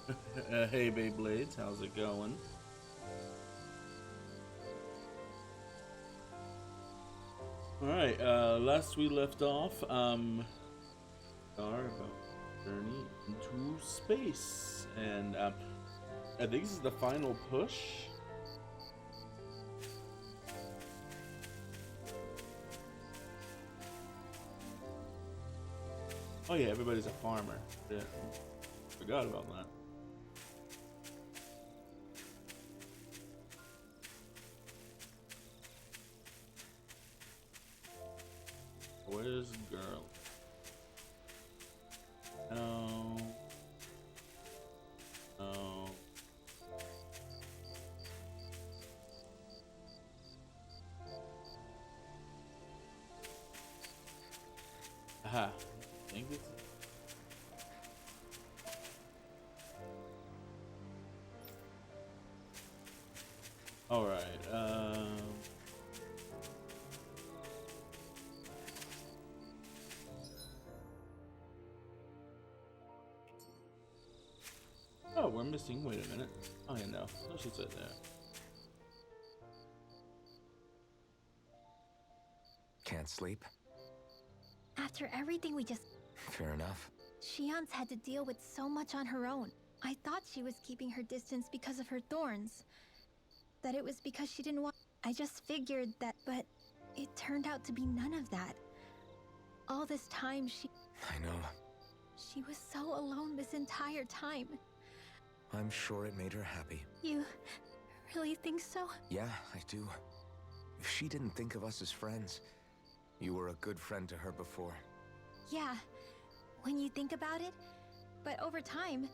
Hey Beyblades, how's it going? Alright, last we left off, are about journey into space. And I think this is the final push. Oh yeah, everybody's a farmer. Yeah, forgot about that. Where's girl? No. No. Aha. I think this is... Alright, oh, we're missing. Wait a minute. Oh, yeah, no. No, she said there. Can't sleep? After everything we just... Fair enough. Shion's had to deal with so much on her own. I thought she was keeping her distance because of her thorns. That it was because she didn't want... I just figured that, but it turned out to be none of that. All this time, I know. she was so alone this entire time. I'm sure it made her happy. You really think so? Yeah, I do. If she didn't think of us as friends, you were a good friend to her before. Yeah, when you think about it. But over time,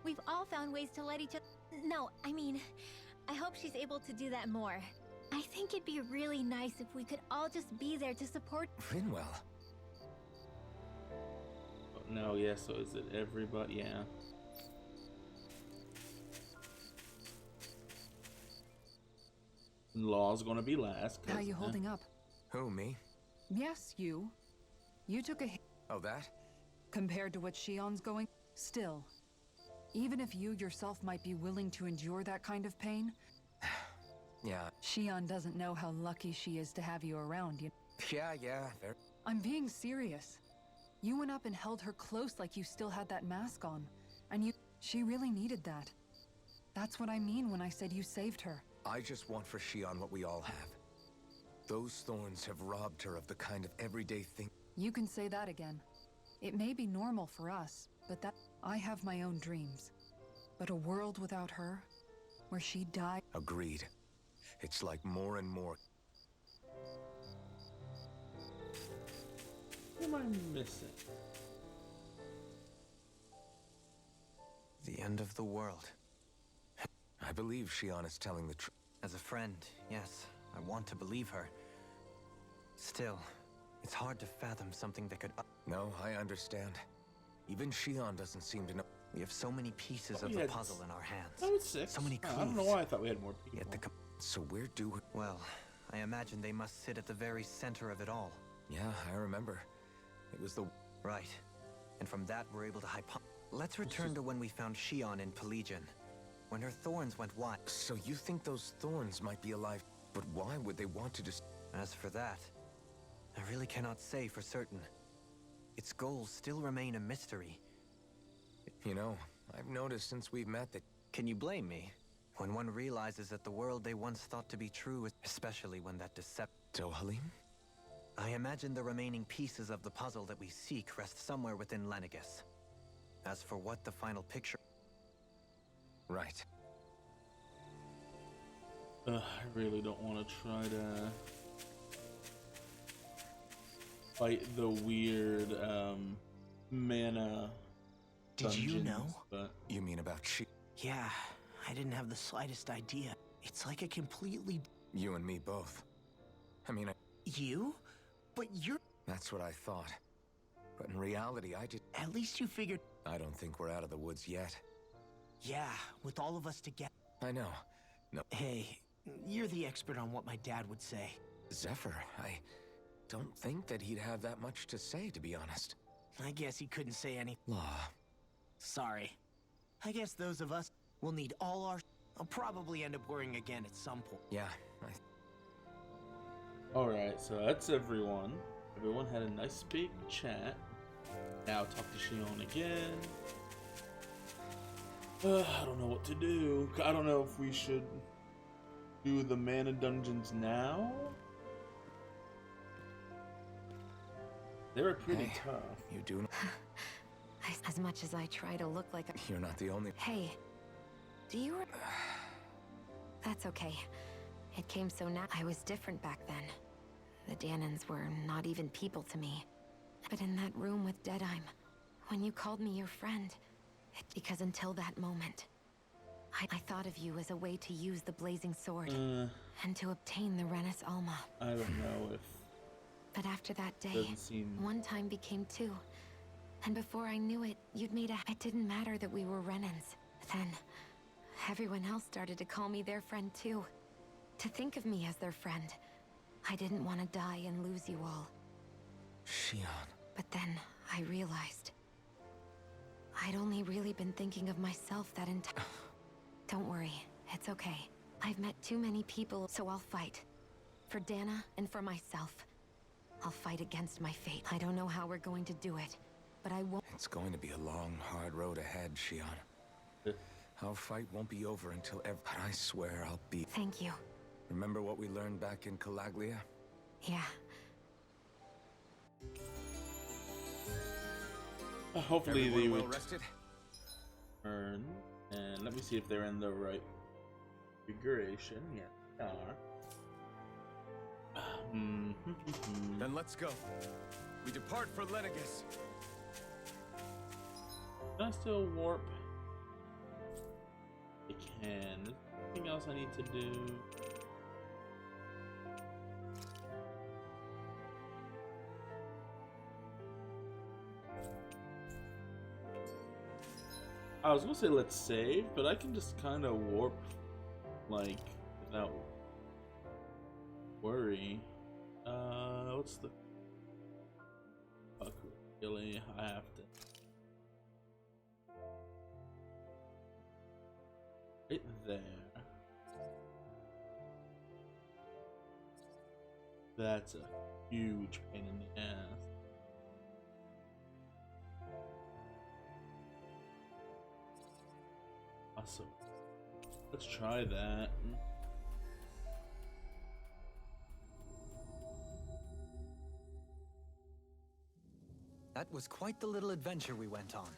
we've all found ways to let each other... No, I mean, I hope she's able to do that more. I think it'd be really nice if we could all just be there to support... Rinwell. Oh, no, yeah, so is it everybody? Yeah. Law's gonna be last. How you holding up? Who, me? Yes, you. You took a hit Oh, that? compared to what Shion's going. Still, even if you yourself might be willing to endure that kind of pain, Yeah. Shion doesn't know how lucky she is to have you around. Yeah, there. I'm being serious. You went up and held her close like you still had that mask on, and she really needed that. That's what I mean when I said you saved her. I just want for Shion what we all have. Those thorns have robbed her of the kind of everyday thing. You can say that again. It may be normal for us, but I have my own dreams. But a world without her, where she died... Agreed. It's like more and more. What am I missing? The end of the world. I believe Shion is telling the truth. As a friend, yes, I want to believe her. Still, it's hard to fathom something that could... No, I understand. Even Shion doesn't seem to know. We have so many pieces Oh, of we the had puzzle in our hands. Oh, it's six. So many Oh, I don't know clues. why I thought we had more people. Yet the... So where do... Well, I imagine they must sit at the very center of it all. Yeah, I remember. It was the... Right. And from that, we're able to Let's return to when we found Shion in Pelagian. When her thorns went wide. So you think those thorns might be alive, but why would they want to just... As for that, I really cannot say for certain. Its goals still remain a mystery. You know, I've noticed since we've met that... Can you blame me? When one realizes that the world they once thought to be true is... Especially when that Dohalim? I imagine the remaining pieces of the puzzle that we seek rest somewhere within Lenegis. As for what the final picture... Right. I really don't want to try to fight the weird mana Did you dungeons, know? But You mean about Yeah, I didn't have the slightest idea. It's like a completely... You and me both. I mean, You? But you're... that's what I thought. But in reality, At least you figured... I don't think we're out of the woods yet. Yeah, with all of us together. I know. No, Hey, you're the expert on what my dad would say. Zephyr, I don't think that he'd have that much to say, to be honest. I guess he couldn't say any... Law. Sorry. I guess those of us will need all our... I'll probably end up worrying again at some point. Yeah, Alright, so that's everyone. Everyone had a nice big chat. Now talk to Shion again. I don't know what to do. I don't know if we should do the mana dungeons now. They were pretty Hey. tough. you do. As much as I try to look like a... You're not the only. Hey, do you... That's okay. It came so now. I was different back then. The Danans were not even people to me. But in that room with Deadheim, when you called me your friend, because until that moment, I thought of you as a way to use the blazing sword and to obtain the Renis Alma. I don't know if But after that day, doesn't seem. one time became two. And before I knew it, you'd made a... It didn't matter that we were Renans. Then, everyone else started to call me their friend too. To think of me as their friend. I didn't want to die and lose you all. Shion. But then, I realized... I'd only really been thinking of myself that entire... Don't worry, it's okay. I've met too many people, so I'll fight. For Dana and for myself. I'll fight against my fate. I don't know how we're going to do it, but I won't... It's going to be a long, hard road ahead, Shion. Our fight won't be over until But I swear I'll be... Thank you. Remember what we learned back in Calaglia? Yeah. Hopefully they Everyone well would rested? turn. And let me see if they're in the right configuration. Yeah, they are. Then let's go. We depart for Lenegis. Can I still warp? I can. Anything else I need to do? I was gonna say let's save, but I can just kind of warp, like, without worry. What's the... Fuck, really? I have to... Right there. That's a huge pain in the ass. Awesome. Let's try that. That was quite the little adventure we went on.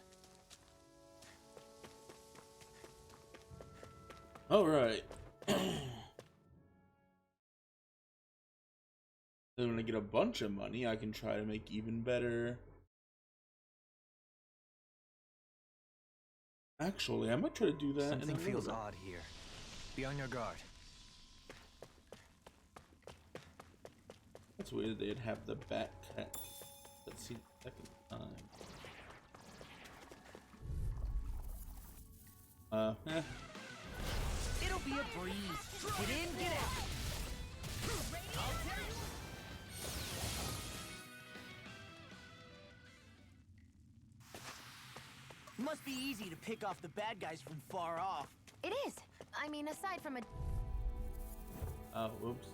All right. Then when I get a bunch of money, I can try to make even better. Actually, I might try to do that. Something in a feels little odd here. Be on your guard. That's weird. They'd have the bat cat. Let's see the second time. It'll be a breeze. Get in, get out. Must be easy to pick off the bad guys from far off. It is. I mean, aside from a... Oh, whoops.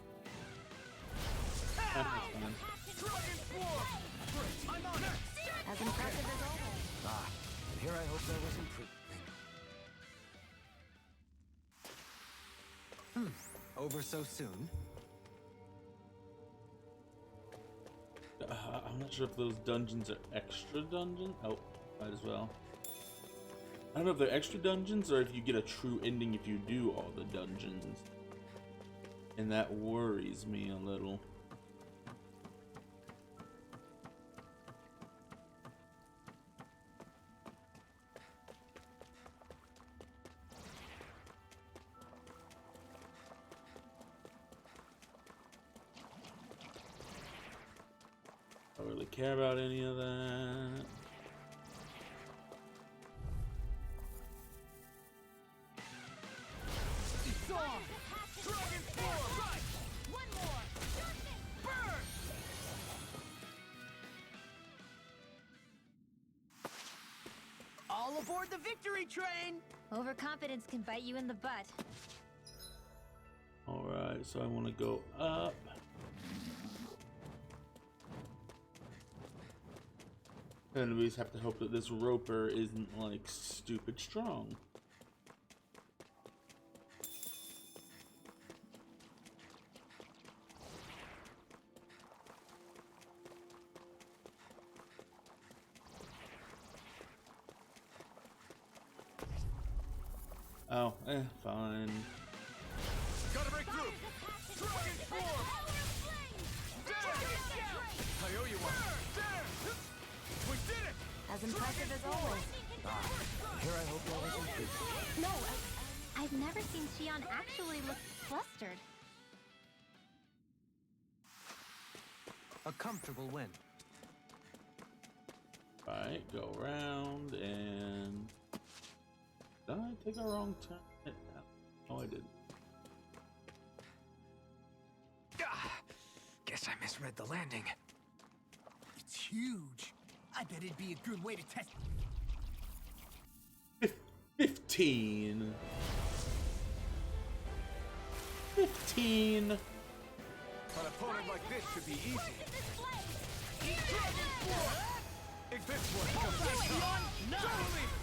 As impressive as always. Ah, and here I hope there was improvement. Over so soon? I'm not sure if those dungeons are extra dungeons. Oh, might as well. I don't know if they're extra dungeons or if you get a true ending if you do all the dungeons. And that worries me a little. I don't really care about any of that. It's on. Dragon form. Right. One more. Burn. All aboard the victory train! Overconfidence can bite you in the butt. Alright, so I want to go up. And we just have to hope that this roper isn't like stupid strong. Oh, fine. Gotta break through! Dragon form! I owe you one. There! We did it! As impressive as always. Here I hope all isn't good. No, I've never seen Xion actually look flustered. A comfortable win. Alright, go around and... Did I take a wrong turn? Oh, I didn't. Guess I misread the landing. It's huge. I bet it'd be a good way to test. 15. 15. An opponent like this should be easy. This one comes totally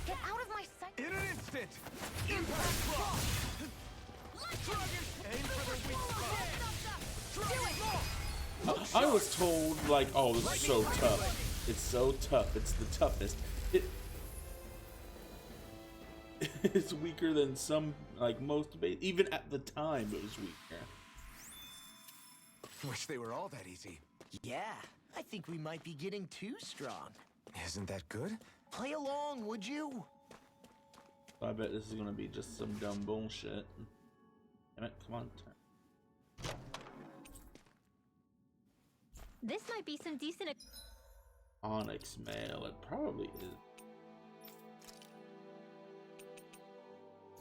Get out of my sight! in an instant. Impact block. Aim for the weak spot. I was told, like, oh, this is so tough. It's so tough. It's the toughest. It's weaker than some, like, most base. Even at the time, it was weaker. Wish they were all that easy. Yeah, I think we might be getting too strong. Isn't that good? Play along, would you? I bet this is gonna be just some dumb bullshit. Damn it, come on, turn. This might be some decent. Onyx mail, it probably is.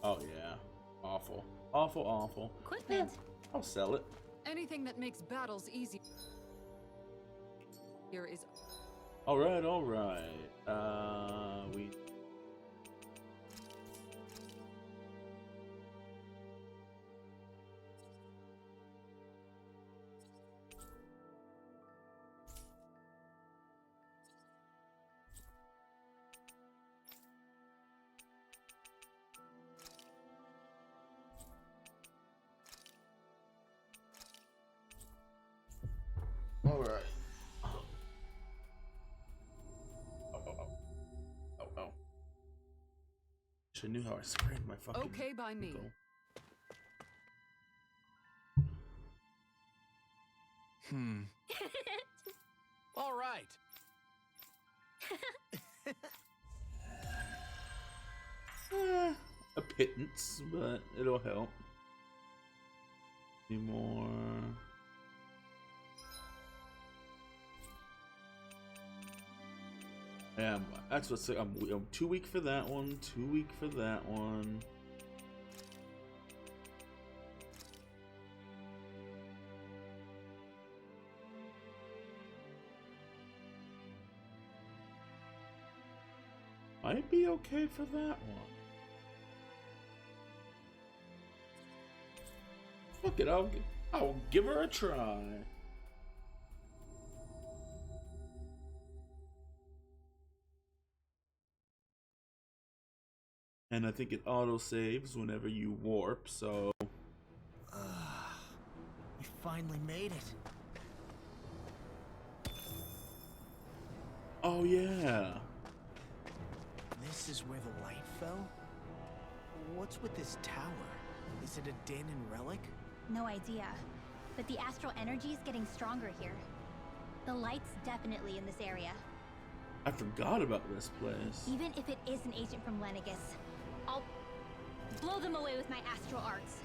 Oh yeah, awful, awful, awful. Equipment. I'll sell it. Anything that makes battles easy. Here is. All right, all right. We. All right. Oh. I knew how I sprained my fucking Okay by me. ankle. All right. A pittance, but it'll help. Any more? Yeah, that's what's. I'm too weak for that one. Too weak for that one. Might be okay for that one. Fuck it, I'll give her a try. And I think it auto saves whenever you warp, so. We finally made it. Oh yeah. This is where the light fell? What's with this tower? Is it a Danon relic? No idea. But the astral energy is getting stronger here. The light's definitely in this area. I forgot about this place. Even if it is an agent from Lenegis, I'll blow them away with my astral arts.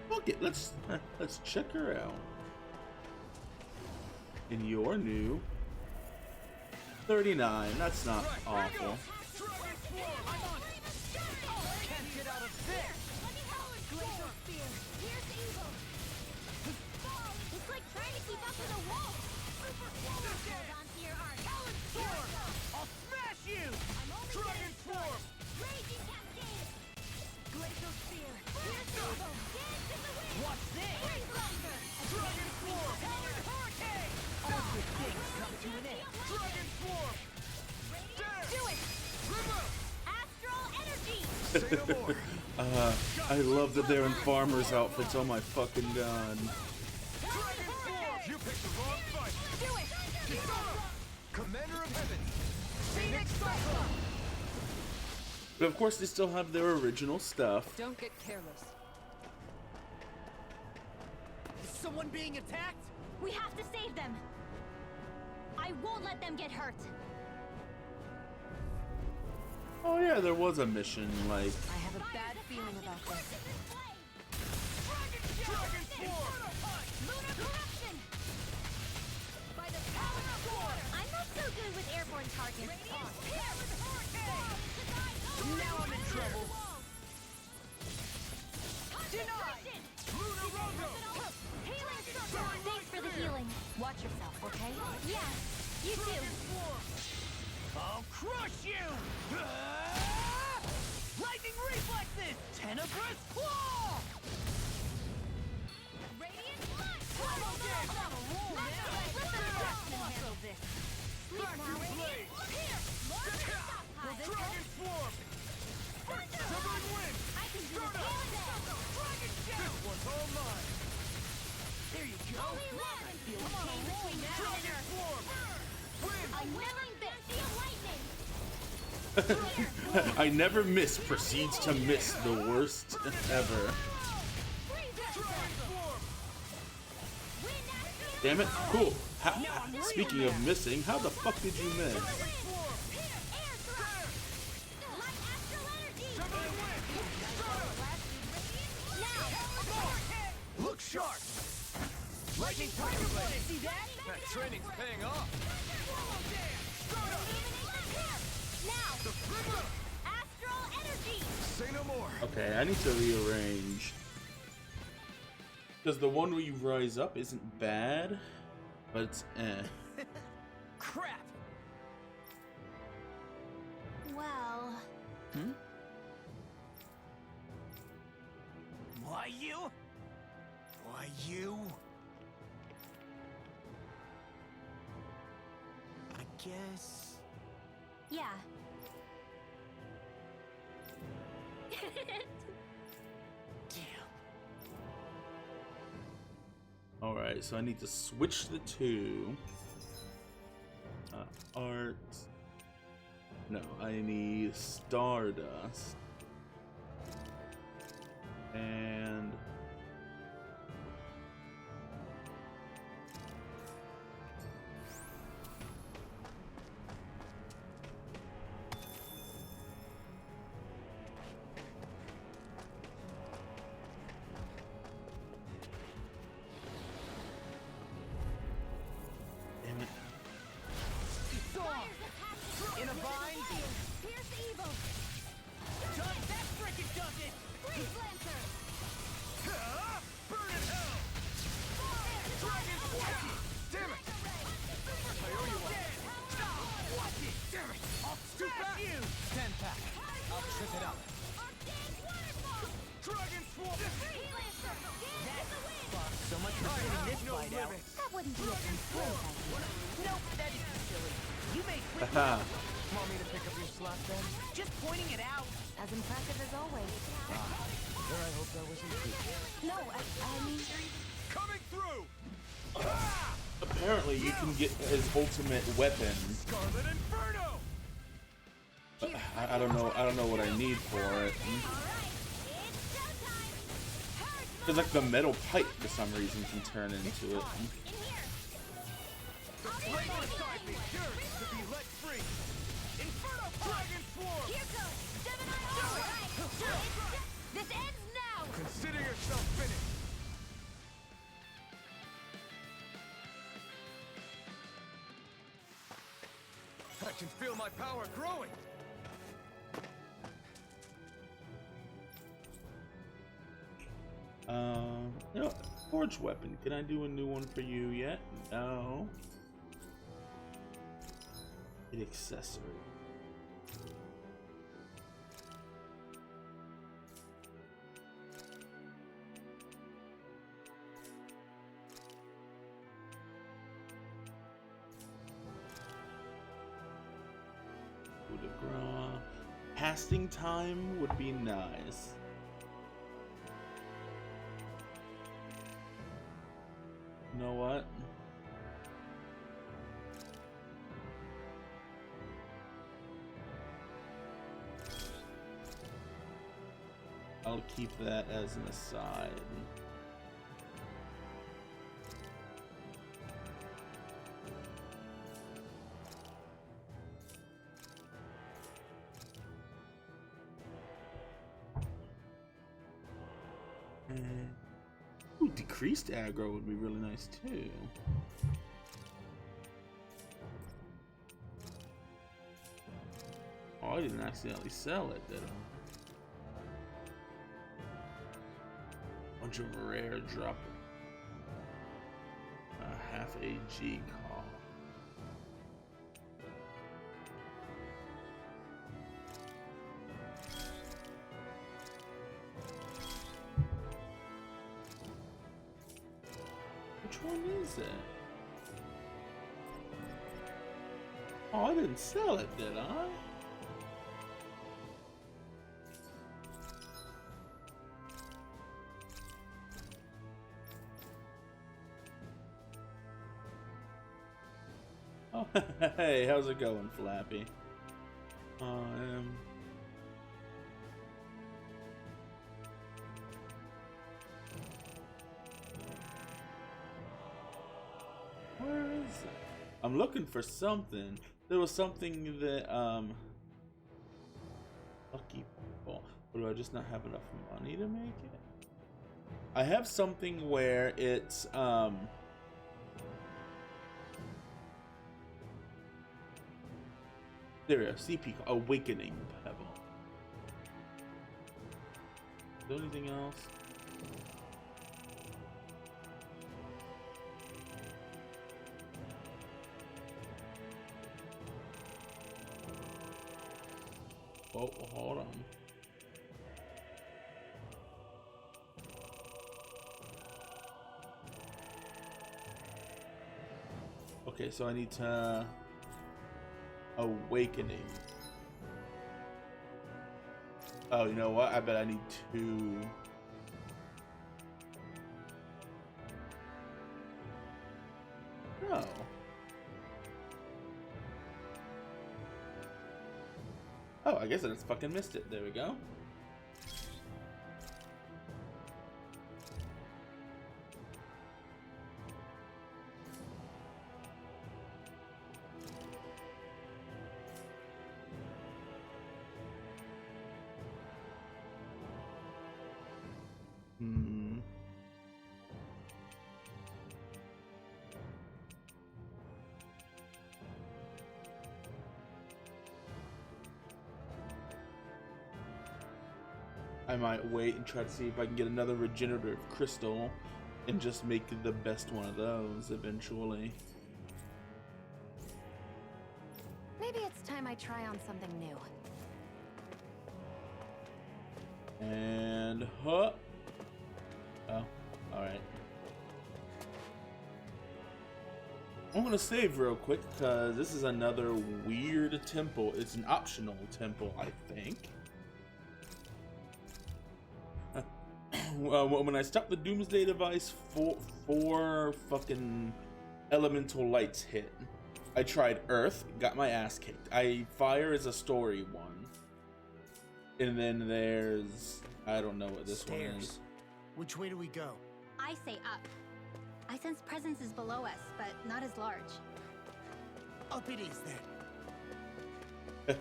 Fuck it, let's check her out. And you're new. 39, that's not awful. It's like trying to keep up with a wolf! Hold on to your art. I'll smash you! Dragon form! Watch this! Dragon Swarm! Hurricane! All good things come to an end. Dragon Swarm! Do it! Astral energy! Say no more. I love that they're in farmers' outfits. Oh my fucking god. Dragon Swarm! You picked the wrong fight. Do it! Commander of Heaven. Phoenix Cyclone! But of course, they still have their original stuff. Don't get careless. Is someone being attacked? We have to save them! I won't let them get hurt! Oh yeah, there was a mission like. I have a bad feeling about this. Dragon Swarm! Lunar corruption! By the power of water! I'm not so good with airborne targets. Now I'm in trouble. Denied! Lunar Rondo! Healing circle! Thanks for the healing. Watch yourself, okay? Yeah, you too. I'll crush you! Lightning reflexes! Tenebrous claw! Radiant light! Handle this. Vacuum blade! Here! Dragon swarm! Severing wind! I can do Start this. up! Dragon shell! This one's all mine! There you go! Only 11! Come on, between now and Dragon swarm! Wind! I'm willing this. Lightning! I never miss proceeds to miss the worst ever. Damn it! Cool. Speaking of missing, how the fuck did you miss? Look sharp. Lightning tiger blade. See that? That training's paying off. Now! Astral energy! Say no more. Okay, I need to rearrange. Because the one where you rise up isn't bad, but it's eh. Crap! Well, Why you? Why you? I guess... Yeah. Damn. Alright, so I need to switch the two. Art. No, I need Stardust. And. Damn it. In a bind? Pierce evil! Done! That frickin' does it! Freeze Lancer! Burn in hell! Dragon swarm! Damn it! I owe you one. Watch it! Damn it! I'll smash you! 10-pack. I'll trip it up. Arcane waterfall! Dragon swarm! Healing circle! Dance in the wind! So much for sitting this no fight out. limits. That wouldn't be a control idea. Nope, that is too silly. You made quick Haha. Want me to pick up your slack then? just pointing it out. As impressive as always. There, I hope that wasn't true. No, I mean... Coming through! Apparently, you can get his ultimate weapon. Scarlet Inferno! I don't know. I don't know what I need for it. It's showtime! Because like the metal pipe for some reason can turn into it. In here! Flame inside me yearns to be let free! Inferno Dragon Swarm! Here goes! Gemini! Alright! This ends now! Consider yourself finished! I can feel my power growing! You know, forge weapon. Can I do a new one for you yet? No. Get accessory. casting time would be nice. You know what? I'll keep that as an aside. Ooh, decreased aggro would be really nice too. Oh, I didn't accidentally sell it, did I? Bunch of rare drop. Half AG call. Which one is it? Oh, I didn't sell it, did I? Oh, hey, how's it going, Flappy? Where is it? I'm looking for something. There was something that, lucky people. Or do I just not have enough money to make it? I have something where it's, there we go, CP, Awakening Pebble. Is there anything else? Oh, hold on. Okay, so I need to Awakening. Oh, you know what? I bet I need two. No. Oh, I guess I just fucking missed it. There we go. I might wait and try to see if I can get another regenerative crystal and just make the best one of those eventually. Maybe it's time I try on something new. And huh. Oh, alright. I'm gonna save real quick because this is another weird temple. It's an optional temple, I think. When I stopped the Doomsday device, four fucking elemental lights hit. I tried Earth, got my ass kicked. Fire is a story one. And then there's, I don't know what this Stairs. one is. Which way do we go? I say up. I sense presence is below us, but not as large. Up it is then.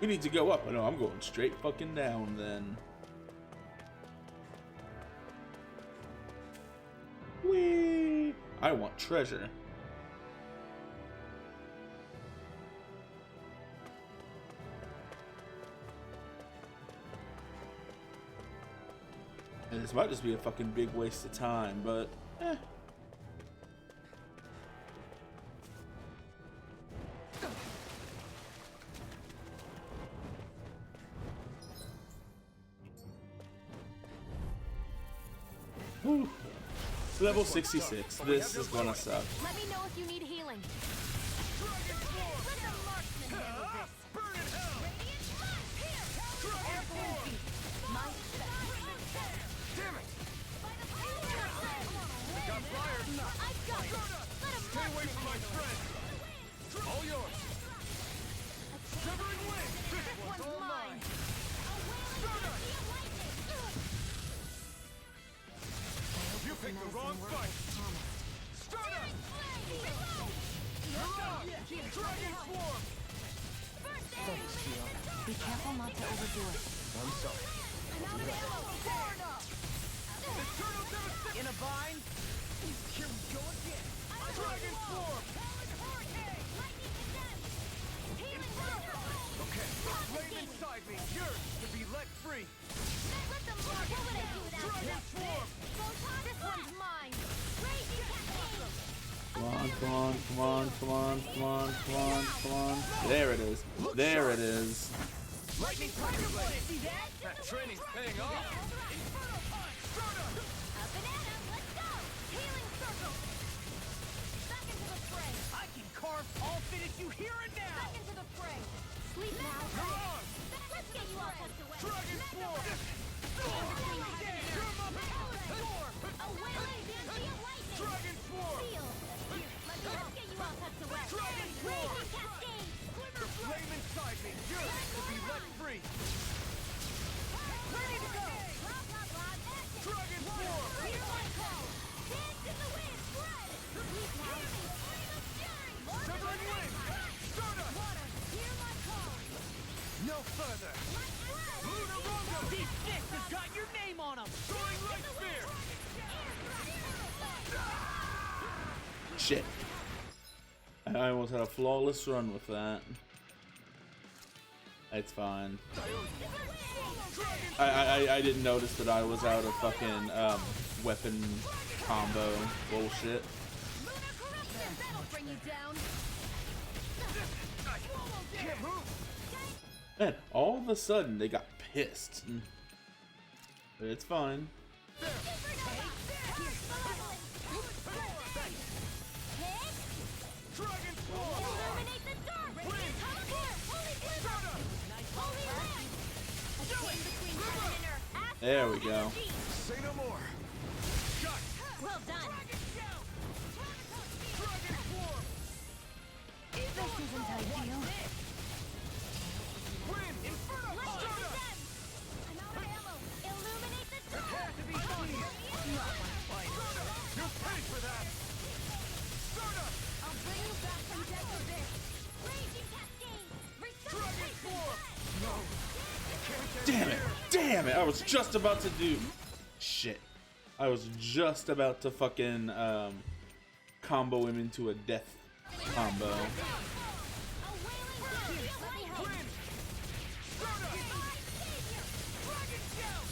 We need to go up. No, I'm going straight fucking down then. Whee! I want treasure. And this might just be a fucking big waste of time, but eh. Whew. Level 66. This is gonna suck. Let me know if you need healing. Let the marksman handle this. gonna work like promised. Thanks, Fiona. Be careful not to overdo it. I'm sorry. In a bind? Here we go again. Dragon Swarm! Okay, flame inside me. Yours to be let free. Dragon Swarm! This one's mine. Raging Cascade. Come on, come on, come on, come on, come on, come on, come on. There it is. There it is. Lightning Tiger Blade! That training's paying off! Up and at 'em. Let's go. Healing circle. Back into the fray. I can carve all finish you here and now! Back into the fray. Sleep now. Let's get you all tucked away. Dragon Swarm! A wailing banshee of lightning. Dragon Swarm! Feel. Let's get you all tucked away. Dragon Swarm! Raging Cascade. The flame inside me, yours to be let free! Ready to go. Blah, blah, blah. Action. Dragon Swarm! Hear my call. Dance in the wind. Spread. Sleep now. Severing wind! Stardust! Water. Hear my call. No further! Lunar Rondo! These fists have got your name on them! Soaring Light Spear! Shit. I almost had a flawless run with that. It's fine. I didn't notice that I was out of fucking weapon combo bullshit. That'll bring you down. Can't move! Man, all of a sudden they got pissed. But it's fine. Dragon Swarm! Illuminate the dark. Come here. Holy glimmer. Holy light. A chain between heaven and earth. There we go. Say no more! Shut! Well done. Dragon Swarm! This isn't ideal. Wind! Inferno! Let's get Stardust! them. I'm out of ammo. Illuminate the dark. Prepare to be squeezed! You'll pay for that! Stardust! I'll bring you back from death or this. Raging Cascade. Dragon Swarm! No! Damn it! Damn it! I was just about to do shit. I was just about to fucking combo him into a death combo. A wailing banshee of lightning. Wind! Stardust!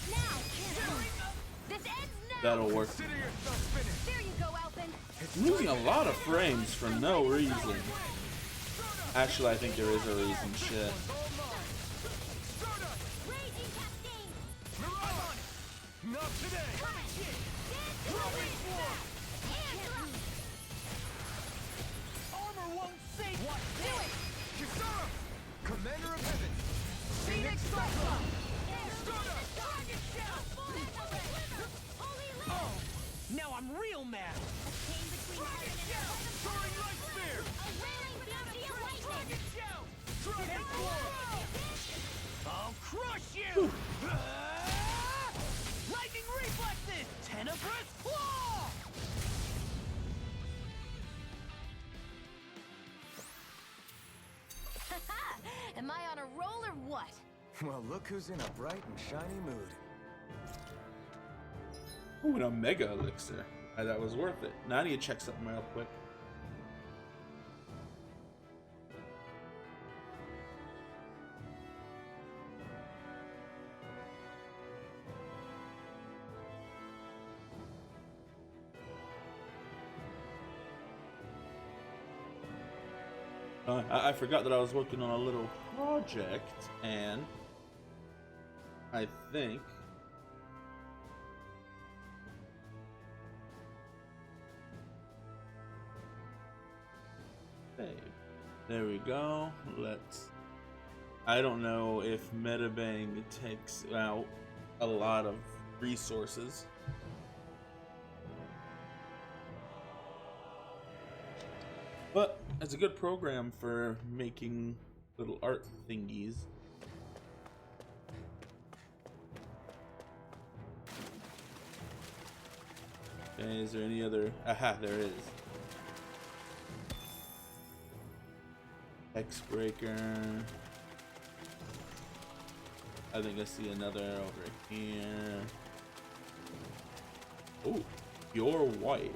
Now, this ends now. That'll work. Consider yourself finished! There you go, Alphen. I'm losing a lot of frames for no reason. Actually, I think there is a reason. Shit. Raging Cascade. Mirage! Not today! Dragon Swarm! Armor won't save what? Do it. Kisara! Commander of Heaven! Phoenix Cyclone! Stardust! Target shell. Holy light. Oh! Now I'm real mad! A chain between heaven and earth. Soaring Light Spear! A wailing banshee of lightning. Dragon Swarm! I'll crush you! Lightning reflexes! Tenebrous Claw! Am I on a roll or what? Well, look who's in a bright and shiny mood. Ooh, an Omega Elixir. That was worth it. Now I need to check something real quick. I forgot that I was working on a little project, and I think save. There we go. Let's. I don't know if Metabang takes out a lot of resources. But it's a good program for making little art thingies. Okay, is there any other? Aha, there is. Hexbreaker. I think I see another over here. Oh, pure white.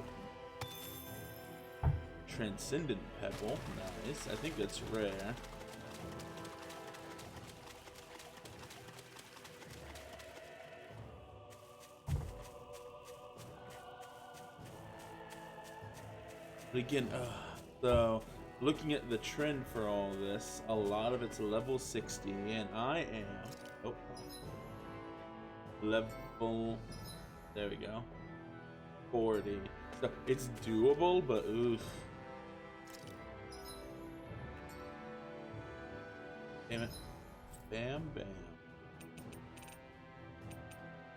Transcendent Pebble. Nice. I think that's rare. But again, so looking at the trend for all this, a lot of it's level 60, and I am level, there we go, 40. So it's doable, but oof. Damn it. Bam, bam.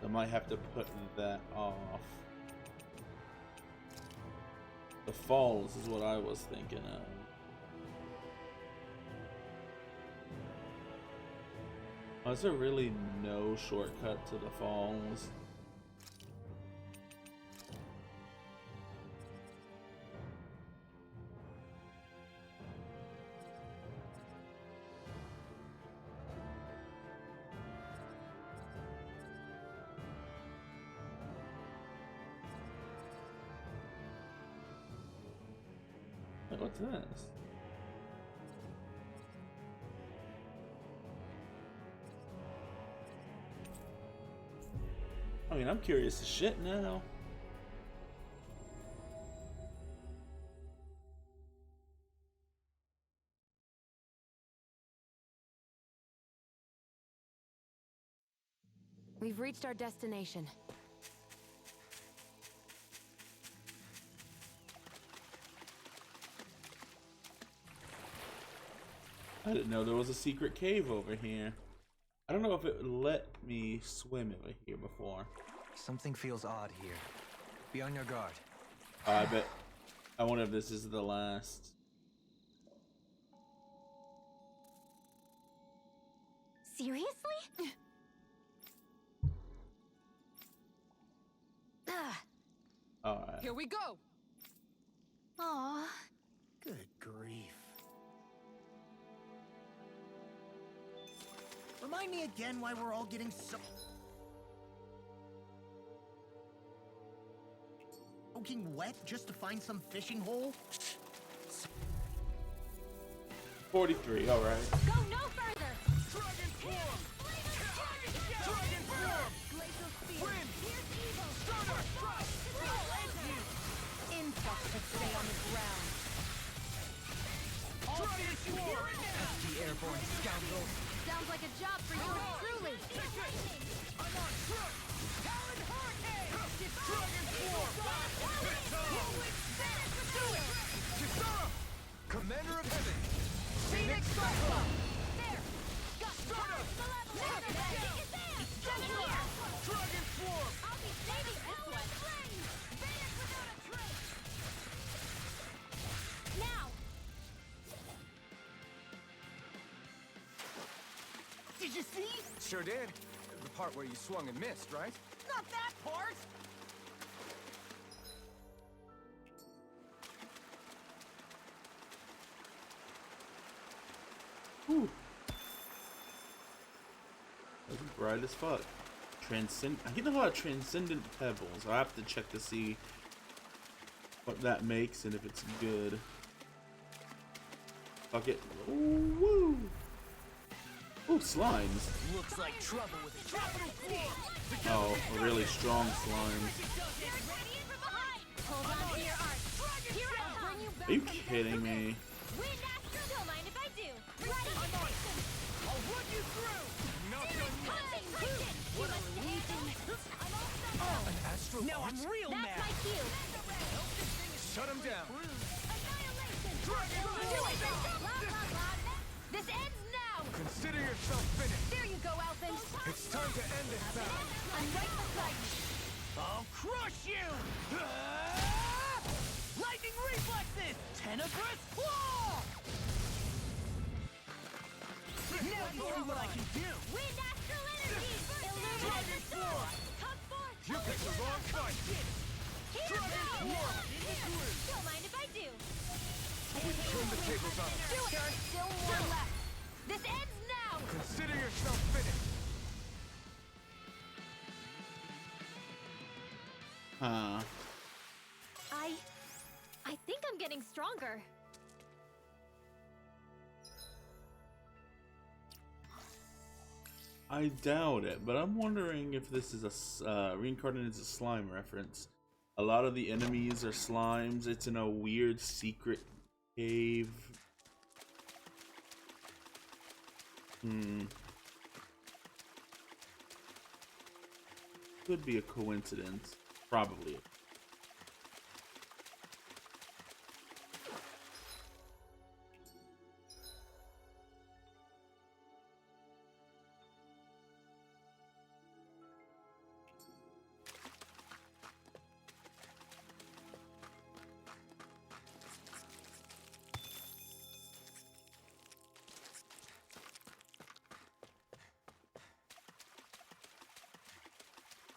I might have to put that off. The falls is what I was thinking of. Oh, is there really no shortcut to the falls? What's this? I mean, I'm curious as shit now. We've reached our destination. I didn't know there was a secret cave over here. I don't know if it let me swim over here before. Something feels odd here. Be on your guard. I bet. I wonder if this is the last. Seriously? Alright. Here we go! Aw. Good grief. Remind me again why we're all getting so... soaking wet just to find some fishing hole? 43, alright. Go no further! Dragon form! Dragon form! Glacial spear! Here's evil! Stunner! Insects that stay on the ground. Dragon form! The airborne scoundrel. Sounds like a job for yours truly. I'm on truck! Talon Hurricane! Dragon form! Kisara! Commander of Heaven! Phoenix Cyclone! There! Got Stunner! Dragon form! I'll be saving this one! Phoenix without a trace! Now! Did you see? Sure did. The part where you swung and missed, right? Not that part! Whew. That's bright as fuck. Transcend. I get a lot of transcendent pebbles. I have to check to see what that makes and if it's good. Fuck it. Ooh, woo. Ooh, slimes. Looks like trouble with the capital form! Oh, really strong slimes. Hold on to your art. Here I'll bring you back. Are you kidding me? Wind Astral, don't mind if I do. Ready? I'll run you through! What a relief. An astro now I'm real That's mad! my cue. Shut him down. Annihilation. Dragon Do it. form! Blah, blah, blah. This ends now. Consider yourself finished. There you go, Elfin. It's time to end this battle. I'm right beside you. I'll crush you! Lightning reflexes! Tenebrous claw! Now you see what I can do! Wind Astral energy. Illuminate the soul. Come forth. You picked the wrong fight. Here Don't mind if I do. Turn the tables on him. There are still more left. This ends now. Consider yourself finished. Huh. I think I'm getting stronger. I doubt it, but I'm wondering if this is a reincarnated as a slime reference. A lot of the enemies are slimes. It's in a weird secret cave. Could be a coincidence. Probably.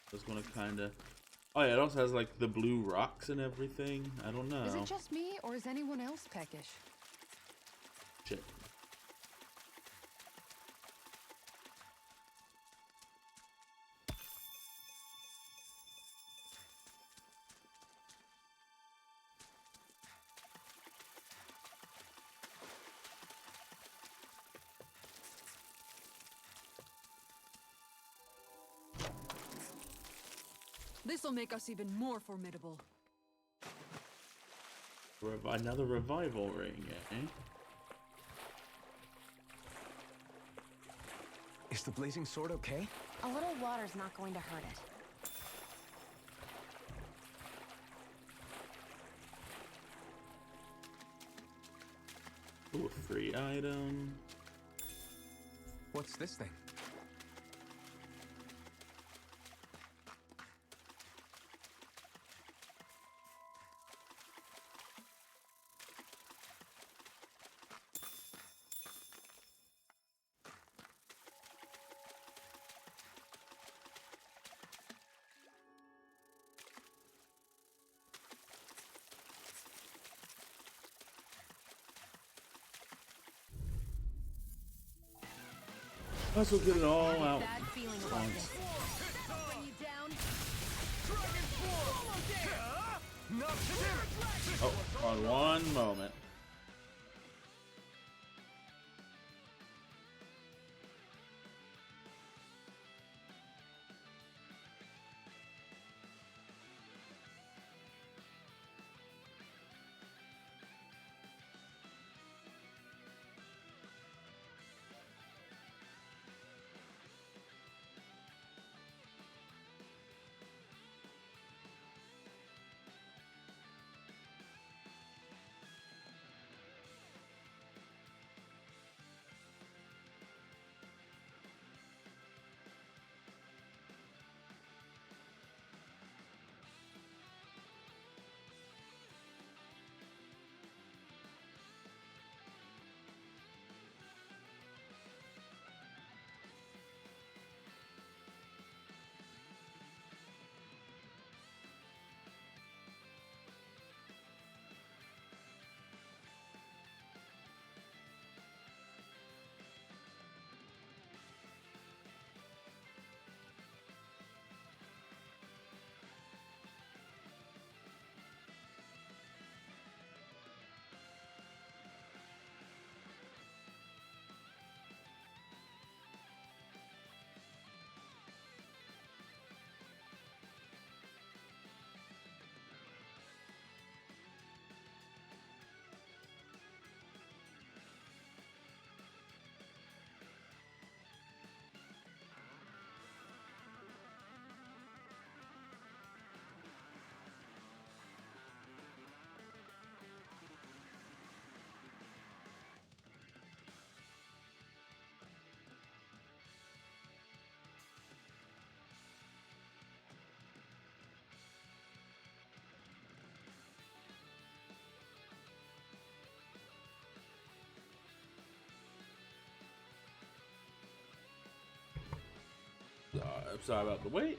I was gonna kinda. Oh yeah, it also has like the blue rocks and everything. I don't know. Is it just me, or is anyone else peckish? Shit. This'll make us even more formidable. Another revival ring, eh? Is the blazing sword okay? A little water's not going to hurt it. Ooh, a free item. What's this thing? Might as well get it all out. Bad feeling about this. That'll bring you down. Oh, on one moment. I'm sorry about the wait.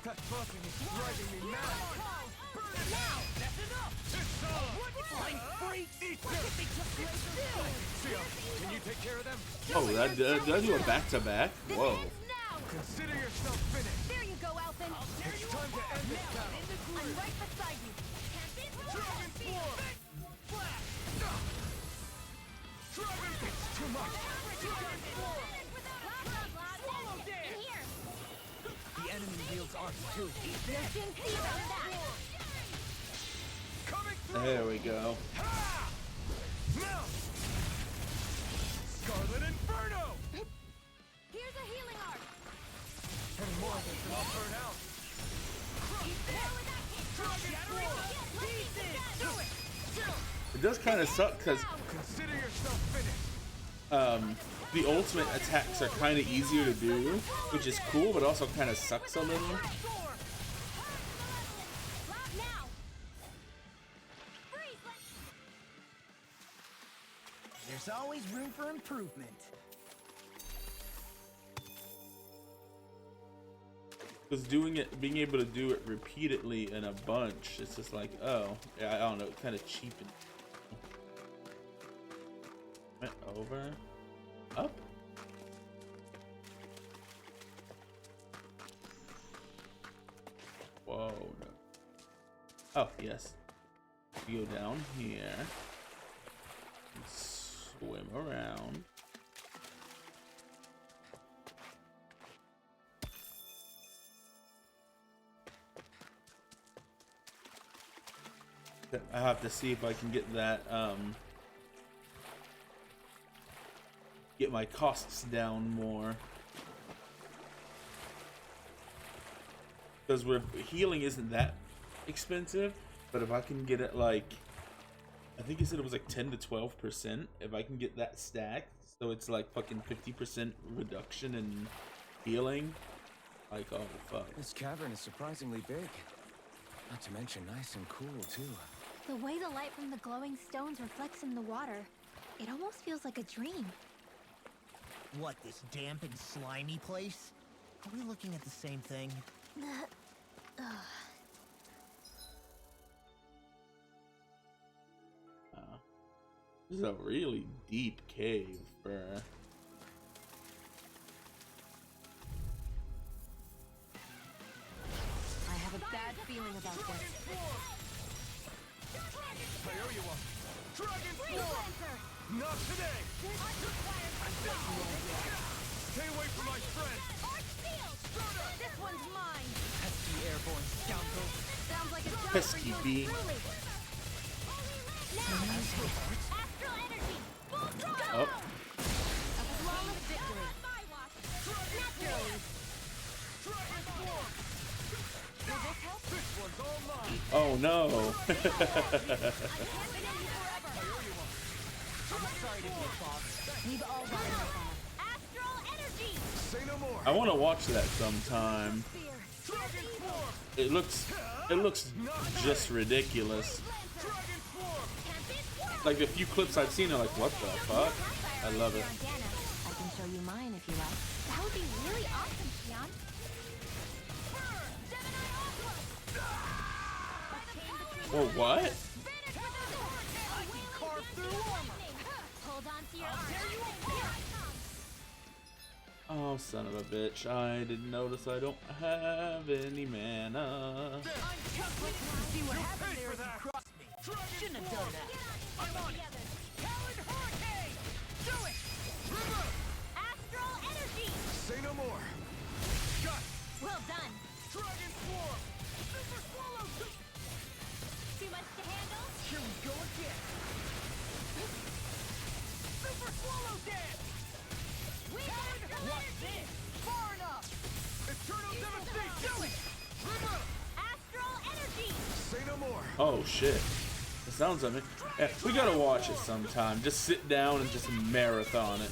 That buzzing is driving me mad. Now! That's enough! Flying freaks! Sia, can you take care of them? Oh, did I do a back-to-back? Whoa. Now! Consider yourself finished. There you go, Alphen! It's time to end this battle. I'm right beside you! Dragon form! Dragon, it's too much. In here! The enemy wields arms too. There's Jin C about that! Coming through. There we go. Ha! Now! Scarlet Inferno! Here's a healing arc! Any more of this and I'll burn out. It does kind of suck because Consider yourself finished. the ultimate attacks are kind of easier to do, which is cool, but also kind of sucks a little. Now! There's always room for improvement. Because being able to do it repeatedly in a bunch, it's just like, oh, yeah, I don't know, it kind of cheapened. Went over, up. Whoa, no. Oh, yes. You go down here. And swim around. I have to see if I can get that, get my costs down more. Because healing isn't that expensive, but if I can get it like, I think you said it was like 10 to 12%. If I can get that stacked, so it's like fucking 50% reduction in healing, like, oh fuck. This cavern is surprisingly big. Not to mention nice and cool too. The way the light from the glowing stones reflects in the water, it almost feels like a dream. What, this damp and slimy place? Are we looking at the same thing? This is a really deep cave for. I have a bad feeling about this. I owe you one. Dragon form! Not today! Stay away from my friend! This one's mine! Pesky airborne scoundrel. Sounds like a job Pesky for bee. you truly! Now! Astral energy! Full throttle! Oh, A flawless victory! Naturally! Dragon form! This one's all mine! oh no. I can't win you forever! Sorry to be a boss. We've all got enough of. Astral energy! Say no more! I want to watch that sometime. Fear! Dragon form! It looks just ridiculous. Dragon form! Like the few clips I've seen are like, what the fuck? I love it. I can show you mine if you like. That would be really awesome, Xion. Whoa, what? Carve through armor! Hold on to your armor! Oh, son of a bitch. I didn't notice I don't have any mana. See what happened there as you cross Me. Shouldn't have done that. I'm on it! Talon Hurricane! Do it! Astral energy! Say no more! Got Well done! Dragon form! Super swallow! Too much to handle? Here we go again. Super swallow dance! We What's this? Far enough! Eternal devastation! Do it! Astral energy! Say no more! Oh shit. It sounds like it. Yeah, we gotta watch it sometime. Just sit down and just marathon it.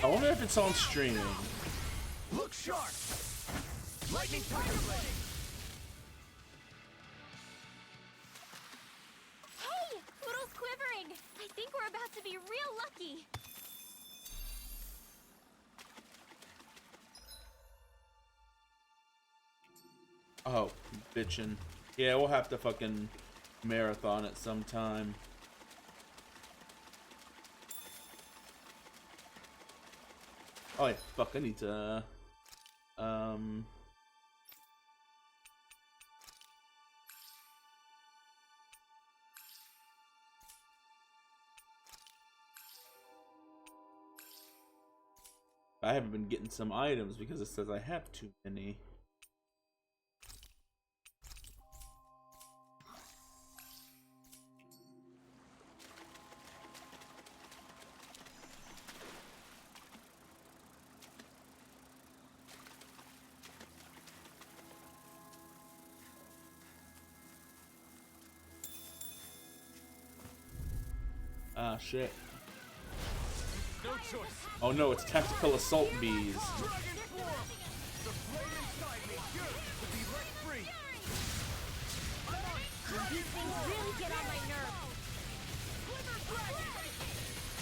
I wonder if it's on streaming. Look sharp! Lightning Tiger Blade! Hey! Poodle's quivering! I think we're about to be real lucky! Oh, bitchin'. Yeah, we'll have to fucking marathon it sometime. Oh yeah, fuck, I need to I haven't been getting some items because it says I have too many. Ah, shit. No choice. Oh no, it's tactical assault bees. The flame inside me yearns to be let free. These things really get on my nerves.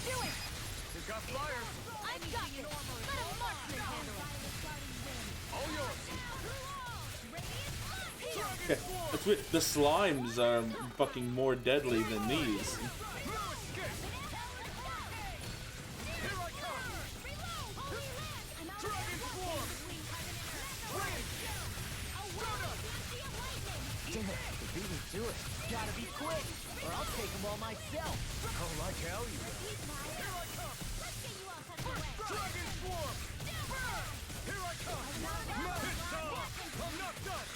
Do it! You got flyers. I've got this. Let a marksman handle it. All yours. Yeah, that's weird. The slimes are fucking more deadly than these. Do it. Gotta be quick, or I'll take them all myself. Oh, like hell you will. Dragon Swarm! Here I come! It's on! I'm not done!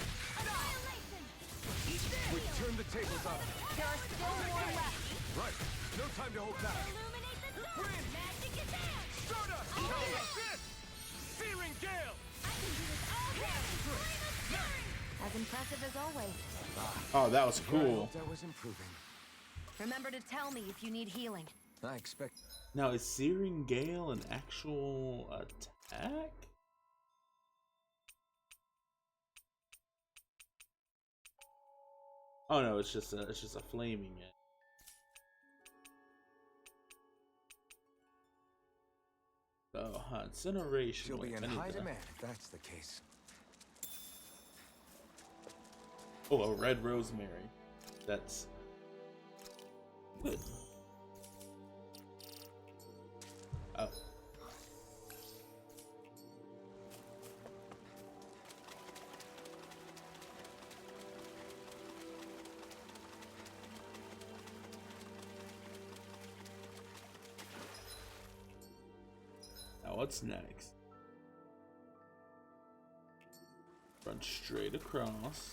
We turn the tables on them. There are still more left. Right. No time to hold back. Illuminate the zone. Wind! Magic is there. Stardust! This! Searing Gale! I can do this all day. As impressive as always. Oh, that was cool. That was improving. Remember to tell me if you need healing. I expect. Now, is Searing Gale an actual attack? Oh no, it's just a flaming it. Oh, incineration. She'll be Wait, in I need high to- demand if that's the case. Oh, a red rosemary. That's good. Oh. Now what's next? Run straight across.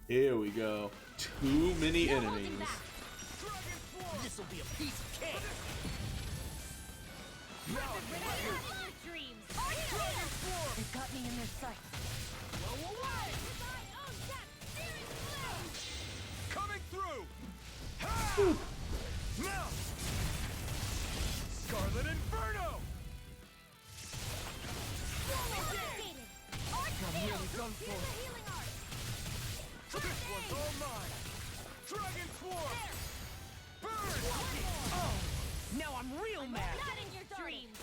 Here we go. Too many enemies. This'll be a piece of cake. Dreams. They've got me in their sights. Coming through! Ha! Now! Scarlet Inferno! I'm nearly done for. This one's all mine! Dragon Swarm! Burn! Oh, now I'm real mad. Not in your dreams.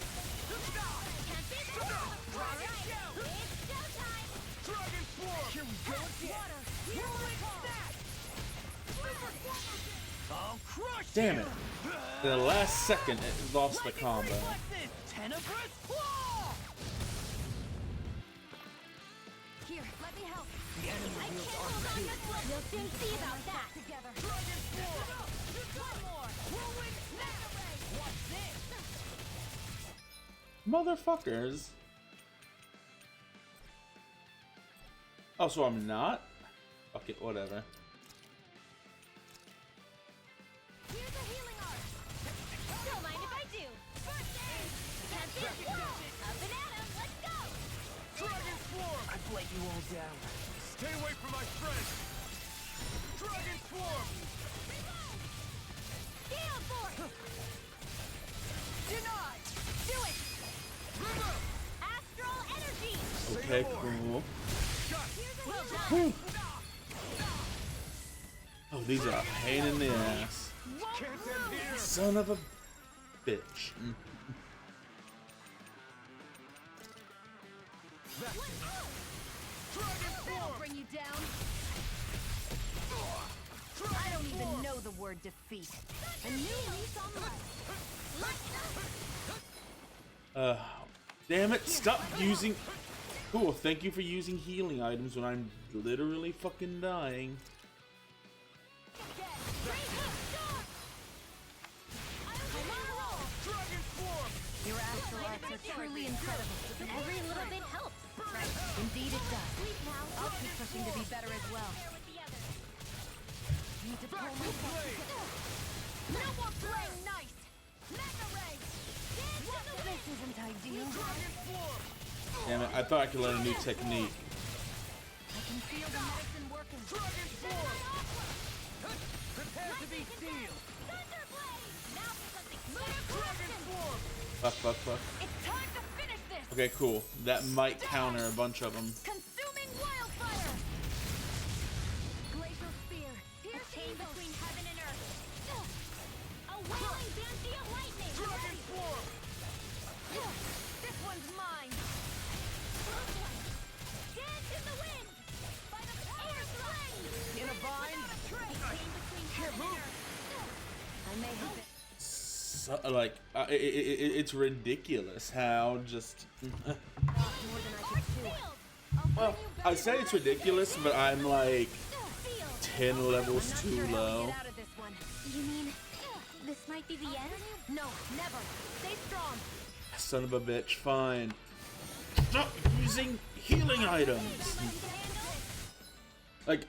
Can't be there. It's showtime. Dragon Swarm! Here we go again. Rolling snap. I'll crush Damn you. it. In the last second, it lost the combo. Reflexes. Tenebrous claw. Here, let me help. The enemy I wields can't armor hold on too. this one. You'll soon see about that. Together. Dragon Swarm. One more. Rolling snap. What's this? Motherfuckers. Oh, so I'm not? Fuck it, whatever. Here's a healing art. Don't mind if I do. Can't be up and at 'em. Let's go. Dragon Swarm! I've let you all down. Stay away from my friend! Dragon Swarm! Gale Force. Denied. Do it. Okay, cool. Whew. Oh, these are a pain in the ass. Son of a bitch. That'll bring you down. I don't even know the word defeat. A new lease on life. Damn it, stop using... Cool, thank you for using healing items when I'm literally fucking dying. Your astral arts are truly incredible. Every little bit helps. Indeed it does. I'll keep pushing to be better as well. Need to pull myself together. No more playing nice. Mega Ray. This isn't ideal. Damn it, I thought I could learn a new technique. I can feel the medicine working. Dragon form. Prepare to be sealed. Thunderblade. Now for something dragon form. Fuck. It's time to finish this. Okay, cool. That might counter a bunch of them. Consuming wildfire. Glacial spear. A chain between heaven and earth. A wailing Dancy of lightning. Dragon form. This one's mine. Dance in the wind. By the air flame. In a bind. A chain between heaven and earth. I may have been. So, like, it's ridiculous how just... Well, I say it's ridiculous, but I'm like 10 levels too low. You mean this might be the end? No, never. Stay strong. Son of a bitch, fine. Stop using healing items! Like,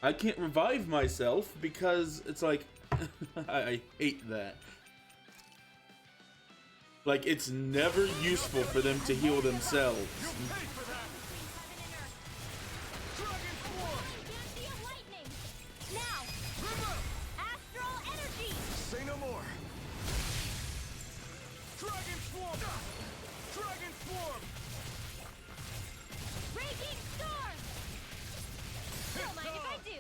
I can't revive myself because it's like... I hate that. Like, it's never useful for them to heal themselves. Say no more. Dragon form. Dragon form. Raging storm. Don't mind if I do.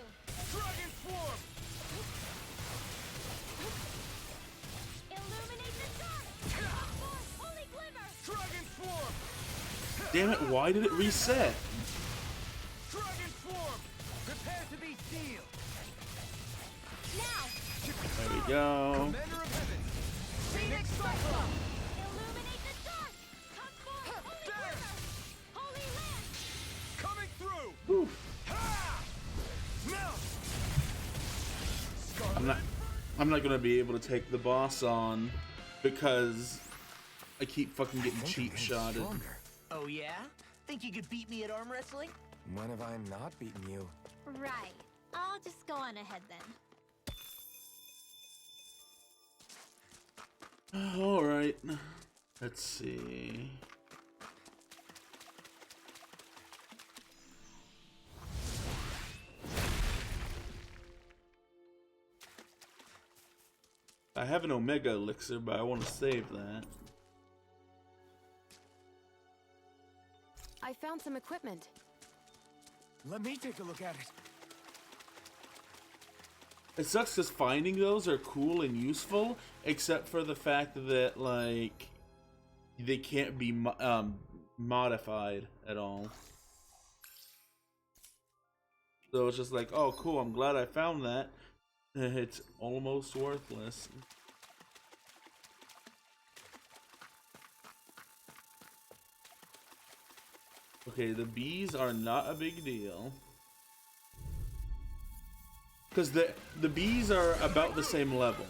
Dragon form. Illuminate the dark. Holy glimmer. Dragon form. Damn it, why did it reset? Dragon form. Prepare to be sealed. Now. There we go. Commander of heaven. Phoenix Cyclone. Illuminate the dark. Come forth. Holy glimmer. Holy land. Coming through. Whew. Ha! Now. I'm not gonna be able to take the boss on because I keep fucking getting cheap shotted. Oh yeah? Think you could beat me at arm wrestling? When have I not beaten you? Right. I'll just go on ahead then. All right. Let's see. I have an Omega Elixir, but I want to save that. I found some equipment. Let me take a look at it. It sucks because finding those are cool and useful, except for the fact that, like, they can't be modified at all. So it's just like, oh, cool, I'm glad I found that. It's almost worthless. Okay, the bees are not a big deal. Because the bees are about the same level.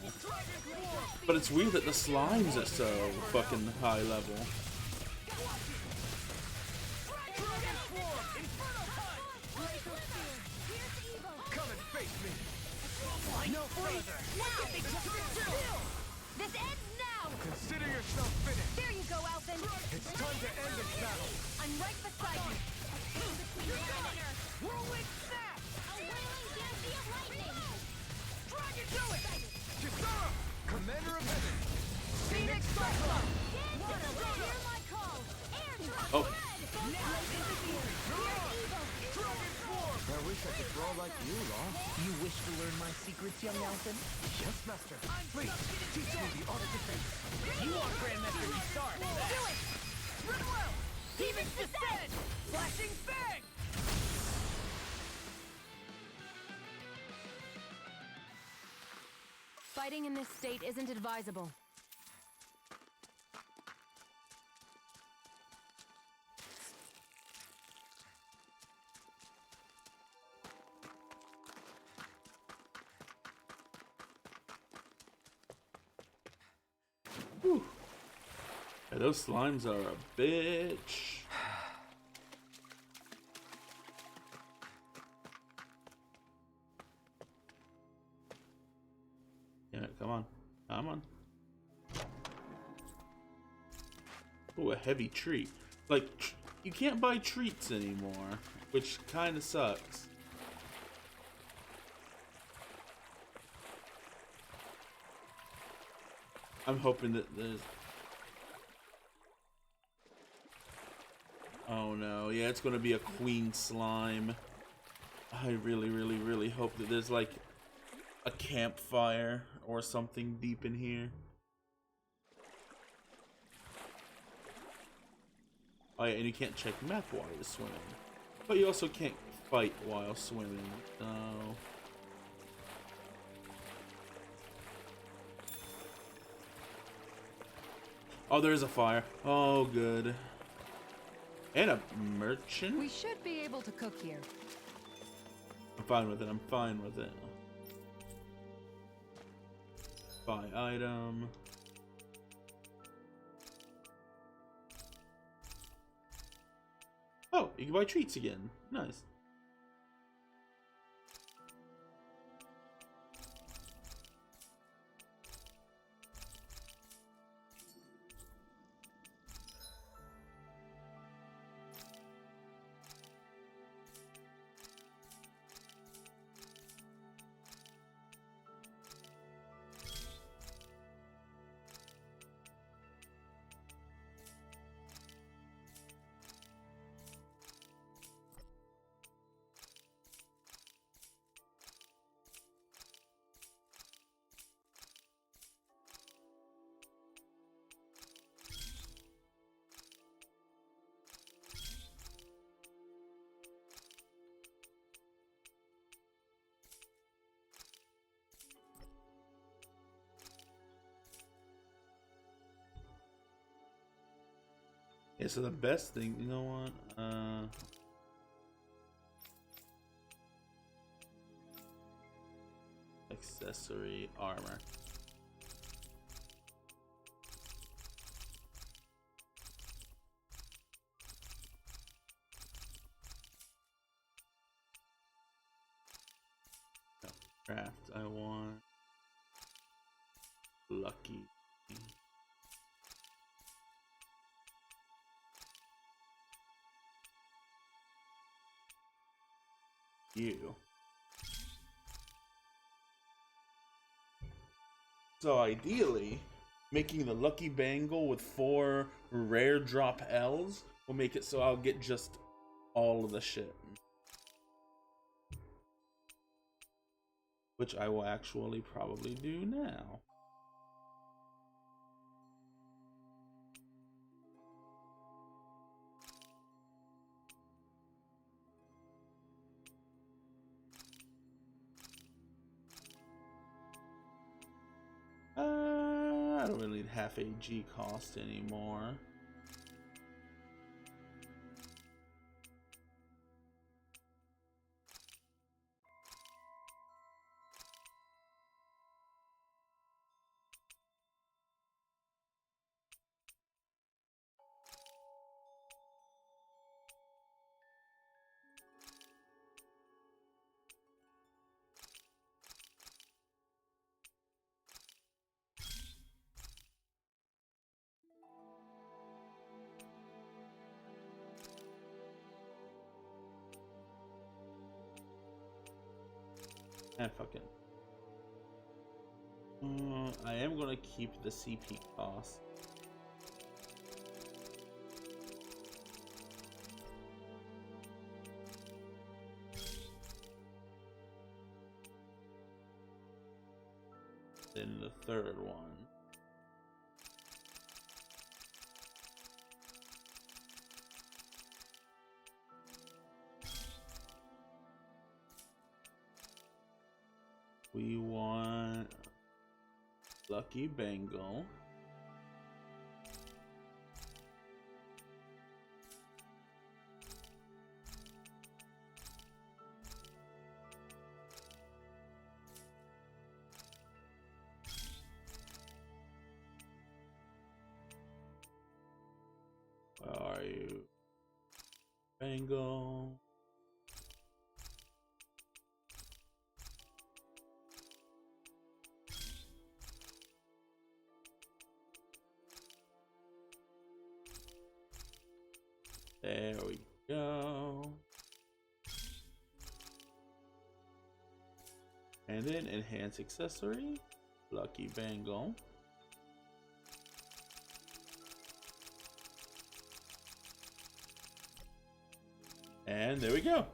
But it's weird that the slimes are so fucking high level. Come and face me. No further. Now. This ends now. Consider yourself finished. There you go, Alphen. It's time to end this battle. I'm right beside you. Between heaven and earth. Whirlwind snap. A wailing Dancy of lightning. Dragon, do it. Kisara, Commander of Heaven. Phoenix Cyclone. Hear my call. Air drop Oh. red. Now. such a troll like you, Law. You wish to learn my secrets, young Nelson? Yes, Master. Please, teach me the art of defense. You want Grandmaster to start? Do it! Run low! Demons descend! Flashing fang! Fighting in this state isn't advisable. Whew. Yeah, those slimes are a bitch. Yeah, come on. Come on. Oh, a heavy treat. Like, you can't buy treats anymore, which kind of sucks. I'm hoping that there's... Oh no, yeah, it's gonna be a queen slime. I really, really, really hope that there's like a campfire or something deep in here. Oh yeah, and you can't check map while you're swimming. But you also can't fight while swimming, so... Oh, there's a fire. Oh, good. And a merchant? We should be able to cook here. I'm fine with it. I'm fine with it. Buy item. Oh, you can buy treats again. Nice. Yeah, so the best thing, you know what? Accessory armor. No, craft, I want lucky. You. So ideally, making the lucky bangle with 4 rare drop L's will make it so I'll get just all of the shit. Which I will actually probably do now. I don't really need half a G cost anymore. Fuck it. I am gonna keep the CP cost. Then the third one. We want Lucky Bangle. Where are you? Bangle. There we go. And then enhance accessory, Lucky Bangle. And there we go.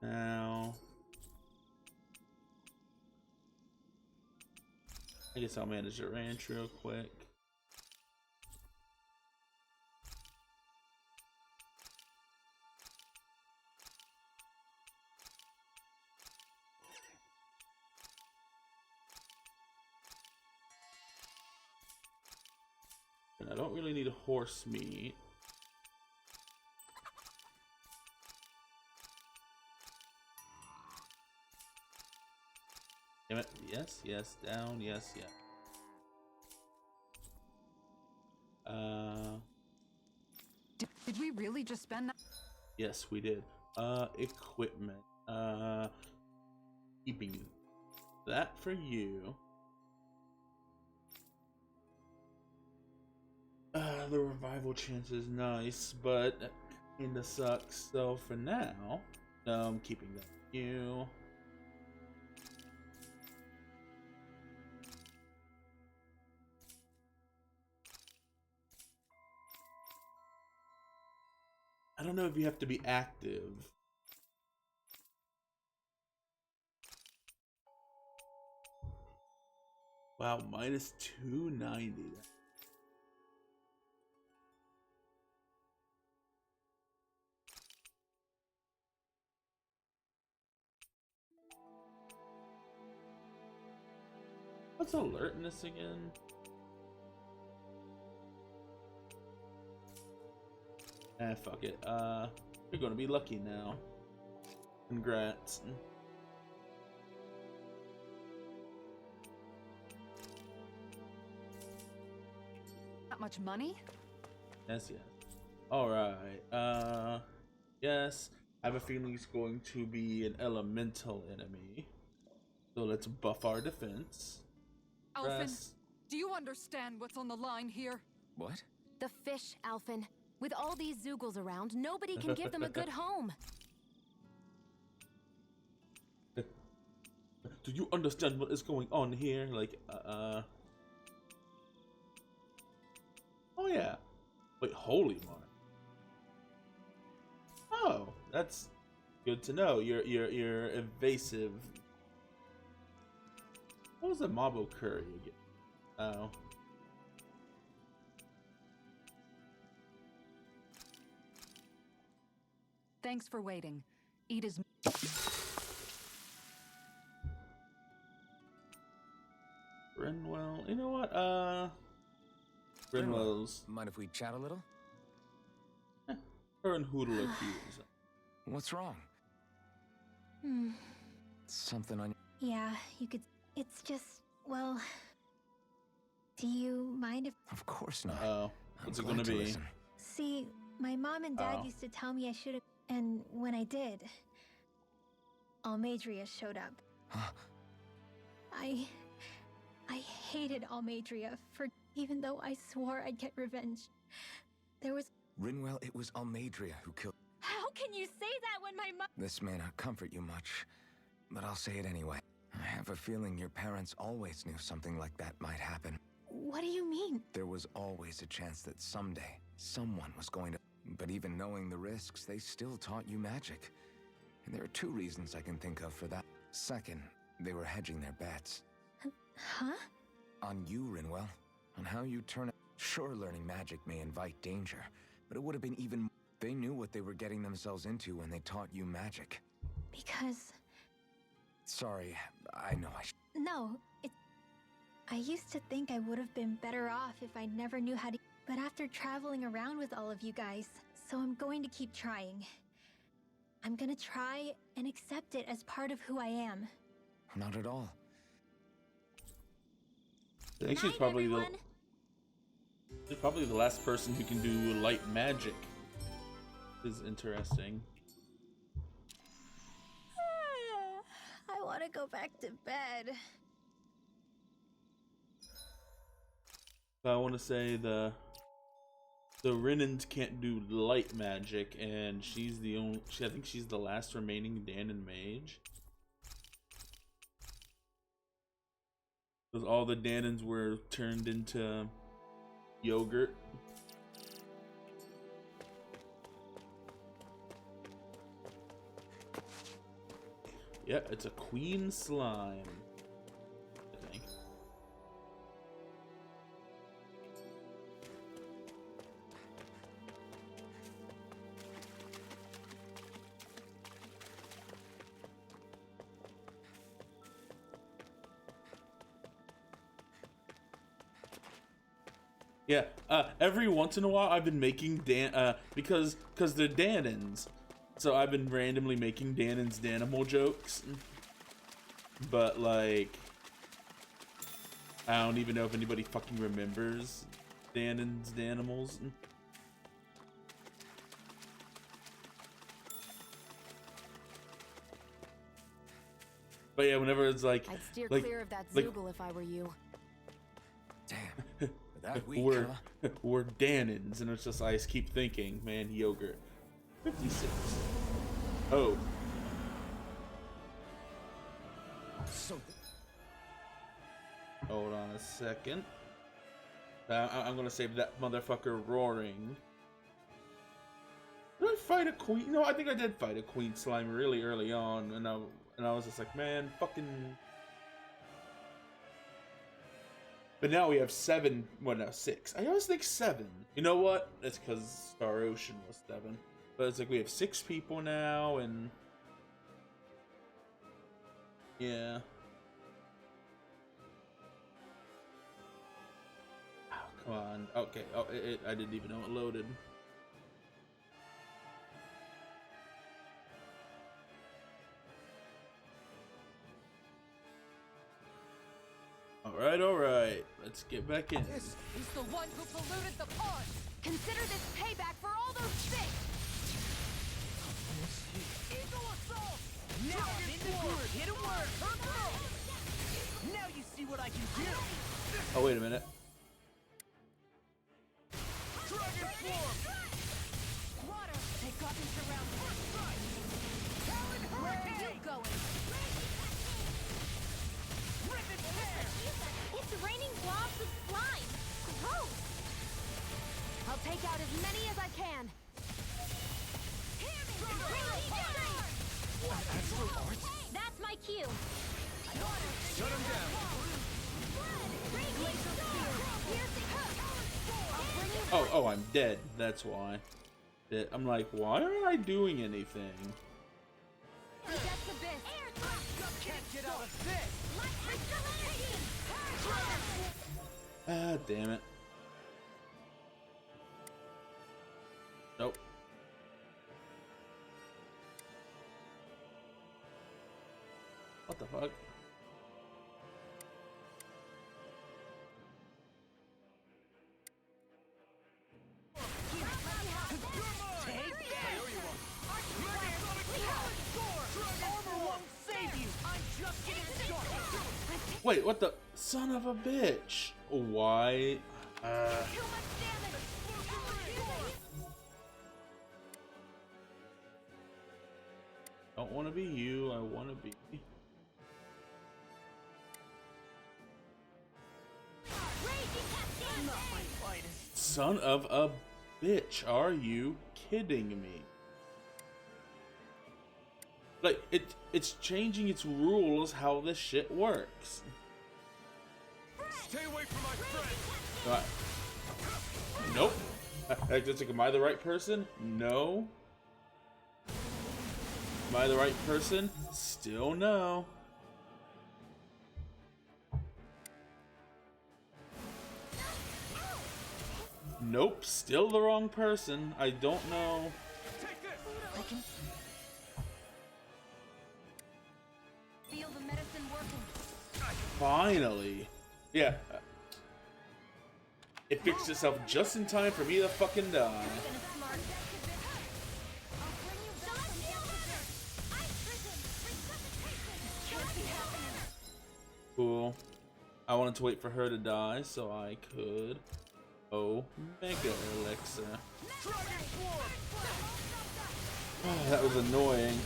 Now, I guess I'll manage the ranch real quick. And I don't really need horse meat. Damn it. Yes, yes, down, yes, yes. Did we really just spend that? Yes, we did. Equipment. Keeping that for you. The revival chance is nice, but that kinda sucks. So for now, I'm keeping that for you. I don't know if you have to be active. Wow, minus 290. What's alertness again? Fuck it. You're gonna be lucky now. Congrats. That much money? Yes, yes. Alright. Yes. I have a feeling it's going to be an elemental enemy. So let's buff our defense. Alphen, do you understand what's on the line here? What? The fish, Alphen. With all these Zoogles around, nobody can give them a good home. Do you understand what is going on here? Like, oh yeah. Wait, holy mark. Oh, that's good to know. You're evasive. What was a Mabo curry again? Oh. Thanks for waiting. Ida's... Brenwell, you know what? Brenwell's. Mind if we chat a little? Her and Hoodle accused. What's wrong? Something on. Yeah, you could. It's just, well. Do you mind if. Of course not. Oh, what's it gonna be? Listen. See, my mom and dad used to tell me I shouldn't. And when I did, Almadria showed up. Huh? I hated Almadria for even though I swore I'd get revenge. There was. Rinwell, it was Almadria who killed. How can you say that when my mom— This may not comfort you much, but I'll say it anyway. I have a feeling your parents always knew something like that might happen. What do you mean? There was always a chance that someday, someone was going to... But even knowing the risks, they still taught you magic. And there are two reasons I can think of for that. Second, they were hedging their bets. Huh? On you, Rinwell. On how you turn... Sure, learning magic may invite danger, but it would have been even... They knew what they were getting themselves into when they taught you magic. Because... Sorry, I know I No, I used to think I would have been better off if I never knew how to... But after traveling around with all of you guys, so I'm going to keep trying. I'm gonna try and accept it as part of who I am. Not at all. I think she's probably the last person who can do light magic. Is interesting. I want to go back to bed. I want to say the Rinnans can't do light magic, and she's the only. I think she's the last remaining Danon mage. Because all the Danons were turned into yogurt. Yeah, it's a queen slime, I think. Yeah, every once in a while I've been making because they're Danons. So I've been randomly making Danon's Danimal jokes, but like, I don't even know if anybody fucking remembers Danon's Danimals. But yeah, whenever it's like, I'd steer clear of that Zoogle if I were you. Damn. That week, we're Danons, and it's just I just keep thinking, man, yogurt. 56. Oh. So hold on a second. I'm gonna save that motherfucker roaring. Did I fight a queen? No, I think I did fight a queen slime really early on, and I was just like, man, fucking. But now we have 7. Well, no, 6. I always think 7. You know what? It's because Star Ocean was 7. But it's like we have 6 people now, and yeah. Oh, come on. Okay. Oh, I didn't even know it loaded. All right. Let's get back in. This is the one who polluted the pond. Consider this payback for all those things. Eagle assault! Now I'm in the groove. Hit him word. Now you see what I can do. Oh, wait a minute. Dragon form. Water, take off and surround me. Where are you going? Rip and tear. It's raining blobs of slime. Gross. I'll take out as many as I can. That's my cue. shut him down. Oh, I'm dead. That's why. I'm like, why aren't I doing anything? Can't get out of this. Ah, damn it. Nope. What the fuck? Wait, what the son of a bitch? Why? Don't want to be you. I want to be. Son of a bitch! Are you kidding me? Like it's changing its rules how this shit works. Stay away from my friend. Nope. Just like, am I the right person? No. Am I the right person? Still no. Nope, still the wrong person. I don't know. Take this. I can feel the medicine working. Finally. Yeah. It fixed itself just in time for me to fucking die. I'll bring you back from death. Cool. I wanted to wait for her to die so I could. Oh, Mega Elixir. Oh, that was annoying.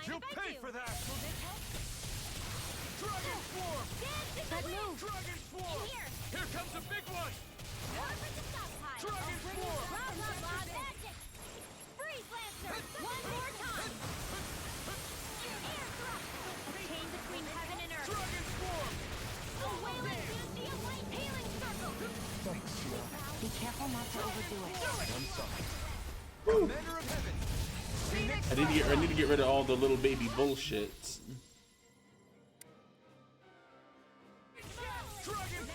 You'll pay for that. Dragon Swarm. That move. Dragon Swarm. Here comes a big one. Dragon Swarm. Freeze Lancer. One more time. Air thrust. A chain between heaven and earth. Dragon Swarm. A wailing light healing circle. Be careful not to overdo it. Commander of Heaven. I need to get rid of all the little baby bullshit. Dragon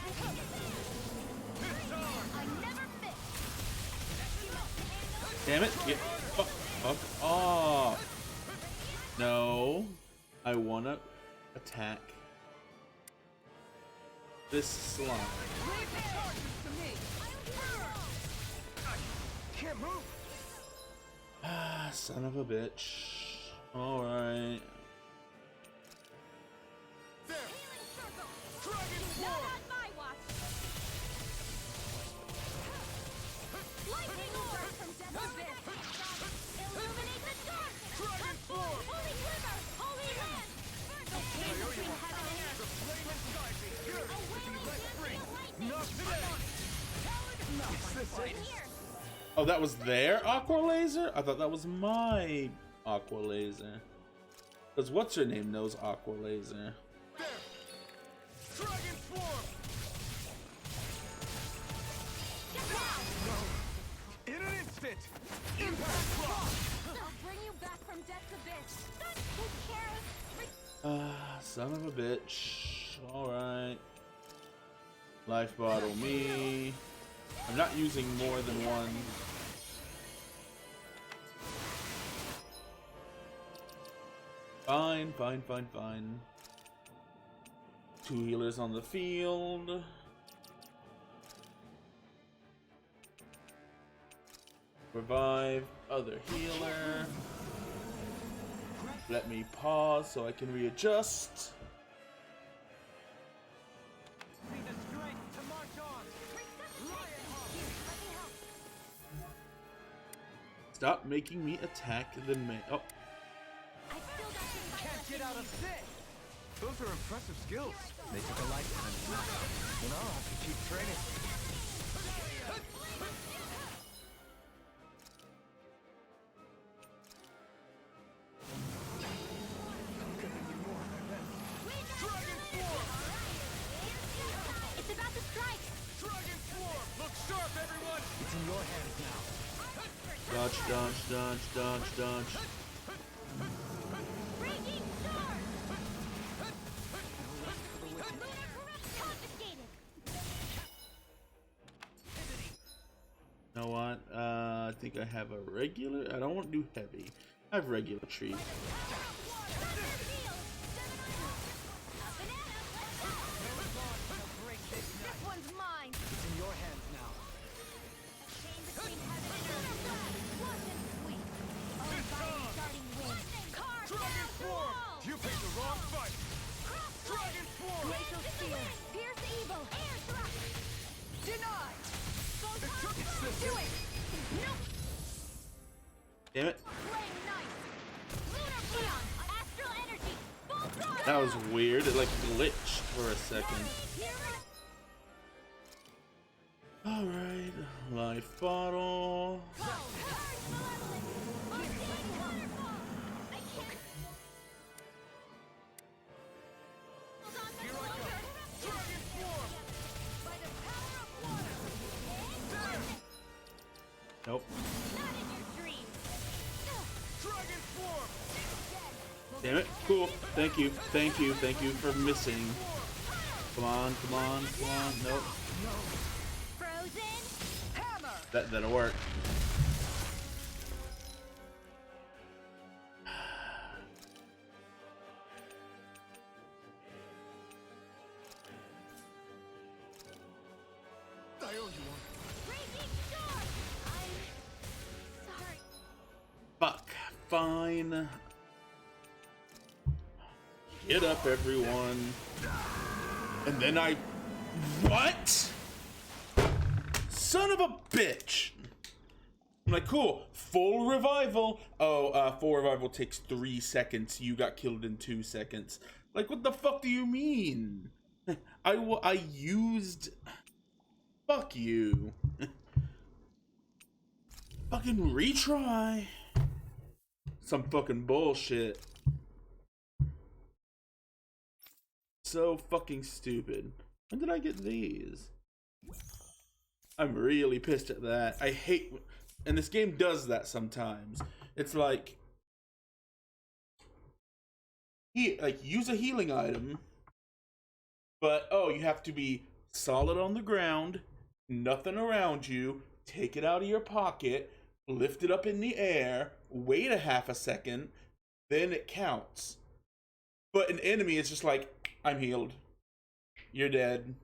Swarm. I never miss. Damn it! Get fuck off! No, I wanna attack this slime. Can't move. Ah, son of a bitch. All right. There. Dragon Not Swarm. on my watch. Lightning orb from Death Abyss. Illuminate the dark. Dragon Swarm. Holy river. Holy land. The chain between heaven and earth. The flame inside me. Here. A wailing Let free. lightning. Not today. Here. Oh, that was their aqua laser? I thought that was my aqua laser. Because what's her name knows aqua laser. There. Dragon Swarm. In an instant. Impact block. I'll bring you back from Death's abyss. Who cares? Ah, son of a bitch. Alright. Life bottle me. I'm not using more than one. Fine, fine, fine, fine. 2 healers on the field. Revive other healer. Let me pause so I can readjust. Be the strength to march on. Stop making me attack the man. Oh, Can't get out of sight. Those are impressive skills. They took a lifetime to master. You know, I'll have to keep training. Dragon Swarm. It's about to strike. Dragon Swarm. Look sharp, everyone. It's in your hands now. dodge, dodge, dodge, dodge, dodge. Raging star. Confiscated. You know what? I think I have a regular. I don't want to do heavy. I have regular tree. This one's mine. It's in your hands now. Chain between heaven and earth. Lush and sweet. Undying starting wind. Carve Dragon down the Swarm. wall. You picked the wrong fight. Dragon Swarm. Glacial spear. Pierce evil. Air thrust. Deny. Do it. Nope. Damn it. Flame That was weird. It like glitched for a second. Alright, life bottle. Nope. Damn it. Cool. Thank you. Thank you. Thank you for missing. Come on. Come on. Come on. Nope. That'll work. I owe you one. Fuck. Fine. Get up, everyone. And then I... What? Son of a bitch. I'm like, cool. Full revival. Oh, full revival takes 3 seconds. You got killed in 2 seconds. Like, what the fuck do you mean? I used... Fuck you. Fucking retry. Some fucking bullshit. So fucking stupid. When did I get these? I'm really pissed at that. I hate... And this game does that sometimes. It's like... use a healing item. But, oh, you have to be solid on the ground. Nothing around you. Take it out of your pocket. Lift it up in the air. Wait a half a second. Then it counts. But an enemy is just like, I'm healed. You're dead.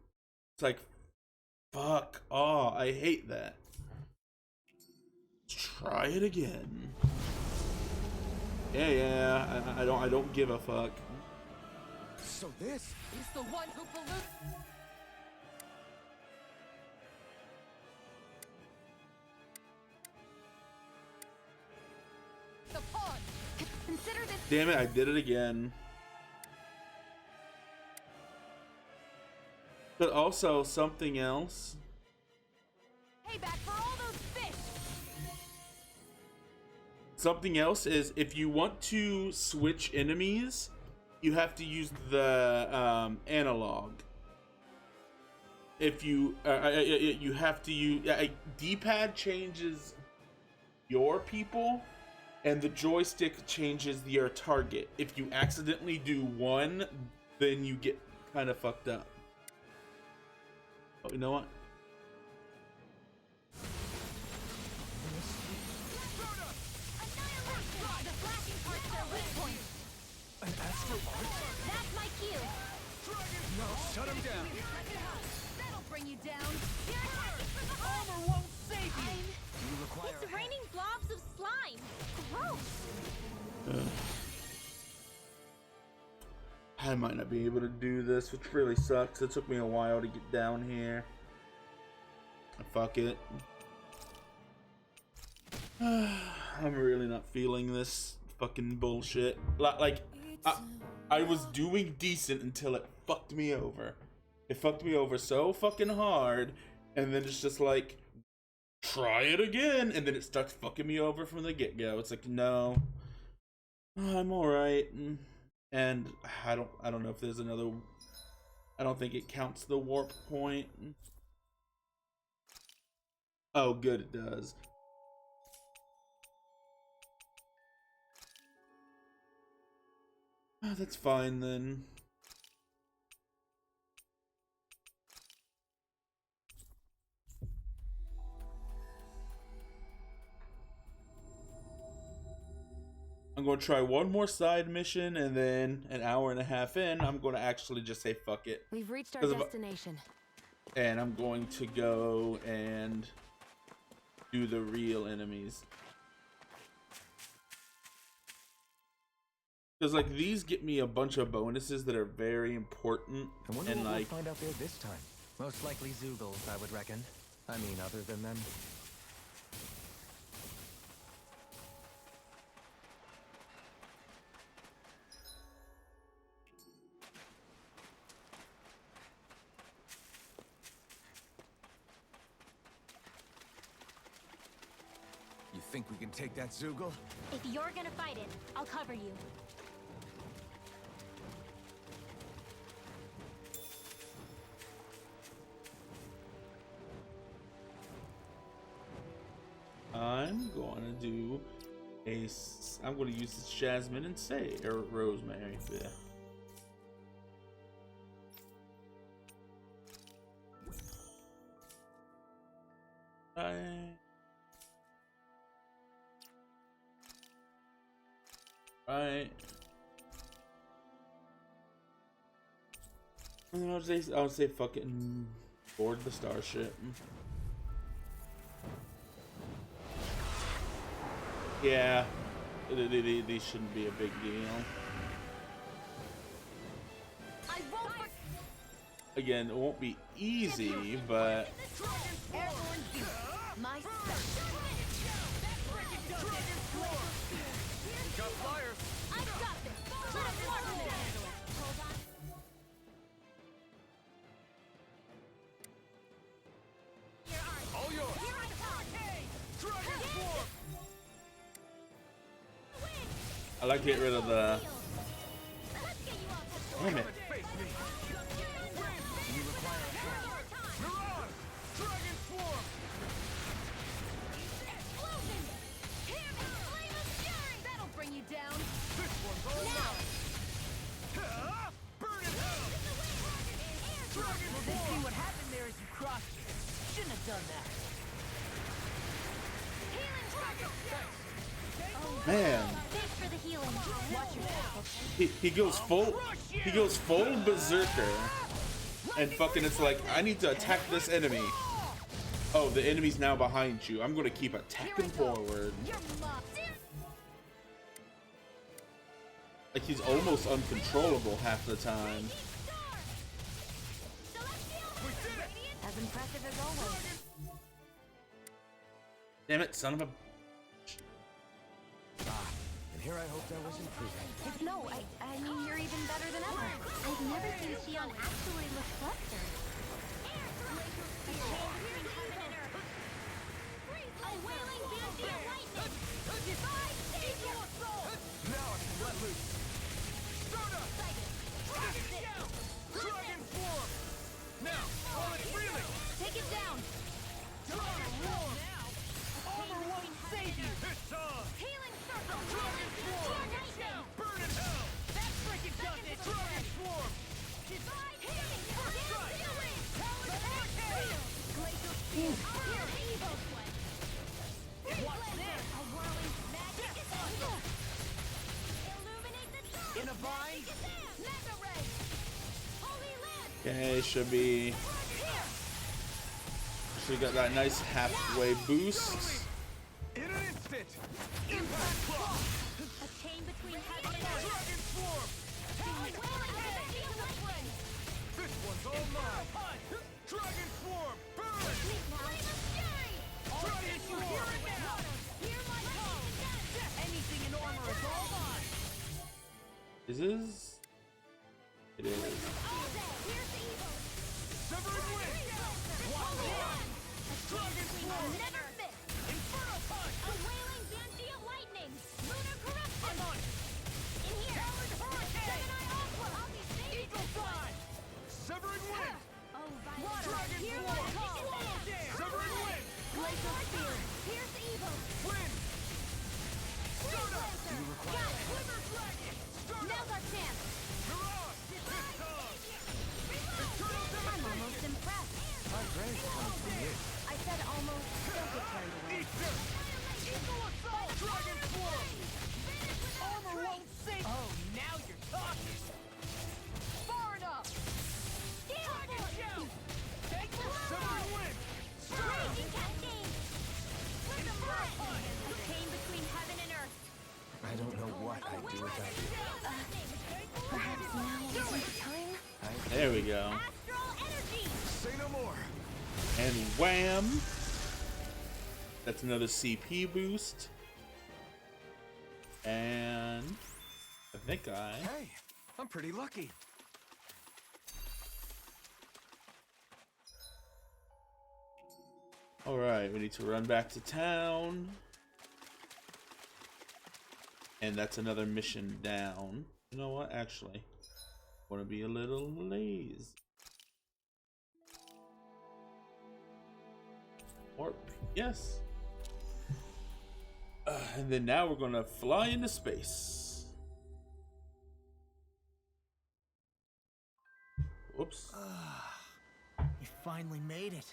It's like, fuck. Oh, I hate that. Let's try it again. Yeah, I don't give a fuck. So this He's the one who pollutes. The pond. Consider this. Damn it, I did it again. But also something else. Payback for all those fish. Something else is if you want to switch enemies, you have to use the analog. If you you have to use D-pad changes your people, and the joystick changes your target. If you accidentally do one, then you get kind of fucked up. Oh, you know what? an astral art? That's my cue. No, shut him down. That'll bring you down. You're attacking from behind. Armor won't save you. You require It's raining blobs of slime. Gross. I might not be able to do this, which really sucks. It took me a while to get down here. Fuck it. I'm really not feeling this fucking bullshit. Like, I was doing decent until it fucked me over. It fucked me over so fucking hard, and then it's just like, try it again, and then it starts fucking me over from the get-go. It's like, no, I'm alright. And I don't know if there's another. I don't think it counts the warp point. Oh, good, it does. Oh, that's fine then. I'm going to try one more side mission, and then an hour and a half in, I'm going to actually just say fuck it. We've reached our 'Cause of- destination. And I'm going to go and do the real enemies. Because, like, these get me a bunch of bonuses that are very important. I wonder And, what like, we'll find out there this time. Most likely Zoogles, I would reckon. I mean, other than them. think we can take that Zoogle? If you're gonna fight it, I'll cover you. I'm going to do I'm going to use this Jasmine and or Rosemary. Yeah. Right. I would say fucking board the starship. Yeah, they shouldn't be a big deal. Again, it won't be easy, but My I got this. Hold on. All yours. Here I come. Dragon Form. I like to get rid of the. Let's get you off. Damn it! Face me. You require a hand. Mirage. Dragon Form. Explosion. Here, flame of fury. That'll bring you down. This one's all mine. Burn in hell. Dragon Well, then see what happened there as you crossed me. Shouldn't have done that. Healing dragon. Man, Thanks for the healing. Watch your back. he goes full berserker, and fucking it's like I need to attack this enemy. Oh, the enemy's now behind you. I'm gonna keep attacking forward. You're mocked. Like he's almost uncontrollable half the time. As impressive as always. Damn it, son of a. And here I hope that was improvement. No, I mean, you're even better than ever. I've never seen Xion actually look flustered. A wailing banshee of lightning! Defy danger! Now I can let loose. Dragon Form. Now, call it freely. Take it down! Dragon Form. Armor won't save you. It's on. Healing circle! Dragon Form. Burn in hell. That freaking does it! Dragon Form. Defy healing! Strike. Power hurricane! Glacial spear! Here, Evo Sweat! What's this? A whirling magic is evil! Illuminate the dark! In a bind. Mega ray! Holy land! Okay, should got that nice halfway boost. In an instant. Impact Clock. A chain between heaven and earth! Dragon Form. A wailing banshee of lightning! This one's all mine. Dragon Form. Burn. Flame of fury! Dragon Form. Hear my call! Anything in armor is all mine. It is. All day! Here's the evil! Severing Wind. Holy one! A chain Dragon between Form. never miss! Inferno Punch. A wailing banshee of lightning! Lunar corruption! In here! Gemini Aqua! I'll be saving Eagle Fly. Severing Wind. Oh, Dragon Violet! Hear my Form. call! Severing Wind. Glacial spear! Here's the evil! Wind. Freeze Lancer! Got it! Quiver Dragon. Now's our chance! Mirage. It's on. Eternal I'm almost impressed. My praise comes from you. I said almost. Don't get carried away. Eat this. Eagle Assault. Dragon Form. Armor won't save. Oh, now you're talking. Far enough. Take this. Severing Wind. Raging cascade! With the blood! A chain between heaven and earth. I don't know what I'd do without you. Perhaps now isn't the time? There we go. Astral energy! Say no more. And wham! That's another CP boost. And I think Hey, I'm pretty lucky. Alright, we need to run back to town. And that's another mission down. You know what? Actually, I want to be a little lazy. Warp. Yes. And then now we're gonna fly into space. Whoops. You finally made it.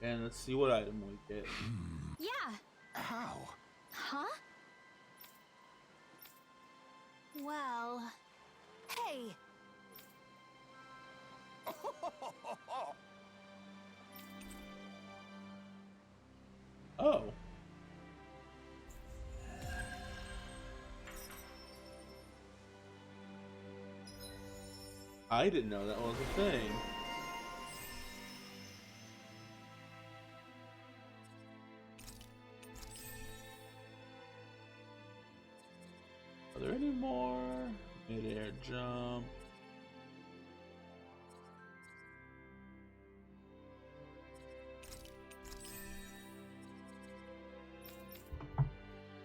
And let's see what item we get. Yeah. How? Huh? Well, Hey! Oh. I didn't know that was a thing. Are there any more? Mid-air jump.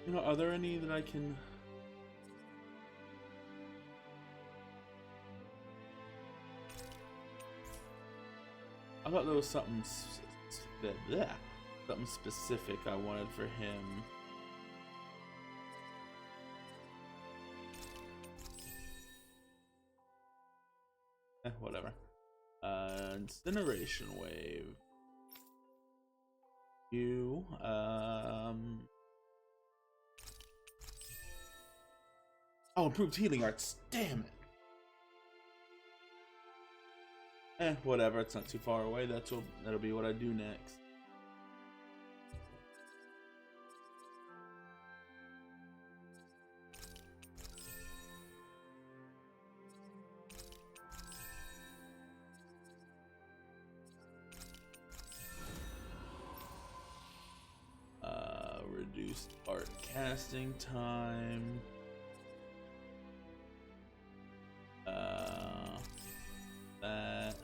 You know, are there any that I can... I thought there was something something specific I wanted for him. Whatever. Incineration wave. You oh, improved healing arts. Damn it. Whatever, it's not too far away. That'll be what I do next. Reduced art casting time. That.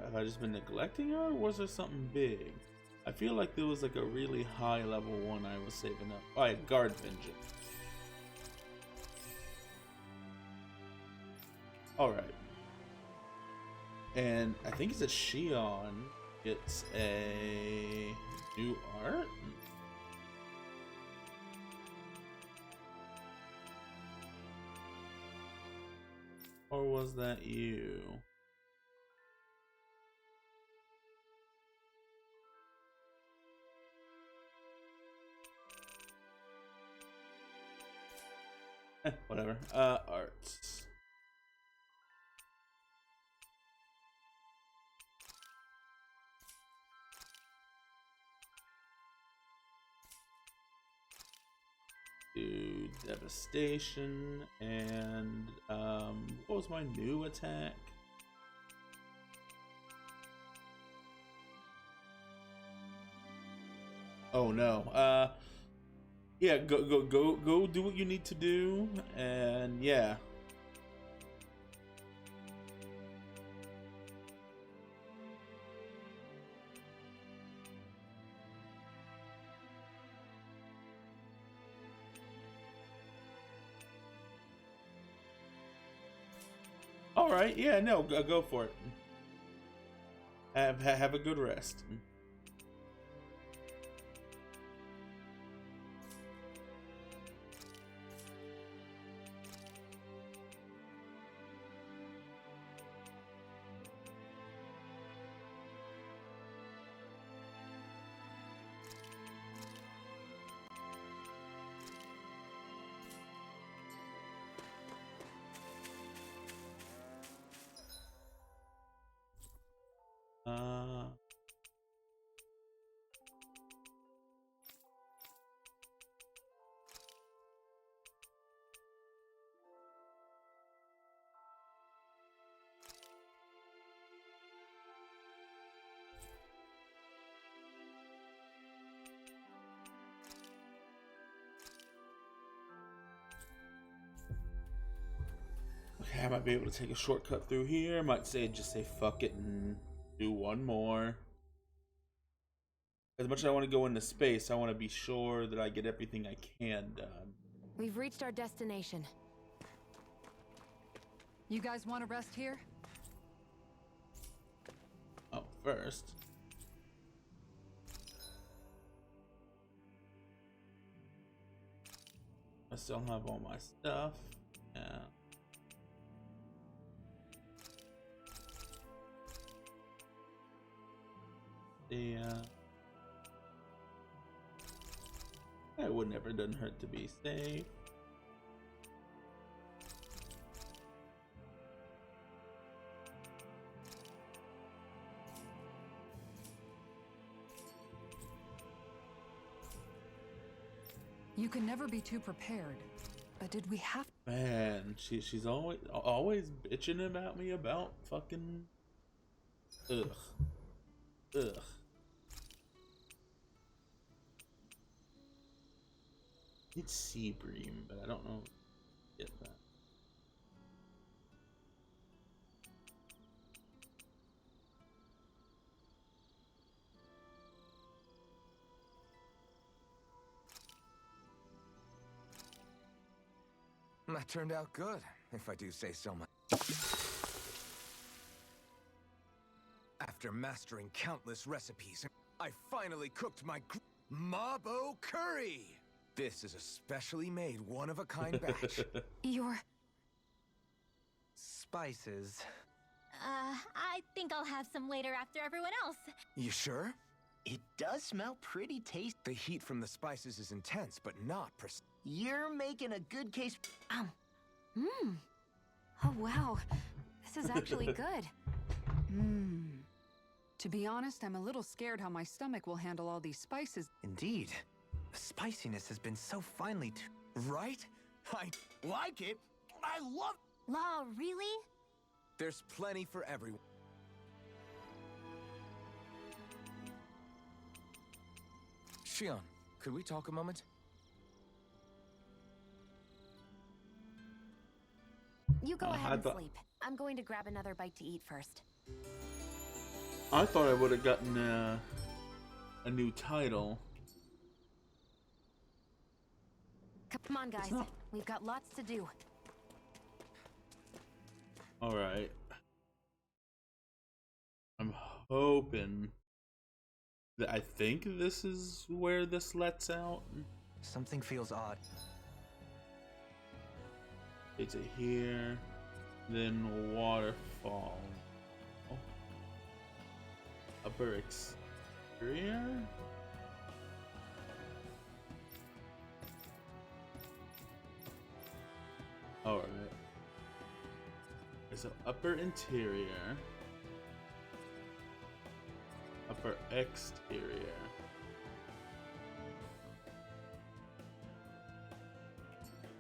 Have I just been neglecting her, or was there something big? I feel like there was like a really high level one I was saving up. Oh, I had Guard Vengeance. Alright. And I think it's a Shion gets a new art. Or was that you? Whatever. Arts. Do devastation and what was my new attack? Oh no. Yeah, go do what you need to do, and yeah. All right, yeah, no, go for it. Have a good rest. I might be able to take a shortcut through here. I might just say fuck it and do one more. As much as I want to go into space, I want to be sure that I get everything I can done. We've reached our destination. You guys want to rest here? Oh, first. I still have all my stuff. Yeah. It would never done hurt to be safe. You can never be too prepared. But did we have Man, she's always bitching about me about fucking ugh. It's sea bream, but I don't know. Get that. That turned out good, if I do say so myself. After mastering countless recipes, I finally cooked my Mabo curry. This is a specially made, one-of-a-kind batch. Your... Spices. I think I'll have some later after everyone else. You sure? It does smell pretty tasty. The heat from the spices is intense, but not You're making a good case. Oh, wow. This is actually good. To be honest, I'm a little scared how my stomach will handle all these spices. Indeed. The spiciness has been so finely Right? I Like it? I love. Law, really? There's plenty for everyone. Shion, could we talk a moment? You go ahead I and thought- sleep. I'm going to grab another bite to eat first. I thought I would have gotten a new title. Come on, guys. not- We've got lots to do. All right. I'm hoping that I think this is where this lets out. Something feels odd. It's a here, then waterfall. Upper exterior? Alright. So upper interior. Upper exterior.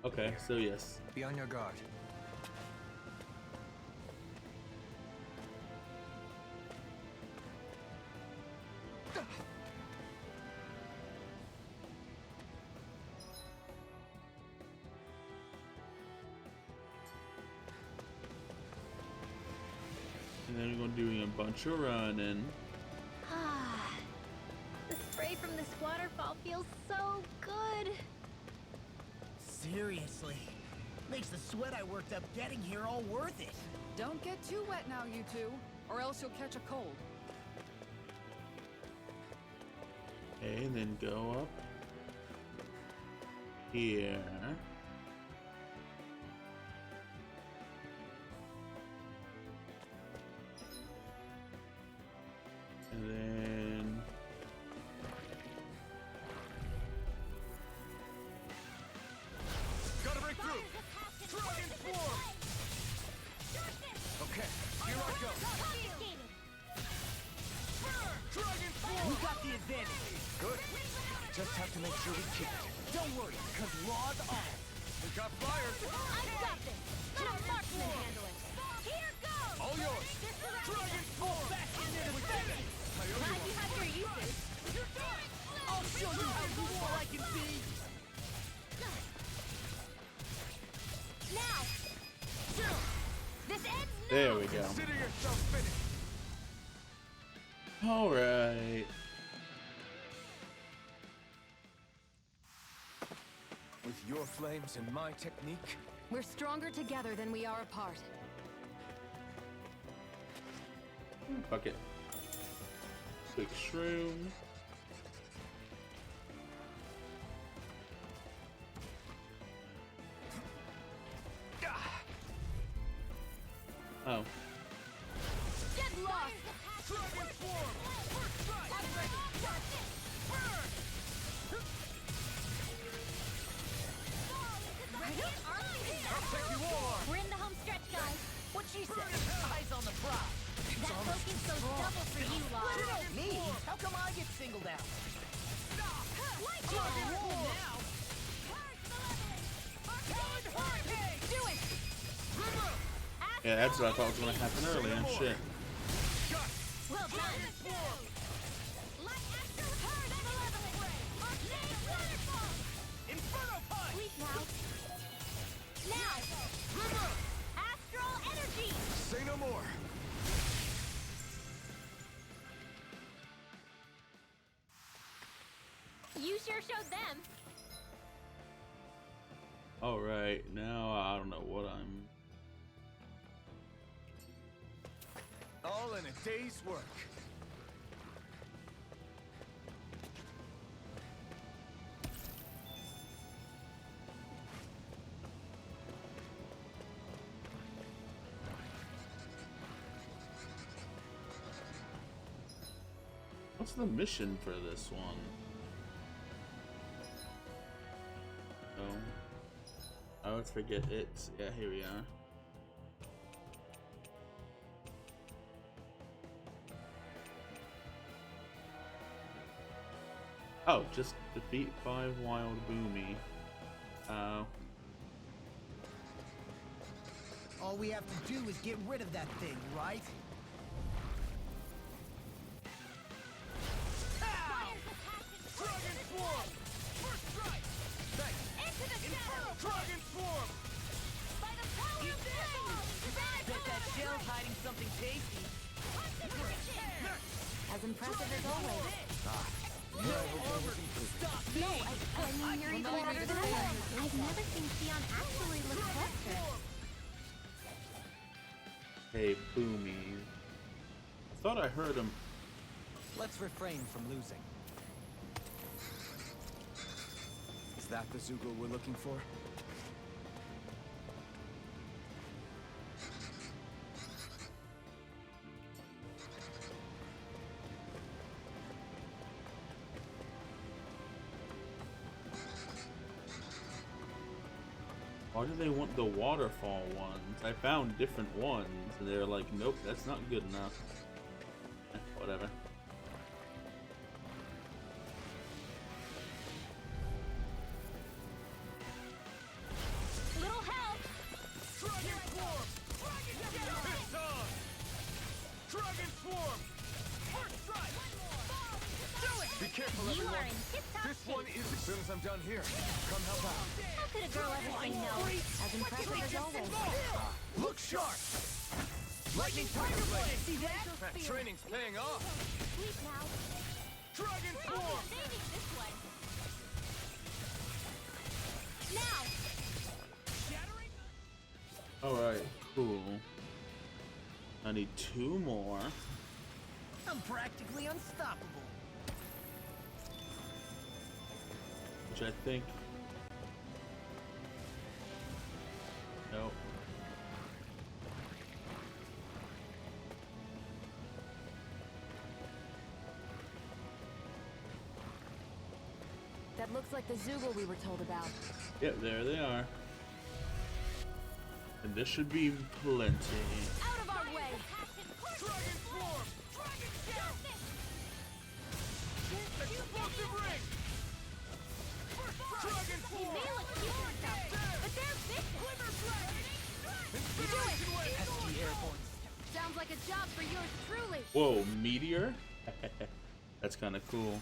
Okay, so yes. Be on your guard. And then we're doing a bunch of running. Ah, the spray from this waterfall feels so good. Seriously. Makes the sweat I worked up getting here all worth it. Don't get too wet now, you two, or else you'll catch a cold. Okay, and then go up here. And then Gotta break through! Dragon form! Okay, here I go. Dragon form! We got the advantage. Good. Just have to make sure we keep it. Don't worry, because Law's on it. We got flyers. I've got this. Let a marksman handle it. Here goes. All yours. Dragon form! Back in there with that. Glad you have your uses. I'll show you how cool I can be. Now. There we go. Consider yourself finished. All right. With your flames and my technique, We're stronger together than we are apart. Fuck it. Quick shroom. Oh. Get lost! Dragon form! First strike! I'm ready! Burn! I'll take you all on. We're in the home stretch, guys. What she said? Eyes on the prize. That focus goes double for you, Lars. Me? How come I get singled out? Light Dragon ball! form now. Talon hurricane. Do it! Yeah, that's what I thought was gonna happen earlier. Shit. Well done! Light after her leveling! Arcane waterfall! Inferno punch. Sleep now! Astral energy! say no more. You sure showed them. All right, now I don't know what I'm. All in a day's work. What's the mission for this one? Oh, I always forget it. Yeah, here we are. Oh, just defeat 5 wild boomy. All we have to do is get rid of that thing, right? Dragon form. First strike. Into the shadow! Dragon form. By the power of flame! Bet that shell's hiding something tasty. As impressive as always. No, I mean, you're even better than her. I've never seen Xion actually look flustered. Hey, boomy. I thought I heard him. Let's refrain from losing. Is that the Zoogle we're looking for? Why do they want the waterfall ones? I found different ones, and they're like, nope, that's not good enough. Whatever. Little help! Dragon form. It's on. Dragon form. First strike. Be careful, You everyone. are in tip-top This one shape. is as soon as I'm done here. Come help out. How could a girl ever say no? As impressive as always. Look sharp! Lightning tiger blade. See that? That training's paying off. Sleep now. Dragon I'll form. be saving this one. Now! Shattering. Alright, cool. I need 2 more. I'm practically unstoppable. Which I think. Nope. That looks like the Zoogle we were told about. Yep, there they are. And this should be plenty. Out of our way! Dragon form. Dragon shell. Explosive ring. Dragon He form. may look cute and stuff, but they're vicious! Glimmer dragon. Do it! Pesky airborne. Sounds like a job for yours truly! Whoa, meteor? That's kind of cool.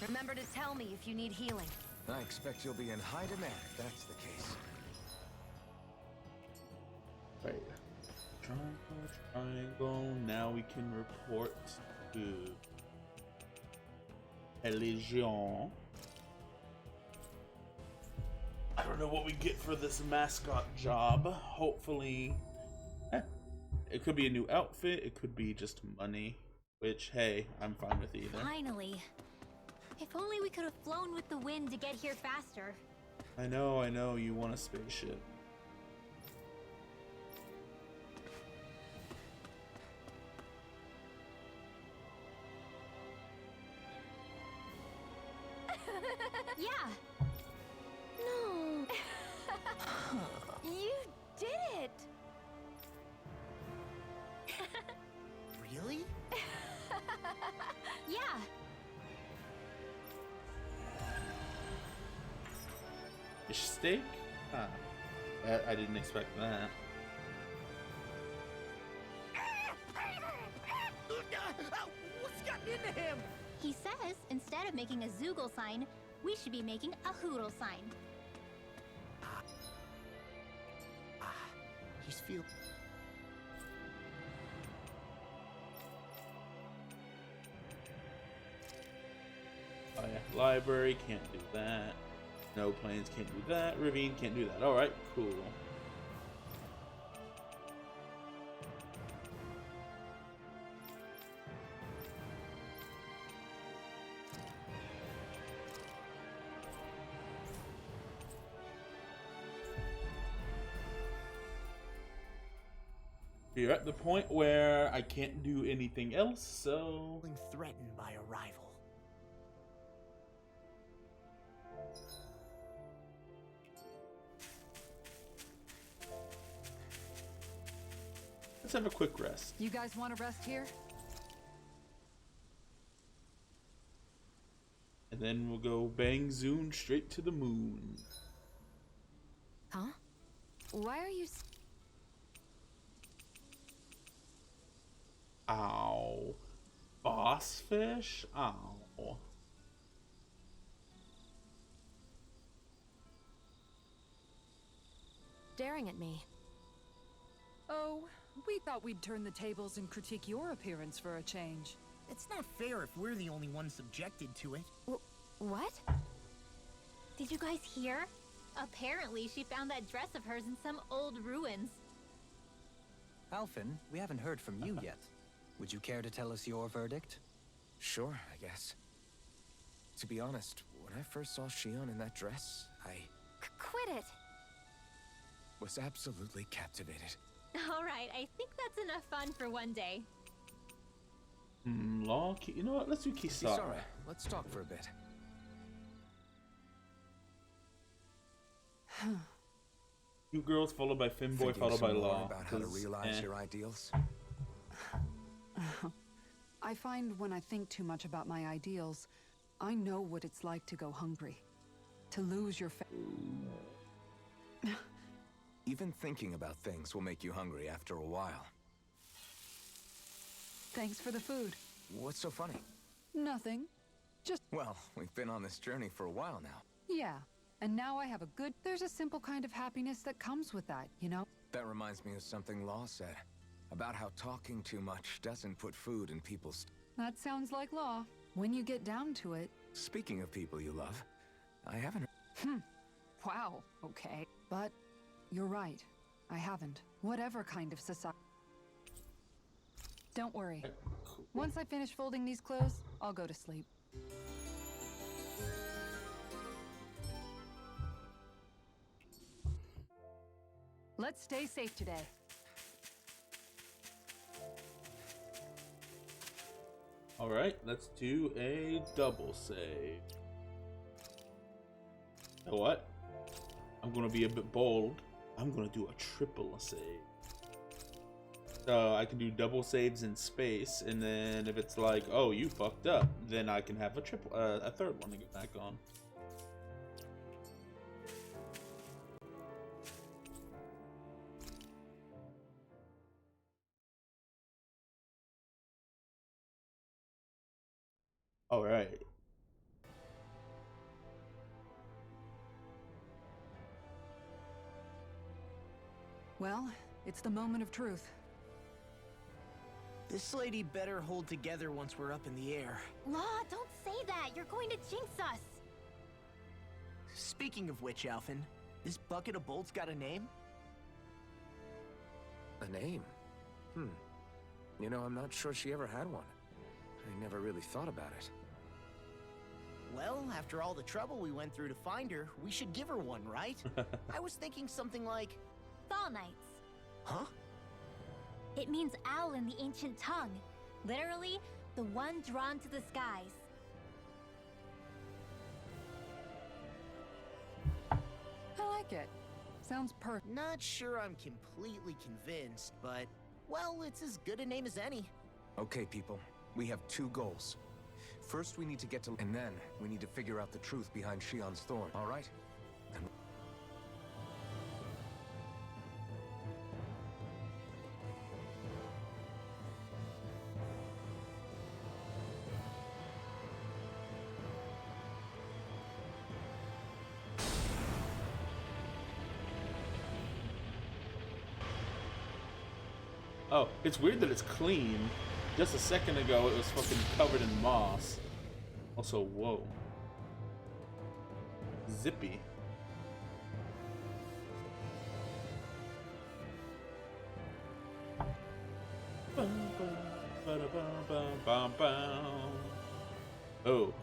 Remember to tell me if you need healing. I expect you'll be in high demand if that's the case. Right. Triangle. Now we can report to Elysion. I don't know what we get for this mascot job. Hopefully, it could be a new outfit. It could be just money. Which, hey, I'm fine with either. Finally. If only we could have flown with the wind to get here faster. I know. You want a spaceship. Yeah. No. You did it. Really? Yeah. Fish steak? Ah, I didn't expect that. What's gotten into him? He says instead of making a Zoogle sign, we should be making a Hoodle sign. He's feel. Oh yeah, library can't do that. No planes can't do that. Ravine can't do that. All right, cool. You're at the point where I can't do anything else, so Feeling threatened by a rival. let's have a quick rest. You guys want to rest here? And then we'll go bang zoom straight to the moon. Huh? Why are you... Ow. Boss fish? Ow. staring at me? Oh, we thought we'd turn the tables and critique your appearance for a change. It's not fair if we're the only ones subjected to it. What? Did you guys hear? Apparently, she found that dress of hers in some old ruins. Alphen, we haven't heard from you yet. Would you care to tell us your verdict? Sure, I guess. To be honest, when I first saw Shion in that dress, I Quit it! was absolutely captivated. Alright, I think that's enough fun for one day. Law, you know what? Let's do Kisara. Kisara, let's talk for a bit. You girls followed by Finboy, Thinking followed by some more Law. about how to 'cause, realize eh. your ideals. I find when I think too much about my ideals, I know what it's like to go hungry. To lose your Even thinking about things will make you hungry after a while. Thanks for the food. What's so funny? Nothing. Well, we've been on this journey for a while now. Yeah. And now I have a good... There's a simple kind of happiness that comes with that, you know? That reminds me of something Law said. About how talking too much doesn't put food in people's... That sounds like Law. When you get down to it... Speaking of people you love, I haven't... Wow, okay. But you're right. I haven't. Whatever kind of society... Don't worry. Once I finish folding these clothes, I'll go to sleep. Let's stay safe today. Alright, let's do a double save. You know what? I'm gonna be a bit bold. I'm gonna do a triple save. So I can do double saves in space, and then if it's like, oh, you fucked up, then I can have a third one to get back on. All right. Well, it's the moment of truth. This lady better hold together once we're up in the air. Law, don't say that. You're going to jinx us. Speaking of which, Alphen, this bucket of bolts got a name? A name? You know, I'm not sure she ever had one. I never really thought about it. Well, after all the trouble we went through to find her, we should give her one, right? I was thinking something like... Fall Knights. Huh? It means owl in the ancient tongue. Literally, the one drawn to the skies. I like it. Sounds perfect. Not sure I'm completely convinced, but... Well, it's as good a name as any. Okay, people. We have 2 goals. First, we need to get to... And then, we need to figure out the truth behind Shion's thorn, all right? And... Oh, it's weird that it's clean. Just a second ago, it was fucking covered in moss. Also, whoa. Zippy. Oh,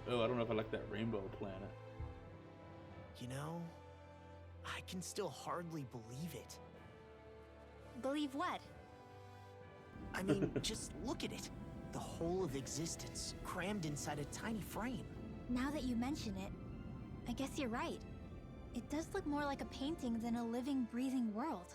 I don't know if I like that rainbow planet. You know, I can still hardly believe it. Believe what? I mean, just look at it. The whole of existence, crammed inside a tiny frame. Now that you mention it, I guess you're right. It does look more like a painting than a living, breathing world.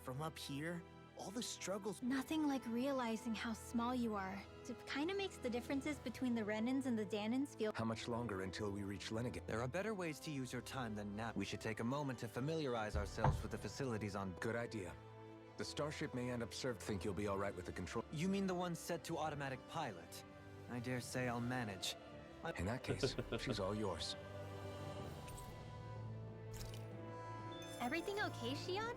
From up here, all the struggles... Nothing like realizing how small you are. It kind of makes the differences between the Renans and the Danans feel... How much longer until we reach Lennigan? There are better ways to use your time than now. We should take a moment to familiarize ourselves with the facilities on... Good idea. The starship may end up served. Think you'll be all right with the control? You mean the one set to automatic pilot? I dare say I'll manage. In that case, she's all yours. Everything okay, Shion?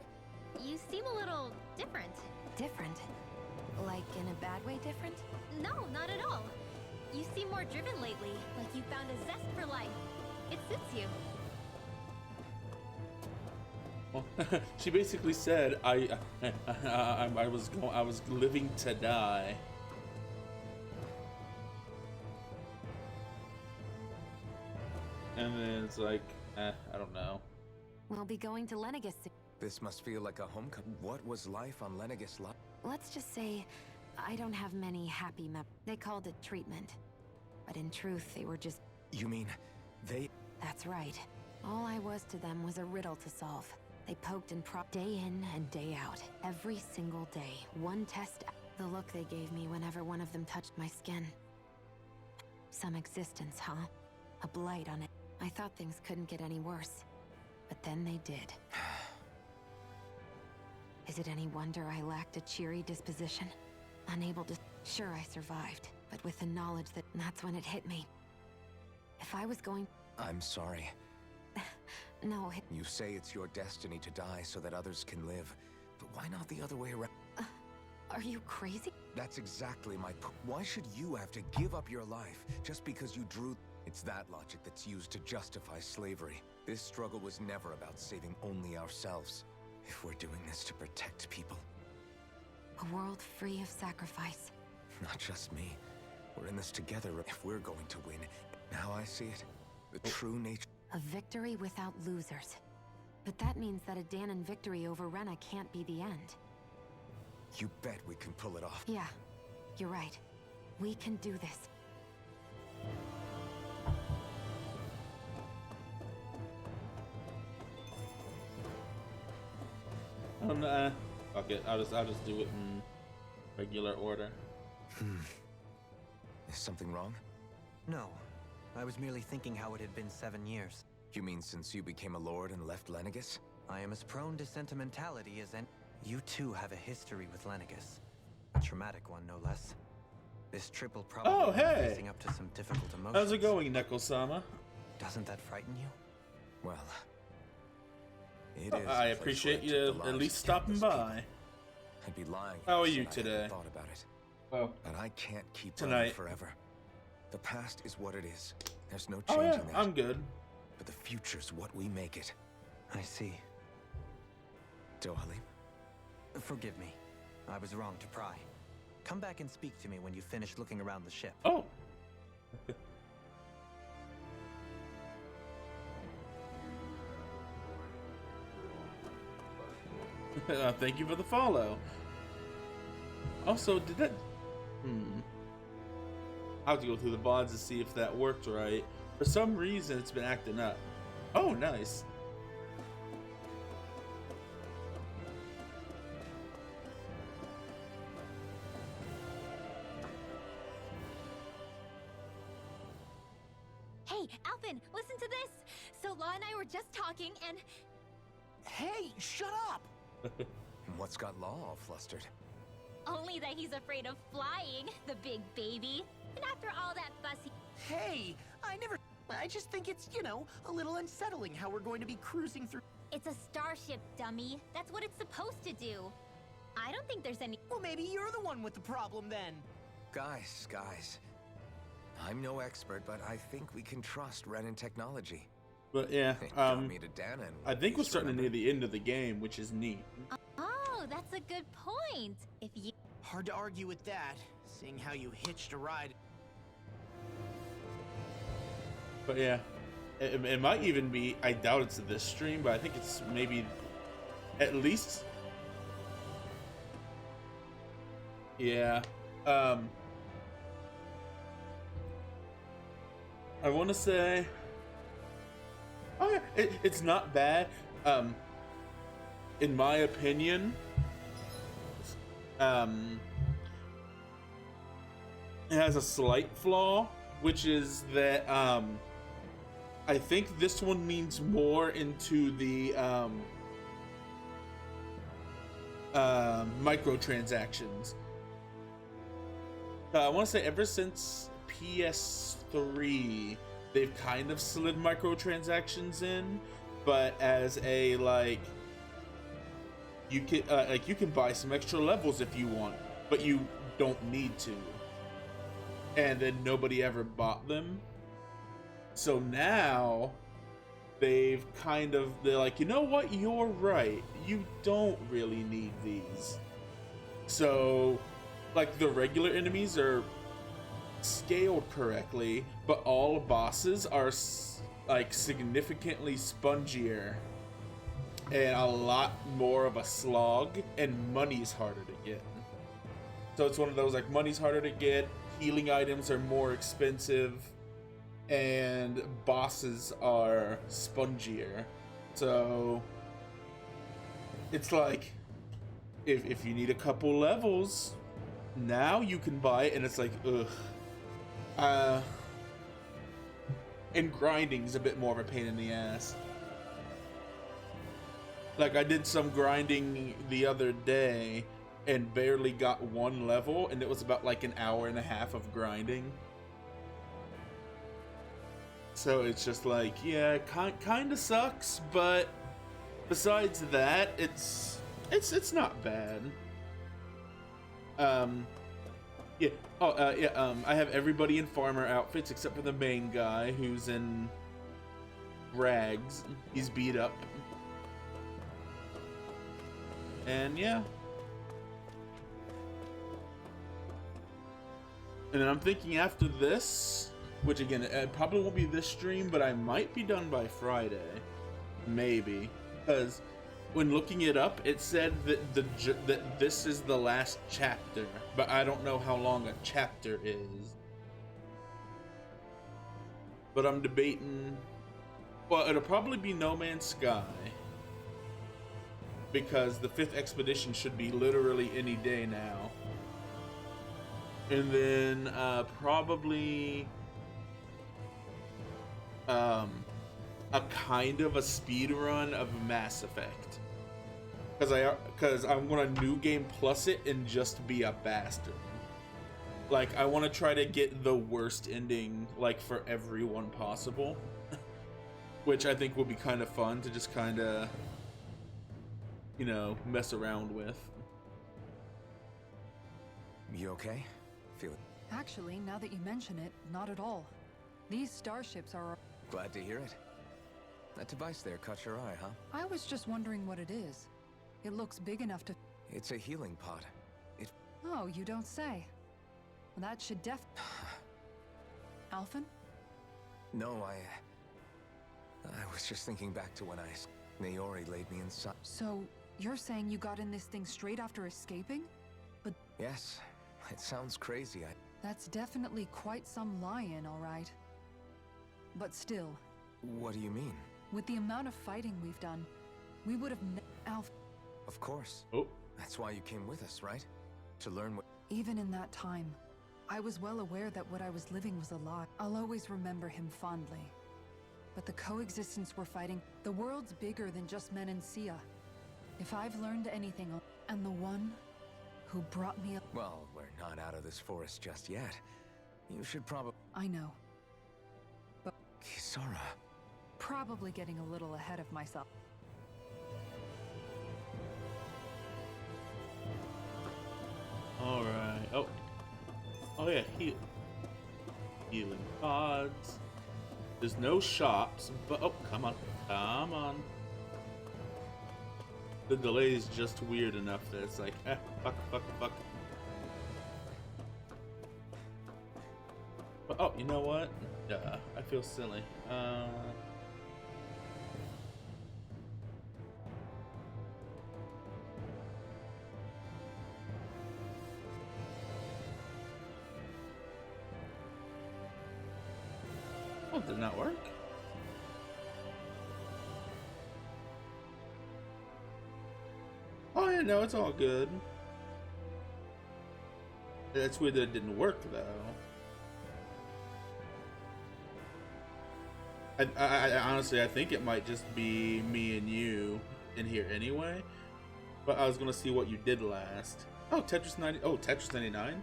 You seem a little different. Different? Like in a bad way different? No, not at all. You seem more driven lately, like you found a zest for life. It suits you. Well, she basically said, I was living to die. And then it's like, I don't know. We'll be going to Lennigus soon. This must feel like a homecoming. What was life on Lennigus like? Let's just say, I don't have many happy They called it treatment. But in truth, they were just... You mean, they... That's right. All I was to them was a riddle to solve. They poked and propped day in and day out. Every single day. One test... The look they gave me whenever one of them touched my skin. Some existence, huh? A blight on it. I thought things couldn't get any worse. But then they did. Is it any wonder I lacked a cheery disposition? Unable to... Sure, I survived, but with the knowledge that... That's when it hit me. If I was going... I'm sorry. No, You say it's your destiny to die so that others can live. But why not the other way around? Are you crazy? That's exactly my point. Why should you have to give up your life just because you drew... It's that logic that's used to justify slavery. This struggle was never about saving only ourselves. If we're doing this to protect people. A world free of sacrifice. Not just me. We're in this together if we're going to win. Now I see it. The true nature... A victory without losers. But that means that a Danon victory over Rena can't be the end. You bet we can pull it off. Yeah, you're right. We can do this. Fuck it. I'll just do it in regular order. Is something wrong? No. I was merely thinking how it had been 7 years. You mean since you became a lord and left Lennigus? I am as prone to sentimentality as any... You too have a history with Lennigus. A traumatic one, no less. This trip will probably Oh, be hey! facing up to some difficult emotions. How's it going, Neko-sama? Doesn't that frighten you? Well... It is I a place appreciate where I you took the at lives least of stopping countless by. people. I'd be lying. How are if I you said I today? hadn't thought about it. Oh, But I can't keep Tonight. running forever. The past is what it is. There's no oh changing yeah, that. I'm good. But the future's what we make it. I see. Dohalim? Forgive me. I was wrong to pry. Come back and speak to me when you finish looking around the ship. Oh. Thank you for the follow. Also, did that... I have to go through the VODs to see if that worked right. For some reason, it's been acting up. Oh, nice. Hey, Alvin, listen to this. So Law and I were just talking, and Hey, shut up! And what's got Law all flustered? only that he's afraid of flying, the big baby. And after all that fuss, Hey, I just think it's, you know, a little unsettling how we're going to be cruising through. it's a starship, dummy. That's what it's supposed to do. I don't think there's any. Well, maybe you're the one with the problem then. Guys. I'm no expert, but I think we can trust Renan technology. But yeah, They got me to Dana and I think we're Luis, starting to near remember? the end of the game, which is neat. Oh, that's a good point. If you. Hard to argue with that, seeing how you hitched a ride. But yeah, it might even be, I doubt it's this stream, but I think it's maybe at least, yeah, I want to say, oh yeah, it's not bad, in my opinion, it has a slight flaw, which is that, I think this one leans more into the microtransactions. I want to say ever since PS3, they've kind of slid microtransactions in, but as a you can buy some extra levels if you want, but you don't need to. And then nobody ever bought them. So now they're like, you know what, you're right, you don't really need these. So like the regular enemies are scaled correctly, but all bosses are like significantly spongier and a lot more of a slog, and money's harder to get. So it's one of those, like, money's harder to get, healing items are more expensive, and bosses are spongier. So it's like, if you need a couple levels, now you can buy it, and it's like, ugh. And grinding's a bit more of a pain in the ass. Like, I did some grinding the other day and barely got one level, and it was about like an hour and a half of grinding. So it's just like, yeah, kind of sucks, but besides that, it's not bad. Yeah. Oh, yeah. I have everybody in farmer outfits except for the main guy who's in rags. He's beat up. And yeah. And then I'm thinking after this, which again, it probably won't be this stream, but I might be done by Friday. Maybe. Because when looking it up, it said that that this is the last chapter, but I don't know how long a chapter is. But I'm debating, well, it'll probably be No Man's Sky, because the 5th expedition should be literally any day now. And then probably a kind of a speed run of Mass Effect, because I want to new game plus it and just be a bastard. Like, I want to try to get the worst ending, like, for everyone possible, which I think will be kind of fun to just kind of, you know, mess around with. You okay? Feel Actually, now that you mention it, not at all. These starships are... glad to hear it. That device there caught your eye, huh? I was just wondering what it is. It looks big enough to... It's a healing pod. It... Oh, you don't say. Well, that should Alphen? No, I was just thinking back to when Naori laid me inside. So, you're saying you got in this thing straight after escaping? But Yes, it sounds crazy. that's definitely quite some lie-in, all right. But still, What do you mean? with the amount of fighting we've done, we would have Of course. Oh, That's why you came with us, right? To learn what... Even in that time, I was well aware that what I was living was a lie. I'll always remember him fondly. But the coexistence we're fighting, the world's bigger than just Menancia. If I've learned anything, and the one who brought me Well, we're not out of this forest just yet. You should probably... I know, Kisara. probably getting a little ahead of myself. all right. Oh yeah, healing pods. There's no shops, but oh, come on. The delay is just weird enough that it's like, fuck. But oh, you know what? I feel silly. Oh, did not work? Oh yeah, no, it's all good. That's weird that it didn't work though. I honestly, I think it might just be me and you in here anyway. But I was gonna see what you did last. Oh, Tetris 90. Oh, Tetris 99.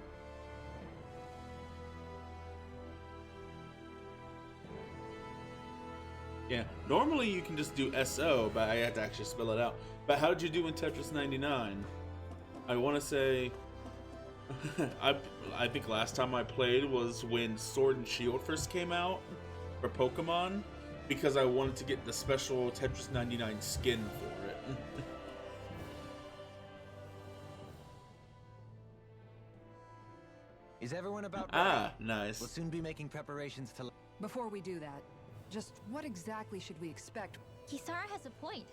Yeah, normally you can just do SO, but I had to actually spell it out. But how did you do in Tetris 99? I want to say, I think last time I played was when Sword and Shield first came out for Pokemon, because I wanted to get the special Tetris 99 skin for it. Is everyone about ready? Nice. We'll soon be making preparations to... Before we do that, just what exactly should we expect? Kisara has a point.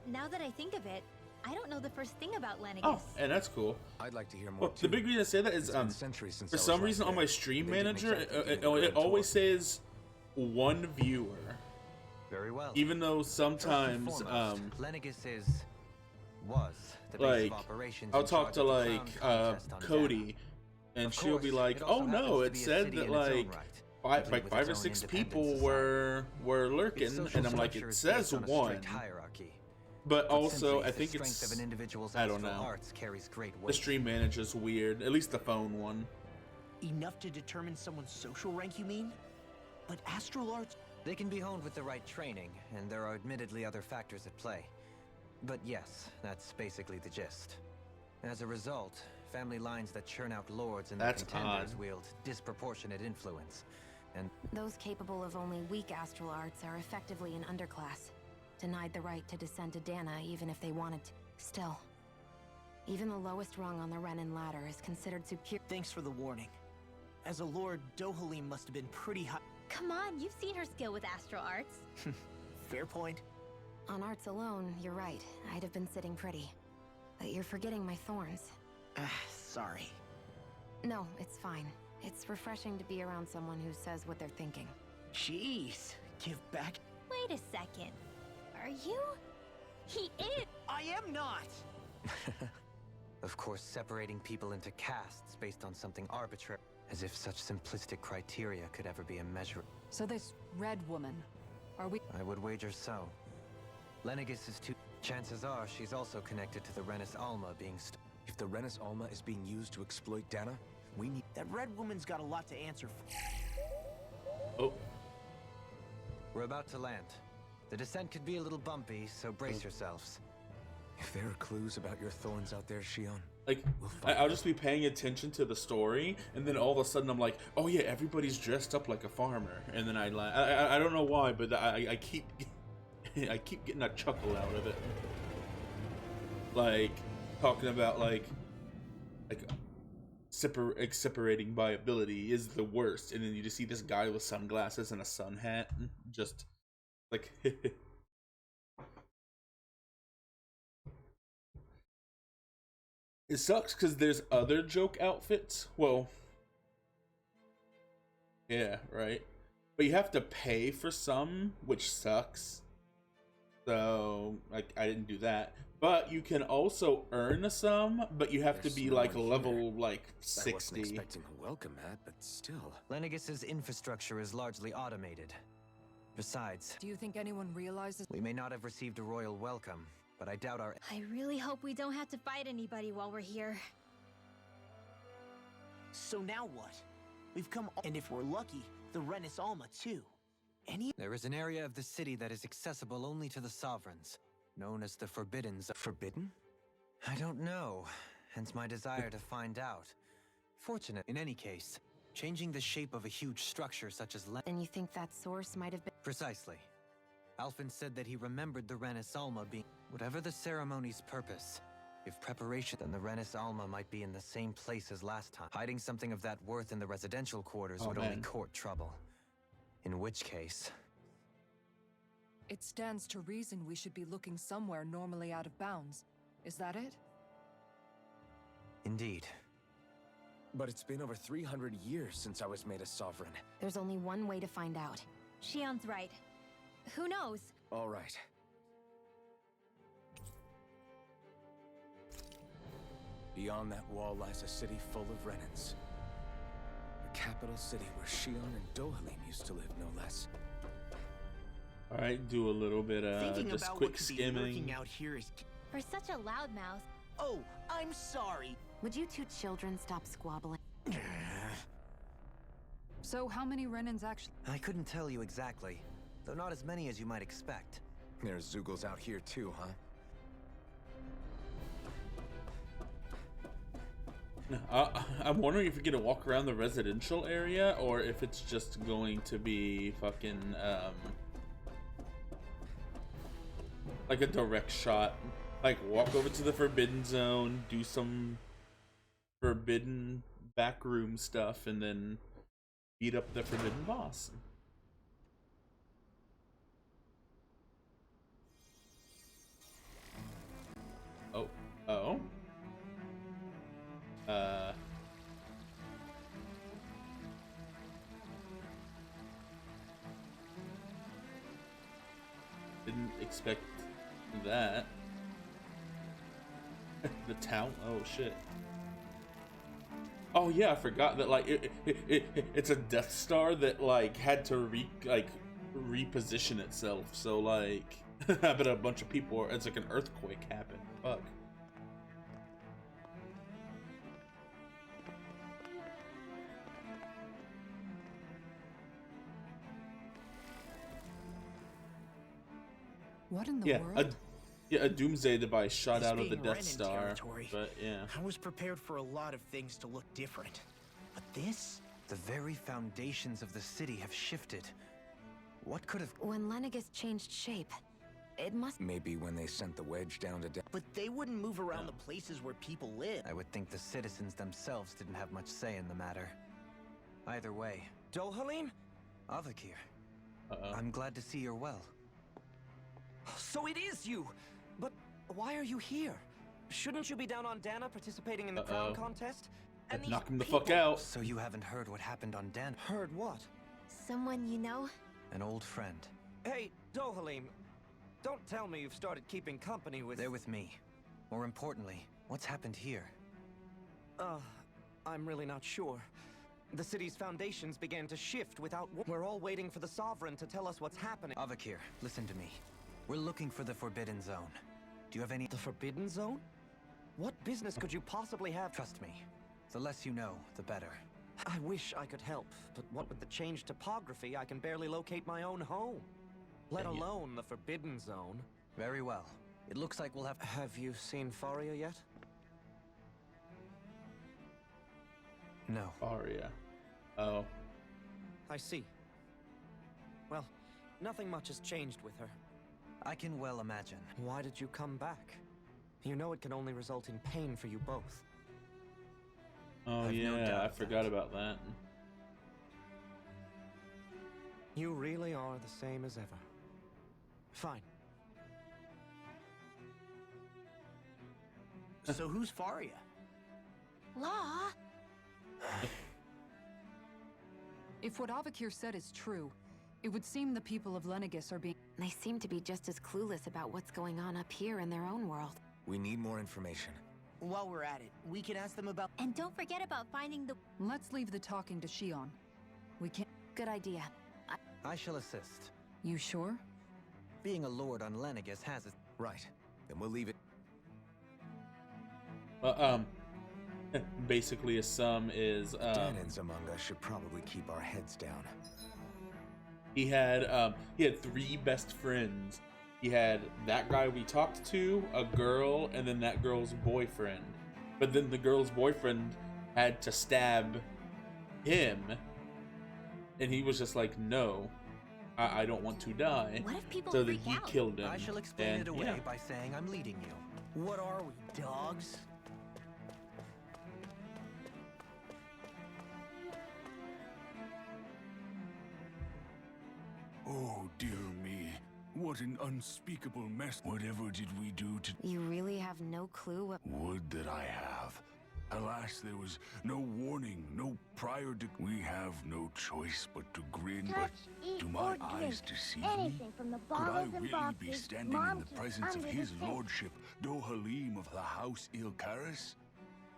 Now that I think of it, I don't know the first thing about Lennigus. Oh, and that's cool. I'd like to hear more Well, too. the big reason I say that is It's been centuries since for I was some last reason on there. my stream They didn't manager, exactly give it me a grand always tour. says one viewer. Very well. Even though First and sometimes, foremost, Lennigus was the base like, of operations I'll in talk charge to of the like Crown contest on Cody, Dana. and Of she'll be course, like, it also "Oh no, happens to it be a said city that in its own like right, five with or its own six independent people society. were Its lurking," social and I'm like, structure "It is says based on a one." strict hierarchy. But Put also, simply, I the think strength it's of an individual's I don't astral know. arts carries great weight. The stream manager's weird. At least the phone one. Enough to determine someone's social rank, you mean? But astral arts... They can be honed with the right training, and there are admittedly other factors at play. But yes, that's basically the gist. As a result, family lines that churn out lords and their That's contenders odd. wield disproportionate influence. And Those capable of only weak astral arts are effectively an underclass, denied the right to descend to Dana even if they wanted to. Still, even the lowest rung on the Renin ladder is considered superior. Thanks for the warning. As a lord, Dohalim must have been pretty high... Come on, you've seen her skill with astral arts. Fair point. On arts alone, you're right. I'd have been sitting pretty. But you're forgetting my thorns. Sorry. No, it's fine. It's refreshing to be around someone who says what they're thinking. Jeez, give back... Wait a second. Are you? He is! I am not! of course, separating people into castes based on something arbitrary, as if such simplistic criteria could ever be a measure. So this red woman, are we... I would wager so. Lennigus is too... Chances are she's also connected to the Renis Alma being If the Renis Alma is being used to exploit Dana, we need... That red woman's got a lot to answer for. Oh, We're about to land. The descent could be a little bumpy, so brace yourselves. If there are clues about your thorns out there, Shion, Like, we'll find I'll just be paying attention to the story, and then all of a sudden I'm like, oh yeah, everybody's dressed up like a farmer, and then I don't know why, but I keep I keep getting a chuckle out of it. Like talking about like separating by ability is the worst, and then you just see this guy with sunglasses and a sun hat, just like. It sucks because there's other joke outfits. Well, yeah, right. But you have to pay for some, which sucks. So, like, I didn't do that. But you can also earn some, but you have There's to be no like one level here. like I wasn't 60. expecting a welcome mat, but still. Lenegus's infrastructure is largely automated. Besides, Do you think anyone realizes? we may not have received a royal welcome, but I doubt our... I really hope we don't have to fight anybody while we're here. So now what? We've come, and if we're lucky, the Renis Alma too. Any? There is an area of the city that is accessible only to the sovereigns, known as the Forbidden Zone. Forbidden? I don't know, hence my desire to find out. Fortunate, in any case, changing the shape of a huge structure such as And you think that source might have been... Precisely. Alphen said that he remembered the Renis Alma being... Whatever the ceremony's purpose, if preparation, then the Renis Alma might be in the same place as last time. Hiding something of that worth in the residential quarters would only man. court trouble. In which case... It stands to reason we should be looking somewhere normally out of bounds. Is that it? Indeed. But it's been over 300 years since I was made a sovereign. There's only one way to find out. Shion's right. Who knows? All right. Beyond that wall lies a city full of Renins. A capital city where Shion and Dohalim used to live, no less. All right, do a little bit Thinking just about quick what could be skimming. lurking out here is. For such a loudmouth. Oh, I'm sorry. Would you two children stop squabbling? So how many Renins actually? I couldn't tell you exactly, though not as many as you might expect. There's Zeugles out here too, huh? I'm wondering if you're gonna walk around the residential area or if it's just going to be fucking like a direct shot. Like walk over to the Forbidden Zone, do some forbidden backroom stuff, and then beat up the forbidden boss. Oh. Didn't expect that. The town? Oh shit. Oh yeah, I forgot that like it's a Death Star that like had to reposition itself. So like, I bet a bunch of people it's like an earthquake happened. Fuck. What in the world? A Doomsday device shot This out of the being Death Renin Star. territory, But yeah. I was prepared for a lot of things to look different. But this? The very foundations of the city have shifted. What could have... When Lenegus changed shape, it must... Maybe when they sent the wedge down to death. But they wouldn't move around the places where people live. I would think the citizens themselves didn't have much say in the matter. Either way... Dohalim? Avakir, Uh-oh. I'm glad to see you're well. So it is you! But why are you here? Shouldn't you be down on Dana participating in the crown contest? And these Knock him the people- fuck out. So you haven't heard what happened on Dan? Heard what? Someone you know? An old friend. Hey, Dohalim, don't tell me you've started keeping company with... They're with me. More importantly, what's happened here? I'm really not sure. The city's foundations began to shift without... We're all waiting for the Sovereign to tell us what's happening. Avakir, listen to me. We're looking for the Forbidden Zone. Do you have any... The Forbidden Zone? What business could you possibly have? Trust me. The less you know, the better. I wish I could help, but what with the changed topography, I can barely locate my own home. Let Yeah. alone the Forbidden Zone. Very well. It looks like we'll have... Have you seen Faria yet? No. Aria. Oh. I see. Well, nothing much has changed with her. I can well imagine. Why did you come back? You know it can only result in pain for you both. Oh I've no yeah, doubt I of forgot that. about that. You really are the same as ever. Fine. So who's Faria? Law? If what Avakir said is true, it would seem the people of Lenegis are being... They seem to be just as clueless about what's going on up here in their own world. We need more information. While we're at it, we can ask them about... And don't forget about finding the... Let's leave the talking to Shion. We can't... Good idea. I shall assist. You sure? Being a lord on Lenegis has its... Right. Then we'll leave it. Basically a sum is Danans among us should probably keep our heads down. he had 3 best friends. He had that guy we talked to, a girl, and then that girl's boyfriend. But then the girl's boyfriend had to stab him, and he was just like, no, I don't want to die. What if people So then freak he out? killed him. I shall explain and, it away yeah. by saying I'm leading you. What are we, dogs? Oh, dear me. What an unspeakable mess. Whatever did we do to... You really have no clue what... Would that I have. Alas, there was no warning, no prior to... We have no choice but to grin, but do my eyes deceive me? from the Could I bottles and really be boxes standing Mom in the keeps presence of under his the sink. lordship, Dohalim of the House Ilkaris?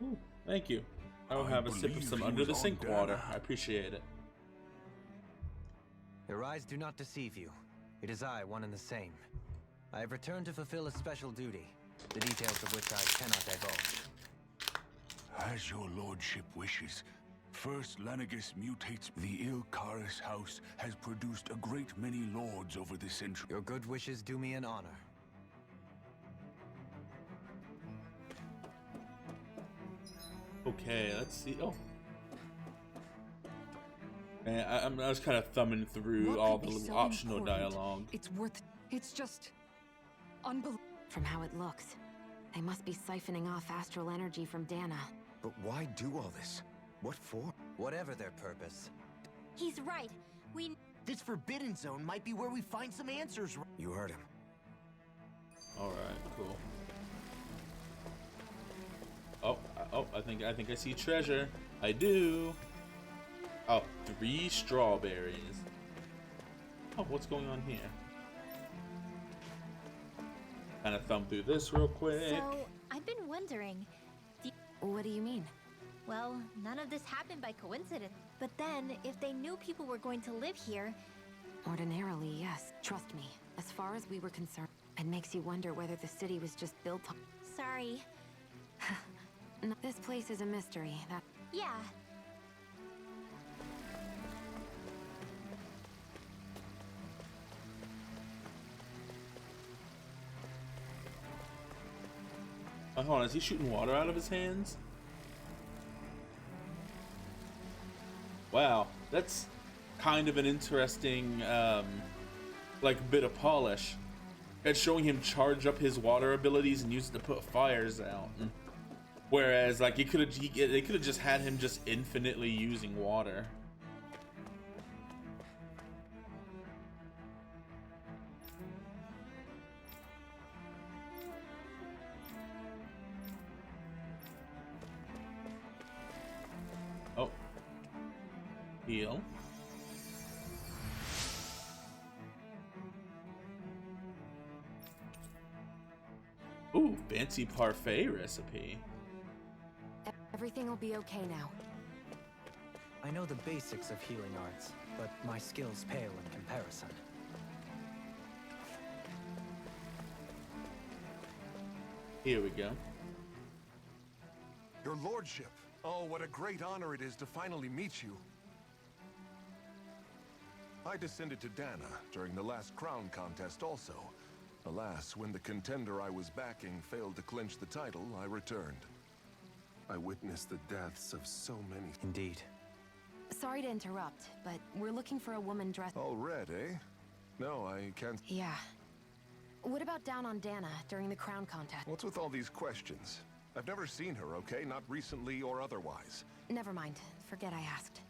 Ooh, thank you. I will I have a sip of believe some he under was the on sink water. Dana. I appreciate it. Your eyes do not deceive you. It is I, one and the same. I have returned to fulfill a special duty, the details of which I cannot divulge. As your lordship wishes. First, Lenegis mutates. The Ilkaris house has produced a great many lords over the century. Your good wishes do me an honor. Okay, let's see. Oh. And I was kind of thumbing through What all could the be little so optional important? dialogue. It's worth... It's just... unbelievable. From how it looks, they must be siphoning off astral energy from Dana. But why do all this? What for? Whatever their purpose, He's right. We... This Forbidden Zone might be where we find some answers. You heard him. All right, cool. Oh, I think I see treasure. I do. Oh, 3 strawberries. Oh, what's going on here? Kind of thumb through this real quick. So, I've been wondering... What do you mean? Well, none of this happened by coincidence. But then, if they knew people were going to live here... Ordinarily, yes. Trust me. As far as we were concerned, it makes you wonder whether the city was just built on... Sorry. No, this place is a mystery. That... Yeah. Hold on, is he shooting water out of his hands? Wow, that's kind of an interesting, like, bit of polish. It's showing him charge up his water abilities and use it to put fires out. Whereas, like, they could have just had him just infinitely using water. Oh. Heal. Ooh, fancy parfait recipe. Everything will be okay now. I know the basics of healing arts, but my skills pale in comparison. Here we go. Your lordship. Oh, what a great honor it is to finally meet you. I descended to Dana during the last crown contest also. Alas, when the contender I was backing failed to clinch the title, I returned. I witnessed the deaths of so many. Indeed. Sorry to interrupt, but we're looking for a woman dressed. All red, eh? No, I can't. Yeah. What about down on Dana during the crown contest? What's with all these questions? I've never seen her, okay? Not recently or otherwise. Never mind. Forget I asked.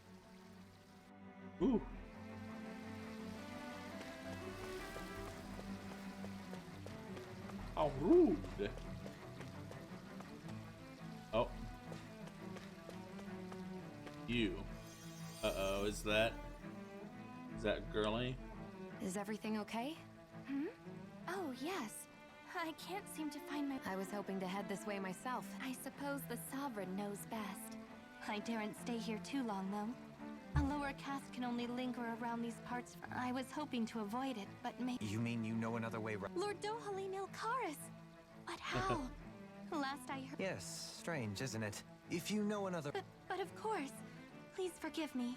Ooh. How rude. Oh. You. Uh-oh, is that girly? Is everything okay? Hmm? Oh, yes. I can't seem to find my... I was hoping to head this way myself. I suppose the Sovereign knows best. I daren't stay here too long, though. A lower caste can only linger around these parts. I was hoping to avoid it, but maybe... You mean you know another way round? Lord Dohalim Ilkaris! But how? Last I heard... Yes, strange, isn't it? If you know another... But of course. Please forgive me.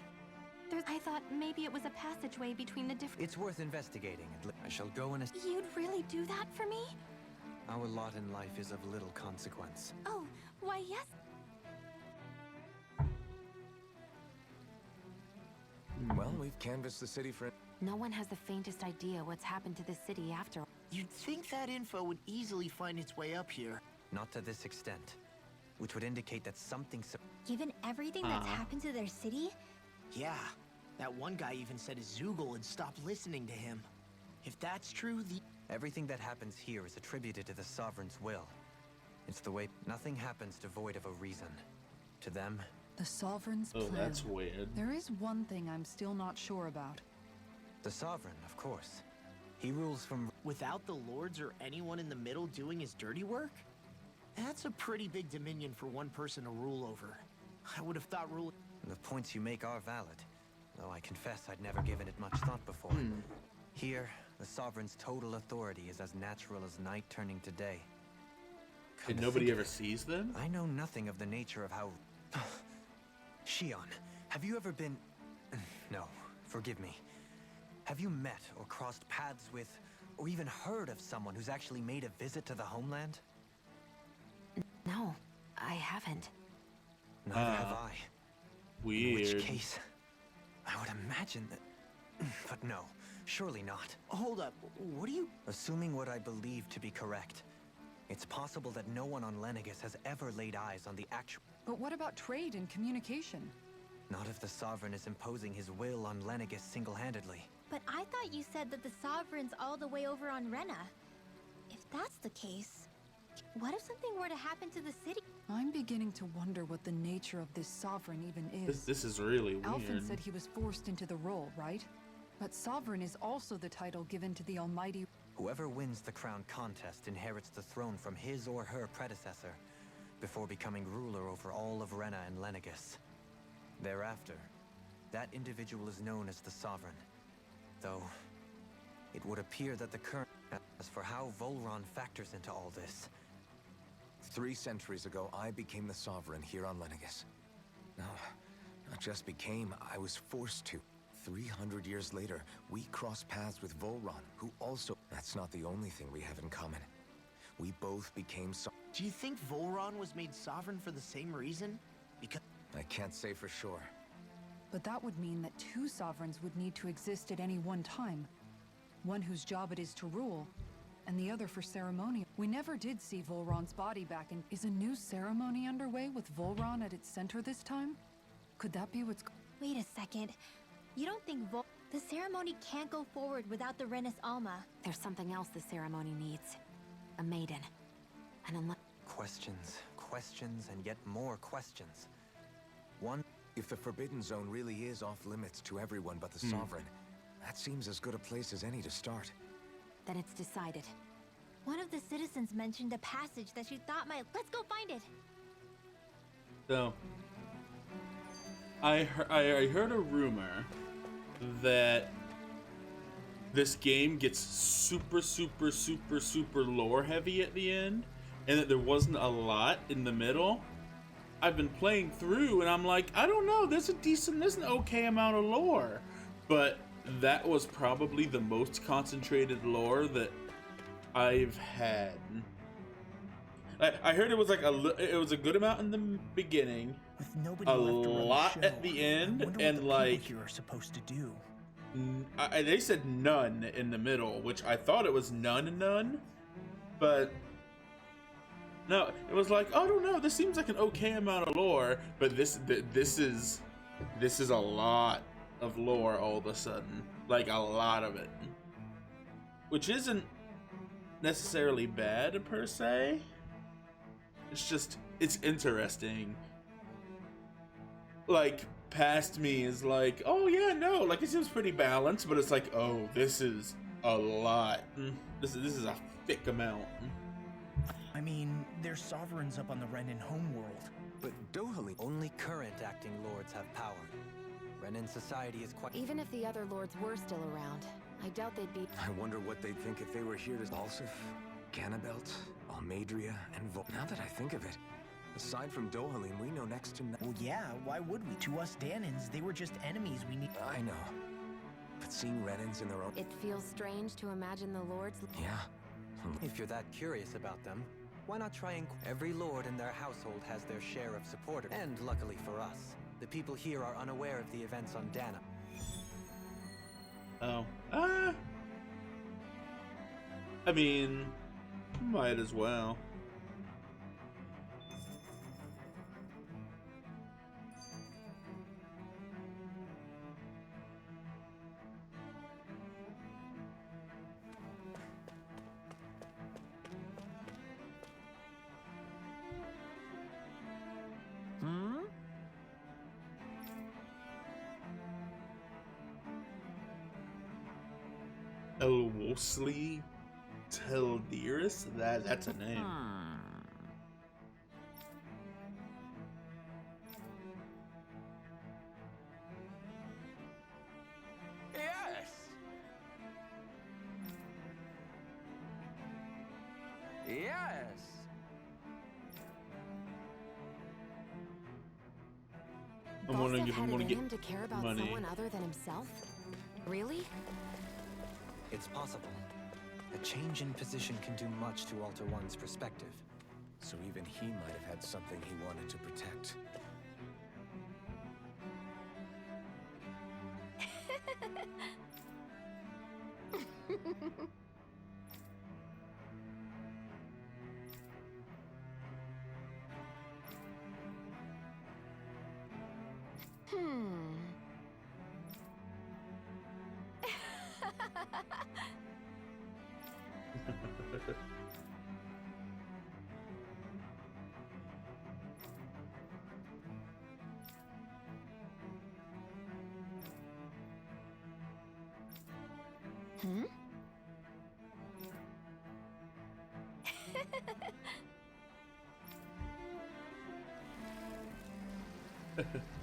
I thought maybe it was a passageway between the different... It's worth investigating. I shall go in a... You'd really do that for me? Our lot in life is of little consequence. Oh, why yes. Well, we've canvassed the city for... No one has the faintest idea what's happened to the city after all. You'd think that info would easily find its way up here. Not to this extent. Which would indicate that something... Given everything that's happened to their city? Yeah. That one guy even said Zoogle had stopped listening to him. If that's true, Everything that happens here is attributed to the Sovereign's will. It's the way nothing happens devoid of a reason. To them... The Sovereign's plan. Oh, that's weird. There is one thing I'm still not sure about. The Sovereign, of course. He rules from... Without the lords or anyone in the middle doing his dirty work? That's a pretty big dominion for one person to rule over. I would have thought ruling... The points you make are valid, though I confess I'd never given it much thought before. Here, the Sovereign's total authority is as natural as night turning to day. And nobody ever sees them? I know nothing of the nature of how... Shion, have you ever been... No, forgive me. Have you met or crossed paths with, or even heard of someone who's actually made a visit to the homeland? No, I haven't. Neither have I. Weird. In which case, I would imagine that... But no, surely not. Hold up, what are you... Assuming what I believe to be correct, it's possible that no one on Lenegis has ever laid eyes on the actual... But what about trade and communication? Not if the Sovereign is imposing his will on Lenegis single-handedly. But I thought you said that the Sovereign's all the way over on Rena. If that's the case, what if something were to happen to the city? I'm beginning to wonder what the nature of this Sovereign even is. This is really weird. Alphen said he was forced into the role, right? But Sovereign is also the title given to the Almighty... Whoever wins the crown contest inherits the throne from his or her predecessor, before becoming ruler over all of Rena and Lenegis. Thereafter, that individual is known as the Sovereign. Though, it would appear that the current... As for how Volron factors into all this... 3 centuries ago, I became the Sovereign here on Lenegis. No, not just became, I was forced to. 300 years later, we crossed paths with Volron, who also... That's not the only thing we have in common. We both became Do you think Volron was made Sovereign for the same reason? Because... I can't say for sure. But that would mean that 2 Sovereigns would need to exist at any one time. One whose job it is to rule, and the other for ceremony. We never did see Volron's body back, and is a new ceremony underway with Volron at its center this time? Could that be what's... Wait a second. You don't think the ceremony can't go forward without the Renis Alma? There's something else the ceremony needs. A maiden. And unless... Questions, questions, and yet more questions. One... If the Forbidden Zone really is off limits to everyone but the Sovereign, that seems as good a place as any to start. Then it's decided. One of the citizens mentioned a passage that she thought might... Let's go find it! So, I heard a rumor that this game gets super lore heavy at the end, and that there wasn't a lot in the middle. I've been playing through, and I'm like, I don't know, there's an okay amount of lore, but that was probably the most concentrated lore that I've had. I heard it was like it was a good amount in the beginning, With nobody a left to run the lot show, at the end, I wonder and what the like people here are supposed to do. they said none in the middle, which I thought it was none, but no, it was like, I don't know, this seems like an okay amount of lore, but this is a lot of lore all of a sudden, like a lot of it, which isn't necessarily bad per se. It's just, it's interesting. Like, past me is like, oh yeah, no, like it seems pretty balanced, but it's like, oh, this is a lot. This is a thick amount. I mean, there's sovereigns up on the Renan homeworld. But Dohalim... Only current acting lords have power. Renan society is quite... Even if the other lords were still around, I doubt they'd be... I wonder what they'd think if they were here to... Balsif, Ganabelt, Almadria, and Now that I think of it, aside from Dohalim, we know next to Well, yeah, why would we? To us Danans, they were just enemies we need. I know. But seeing Renans in their own... It feels strange to imagine the lords... Yeah. If you're that curious about them, why not try and... Every lord in their household has their share of supporters. And luckily for us, the people here are unaware of the events on Dana. Oh. I mean, might as well. Elwosley Teldiris? That's a name. Yes! Yes! I'm wondering if I'm Balsif had gonna it in get him to care about money. someone other than himself? Really? It's possible. A change in position can do much to alter one's perspective. So even he might have had something he wanted to protect.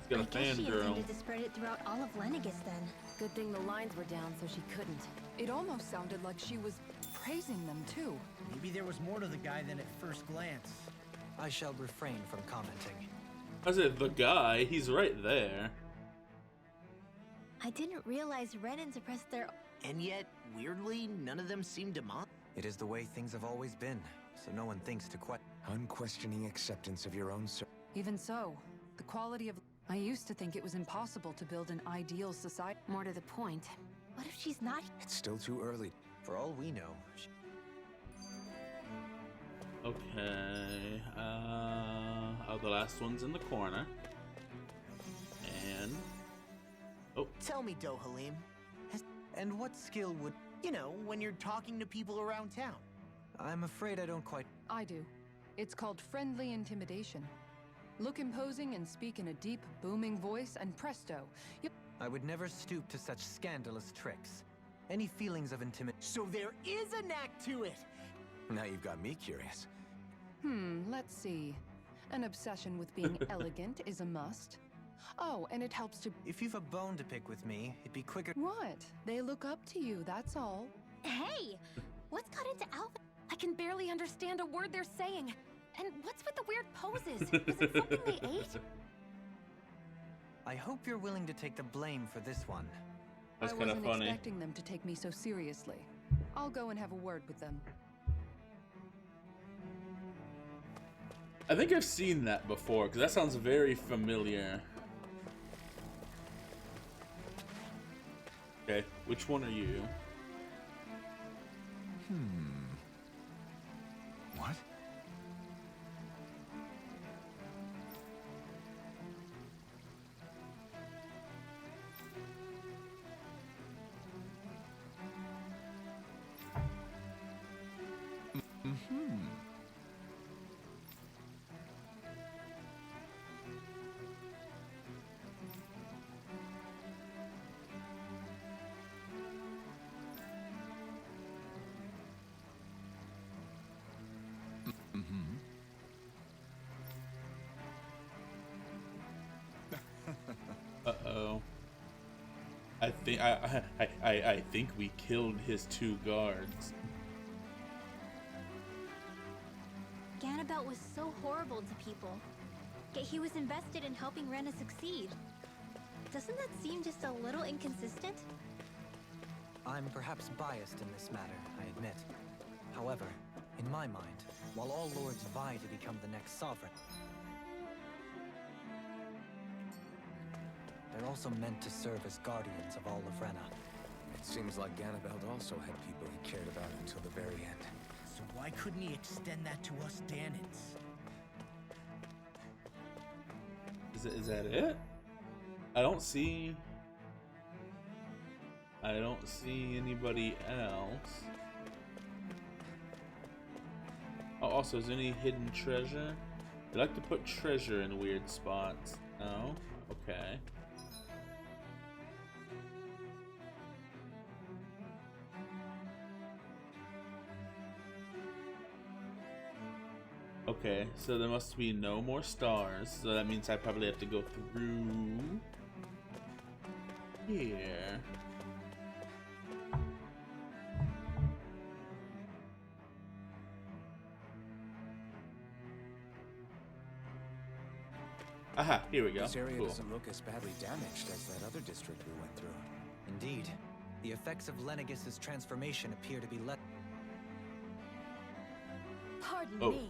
He's got a I guess she fangirl. intended to spread it throughout all of Lenegus then. Good thing the lines were down so she couldn't. It almost sounded like she was praising them too. Maybe there was more to the guy than at first glance. I shall refrain from commenting. I said the guy, he's right there. I didn't realize Renan suppressed their... And yet, weirdly, none of them seemed to mind. It is the way things have always been, so no one thinks to question. Unquestioning acceptance of your own... Even so, the quality of... I used to think it was impossible to build an ideal society. More to the point, What if she's not... It's still too early. For all we know, Okay. Oh, the last one's in the corner. And... Oh. Tell me, Dohalim. And what skill would... You know, when you're talking to people around town. I'm afraid I don't quite... I do. It's called friendly intimidation. Look imposing and speak in a deep, booming voice, and presto, you... I would never stoop to such scandalous tricks. Any feelings of intimidation... So there is a knack to it! Now you've got me curious. Let's see. An obsession with being elegant is a must. Oh, and it helps to... If you've a bone to pick with me, it'd be quicker... What? They look up to you, that's all. Hey! What's got into Alpha? I can barely understand a word they're saying. And what's with the weird poses? Was it something they ate? I hope you're willing to take the blame for this one. That's I kind of wasn't funny. expecting them to take me so seriously. I'll go and have a word with them. I think I've seen that before, because that sounds very familiar. Okay, which one are you? What? Uh-oh. I think we killed his 2 guards. Ganabelt was so horrible to people, yet he was invested in helping Rena succeed. Doesn't that seem just a little inconsistent? I'm perhaps biased in this matter, I admit. However, in my mind, while all lords vie to become the next sovereign, they're also meant to serve as guardians of all of Rena. It seems like Ganabelt also had people he cared about until the very end. So why couldn't he extend that to us Danans? Is that it? I don't see anybody else. Oh, also, is there any hidden treasure? They like to put treasure in weird spots. No? Okay. Okay, so there must be no more stars, so that means I probably have to go through here. Aha, here we go. This area Cool. doesn't look as badly damaged as that other district we went through. Indeed, the effects of Lenegis' transformation appear to be less. Pardon Oh. me.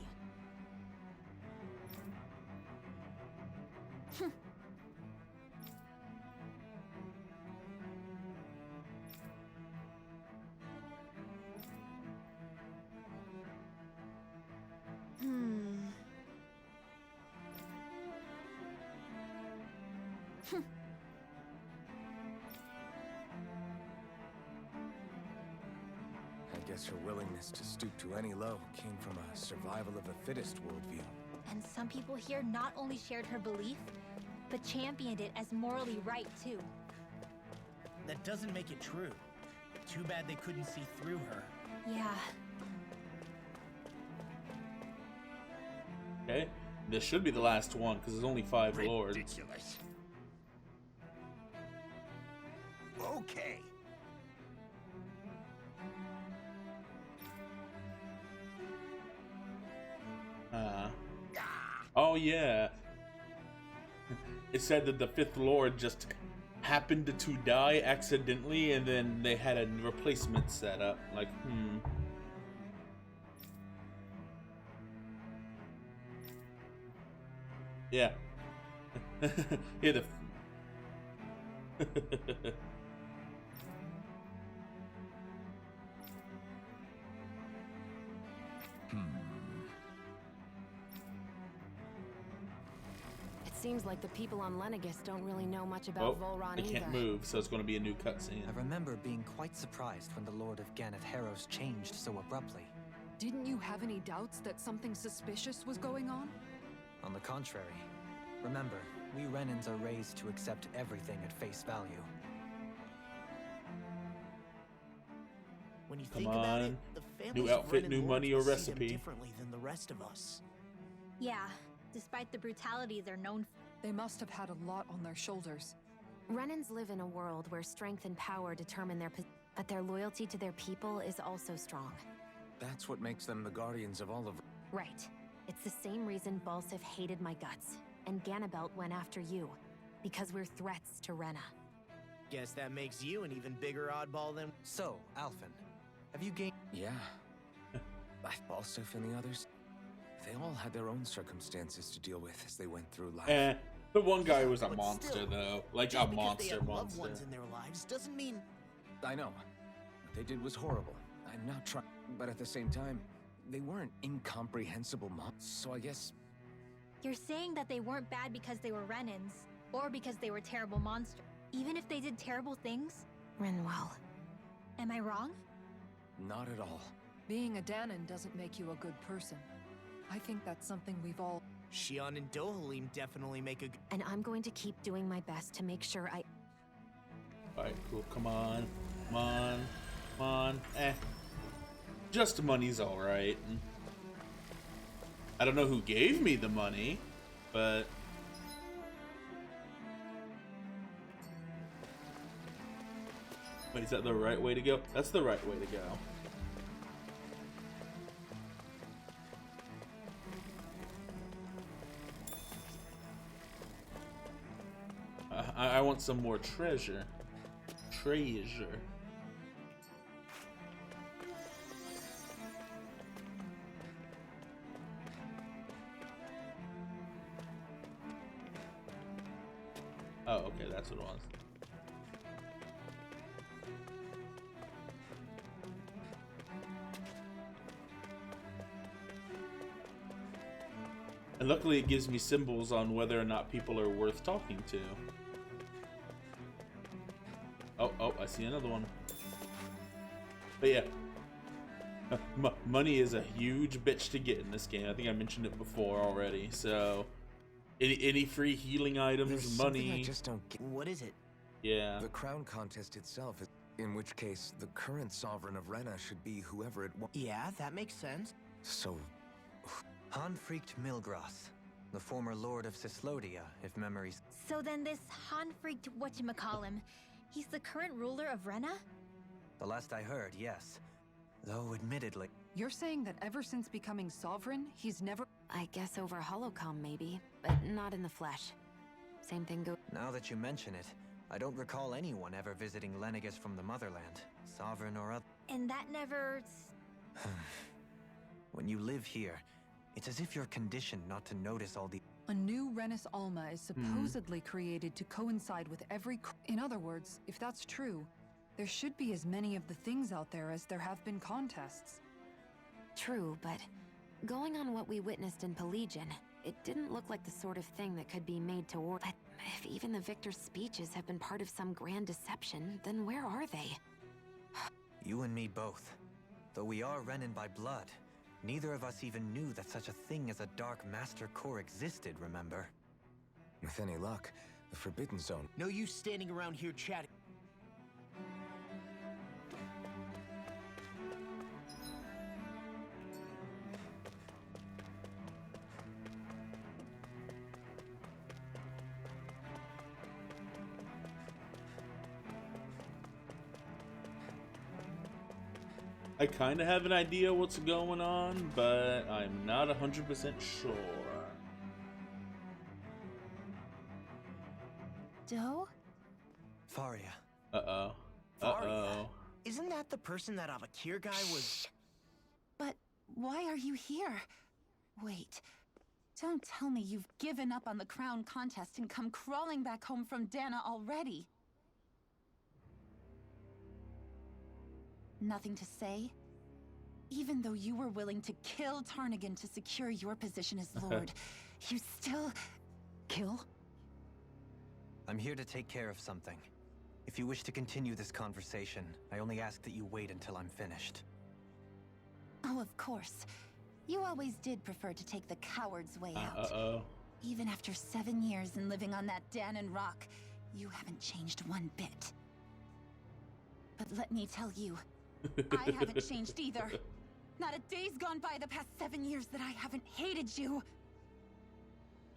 I guess her willingness to stoop to any low came from a survival of the fittest worldview. And some people here not only shared her belief, but championed it as morally right too. That doesn't make it true. Too bad they couldn't see through her. Yeah. Okay, this should be the last one because there's only 5 lords. Ridiculous. Okay. Oh yeah. It said that the 5th lord just happened to die accidentally, and then they had a replacement set up. Like, Yeah. Yeah, the It seems like the people on Lenegis don't really know much about Volron they either. can't move, so it's going to be a new cutscene. I remember being quite surprised when the Lord of Ganath Haros changed so abruptly. Didn't you have any doubts that something suspicious was going on? On the contrary. Remember, we Renans are raised to accept everything at face value. When you Come think about it, on. the New families of outfit, Renan new lords money, or will see them recipe. differently than the rest of us. Yeah, despite the brutality they're known for. They must have had a lot on their shoulders. Renans live in a world where strength and power determine but their loyalty to their people is also strong. That's what makes them the guardians of all of... Right. It's the same reason Balsif hated my guts, and Ganabelt went after you, because we're threats to Rena. Guess that makes you an even bigger oddball than... So, Alphen, have you gained... Yeah. Balsif and the others? They all had their own circumstances to deal with as they went through life. The one guy was a but monster, still, though. Like Just a because they monster have loved monster. ones in their lives doesn't mean I know. What they did was horrible. I'm not trying, but at the same time, they weren't incomprehensible monsters. So I guess You're saying that they weren't bad because they were Renans, or because they were terrible monsters. Even if they did terrible things? Rinwell. Am I wrong? not at all. Being a Danon doesn't make you a good person. I think that's something we've all... Shion and Dohalim definitely make a good... And I'm going to keep doing my best to make sure I... Alright, cool. Come on. Come on. Come on. Just money's alright. I don't know who gave me the money, but... Wait, is that the right way to go? That's the right way to go. I want some more treasure. Treasure. Oh, okay, that's what it was. And luckily it gives me symbols on whether or not people are worth talking to. Oh, I see another one. But yeah, money is a huge bitch to get in this game. I think I mentioned it before already. So, any free healing items, There's something money. I just don't get. What is it? Yeah. The crown contest itself is, in which case, the current sovereign of Rena should be whoever it was. Yeah, that makes sense. So, Hanfricht Milgras, the former lord of Cislodia, if memories... So then this Han-freaked whatchamacallem, he's the current ruler of Rena? The last I heard, yes. Though admittedly... You're saying that ever since becoming sovereign, he's never... I guess over holocom maybe, but not in the flesh. Same thing goes... Now that you mention it, I don't recall anyone ever visiting Lenegis from the motherland, sovereign or other. And that never... When you live here, it's as if you're conditioned not to notice all the... A new Renis Alma is supposedly created to coincide with every... In other words, if that's true, there should be as many of the things out there as there have been contests. True, but going on what we witnessed in Pelagian, it didn't look like the sort of thing that could be made to order. But if even the victor's speeches have been part of some grand deception, then where are they? You and me both. Though we are Renin by blood, neither of us even knew that such a thing as a Dark Master Core existed, remember? with any luck, the Forbidden Zone... No use standing around here chatting. I kind of have an idea what's going on, but I'm not 100% sure. Doe? Faria. Uh-oh. Faria? Uh-oh. Isn't that the person that Avakir guy was... But why are you here? Wait. Don't tell me you've given up on the crown contest and come crawling back home from Dana already. Nothing to say? Even though you were willing to kill Tarnigan to secure your position as Lord, you still... Kill? I'm here to take care of something. If you wish to continue this conversation, I only ask that you wait until I'm finished. Oh, of course. You always did prefer to take the coward's way out. Uh-oh. Even after 7 years and living on that Danon rock, you haven't changed one bit. But let me tell you, I haven't changed either. Not a day's gone by the past 7 years that I haven't hated you.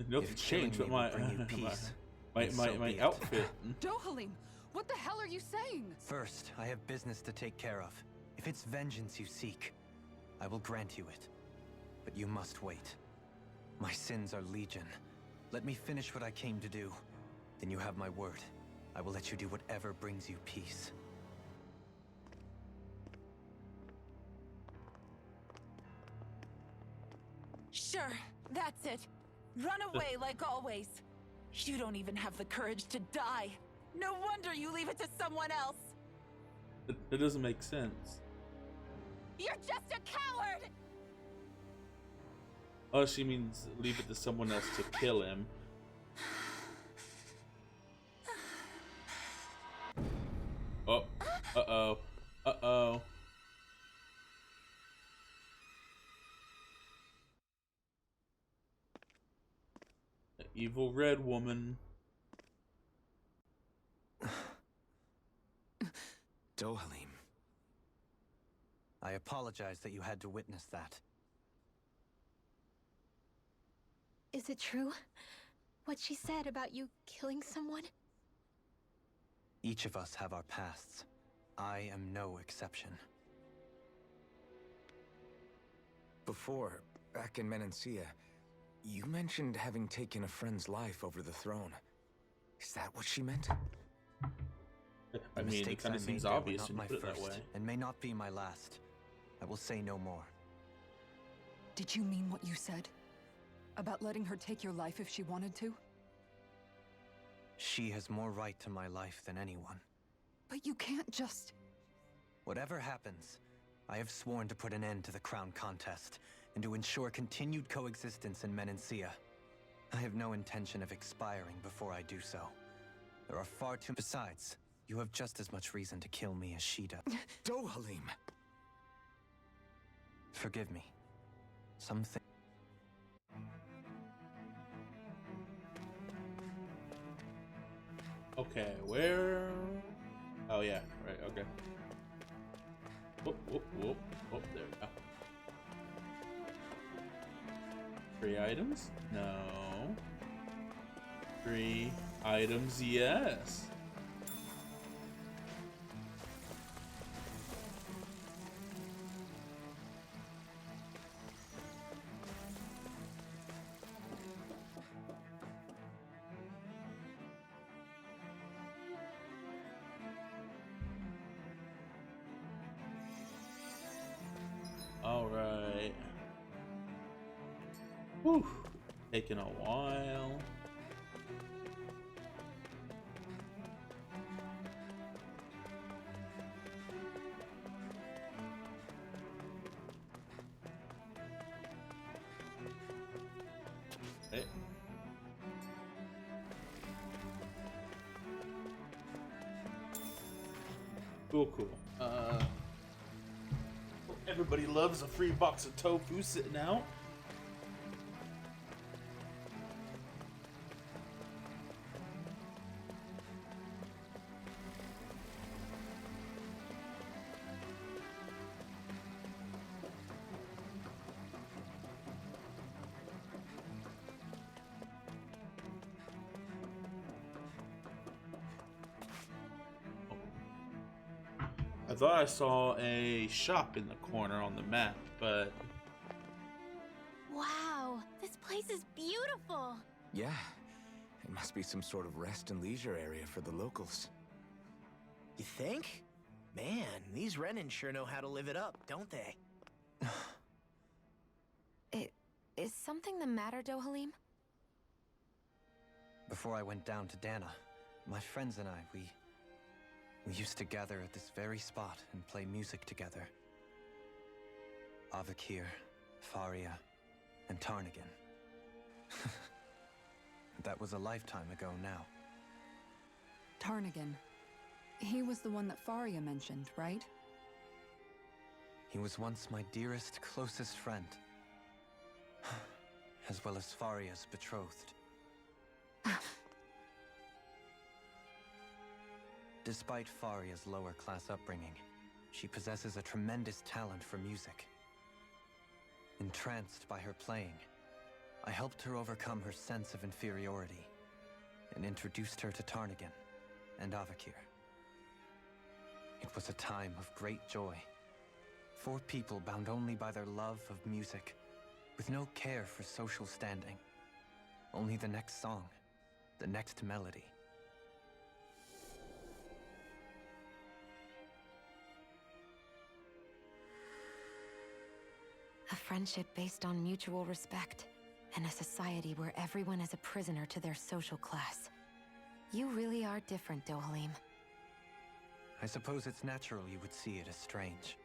Nothing's If killing changed, but me will my bring you peace, my then so be it. outfit. Dohalim, what the hell are you saying? First, I have business to take care of. If it's vengeance you seek, I will grant you it. But you must wait. My sins are legion. Let me finish what I came to do. Then you have my word. I will let you do whatever brings you peace. Shut Sure, that's it. Run away like always. You don't even have the courage to die. No wonder you leave it to someone else. It doesn't make sense. You're just a coward! Oh, she means leave it to someone else to kill him. Oh, uh-oh, uh-oh. The evil red woman. Dohalim. I apologize that you had to witness that. Is it true? What she said about you killing someone? Each of us have our pasts. I am no exception. Before, back in Menancia, you mentioned having taken a friend's life over the throne. Is that what she meant? I mean, it kind of seems obvious when you put it that way. And may not be my last. I will say no more. Did you mean what you said? About letting her take your life if she wanted to? She has more right to my life than anyone. But you can't just... Whatever happens, I have sworn to put an end to the crown contest and to ensure continued coexistence in Menancia. I have no intention of expiring before I do so. There are far too... Besides, you have just as much reason to kill me as she does. Dohalim! Forgive me. Something... Okay, where? Oh yeah, right, okay. Whoop, whoop, whoop. Oh, there we go. 3 items? No. 3 items, yes. All right. Whew. Taking a while. Hey. Cool, cool. Everybody loves a free box of tofu sitting out. I thought I saw a shop in the corner on the map, but... Wow, this place is beautiful! Yeah, it must be some sort of rest and leisure area for the locals. You think? Man, these Renan sure know how to live it up, don't they? Is something the matter, Dohalim? Before I went down to Dana, my friends and I, we used to gather at this very spot and play music together. Avakir, Faria, and Tarnigan. That was a lifetime ago now. Tarnigan. He was the one that Faria mentioned, right? He was once my dearest, closest friend. As well as Faria's betrothed. Despite Faria's lower-class upbringing, she possesses a tremendous talent for music. Entranced by her playing, I helped her overcome her sense of inferiority and introduced her to Tarnigan and Avakir. It was a time of great joy. 4 people bound only by their love of music, with no care for social standing. Only the next song, the next melody. A friendship based on mutual respect, and a society where everyone is a prisoner to their social class. You really are different, Dohalim. I suppose it's natural you would see it as strange.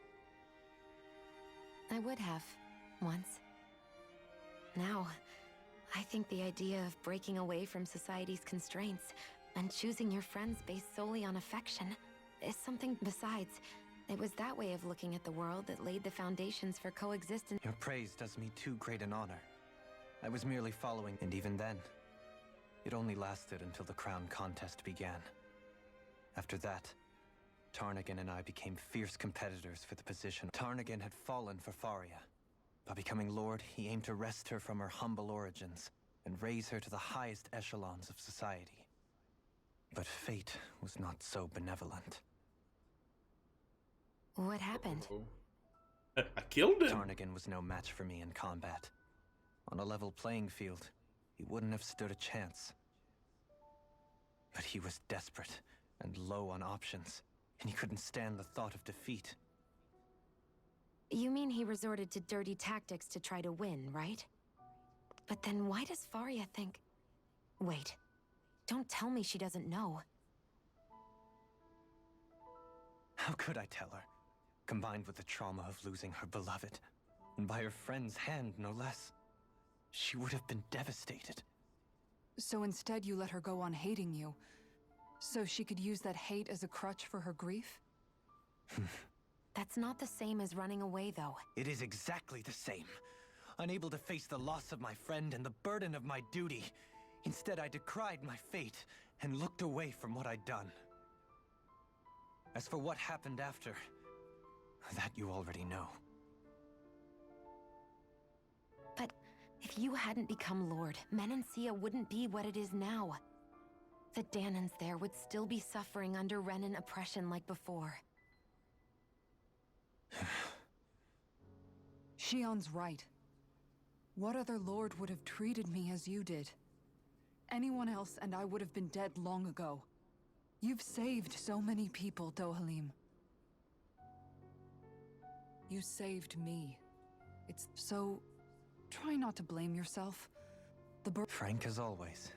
I would have, once. Now, I think the idea of breaking away from society's constraints and choosing your friends based solely on affection is something besides. It was that way of looking at the world that laid the foundations for coexistence. Your praise does me too great an honor. I was merely following, and even then, it only lasted until the crown contest began. After that, Tarnagin and I became fierce competitors for the position. Tarnagin had fallen for Faria. By becoming Lord, he aimed to wrest her from her humble origins and raise her to the highest echelons of society. But fate was not so benevolent. What happened? I killed him! Tarnagin was no match for me in combat. On a level playing field, he wouldn't have stood a chance. But he was desperate and low on options, and he couldn't stand the thought of defeat. You mean he resorted to dirty tactics to try to win, right? But then why does Faria think... Wait. Don't tell me she doesn't know. How could I tell her? Combined with the trauma of losing her beloved, and by her friend's hand, no less. She would have been devastated. So instead you let her go on hating you, so she could use that hate as a crutch for her grief? That's not the same as running away, though. It is exactly the same. Unable to face the loss of my friend and the burden of my duty. Instead, I decried my fate and looked away from what I'd done. As for what happened after, that you already know. But if you hadn't become Lord, Menancia wouldn't be what it is now. The Dahnans there would still be suffering under Renan oppression like before. Shion's right. What other lord would have treated me as you did? Anyone else and I would have been dead long ago. You've saved so many people, Dohalim. You saved me. It's so... Try not to blame yourself. Frank as always.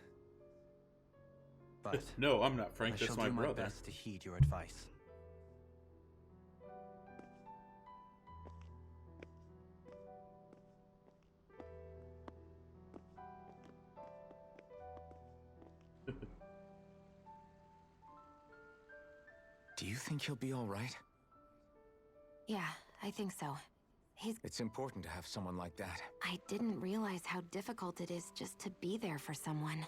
But no, I'm not Frank. That's my brother. I shall do my best to heed your advice. Do you think he'll be all right? Yeah, I think so. It's important to have someone like that. I didn't realize how difficult it is just to be there for someone.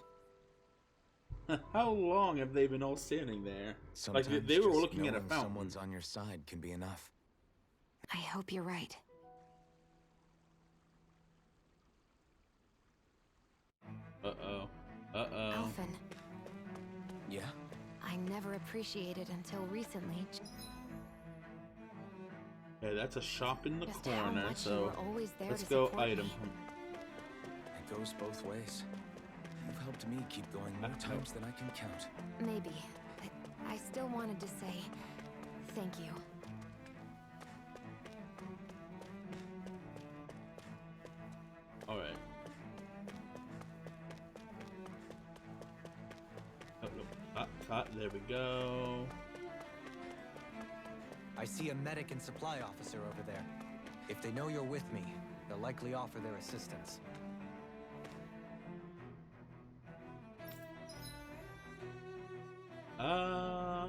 How long have they been all standing there? Sometimes like they were just looking at a knowing fountain. Someone's on your side can be enough. I hope you're right. Uh-oh. Uh-oh. Alphen. Yeah? I never appreciated until recently. Okay, that's a shop in the Just corner, how much you so were always there let's to go support item. me. It goes both ways. You've helped me keep going more times than I can count. Maybe, but I still wanted to say thank you. All right. There we go. I see a medic and supply officer over there. If they know you're with me, they'll likely offer their assistance. I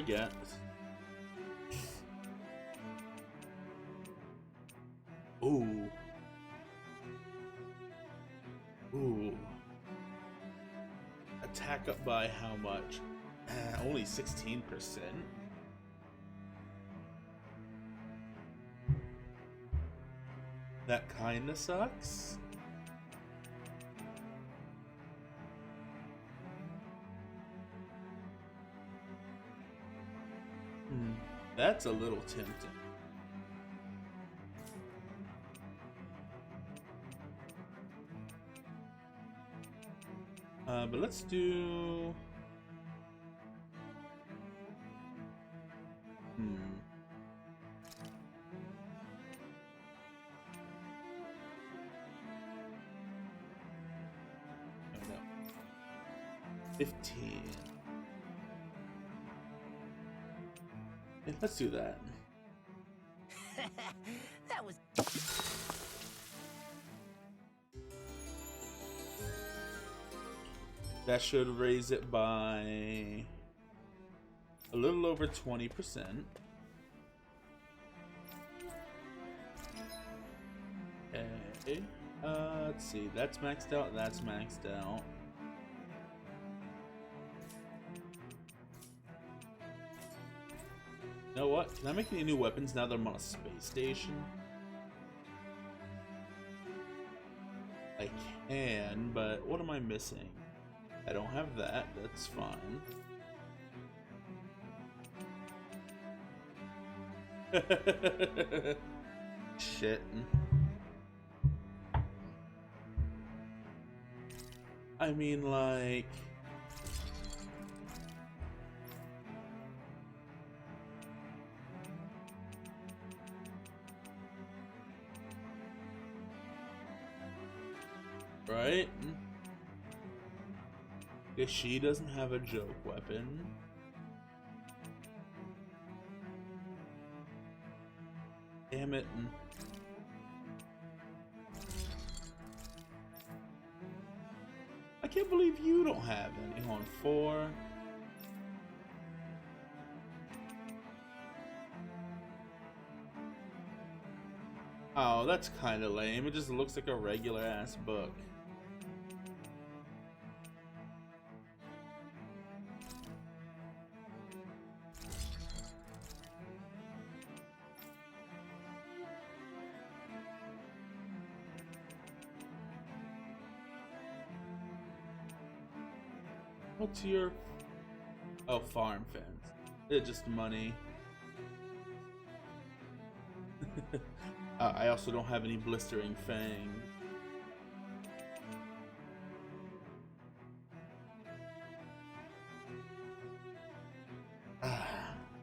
guess. Ooh. Ooh. Attack up by how much? Only 16%? That kinda sucks. That's a little tempting. But let's do... 15. Yeah, let's do that. That was. That should raise it by a little over 20%. Okay. Let's see. That's maxed out. That's maxed out. You know what? Can I make any new weapons now that I'm on a space station? I can, but what am I missing? I don't have that. That's fine. Shit. I mean, like... Right? If she doesn't have a joke weapon. Damn it. I can't believe you don't have any. On 4. Oh, that's kind of lame. It just looks like a regular ass book. What's your... Oh, farm fence. It's just money. I also don't have any blistering fang.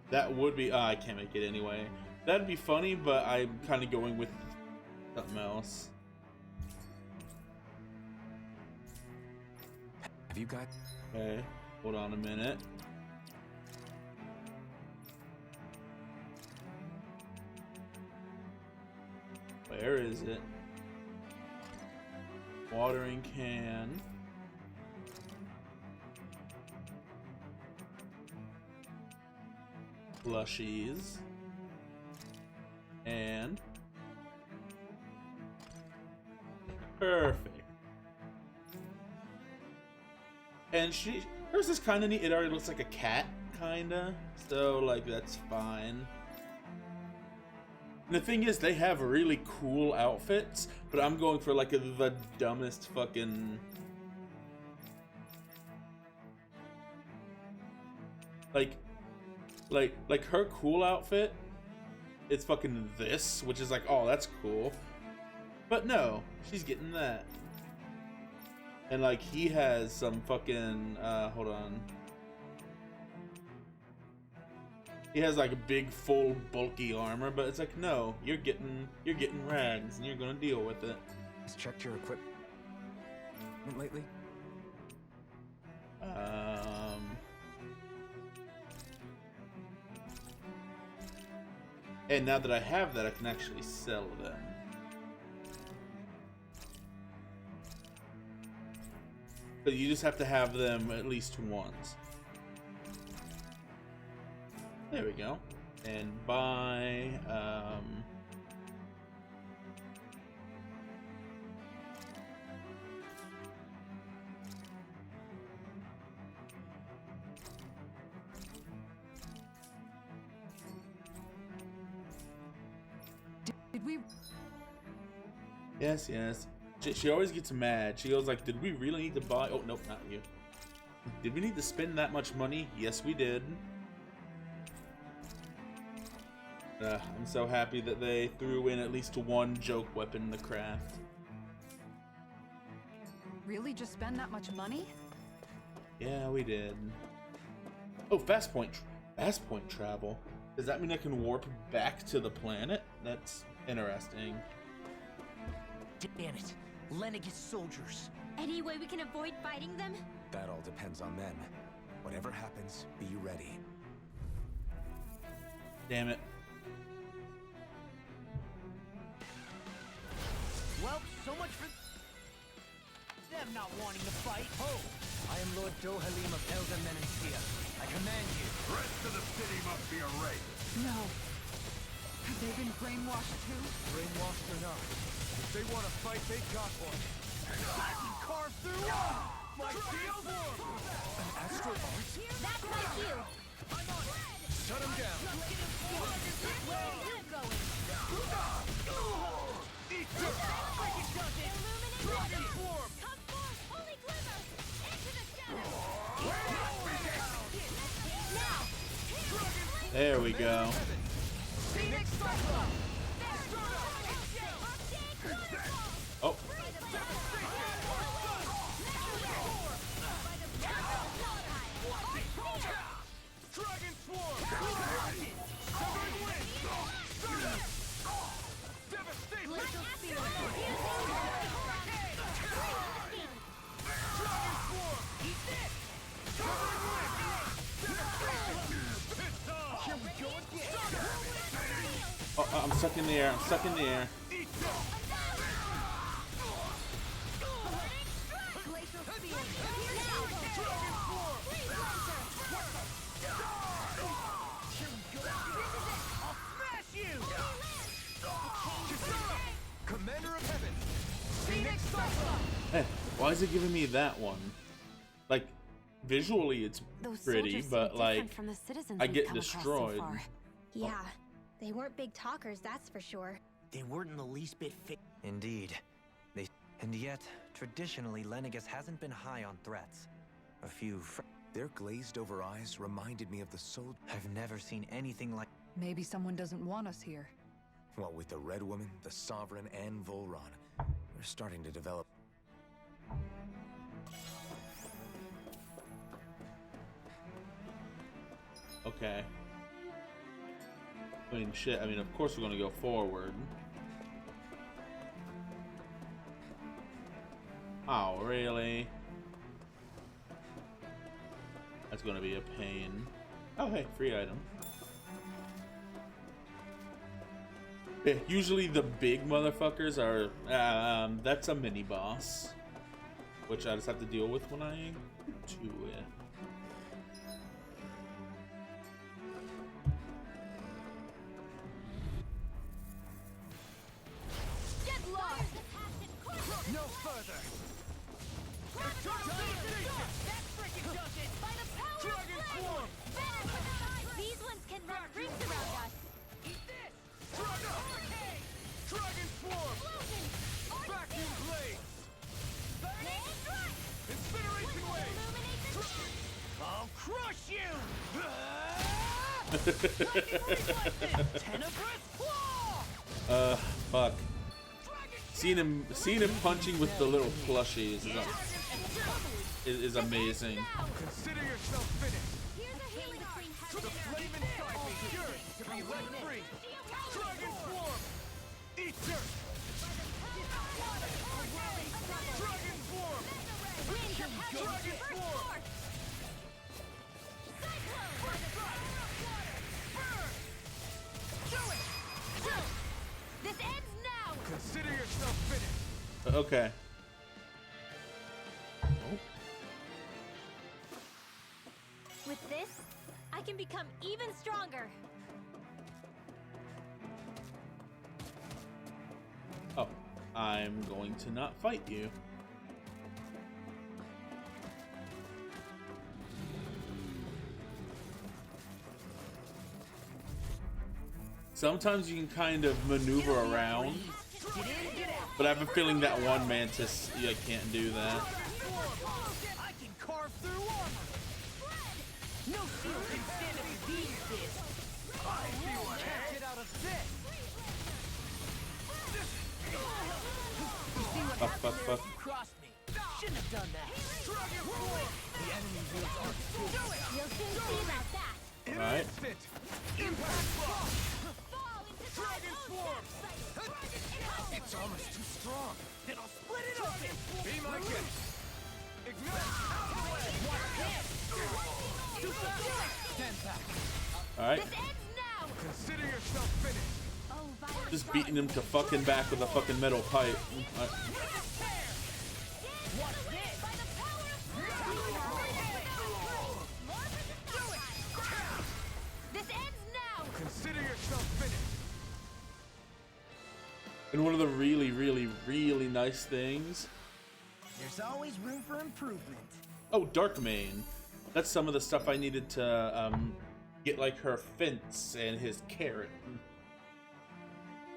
That would be... I can't make it anyway. That'd be funny, but I'm kind of going with something else. Have you got... Okay, hold on a minute. Where is it? Watering can. Plushies. And... Perfect. And hers is kind of neat. It already looks like a cat, kinda. So, like, that's fine. And the thing is, they have really cool outfits, but I'm going for, like, the dumbest fucking... Like her cool outfit, it's fucking this, which is like, oh, that's cool. But no, she's getting that. And like he has some fucking hold on. He has like a big full bulky armor, but it's like, no, you're getting rags and you're gonna deal with it. Has checked your equipment lately? And now that I have that, I can actually sell them. But you just have to have them at least once. There we go. And buy, Did we... Yes, yes. She always gets mad. She goes like, did we really need to buy... Oh, nope, not you. Did we need to spend that much money? Yes, we did. I'm so happy that they threw in at least one joke weapon in the craft. Really just spend that much money? Yeah, we did. Oh, fast point travel. Does that mean I can warp back to the planet? That's interesting. Damn it. Lenegis soldiers. Any way we can avoid fighting them? That all depends on them. Whatever happens, be ready. Damn it. Well, so much for them not wanting to fight. Oh! I am Lord Dohalim of Elder Menancia. I command you. The rest of the city must be erased. No. Have they been brainwashed too? Brainwashed or not, if they want to fight, they got one. I can carve through my shield. An astral art? That's my cue. Shut him down. Where are you going? Dragon form. Come forth, holy glimmer! Into the shadows! Now! There we go. Phoenix Cyclone. Oh. Dragon Swarm. Severing Wind. Devastation. Dragon Swarm. Eat this. Severing Wind. Devastation. Here we go again. Oh, I'm stuck in the air. I'm stuck in the air. Commander of Heaven. Phoenix Cyclone. Hey, why is it giving me that one? Like, visually it's Those pretty, soldiers seem but different like, from the citizens I we've get come across so destroyed. far. Yeah, they weren't big talkers, that's for sure. They weren't in the least bit fit. Indeed. And yet, traditionally, Lenegis hasn't been high on threats. A few Their glazed-over eyes reminded me of the soul. I've never seen anything like. Maybe someone doesn't want us here. Well, with the Red Woman, the Sovereign, and Volron, we're starting to develop. Okay. I mean, shit. I mean, of course we're gonna go forward. Oh, really? That's gonna be a pain. Oh, hey, free item. Yeah, usually the big motherfuckers are, that's a mini boss, which I just have to deal with when I get to it. Get lost! No further. By the power Dragon of Swarm. flame! These ones can run rings around us! Eat this. Dragon Swarm. Vacuum Blades. Incineration Wave. I'll crush you. Tenebrous Claw. Fuck. Seeing him punching with the little plushies is amazing. Consider yourself finished. Here's a healing The flame inside me yearns to be let free. Dragon Swarm. Eat dirt. Dragon Swarm. Dragon Swarm. This ends now! Consider yourself finished. Okay. With this, I can become even stronger. Oh, I'm going to not fight you. Sometimes you can kind of maneuver around, but I have a feeling that one mantis, you can't do that. I can carve through armor. No shield can stand up against this. I see what can't get out of this. You see what Fuck, fuck, fuck. you crossed me. Shouldn't have done that. Dragon Swarm. The enemy wields arc too. You'll soon see about that. Alright. Fit. Impact Block. Fall into Dragon Swarm. It's almost too strong. Then I'll split it open. Be my guest. All right. This ends now. Consider yourself finished. Oh, Violet Just Dawn. beating him to fucking back with a fucking metal pipe. This ends now. Consider yourself finished. And one of the really, really, really nice things. There's always room for improvement. Oh, Darkmane. That's some of the stuff I needed to get, like her fence and his carrot.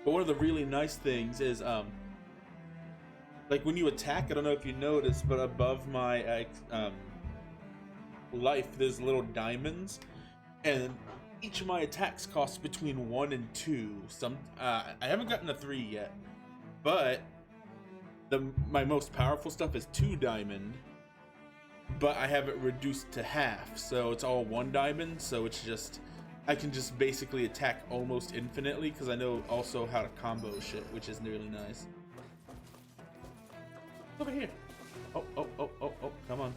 But one of the really nice things is like when you attack, I don't know if you noticed, but above my life there's little diamonds, and each of my attacks cost between 1 and 2. I haven't gotten a 3 yet, but my most powerful stuff is 2 diamond, but I have it reduced to half, so it's all 1 diamond. So it's just, I can just basically attack almost infinitely because I know also how to combo shit, which is really nice. Over here. Oh, come on.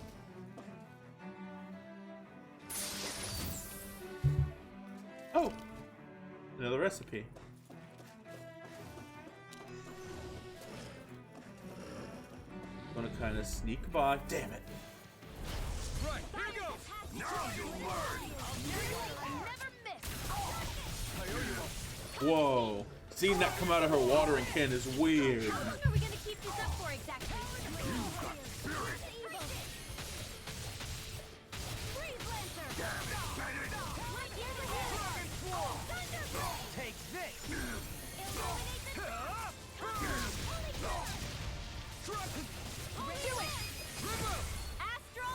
Oh, another recipe. Gonna kind of sneak by. Damn it. Right, here you go. Now you learn. Whoa. Seeing that come out of her watering can is weird. How long are we gonna keep this up for exactly? Take this!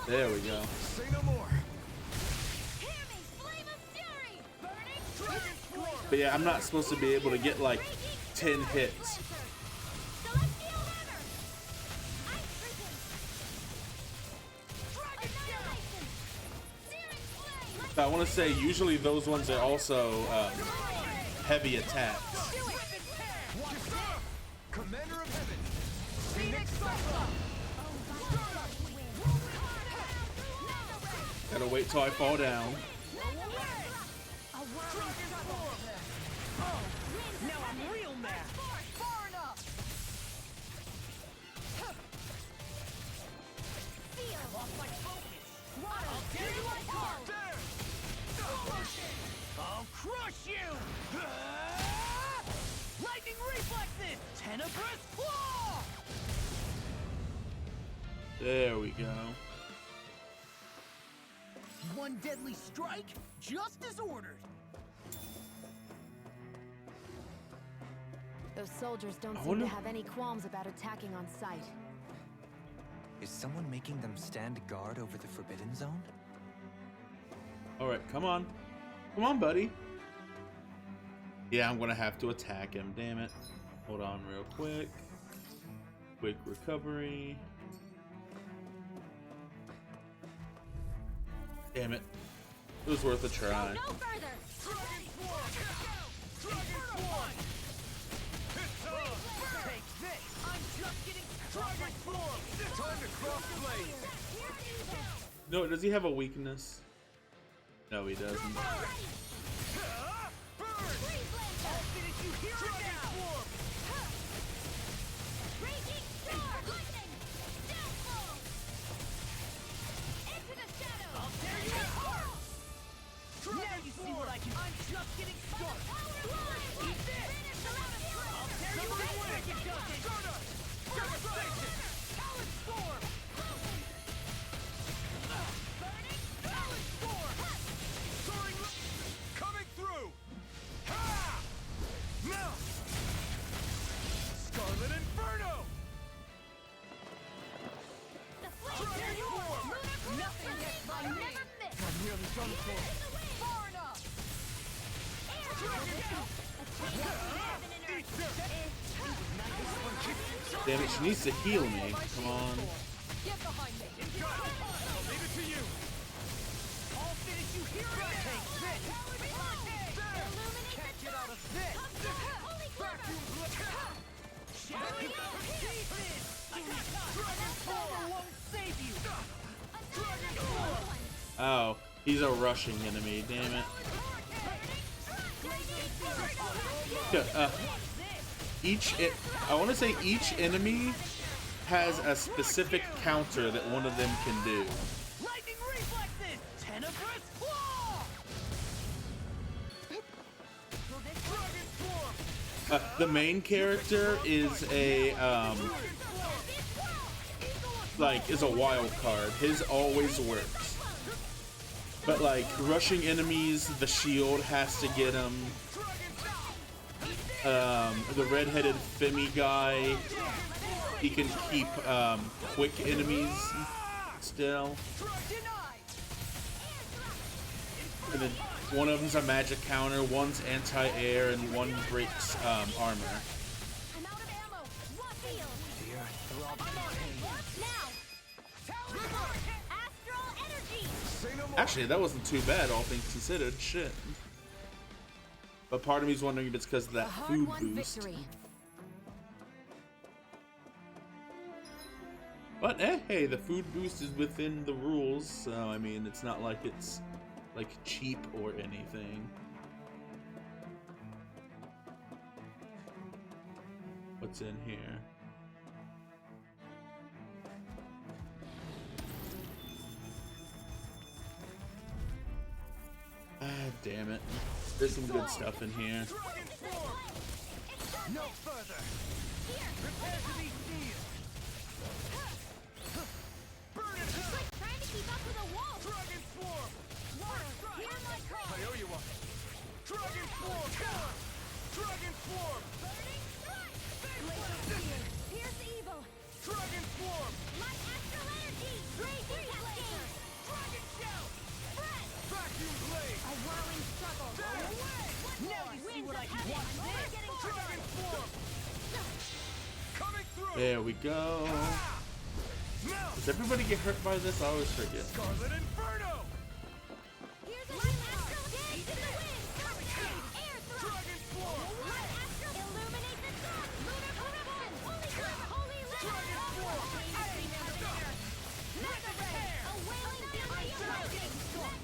There we go. Say no more. But yeah, I'm not supposed to be able to get like 10 hits. I want to say usually those ones are also heavy attacks. Commander of Heaven. Gotta wait till I fall down. Now I'm real mad! I'll crush you! Lightning reflexes! Tenebrous claw! There we go. One deadly strike, just as ordered. Those soldiers don't I seem wonder- to have any qualms about attacking on sight. Is someone making them stand guard over the Forbidden Zone? Alright, come on. Come on, buddy. Yeah, I'm gonna have to attack him, damn it. Hold on real quick. Quick recovery. Damn it. It was worth a try. No further. Take this! I'm just getting Dragon form. Time to cross blade. No, does he have a weakness? No, he doesn't. Now you see what I can. I'm just getting started. Eat this. I'll tear you away. Devastation. Talon storm. Talon storm. Soaring. Coming through. Ha! Now. Scarlet Inferno. Dragon form. Nothing gets by me. I'm nearly done for. Far enough. Damn it, she needs to heal me. Come on. Get behind me. I'll leave it to you. I'll finish you here and now. Take this. Can't get out of this. Vacuum blade. Shall we? Pieces. Dragon form won't save you. Oh, he's a rushing enemy, damn it. I want to say each enemy has a specific counter that one of them can do. Lightning reflexes! Tenebrous claw! The main character is a is a wild card. His always works. But like rushing enemies, the shield has to get him. The red-headed Femi guy, he can keep quick enemies still. And then one of them's a magic counter, one's anti-air, and one breaks armor. Actually, that wasn't too bad, all things considered. Shit. But part of me's wondering if it's because of that food boost. Victory. But hey, the food boost is within the rules, so I mean, it's not like it's like cheap or anything. What's in here? Ah, damn it. There's some good stuff in here. No further! Prepare to be sealed! Burn it! It's like trying to keep up with a wolf. Dragon Swarm! Hear my call. I owe you one! Dragon Swarm! Dragon Swarm! Burning strike. Pierce evil. Dragon Swarm! Light astral energy. Blazing cascade. Dragon Shell! Spread. Vacuum Blade! A whirling struggle. Now you see what I can watch this! Dragon Swarm! Coming through! There we go. Does everybody get hurt by this? I always forget. Scarlet Inferno! Here's a light astral gaze in the wind. Cascade. Air thrust. Dragon Swarm! Light astral. Illuminate the sun. Lunar corruption. Holy crap. Holy Dragon Swarm! Mega ray. A wailing damage. Lightning storm.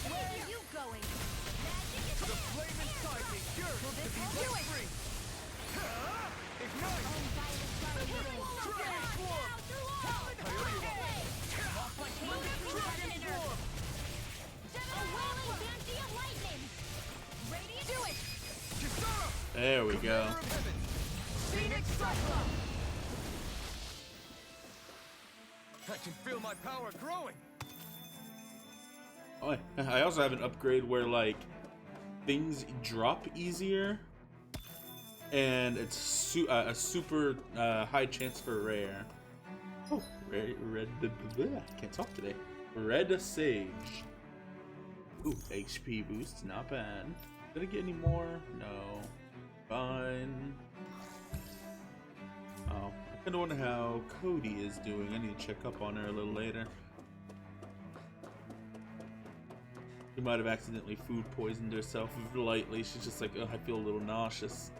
Where are you going? Magic is The flame inside me yearns to be do set it. free! Ignite! Dragon Swarm! There we go. Phoenix Cyclone! I can feel my power growing! Oh, I also have an upgrade where like things drop easier, and it's a super high chance for rare. Oh, red. I can't talk today. Red Sage. Ooh, HP boost, not bad. Did I get any more? No. Fine. Oh, I kind of wonder how Cody is doing. I need to check up on her a little later. She might have accidentally food poisoned herself lightly. She's just like, oh, I feel a little nauseous.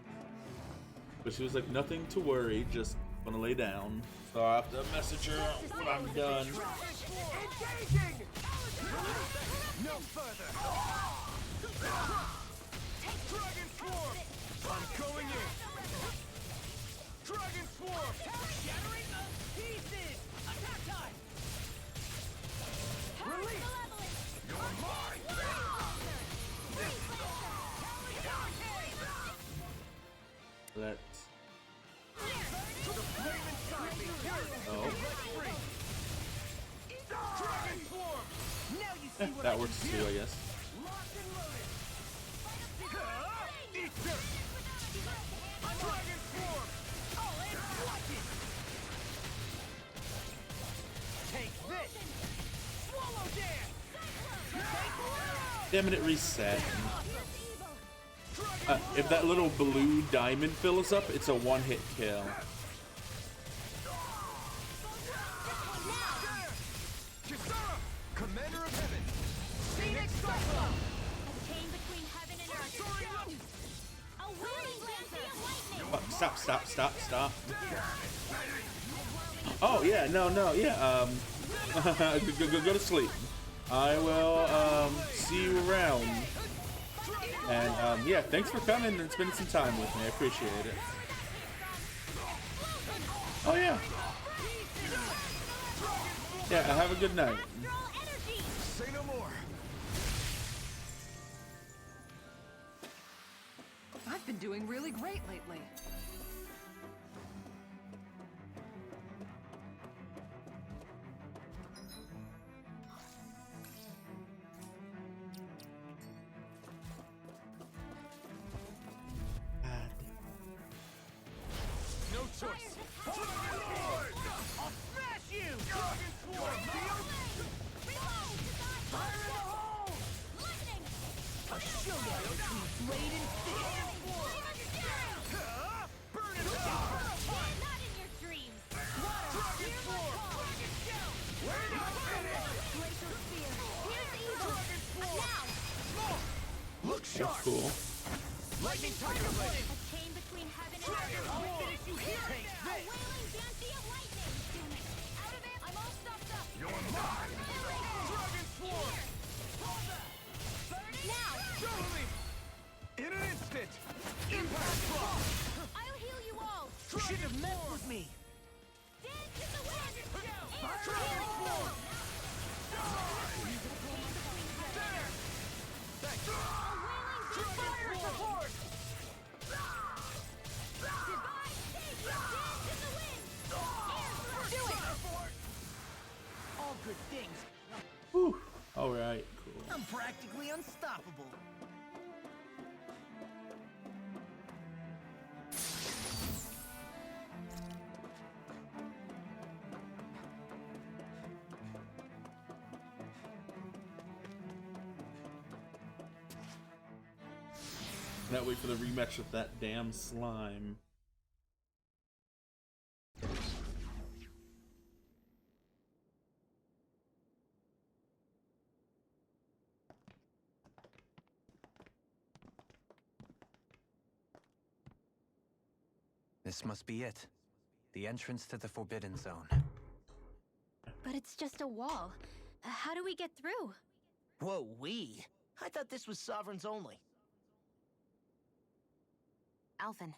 But she was like, nothing to worry, just wanna lay down. So I have to message her when I'm done. Engaging! No further! Dragon Swarm! I'm going in! Dragon Swarm! Shattering of pieces! Attack time! Release! You're mine! Let's... The flame inside me yearns Oh. to be let free! Dragon Swarm! Now you see what That works too, I guess. Locked and loaded! Eat dirt! Dragon Swarm! All in watch it! Take this! Swallow dance! Damn it reset. If that little blue diamond fills up, it's a one-hit kill. Kisara! Commander of Heaven! Phoenix Cyclone! A whirling fancy of lightning. Oh, stop. Oh, yeah, no, yeah, go to sleep. I will see you around. And yeah, thanks for coming and spending some time with me. I appreciate it. Oh yeah. Yeah, have a good night. Say no more. I've been doing really great lately. No choice. I'll smash you! Dragon Swarm! Fire in the hole! Lightning! A showdown between Blade and Steel! Burn it up! Not in your dreams! Dragon Swarm! We're not finished! Glacial Spear! Here's evil! Dragon Swarm! Now! Look sharp! That's cool. Lightning Tiger Blade! A chain between heaven and earth! I'll finish you here! Take this! A wailing Dancy of lightning! Out of it! I'm all stuffed up! You're mine! Dragon Swarm! Now! Show me! In an instant. Impact Block! I'll heal you all! You should have messed with me! Dance in the wind! Dragon Swarm! There! Thanks! Fire support! Divine Sage! Dance in the wind! Do it! All good things. Whew. All right, cool. I'm practically unstoppable. Can't wait for the rematch with that damn slime. This must be it. The entrance to the Forbidden Zone. But it's just a wall. How do we get through? Whoa, we? I thought this was Sovereigns only. Alphen.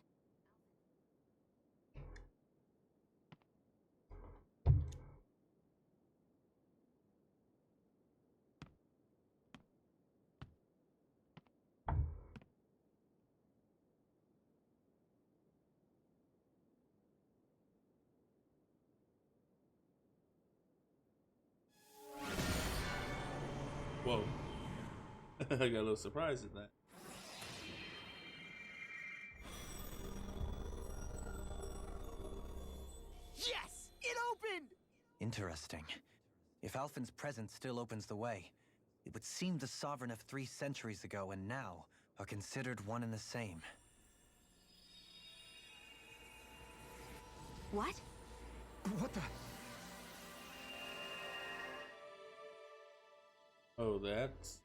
Whoa. I got a little surprised at that. Yes! It opened! Interesting. If Alphen's presence still opens the way, it would seem the Sovereign of 3 centuries ago and now are considered one and the same. What? What the? Oh, that's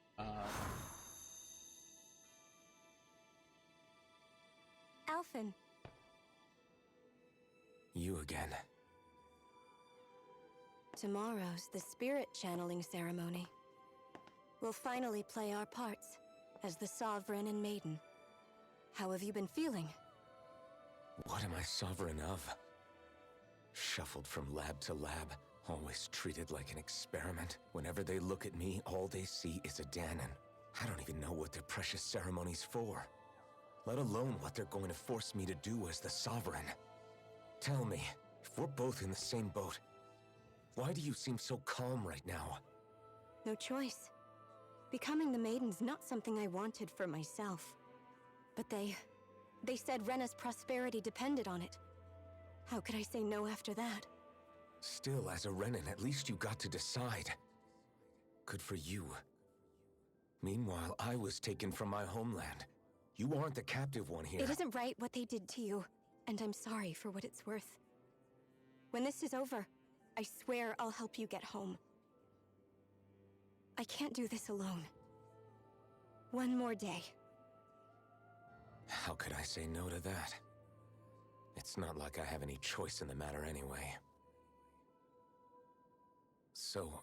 Alphen. You again. Tomorrow's the spirit channeling ceremony. We'll finally play our parts as the Sovereign and Maiden. How have you been feeling? What am I sovereign of? Shuffled from lab to lab, always treated like an experiment. Whenever they look at me, all they see is a Dahnan. I don't even know what their precious ceremony's for, let alone what they're going to force me to do as the Sovereign. Tell me, if we're both in the same boat, why do you seem so calm right now? No choice. Becoming the Maiden's not something I wanted for myself. But they said Rena's prosperity depended on it. How could I say no after that? Still, as a Renan, at least you got to decide. Good for you. Meanwhile, I was taken from my homeland. You aren't the captive one here. It isn't right what they did to you, and I'm sorry for what it's worth. When this is over, I swear I'll help you get home. I can't do this alone. One more day. How could I say no to that? It's not like I have any choice in the matter anyway. So,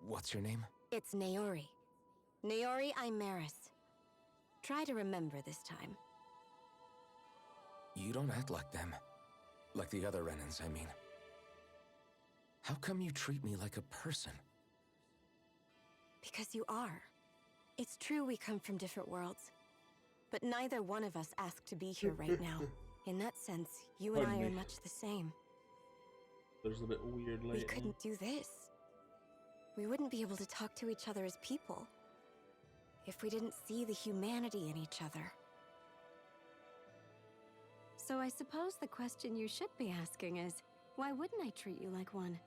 What's your name? It's Naori. Naori Imaris. Try to remember this time. You don't act like them. Like the other Renans, I mean. How come you treat me like a person? Because you are. It's true we come from different worlds. But neither one of us asked to be here right now. In that sense, you and Pardon I are me. much the same. There's a bit weird lately. We couldn't do this. We wouldn't be able to talk to each other as people if we didn't see the humanity in each other. So I suppose the question you should be asking is, why wouldn't I treat you like one?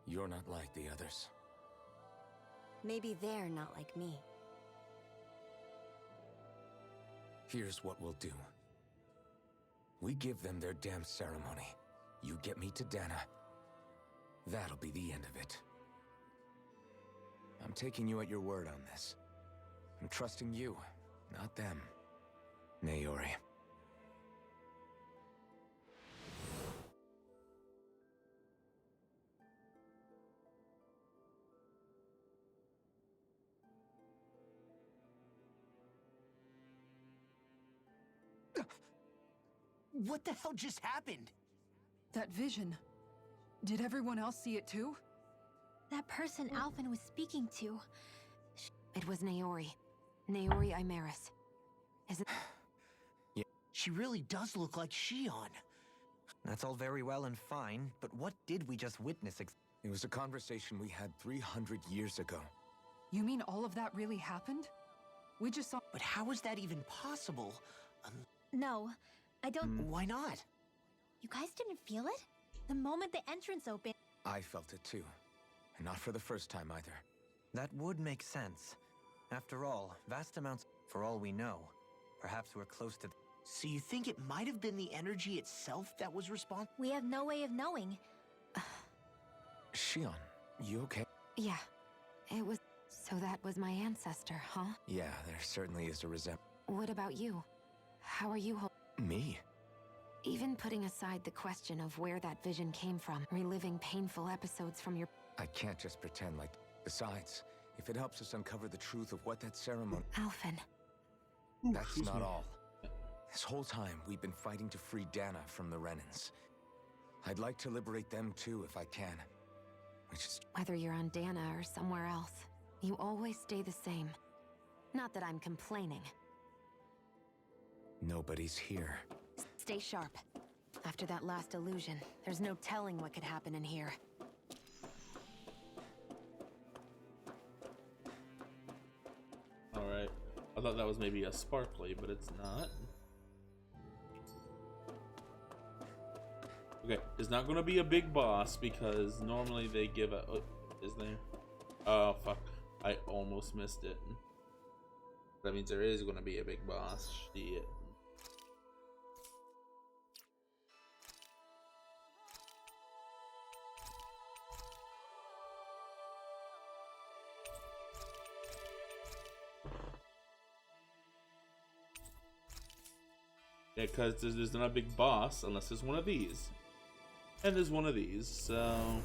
You're not like the others. Maybe they're not like me. Here's what we'll do. We give them their damn ceremony. You get me to Dana. That'll be the end of it. I'm taking you at your word on this. I'm trusting you, not them. Naori. What the hell just happened? That vision. Did everyone else see it too? That person Alphen was speaking to. It was Naori. Naori Imaris. Is it? She really does look like Shion. That's all very well and fine, but what did we just witness? It was a conversation we had 300 years ago. You mean all of that really happened? We just saw. But how is that even possible? No, I don't. Why not? You guys didn't feel it? The moment the entrance opened. I felt it too. And not for the first time either. That would make sense. After all, vast amounts, for all we know. Perhaps we're close to... So you think it might have been the energy itself that was responsible? We have no way of knowing. Shion, you okay? Yeah, it was. So that was my ancestor, huh? Yeah, there certainly is a resemblance. What about you? How are you? Me? Even putting aside the question of where that vision came from, reliving painful episodes from your... I can't just pretend like... Besides, if it helps us uncover the truth of what that ceremony... Alphen. That's not all. This whole time, we've been fighting to free Dana from the Renans. I'd like to liberate them too, if I can. Which is... Whether you're on Dana or somewhere else, you always stay the same. Not that I'm complaining. Nobody's here. Stay sharp. After that last illusion, there's no telling what could happen in here. Alright. I thought that was maybe a sparkly, but it's not. Okay, it's not gonna be a big boss because normally they give a... Oh, is there? Oh, fuck. I almost missed it. That means there is gonna be a big boss. Shit. Yeah, because there's not a big boss unless there's one of these. And there's one of these, so...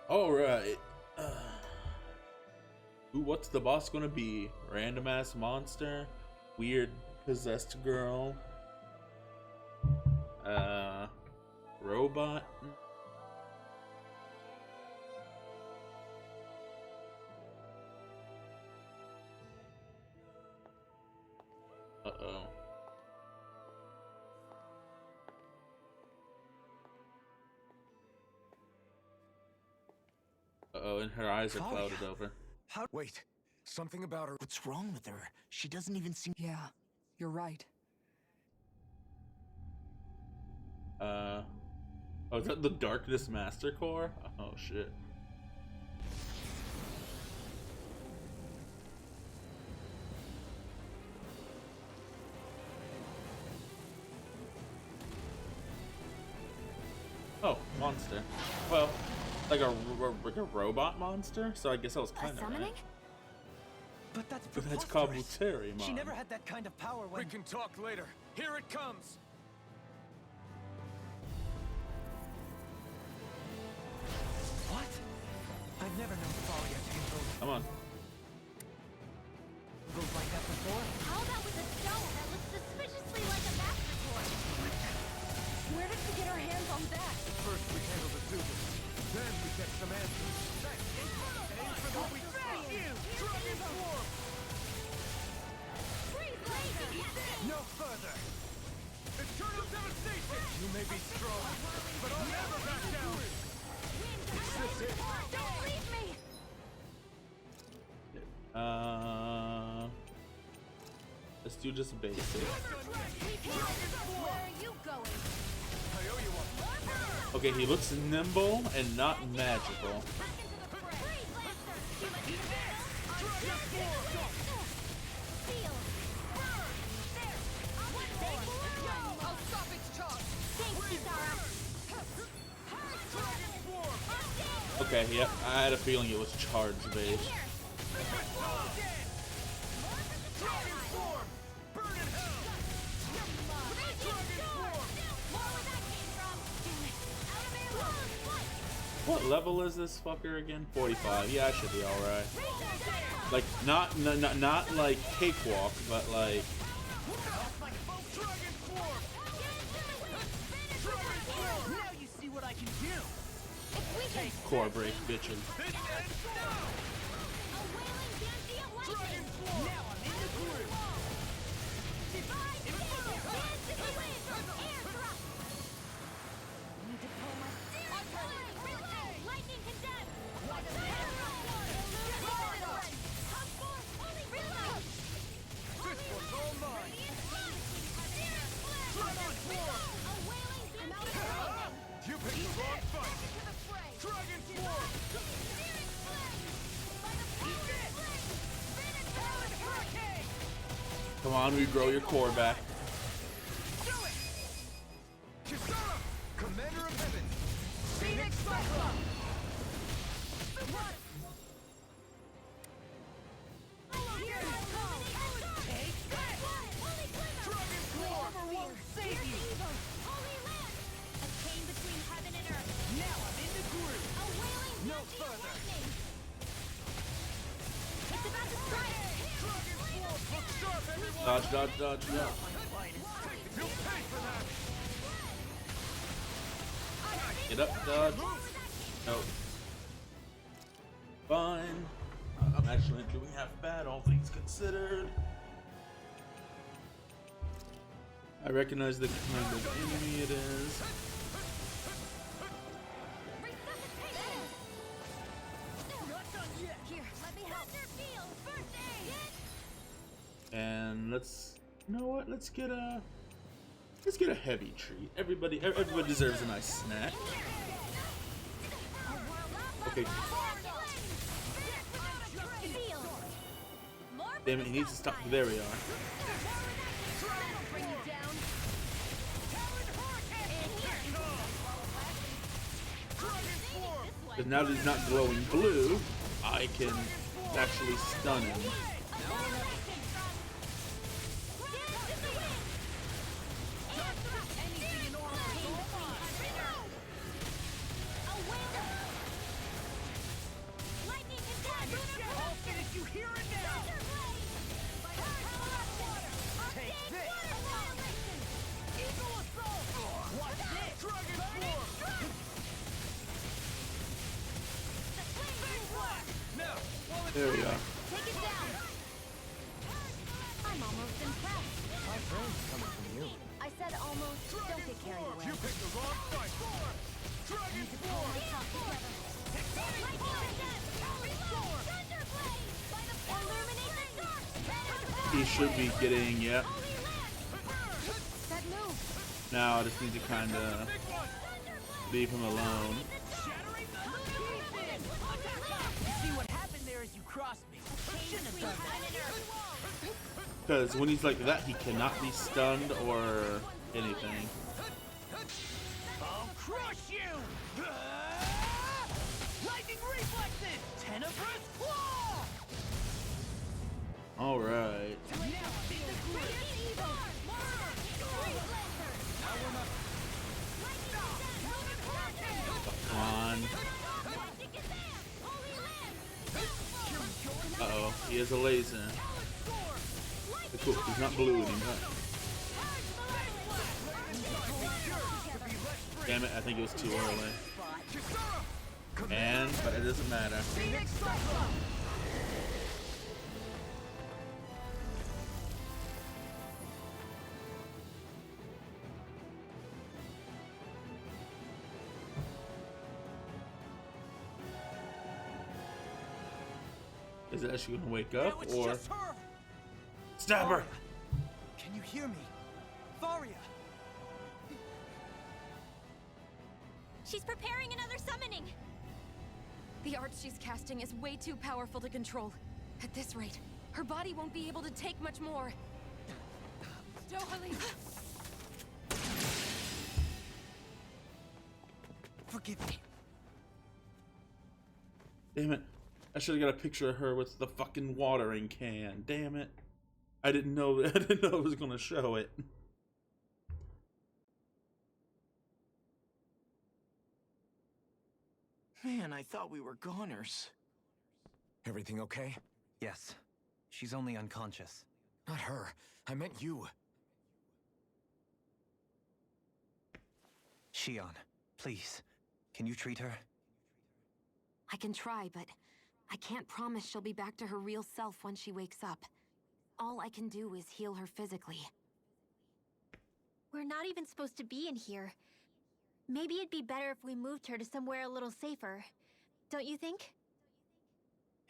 Alright. Ooh, what's the boss gonna be? Random ass monster? Weird possessed girl? Robot? Uh-oh. Uh-oh, and her eyes are clouded over. Wait, something about her... What's wrong with her? She doesn't even seem... Yeah, you're right. Oh, is that the Darkness Master Core? Oh, shit. Oh, monster. Well, Like a robot monster? So I guess I was kind of summoning? right. But that's But that's called preposterous. Buterimon. She never had that kind of power when... We can talk later. Here it comes. What? I've never known Thalia to control Come on. goes like that before. How about with a stone that looks suspiciously like a master sword? Where did we get our hands on that? First we handle the Dugan. Then we get some answers. Aim for the weak spot. Dragon Form! Freeze blade! No further! Eternal devastation! You may be strong, but I'll never back down! Is this it? Don't leave me! Let's do just basic. Where are you going? I owe you one. Okay, he looks nimble and not magical. Okay, yep, I had a feeling it was charge based. What level is this fucker again? 45. Yeah, I should be alright. Like, not like cakewalk, but like... Now you see what I can do. Core break, bitches. You picked the wrong fight! Dragon Form! Come on, regrow your core back. Kisara! Commander of Heaven! Phoenix Cyclops! Dragon Form! Won't save you. A chain between heaven and earth. Now I'm in the groove. A wailing No Genji further. lightning. It's about to strike. Dragon Form! Look sharp, everyone! Dodge, dodge, dodge, no. You'll pay for that! Get up, dodge. Nope. Fine. I'm actually not doing half bad, all things considered. I recognize the kind of enemy it is. Here, let me help. First aid. And let's, you know what? Let's get a heavy treat. Everybody deserves a nice snack. Okay. Damn it, he needs to stop. There we are. Because now that he's not glowing blue, I can actually stun him. There we are. Take it down. I'm almost impressed. My friend's coming from you. I said almost. Don't get carried away. You picked the wrong fight! Dragon Form! He should be getting, yep. Now I just need to kind of leave him alone. See what happened there is you crossed me. Shouldn't have done that. Because when he's like that, he cannot be stunned or anything. I'll crush you! he has a laser. Cool, he's not blue anymore. Damn it, I think it was too early. But it doesn't matter. Is it actually gonna wake up, or stab her? Can you hear me? Faria! She's preparing another summoning. The art she's casting is way too powerful to control. At this rate, her body won't be able to take much more. Dohalim! Forgive me. Damn it. I should have got a picture of her with the fucking watering can. Damn it. I didn't know it was gonna show it. Man, I thought we were goners. Everything okay? Yes. She's only unconscious. Not her. I meant you. Shion, please. Can you treat her? I can try, but I can't promise she'll be back to her real self when she wakes up. All I can do is heal her physically. We're not even supposed to be in here. Maybe it'd be better if we moved her to somewhere a little safer. Don't you think?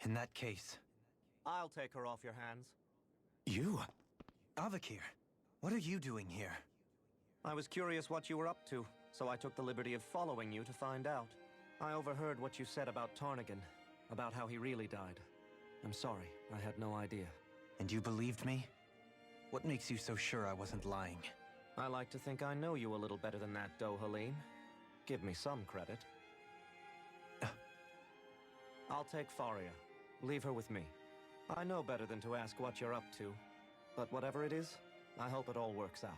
In that case... I'll take her off your hands. You? Avakir, what are you doing here? I was curious what you were up to, so I took the liberty of following you to find out. I overheard what you said about Tarnagan, about how he really died. I'm sorry, I had no idea. And you believed me? What makes you so sure I wasn't lying? I like to think I know you a little better than that, Dohalim. Give me some credit. I'll take Faria. Leave her with me. I know better than to ask what you're up to. But whatever it is, I hope it all works out.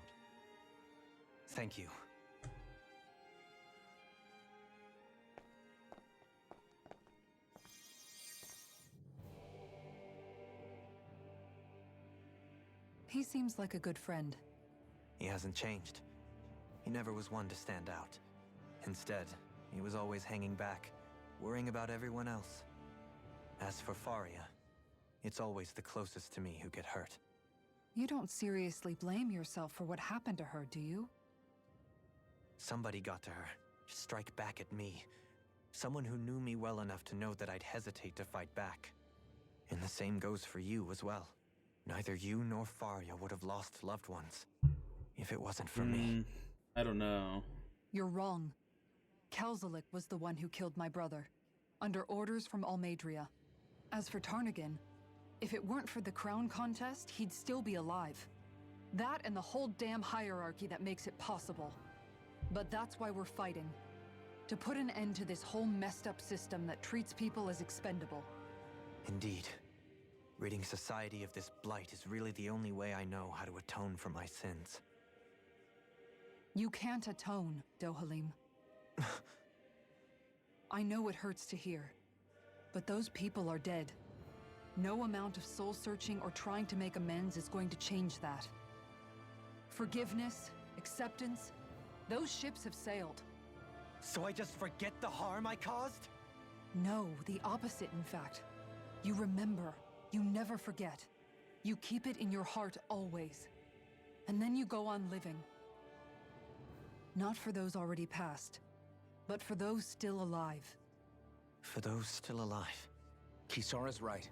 Thank you. He seems like a good friend. He hasn't changed. He never was one to stand out. Instead, he was always hanging back, worrying about everyone else. As for Faria, it's always the closest to me who get hurt. You don't seriously blame yourself for what happened to her, do you? Somebody got to her, to strike back at me. Someone who knew me well enough to know that I'd hesitate to fight back. And the same goes for you as well. Neither you nor Faria would have lost loved ones if it wasn't for me. I don't know. You're wrong. Kelzelik was the one who killed my brother, under orders from Almeidria. As for Tarnagan, if it weren't for the crown contest, he'd still be alive. That and the whole damn hierarchy that makes it possible. But that's why we're fighting. To put an end to this whole messed up system that treats people as expendable. Indeed. Ridding society of this blight is really the only way I know how to atone for my sins. You can't atone, Dohalim. I know it hurts to hear, but those people are dead. No amount of soul-searching or trying to make amends is going to change that. Forgiveness, acceptance, those ships have sailed. So I just forget the harm I caused? No, the opposite, in fact. You remember. You never forget. You keep it in your heart always. And then you go on living. Not for those already passed, but for those still alive. For those still alive. Kisara's right.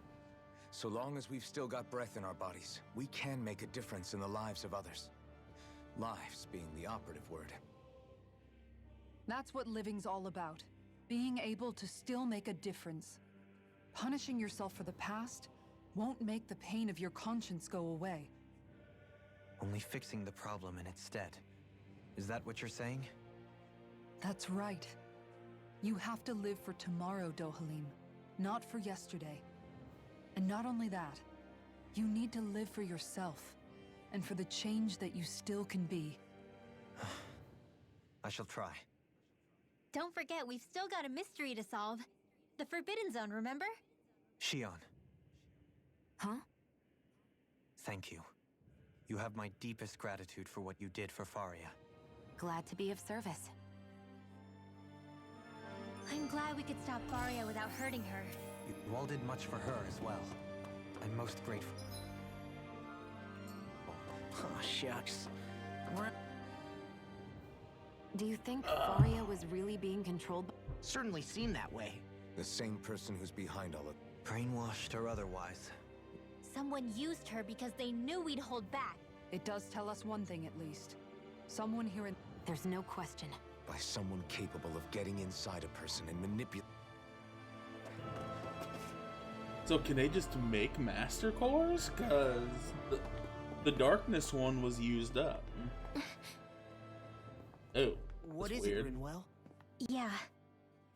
So long as we've still got breath in our bodies, we can make a difference in the lives of others. Lives being the operative word. That's what living's all about. Being able to still make a difference. Punishing yourself for the past won't make the pain of your conscience go away. Only fixing the problem in its stead. Is that what you're saying? That's right. You have to live for tomorrow, Dohalim, not for yesterday. And not only that, you need to live for yourself, and for the change that you still can be. I shall try. Don't forget, we've still got a mystery to solve. The Forbidden Zone, remember? Shion. Huh? Thank you. You have my deepest gratitude for what you did for Faria. Glad to be of service. I'm glad we could stop Faria without hurting her. You all did much for her as well. I'm most grateful. Oh, shucks. Do you think Faria was really being controlled by... Certainly seemed that way. The same person who's behind all of Brainwashed or otherwise. Someone used her because they knew we'd hold back. It does tell us one thing at least. Someone here in... There's no question. by someone capable of getting inside a person and manipulating. So can they just make master cores? Cause the darkness one was used up. Oh, What that's is weird. it, Rinwell? Yeah,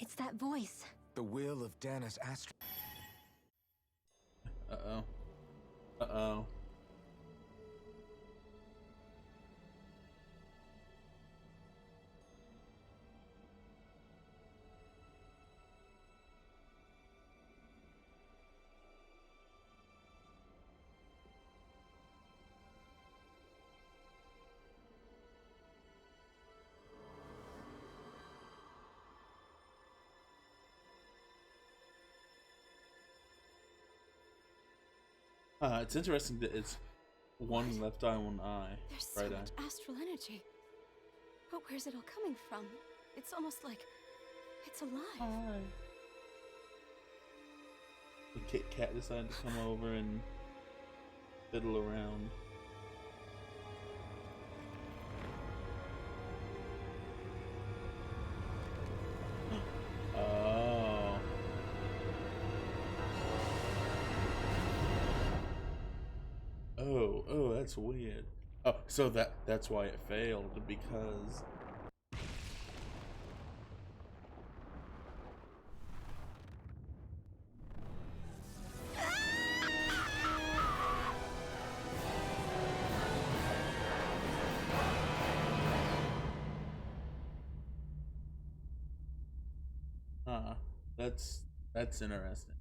it's that voice. The will of Danis Astral. Uh-oh. Uh-oh. It's interesting that it's one left eye, one eye. There's so Right much eye. astral energy. But where's it all coming from? It's almost like it's alive. The Kit Kat decided to come over and fiddle around. Oh. Oh, that's weird. Oh, so that's why it failed, because that's interesting.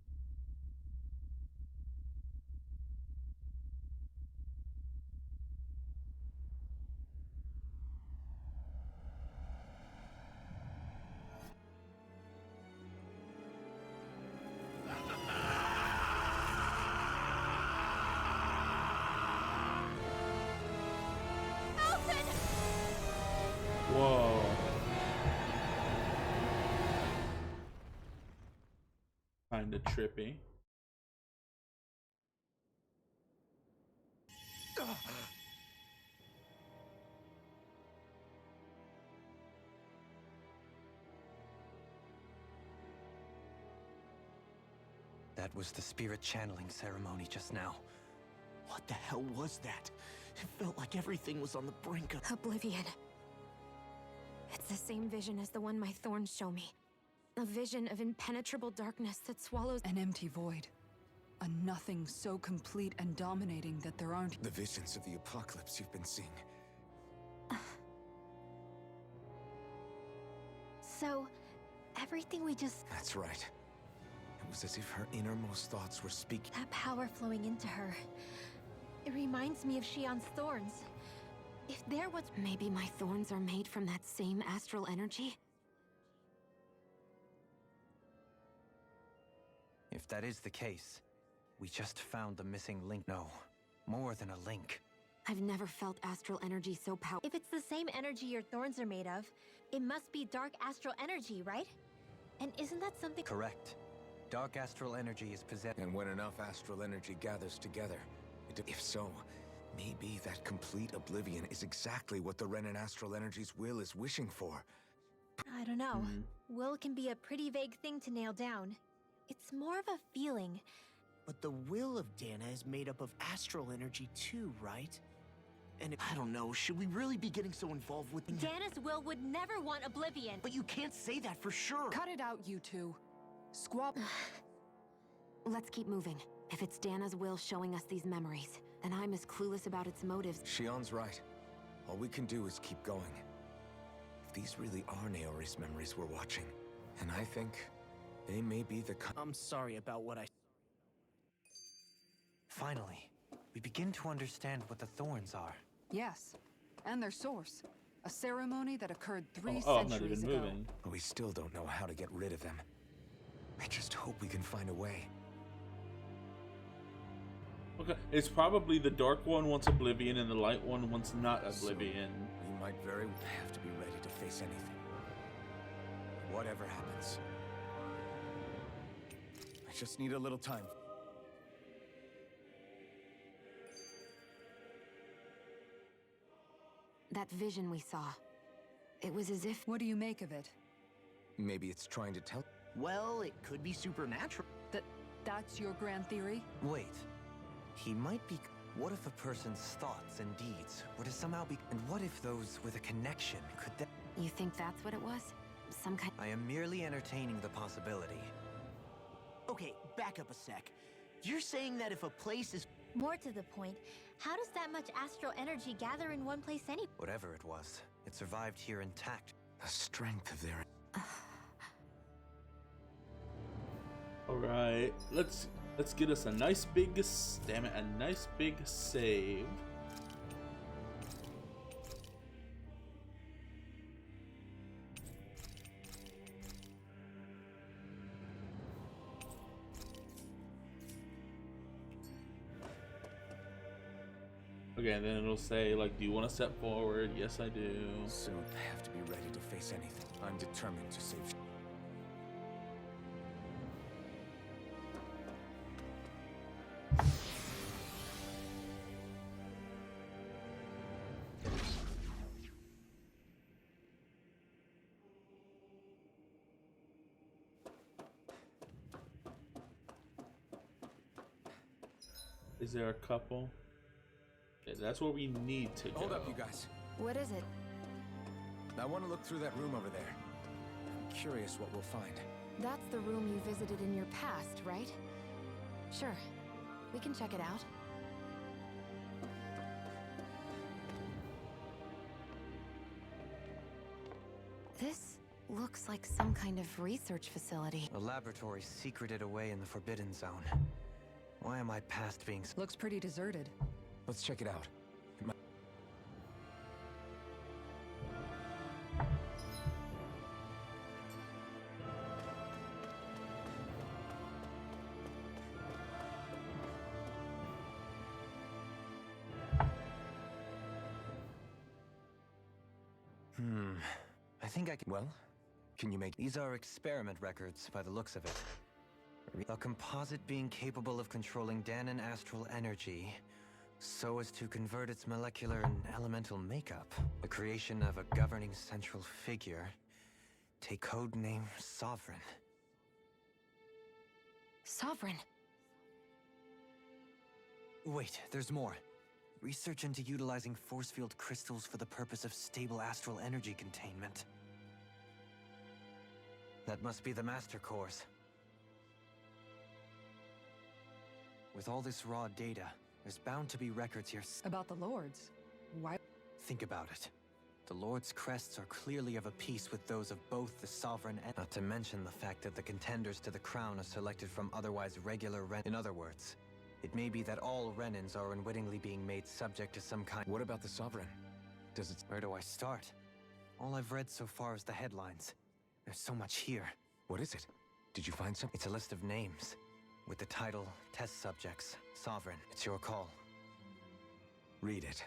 Whoa. Kinda trippy. That was the spirit channeling ceremony just now. What the hell was that? It felt like everything was on the brink of... Oblivion. It's the same vision as the one my thorns show me. A vision of impenetrable darkness that swallows... An empty void. A nothing so complete and dominating that there aren't... The visions of the apocalypse you've been seeing. So, everything we just... That's right. It was as if her innermost thoughts were speaking. That power flowing into her. It reminds me of Shion's thorns. If there was... Maybe my thorns are made from that same astral energy? If that is the case, we just found the missing link. No, more than a link. I've never felt astral energy so powerful. If it's the same energy your thorns are made of, it must be dark astral energy, right? And isn't that something... Correct. Dark astral energy is possessed. And when enough astral energy gathers together, if so, maybe that complete oblivion is exactly what the Renan astral energy's will is wishing for. I don't know. Will can be a pretty vague thing to nail down. It's more of a feeling. But the will of Dana is made up of astral energy too, right? And I don't know, should we really be getting so involved with... Dana's will would never want oblivion. But you can't say that for sure. Cut it out, you two. Squab... Let's keep moving. If it's Dana's will showing us these memories, then I'm as clueless about its motives. Shion's right. All we can do is keep going. If these really are Naori's memories we're watching, and I think they may be the... I'm sorry about what I... Finally, we begin to understand what the thorns are. Yes, and their source. A ceremony that occurred 3 I'm centuries not even ago. moving. We still don't know how to get rid of them. I just hope we can find a way. Okay, it's probably the dark one wants Oblivion and the light one wants not Oblivion. So we might very well have to be ready to face anything. Whatever happens. I just need a little time. That vision we saw. It was as if... What do you make of it? Maybe it's trying to tell. Well, it could be supernatural. That's your grand theory? Wait. He might be... What if a person's thoughts and deeds were to somehow be... And what if those with a connection could then... You think that's what it was? Some kind... I am merely entertaining the possibility. Okay, back up a sec. You're saying that if a place is... More to the point, how does that much astral energy gather in one place anyway? Whatever it was, it survived here intact. The strength of their... Alright, let's get us a nice big, damn it, a nice big save. Okay, and then it'll say, like, do you want to step forward? Yes, I do. Soon I have to be ready to face anything. I'm determined to save... Is there a couple? Yeah, that's where we need to go. Hold up, you guys. What is it? I want to look through that room over there. I'm curious what we'll find. That's the room you visited in your past, right? Sure. We can check it out. This looks like some kind of research facility. A laboratory secreted away in the Forbidden Zone. Why am I past being... Looks pretty deserted. Let's check it out. It might... I think I can... Well, can you make... These are experiment records, by the looks of it. A composite being capable of controlling Dahnan astral energy so as to convert its molecular and elemental makeup. The creation of a governing central figure. Take code name Sovereign. Sovereign. Wait, there's more. Research into utilizing force field crystals for the purpose of stable astral energy containment. That must be the Master Course. With all this raw data, there's bound to be records here. About the Lords? Why? Think about it. The Lord's crests are clearly of a piece with those of both the Sovereign and... Not to mention the fact that the contenders to the crown are selected from otherwise regular Ren... In other words, it may be that all Renans are unwittingly being made subject to some kind... What about the Sovereign? Does it... Where do I start? All I've read so far is the headlines. There's so much here. What is it? Did you find something? It's a list of names. With the title, Test Subjects, Sovereign. It's your call. Read it.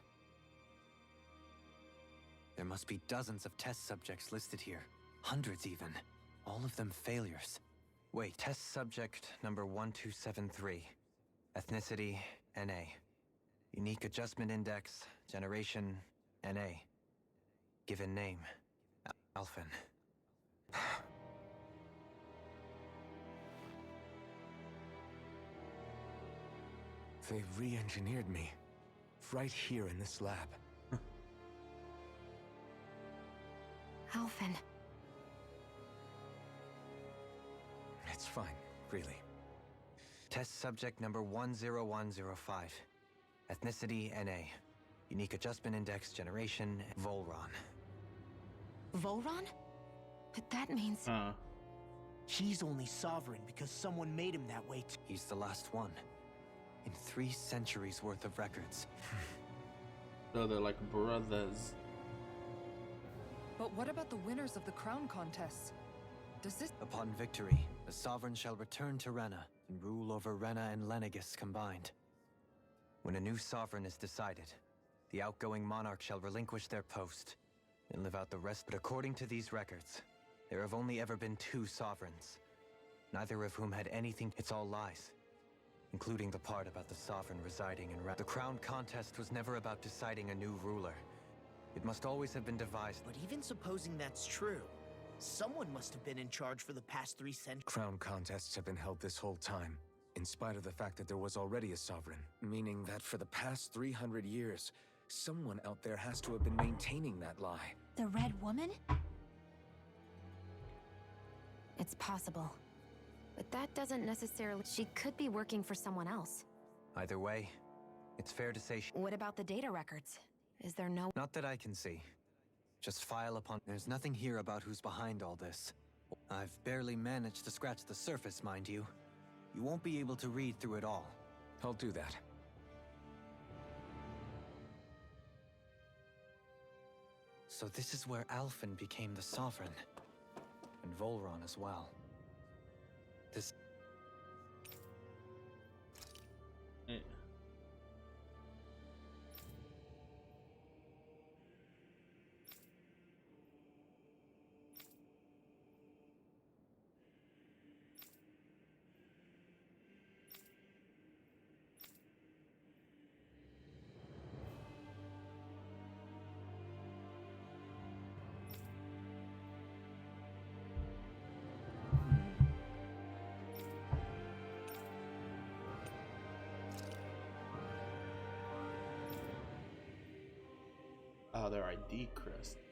There must be dozens of test subjects listed here. Hundreds even. All of them failures. Wait, test subject number 1273. Ethnicity, NA. Unique Adjustment Index, generation, NA. Given name, Alphen. They re-engineered me. Right here in this lab. Alphen. It's fine, really. Test subject number 10105. Ethnicity, NA. Unique Adjustment Index, generation, Volron. Volron? But that means... He's only sovereign because someone made him that way He's the last one. in 3 centuries worth of records. So they're like brothers. But what about the winners of the crown contests? Does this... Upon victory, the Sovereign shall return to Rena and rule over Rena and Lenegis combined. When a new Sovereign is decided, the outgoing monarch shall relinquish their post and live out the rest. But according to these records, there have only ever been 2 Sovereigns, neither of whom had anything. It's all lies, including the part about the Sovereign residing in Rena. The crown contest was never about deciding a new ruler. It must always have been devised. But even supposing that's true, someone must have been in charge for the past 3 centuries. Crown contests have been held this whole time, in spite of the fact that there was already a sovereign. Meaning that for the past 300 years, someone out there has to have been maintaining that lie. The Red Woman? It's possible. But that doesn't necessarily... She could be working for someone else. Either way, it's fair to say What about the data records? Is there no... Not that I can see. Just file upon... There's nothing here about who's behind all this. I've barely managed to scratch the surface, mind you. You won't be able to read through it all. I'll do that. So this is where Alphen became the Sovereign. And Volron as well. This... Eh. Oh, their ID crest.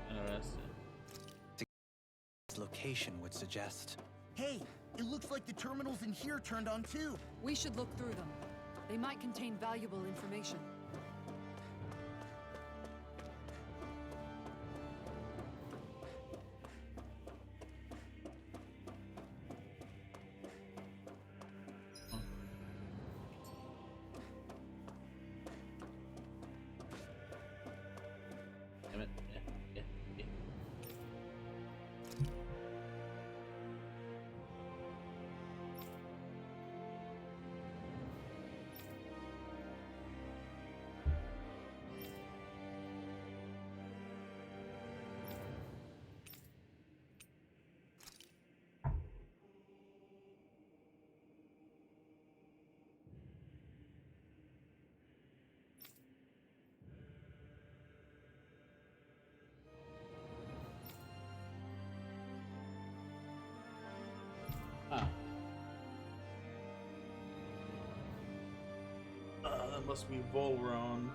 Interesting. Its location would suggest... Hey, it looks like the terminals in here turned on too. We should look through them. They might contain valuable information. Damn it. Yeah. Ah. That must be Volron.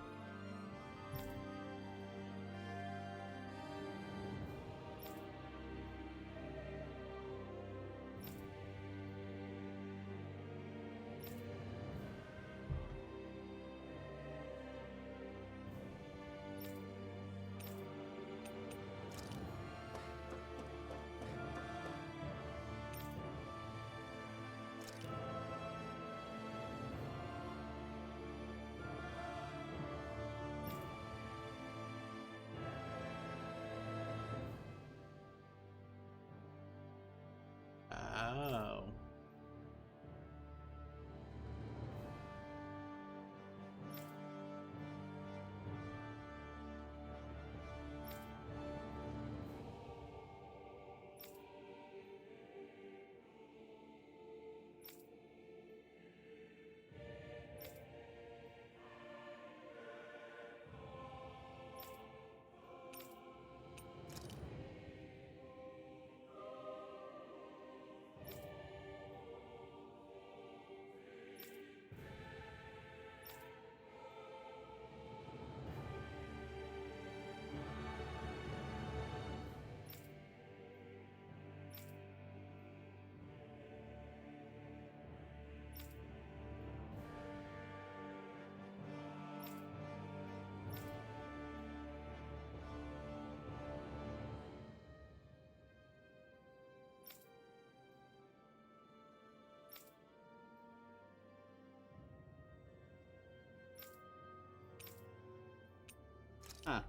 Ah,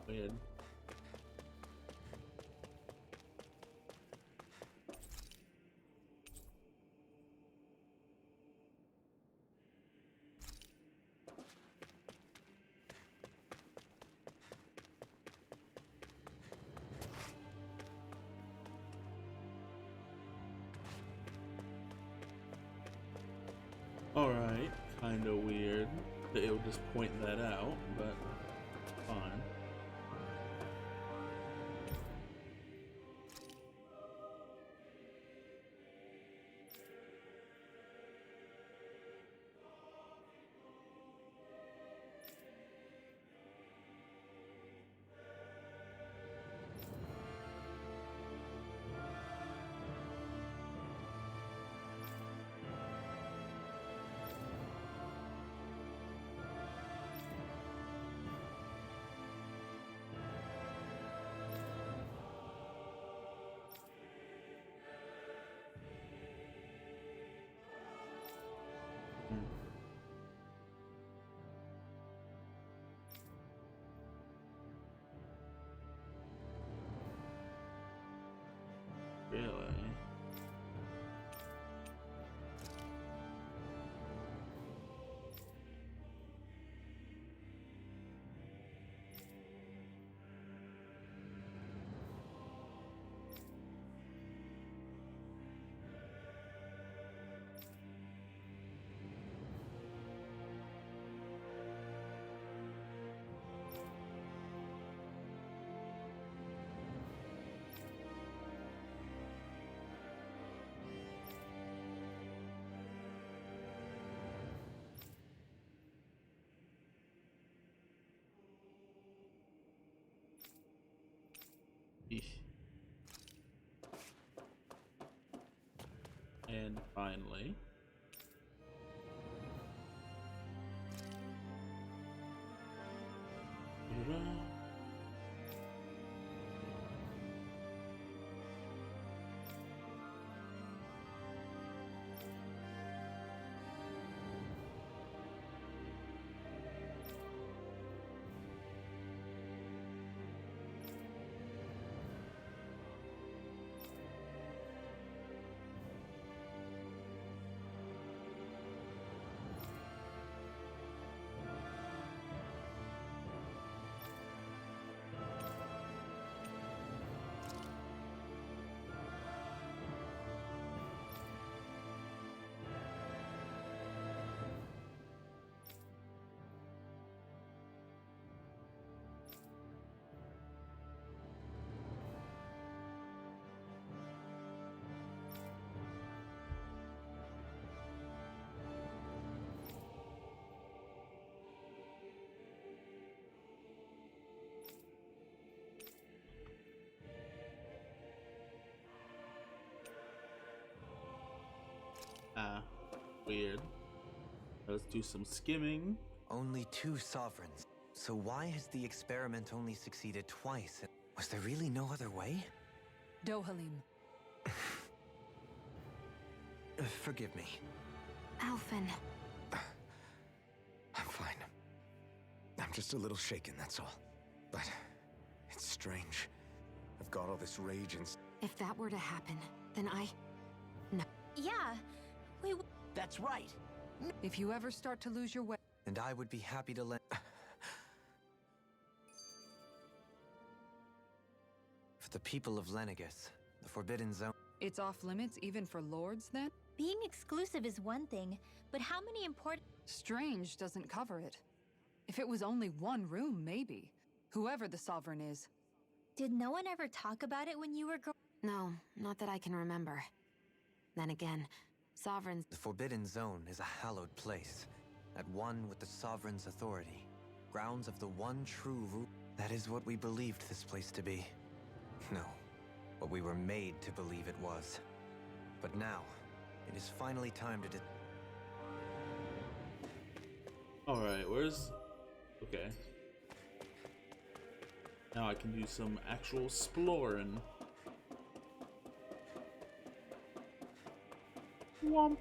weird. Alright, kinda weird that it'll just point that out, but fine. Really? Eesh. And finally, ta-da. Ah, weird. Let's do some skimming. Only 2 sovereigns. So why has the experiment only succeeded twice? Was there really no other way? Dohalim. Forgive me. Alphen. I'm fine. I'm just a little shaken, that's all. But it's strange. I've got all this rage and... If that were to happen, then Yeah, we. That's right. If you ever start to lose your way, And I would be happy to lend... For the people of Lenegis, the Forbidden Zone... it's off limits even for lords then? Being exclusive is one thing, but how many important. Strange doesn't cover it. If it was only one room, maybe. Whoever the sovereign is. Did no one ever talk about it when you were no, not that I can remember. Then again, sovereigns. The Forbidden Zone is a hallowed place, at one with the Sovereign's authority. Grounds of the one true rule. That is what we believed this place to be. No, what we were made to believe it was. But now, it is finally time to Alright, where's... Okay. Now I can do some actual exploring. Womp.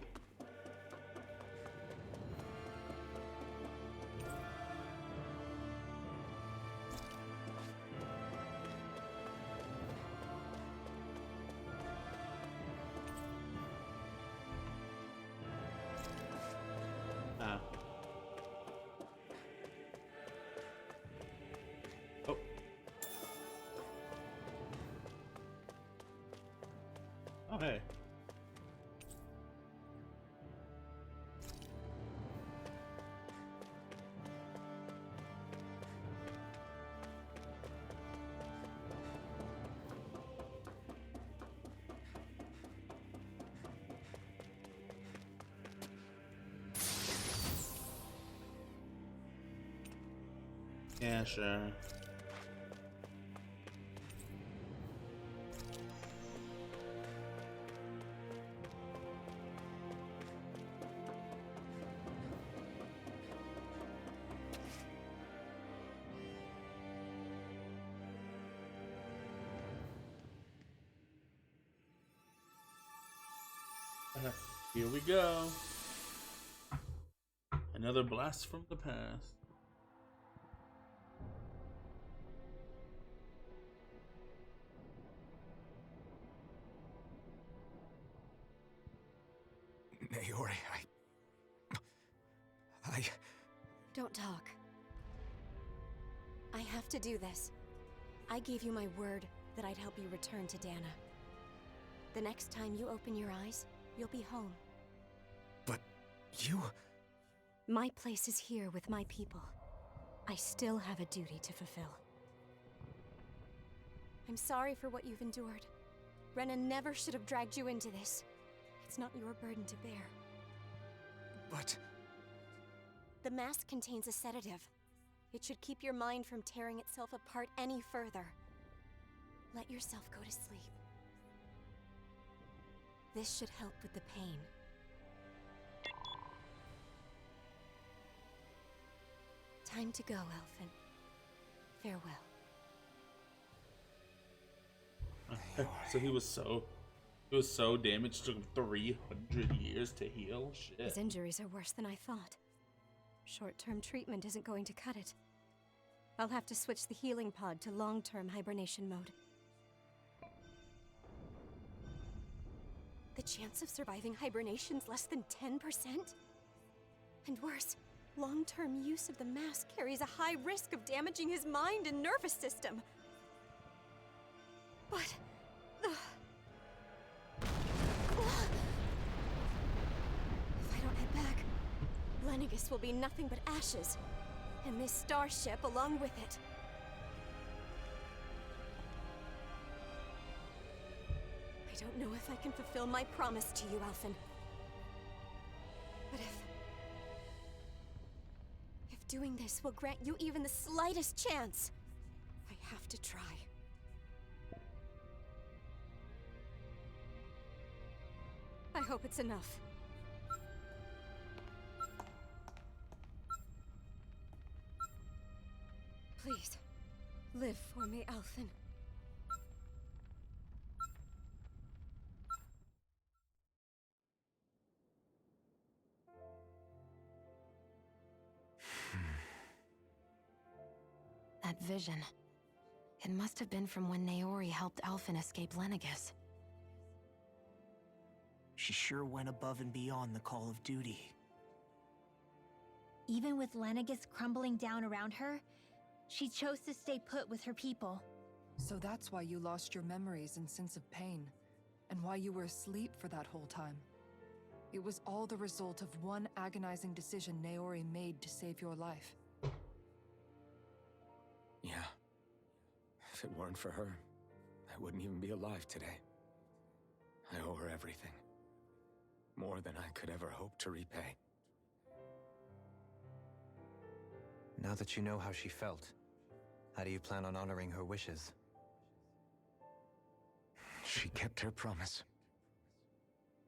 Oh, hey. Yeah, sure. Here we go. Another blast from the past. Naori, I... Don't talk. I have to do this. I gave you my word that I'd help you return to Dana. The next time you open your eyes, you'll be home. But you... My place is here with my people. I still have a duty to fulfill. I'm sorry for what you've endured. Renan never should have dragged you into this. It's not your burden to bear. But... The mask contains a sedative. It should keep your mind from tearing itself apart any further. Let yourself go to sleep. This should help with the pain. Time to go, Elfin. Farewell. So he was so damaged. Took him 300 years to heal. Shit. His injuries are worse than I thought. Short-term treatment isn't going to cut it. I'll have to switch the healing pod to long-term hibernation mode. The chance of surviving hibernation's less than 10%? And worse, long-term use of the mask carries a high risk of damaging his mind and nervous system. But... If I don't head back, Lenegis will be nothing but ashes, and this starship along with it. I don't know if I can fulfill my promise to you, Alphen. But if doing this will grant you even the slightest chance, I have to try. I hope it's enough. Please, live for me, Alphen. That vision. It must have been from when Naori helped Alphen escape Lenegis. She sure went above and beyond the call of duty. Even with Lenegis crumbling down around her, she chose to stay put with her people. So that's why you lost your memories and sense of pain, and why you were asleep for that whole time. It was all the result of one agonizing decision Naori made to save your life. Yeah. If it weren't for her, I wouldn't even be alive today. I owe her everything. More than I could ever hope to repay. Now that you know how she felt, how do you plan on honoring her wishes? She kept her promise.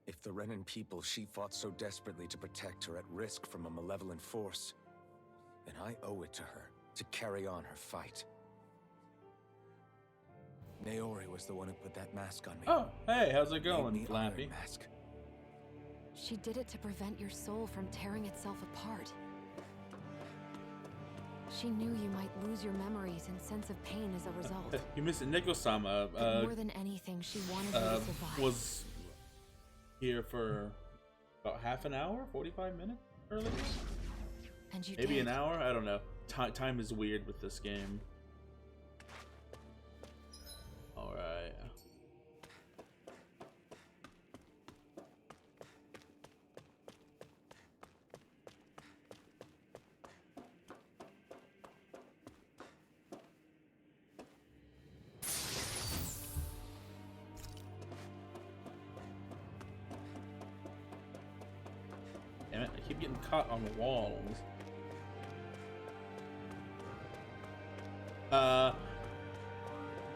If the Renan people she fought so desperately to protect are at risk from a malevolent force, then I owe it to her to carry on her fight. Naori was the one who put that mask on me. Oh, hey, how's it going, Made me Flappy? Iron Mask. She did it to prevent your soul from tearing itself apart. She knew you might lose your memories and sense of pain as a result. You missed it. Neko-sama But more than anything, she wanted you to survive. Was here for about half an hour, 45 minutes earlier? And you Maybe did. an hour? I don't know. Time is weird with this game. Alright. Damn it, I keep getting caught on the walls. I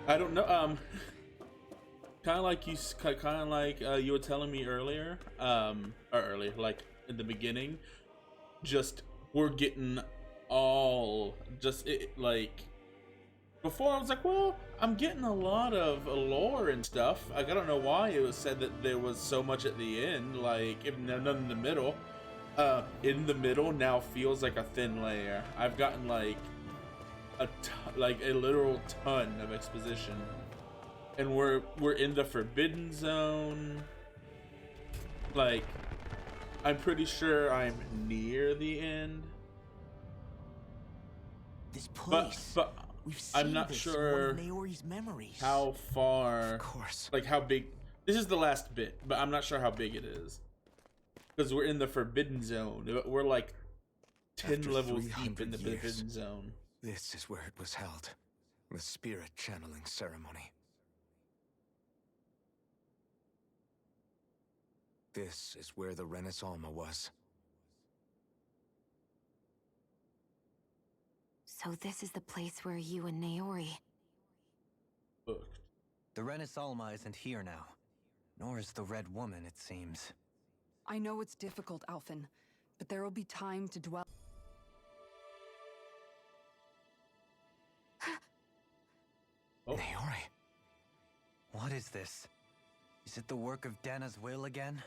don't know. Kind of like you were telling me earlier, like in the beginning, just we're getting all like before I was like, well, I'm getting a lot of lore and stuff. Like, I don't know why it was said that there was so much at the end, like if none in the middle. In the middle now feels like a thin layer. I've gotten like a literal ton of exposition, and we're in the Forbidden Zone. Like, I'm pretty sure I'm near the end. This place. But we've seen I'm not this sure in one of Naori's memories. how far. Of course. Like how big. This is the last bit, but I'm not sure how big it is. Because we're in the Forbidden Zone. We're like 10 After levels deep 300 in the years, Forbidden Zone. This is where it was held. The spirit channeling ceremony. This is where the Renis Alma was. So this is the place where you and Naori... Booked. The Renis Alma isn't here now. Nor is the Red Woman, it seems. I know it's difficult, Alphen, but there will be time to dwell. Oh. Naori. What is this? Is it the work of Dana's will again?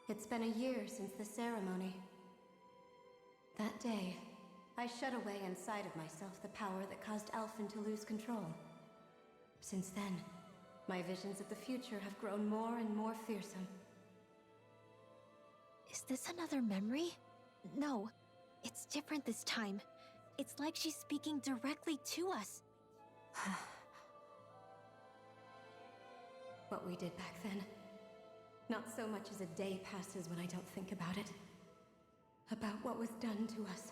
It's been a year since the ceremony. That day, I shut away inside of myself the power that caused Alphen to lose control. Since then, my visions of the future have grown more and more fearsome. Is this another memory? No, it's different this time. It's like she's speaking directly to us. What we did back then. Not so much as a day passes when I don't think about it. About what was done to us.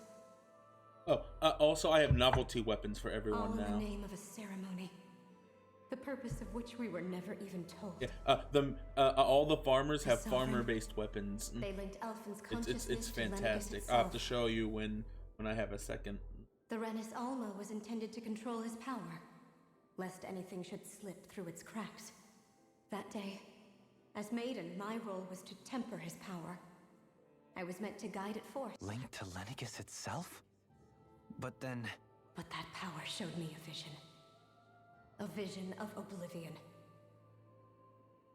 Oh, also I have novelty weapons for everyone All now. in the name of a ceremony. The purpose of which we were never even told. Yeah, all the farmers have Sovereign. farmer-based weapons. They linked Alphen's consciousness It's to Lenegis fantastic. I'll have to itself. show you when I have a second. The Renis Alma was intended to control his power, lest anything should slip through its cracks. That day, as Maiden, my role was to temper his power. I was meant to guide it forth. Linked to Lenegis itself? But then... But that power showed me a vision. A vision of oblivion.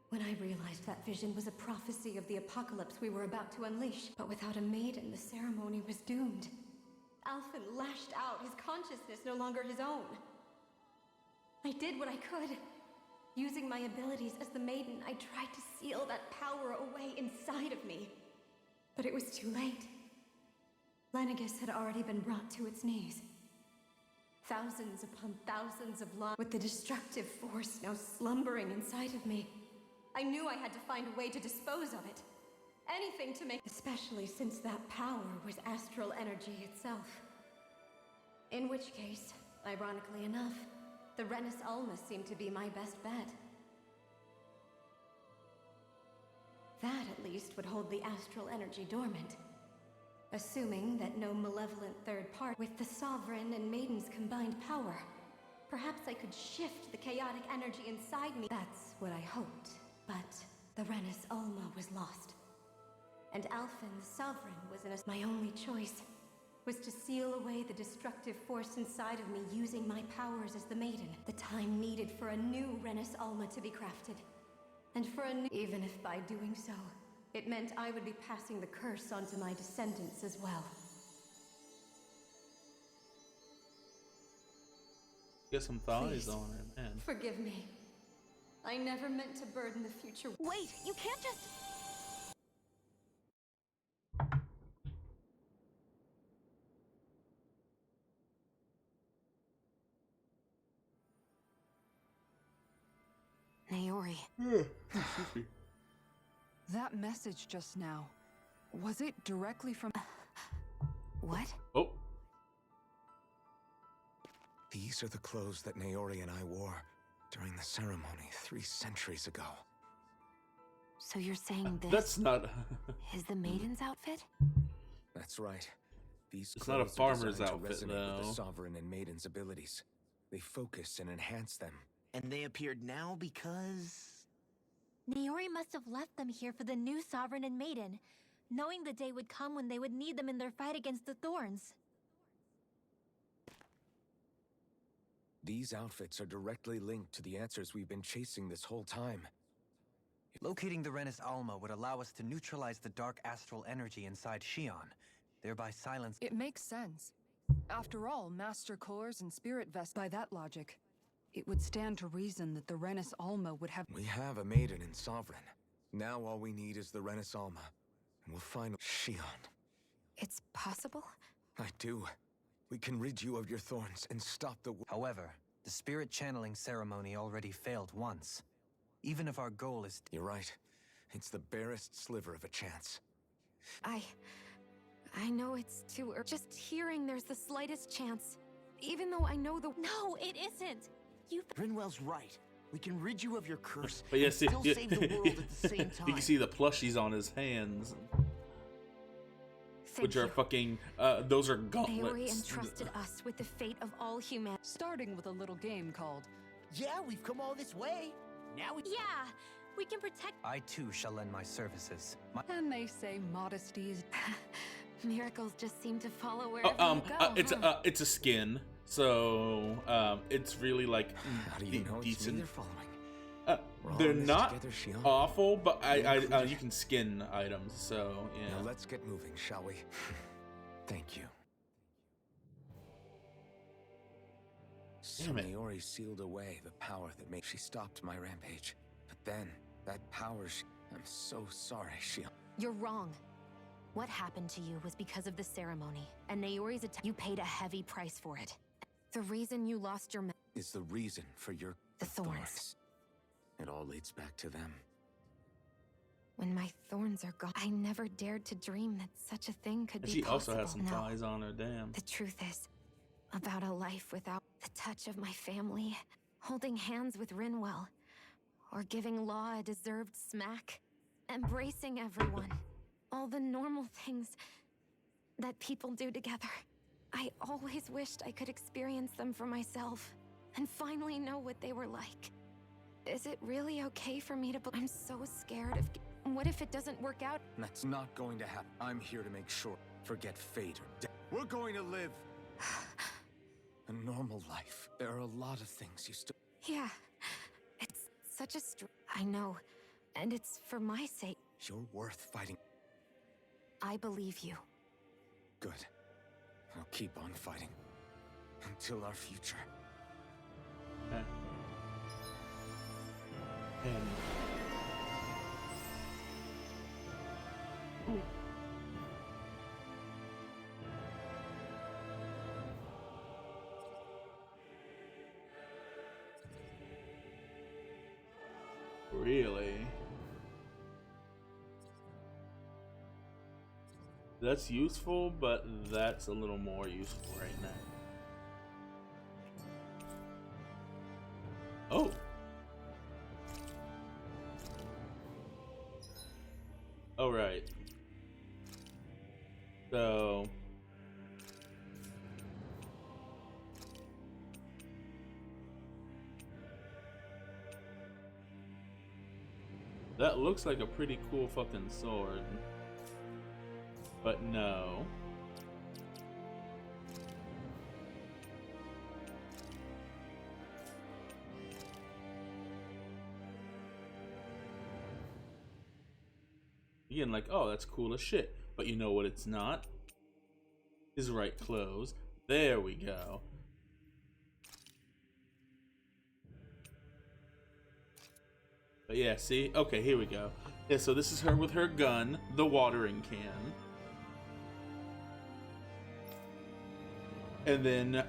When I realized that vision was a prophecy of the apocalypse we were about to unleash, but without a maiden, the ceremony was doomed. Alphen lashed out, his consciousness no longer his own. I did what I could. Using my abilities as the maiden, I tried to seal that power away inside of me. But it was too late. Lenegis had already been brought to its knees. Thousands upon thousands of lives, with the destructive force now slumbering inside of me. I knew I had to find a way to dispose of it. Anything to make... Especially since that power was astral energy itself. In which case, ironically enough, the Renis Alma seemed to be my best bet. That, at least, would hold the astral energy dormant. Assuming that no malevolent third party with the Sovereign and Maiden's combined power. Perhaps I could shift the chaotic energy inside me. That's what I hoped. But the Renis Alma was lost. And Alphen, the Sovereign, was in my only choice was to seal away the destructive force inside of me using my powers as the Maiden. The time needed for a new Renis Alma to be crafted. And for a new... Even if by doing so, it meant I would be passing the curse onto my descendants as well. Get some thighs Please, on it, man. forgive me. I never meant to burden the future. Wait, you can't just... Naori. That message just now, was it directly from... What? Oh. These are the clothes that Naori and I wore during the ceremony 3 centuries ago. So you're saying this That's not. is the maiden's outfit? That's right. These It's not a clothes are farmer's designed outfit, to resonate with though. the Sovereign and Maiden's abilities. They focus and enhance them. And they appeared now because... Naori must have left them here for the new Sovereign and Maiden, knowing the day would come when they would need them in their fight against the Thorns. These outfits are directly linked to the answers we've been chasing this whole time. Locating the Renis Alma would allow us to neutralize the dark astral energy inside Shion, thereby silence. It makes sense. After all, Master Cores and Spirit Vest, by that logic, it would stand to reason that the Renis Alma would have. We have a Maiden and Sovereign. Now all we need is the Renis Alma, and we'll find Shion. It's possible? I do. We can rid you of your thorns and stop the... However, the spirit channeling ceremony already failed once. Even if our goal is... You're right. It's the barest sliver of a chance. I know it's too early. Just hearing there's the slightest chance. Even though I know the... No, it isn't! Rinwell's right. We can rid you of your curse But yeah, and see, still save the world at the same time. you can see the plushies on his hands, which are fucking. Those are gauntlets. Naori entrusted us with the fate of all humanity. Starting with a little game called... Yeah, we've come all this way. Now we... Yeah! We can protect... I too shall lend my services. And they say modesty is... Miracles just seem to follow wherever you go. It's a skin, so it's really like How do you know it's me decent. they're following? We're all They're in this not together, Shion. awful, but you can skin items, so yeah. Now let's get moving, shall we? Thank you. So Damn it. Naori sealed away the power that made... She stopped my rampage. But then, that power... I'm so sorry, Shion. You're wrong. What happened to you was because of the ceremony, and Naori's attack. You paid a heavy price for it. The reason you lost your Is the reason for your... The thorns. It all leads back to them. When my thorns are gone, I never dared to dream that such a thing could And be she also has some possible. No. flies on her. Damn. The truth is, about a life without the touch of my family, holding hands with Rinwell, or giving Law a deserved smack, embracing everyone, all the normal things that people do together. I always wished I could experience them for myself, and finally know what they were like. Is it really okay for me to... I'm so scared of... What if it doesn't work out? That's not going to happen. I'm here to make sure. Forget fate or death. We're going to live a normal life. There are a lot of things you still... Yeah, it's such a I know, and it's for my sake. You're worth fighting. I believe you. Good. I'll keep on fighting. Until our future. And really? That's useful, but that's a little more useful right now. Oh. All right. So that looks like a pretty cool fucking sword. But no. Again, like, oh, that's cool as shit. But you know what it's not? His right clothes. There we go. But yeah, see? Okay, here we go. Yeah, so this is her with her gun, the watering can. And then,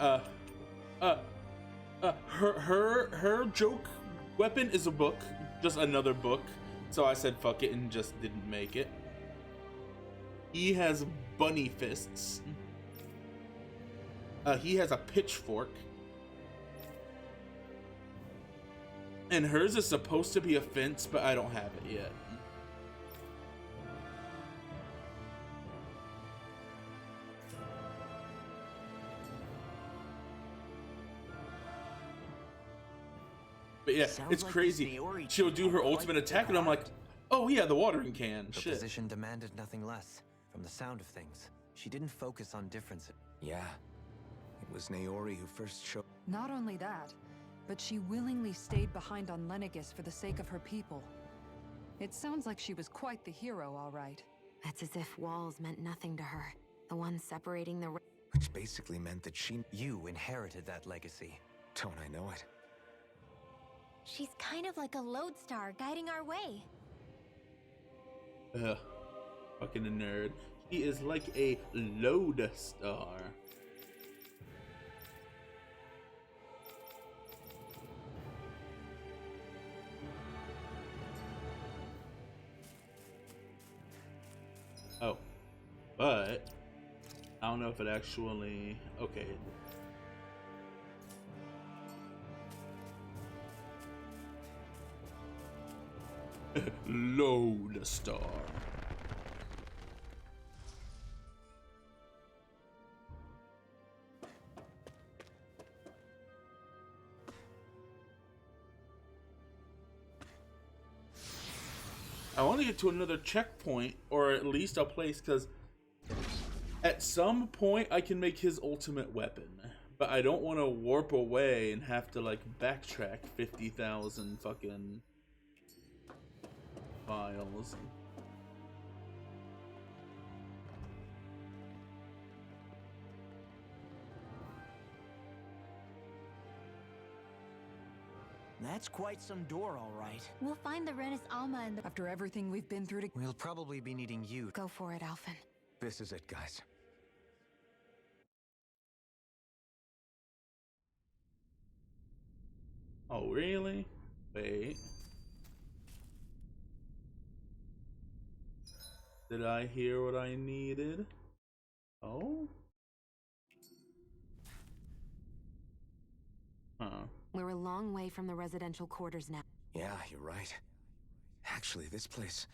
her joke weapon is a book. Just another book. So I said fuck it and just didn't make it. He has bunny fists. He has a pitchfork. And hers is supposed to be a fence, but I don't have it yet. But yeah, Sounds it's like crazy. this Naori She'll do her quite ultimate the attack, and I'm like, oh yeah, the watering can. Her Shit. position demanded nothing less. From the sound of things, she didn't focus on differences. Yeah. It was Naori who first showed. Not only that, but she willingly stayed behind on Lenegis for the sake of her people. It sounds like she was quite the hero, all right. It's as if walls meant nothing to her. The one separating the... Which basically meant that she... You inherited that legacy. Don't I know it? She's kind of like a lodestar guiding our way. Ugh. Fucking a nerd. He is like a lodestar. Oh. But I don't know if it actually... Okay. Lodestar. I want to get to another checkpoint, or at least a place, because at some point I can make his ultimate weapon, but I don't want to warp away and have to like backtrack 50,000 fucking files. That's quite some door, all right. We'll find the Renis Alma and the... After everything we've been through to... We'll probably be needing you. Go for it, Alphen. This is it, guys. Oh, really? Wait. Did I hear what I needed? Oh? Huh. We're a long way from the residential quarters now. Yeah, you're right. Actually, this place...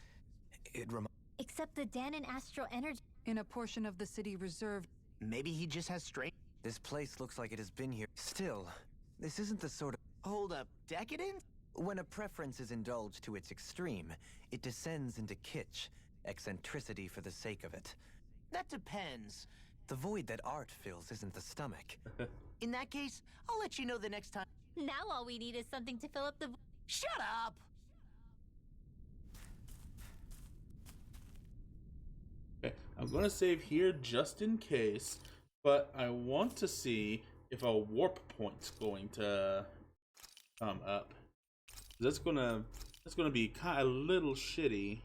It reminds... Except the Danon Astral Energy... In a portion of the city reserved... Maybe he just has strange... This place looks like it has been here. Still, this isn't the sort of... Hold up, decadent? When a preference is indulged to its extreme, it descends into kitsch, eccentricity for the sake of it. That depends. The void that art fills isn't the stomach. In that case, I'll let you know the next time. Now all we need is something to fill up the... Shut up! Okay, I'm gonna save here just in case, but I want to see if a warp point's going to come up. That's gonna be kind of a little shitty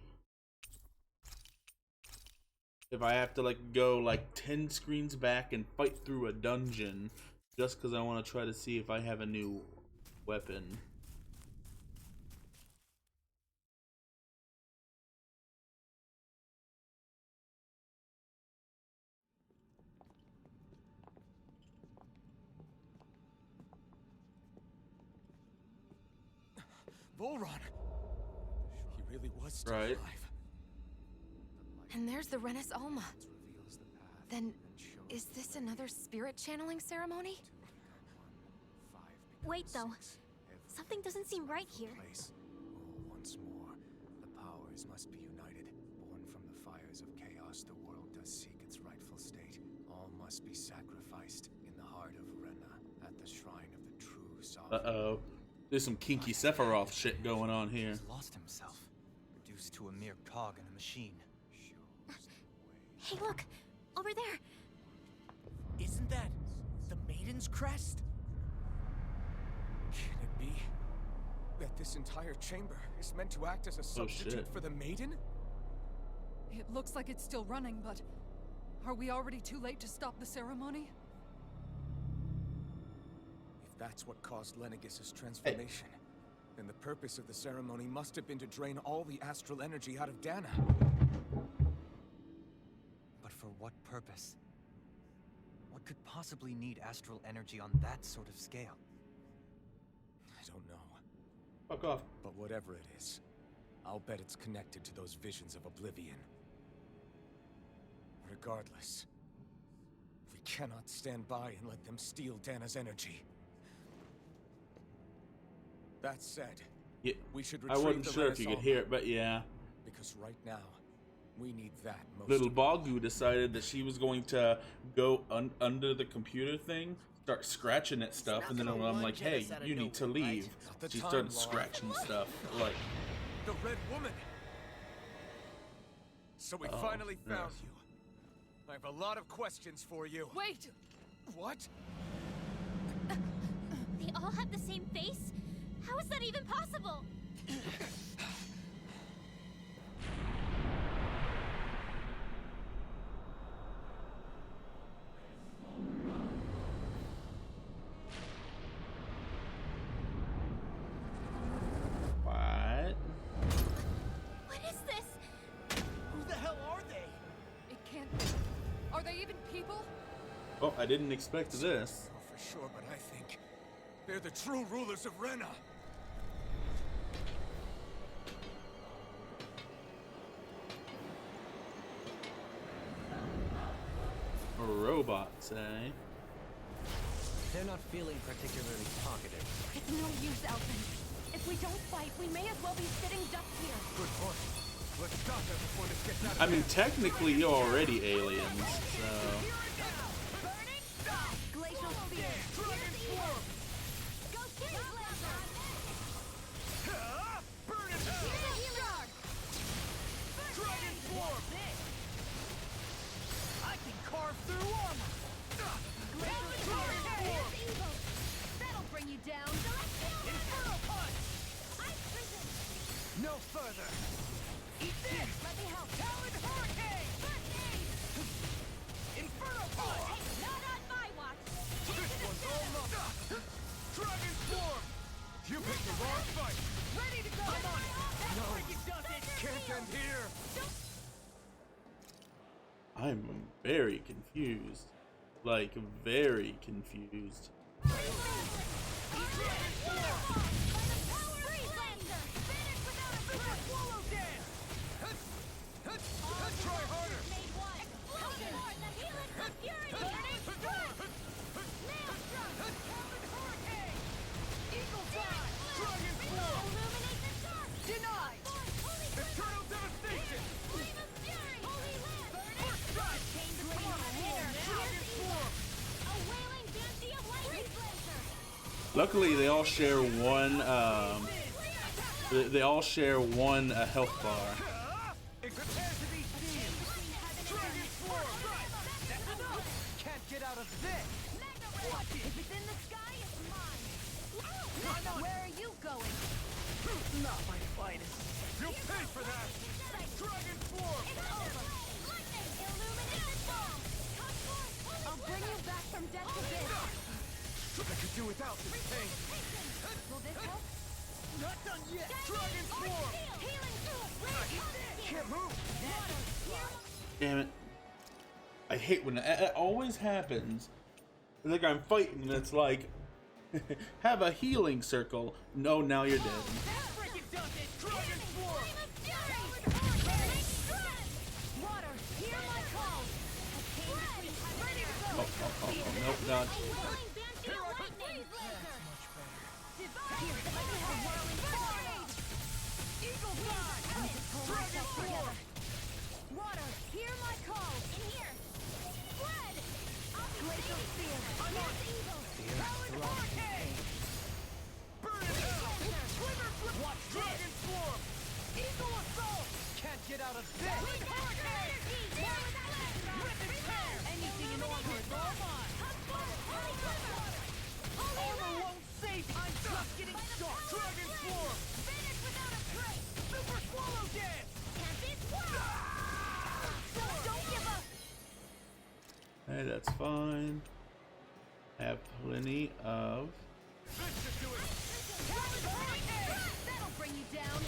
if I have to like go like 10 screens back and fight through a dungeon just because I want to try to see if I have a new weapon. Volron! He really was still Right. alive. And there's the Renis Alma. Then, is this another spirit channeling ceremony? Wait, though. Something doesn't seem right here. Once more, the powers must be united. Born from the fires of chaos, the world does seek its rightful state. All must be sacrificed in the heart of Rena, at the shrine of the true sovereign. Uh-oh. There's some kinky Sephiroth shit going on here. He's lost himself, reduced to a mere cog in a machine. Hey, look! Over there! Isn't that the Maiden's crest? Can it be that this entire chamber is meant to act as a substitute shit. for the Maiden? It looks like it's still running, but... Are we already too late to stop the ceremony? If that's what caused Lenegis' transformation, then the purpose of the ceremony must have been to drain all the astral energy out of Dana. But for what purpose? What could possibly need astral energy on that sort of scale? I don't know. Fuck off. But whatever it is, I'll bet it's connected to those visions of oblivion. Regardless, we cannot stand by and let them steal Dana's energy. That said, Yeah, we should I retrieve wasn't the sure if you could Renaissance, hear it, but yeah. because right now we need that most. Little Bagu decided that she was going to go under the computer thing, start scratching at stuff, and then I'm like, hey, you need to leave. She started scratching stuff. Like, The Red Woman. So we finally found you. I have a lot of questions for you. Wait! What? They all have the same face? How is that even possible? what? What is this? Who the hell are they? It can't be. Are they even people? Oh, I didn't expect this. Oh, for sure, but I think they're the true rulers of Rena. Robots, eh? They're not feeling particularly talkative. It's no use, Elfin. If we don't fight, we may as well be sitting ducks here. Good point. Let's stop them before this gets out of I mean, technically, you're already aliens, so. Glacial Spear. Dragon Form! Go get it, Blazer! Burn it Here's a hero! Dragon Form! I can carve through armor. Dragon Form! Evil! That'll bring you down. Inferno Punch. Ice Prison! No further. Eat this! Let me help! Talon Hurricane. First aid! Inferno Punch. Hey, not on my watch! This one's all mine. Dragon Form! You picked the wrong fight. Ready to go. Come on. No. You does it. Can't end here. I'm very confused. Like, very confused. Try harder. Dragon Form! Denied. Eternal devastation! First strike! Dragon Form! Luckily, they all share one. They all share one health bar. It prepares to be seen. Dragon Form. That's enough. Can't get out of this. Watch it. If it's in the sky, it's mine. Come on. Where are you going? Not my finest. You'll pay for that! Dragon Form! I'll bring you back from death to this. I could do without this pain. Will this help? Not done yet. Dragon Form! Can't move. Damn it! I hate when it always happens. It's like I'm fighting, and it's like, have a healing circle. No, now you're dead. Freaking does it. Dragon Form. Water, hear my call. Nope, not. Eagle Fly. Dragon Form. Water, hear my call. In here. Fled. Glacial Spear. Talon Hurricane. Burn it out. Sliver Flip. Watch Dragon Form. Eagle Assault. Can't get out of this. Hurricane. Rip and tear. Anything in order is all mine. Armor won't save you. I'm just getting started. Dragon Form. Finish without a trace. Super Swallow Dance. Can't be swallowed. Don't give up. Hey, that's fine. I have plenty of. This should do it. That'll bring you down.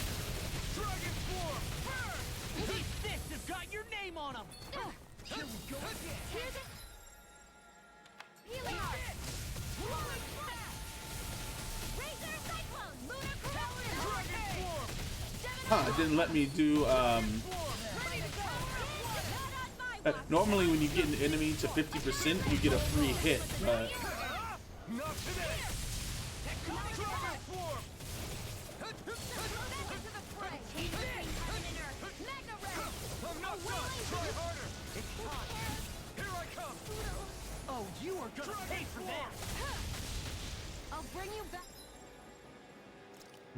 Dragon Form. Burn. These fists have got your name on them. Here we go again. Here's it. Healing. Rolling Blast. Razor Cyclone. Lunar Corruption. Dragon Form. Huh, it didn't let me do. Ready to go. Not on my watch. Normally, when you get an enemy to 50%, you get a free hit, but Not today! Dragon Form!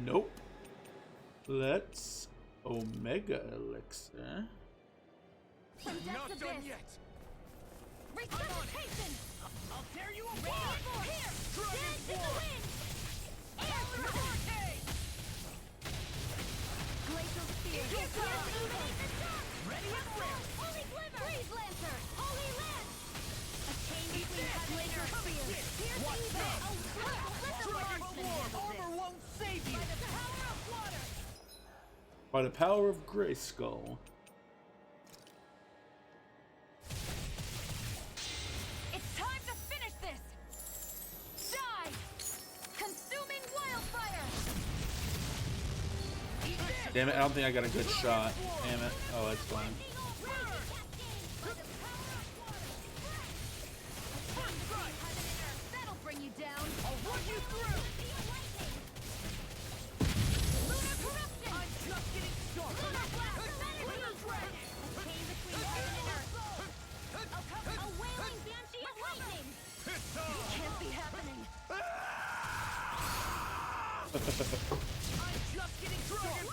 Nope. Let's Omega Elixir. From Not Death's done Abyss. yet. Resuscitation! I'll tear you Radiant apart. Force! Here, Dance in the wind! Air Thrust! Hurricane. Glacial Spear! Eagle Fire. Ready and ready! Holy Glimmer! Freeze Lancer! Holy Lance! A chain between heaven and earth! Pierce Watch Evil! this. Let the Dragon marksman Swarm. handle this! Armor won't save you. By the power of water! By the power of Grayskull. It's time to finish this! Die! Consuming wildfire! Damn it, I don't think I got a good shot. Damn it. Oh, it's fine. That'll bring you down! I'll run you through. Lunar Corruption! I'm just getting started. Lunar Blast! Lunar Dragon. A chain between heaven and earth! A wailing banshee of lightning! Can't be happening! I'm just getting started.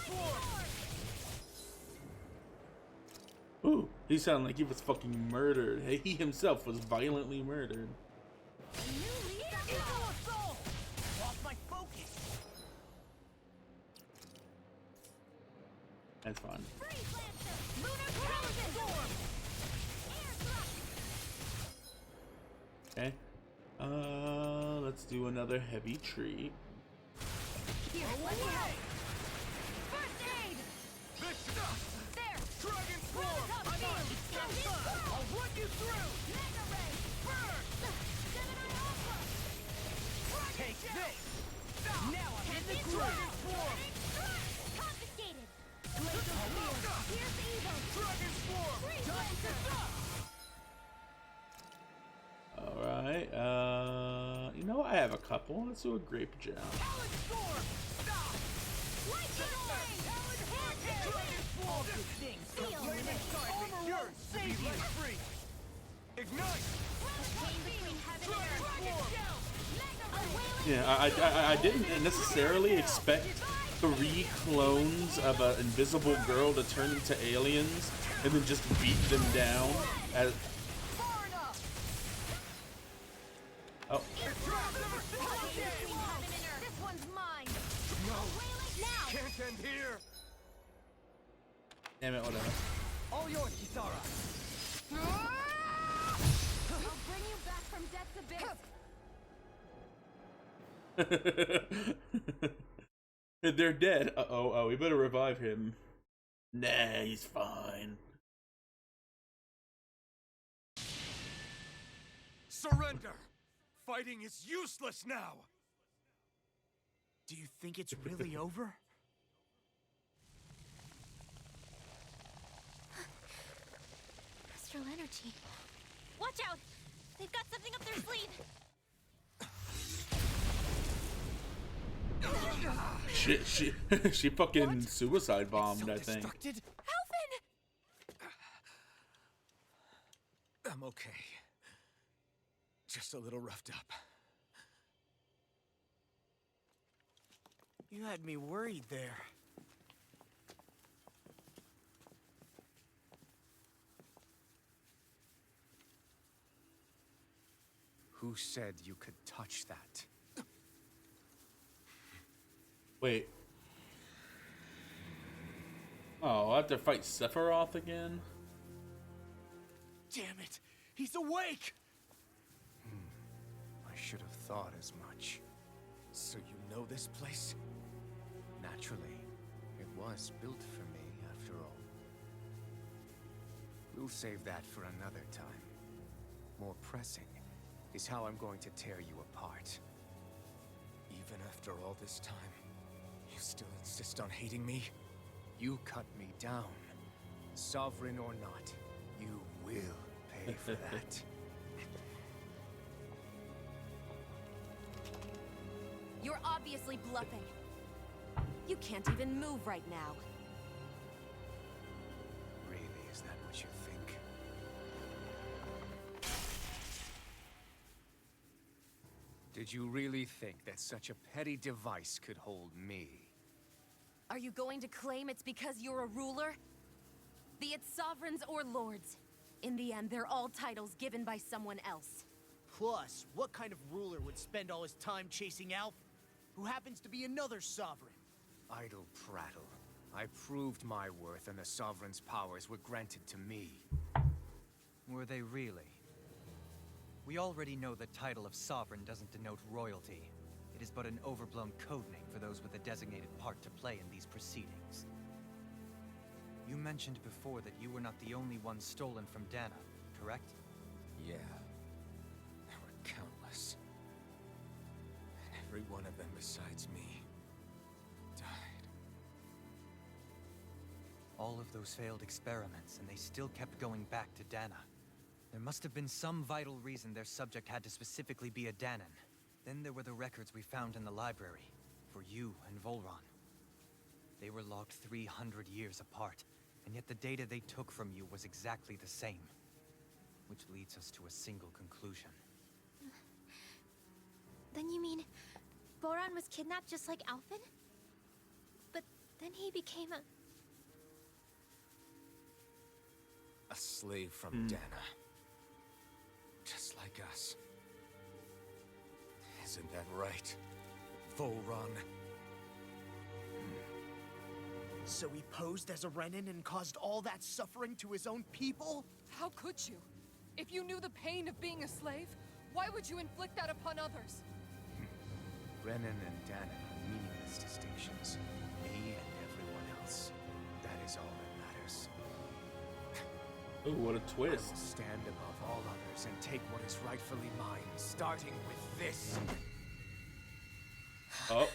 Ooh, he sounded like he was fucking murdered. Hey, he himself was violently murdered. Eagle Assault. Lost my focus. That's fine. Freeze Lancer! Lunar Corruption! Storm! Air Thrust! Okay. Let's do another heavy treat. Here, let me help! First aid! There! Dragon Swarm. Top I'm on. field! I'll run you through. Mega Ray! Burn. Gemini Alpha! Take this. Now I'm in the Dragon Dragon Swarm. Confiscated! Glacial Spear! Pierce Evil! Dragon Swarm. Freeze Time to Lancer! stop. Alright, you know, I have a couple. Let's do a grape jam. Alex Storm. Stop. Lightning Blade! Dragon Swarm. This thing. Seal. Flame inside me. Armor Yours. won't save Be you. let free. Ignite. Chain between heaven and Dragon earth! Shell. Mega Ray! Yeah, I didn't necessarily expect 3 clones of an invisible girl to turn into aliens and then just beat them down. As Far enough! oh, Chain between heaven and earth! This one's mine! No. Now! Can't end here. damn it, whatever. All yours, Kisara. I'll bring you back from Death's Abyss! They're dead. Oh, we better revive him. Nah, he's fine. Surrender. Fighting is useless now. Do you think it's really over? Astral energy. Watch out! They've got something up their sleeve! She fucking suicide bombed, I think. Destructed? Alphen! I'm okay. Just a little roughed up. You had me worried there. Who said you could touch that? Wait. Oh, I have to fight Sephiroth again? Damn it! He's awake! I should have thought as much. So you know this place? Naturally, it was built for me, after all. We'll save that for another time. More pressing is how I'm going to tear you apart. Even after all this time, you still insist on hating me? You cut me down. Sovereign or not, you will pay for that. You're obviously bluffing. You can't even move right now. Really, is that what you think? Did you really think that such a petty device could hold me? Are you going to claim it's because you're a ruler? Be it sovereigns or lords. In the end, they're all titles given by someone else. Plus, what kind of ruler would spend all his time chasing Alf, who happens to be another sovereign? Idle prattle. I proved my worth and the Sovereign's powers were granted to me. Were they really? We already know the title of Sovereign doesn't denote royalty. It is but an overblown codename for those with a designated part to play in these proceedings. You mentioned before that you were not the only one stolen from Dana, correct? Yeah. There were countless. And every one of them besides me died. All of those failed experiments, and they still kept going back to Dana. There must have been some vital reason their subject had to specifically be a Danan. Then there were the records we found in the library, for you and Volron. They were logged 300 years apart, and yet the data they took from you was exactly the same. Which leads us to a single conclusion. Then you mean Voron was kidnapped just like Alphen? But then he became a... A slave from Dana. Just like us. Isn't that right, Volron? So he posed as a Renan and caused all that suffering to his own people? How could you? If you knew the pain of being a slave, why would you inflict that upon others? Renan and Dana are meaningless distinctions. Me and everyone else. That is all that matters. Oh, what a I twist. will stand above all others and take what is rightfully mine, starting with this. Oh.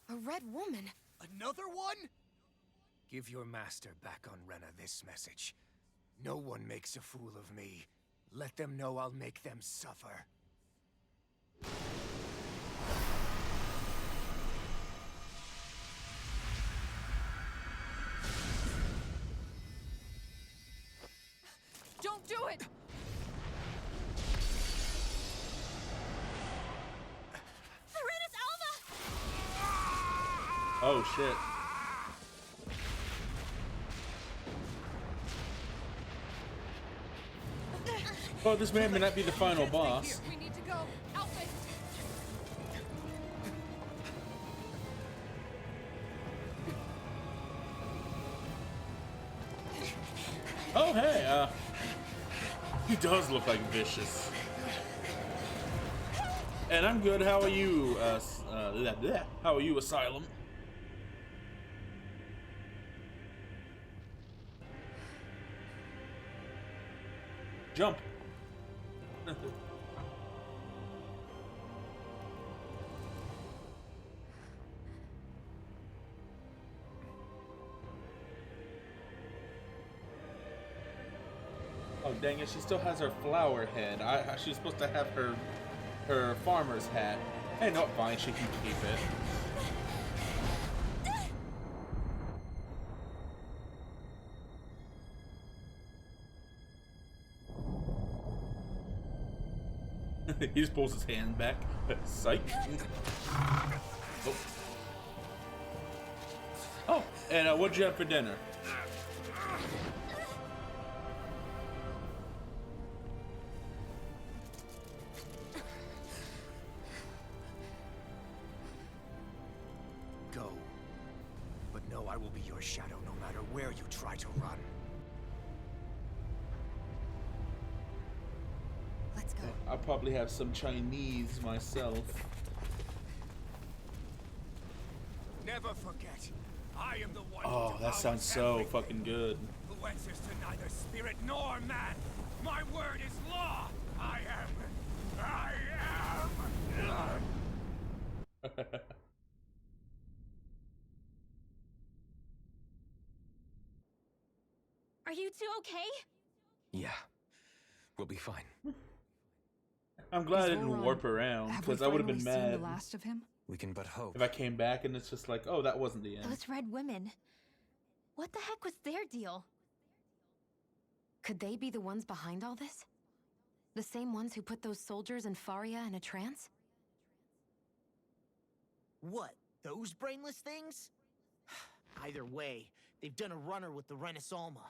A red woman? Another one? Give your master back on Rena this message. No one makes a fool of me. Let them know I'll make them suffer. Don't do it! Serenus Alma! Oh shit. Oh, this man may not be the final boss. We need to go. Alphen! Oh hey, he does look like Vicious. And I'm good. How are you? How are you, Asylum? Jump. Oh dang it! She still has her flower head. She's supposed to have her farmer's hat. Hey, no, fine. She can keep it. He just pulls his hand back. Psych. Oh. Oh, and what'd you have for dinner? Go. But know I will be your shadow no matter where you try to run. Let's go. I'll probably have some Chinese myself. Never forget, I am the one Oh, who that sounds devours so everything, fucking good. who answers to neither spirit nor man. My word is law. I am. Are you two okay? Yeah, we'll be fine. I'm glad I Is didn't Voron- warp around, Have we because I would have been finally seen mad the last of him? We can but hope. if I came back and it's just like, oh, that wasn't the end. Those red women. What the heck was their deal? Could they be the ones behind all this? The same ones who put those soldiers in Faria in a trance? What, those brainless things? Either way, they've done a runner with the Renasalma.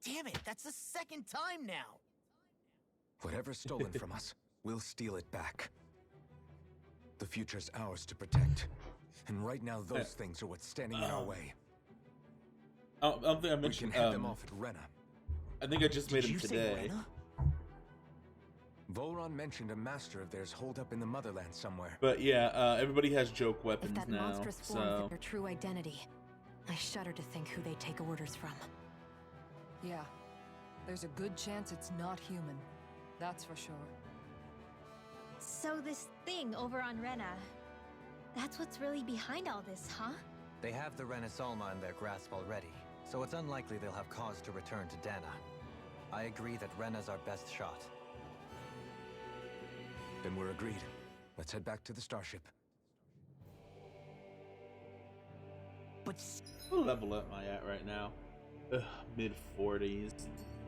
Damn it, that's the second time now! Whatever's stolen from us, we'll steal it back. The future's ours to protect. And right now, those things are what's standing in our way. I don't think I mentioned. We can head them off at Rena. I think I just made him today. Volron mentioned a master of theirs holed up in the motherland somewhere. But yeah, everybody has joke weapons If that now. monstrous form is their true identity, I shudder to think who they take orders from. Yeah, there's a good chance it's not human. That's for sure. So this thing over on Rena, that's what's really behind all this, huh? They have the Renasalma in their grasp already, so it's unlikely they'll have cause to return to Dana. I agree that Rena's our best shot. Then we're agreed. Let's head back to the starship. But what level am I at right now? Mid-40s.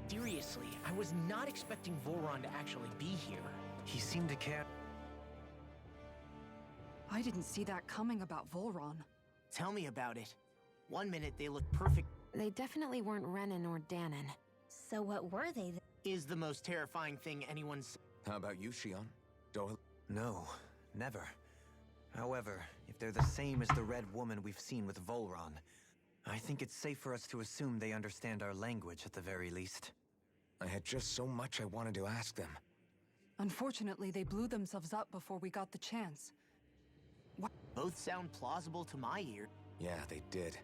seriously, I was not expecting Volron to actually be here. He seemed to care. I didn't see that coming about Volron. Tell me about it. One minute they look perfect. They definitely weren't Renan or Danon. So what were they? Is the most terrifying thing anyone's... How about you, Shion? Doyle? No, never. However, if they're the same as the Red Woman we've seen with Volron, I think it's safe for us to assume they understand our language at the very least. I had just so much I wanted to ask them. Unfortunately, they blew themselves up before we got the chance. What? Both sound plausible to my ear. Yeah, they did.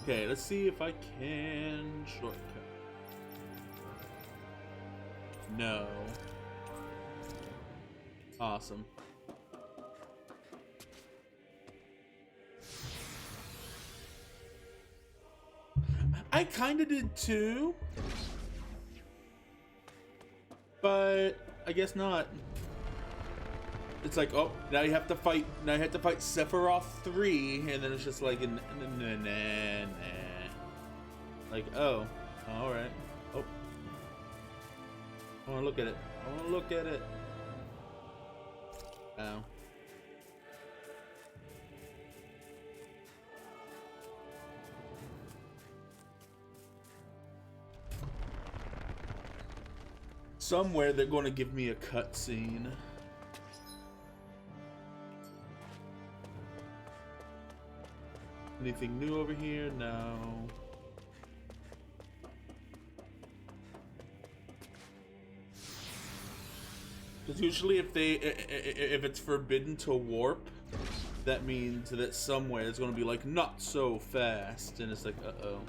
Okay, let's see if I can shortcut. No. Awesome. I kinda did too. But I guess not. It's like, oh, now you have to fight. Now you have to fight Sephiroth 3, and then it's just like, nah. Like, oh, all right. Oh, I want to look at it. I want to look at it. Oh. Somewhere they're going to give me a cutscene. Anything new over here? No. Because usually if it's forbidden to warp, that means that somewhere it's going to be like not so fast, and it's like, uh-oh.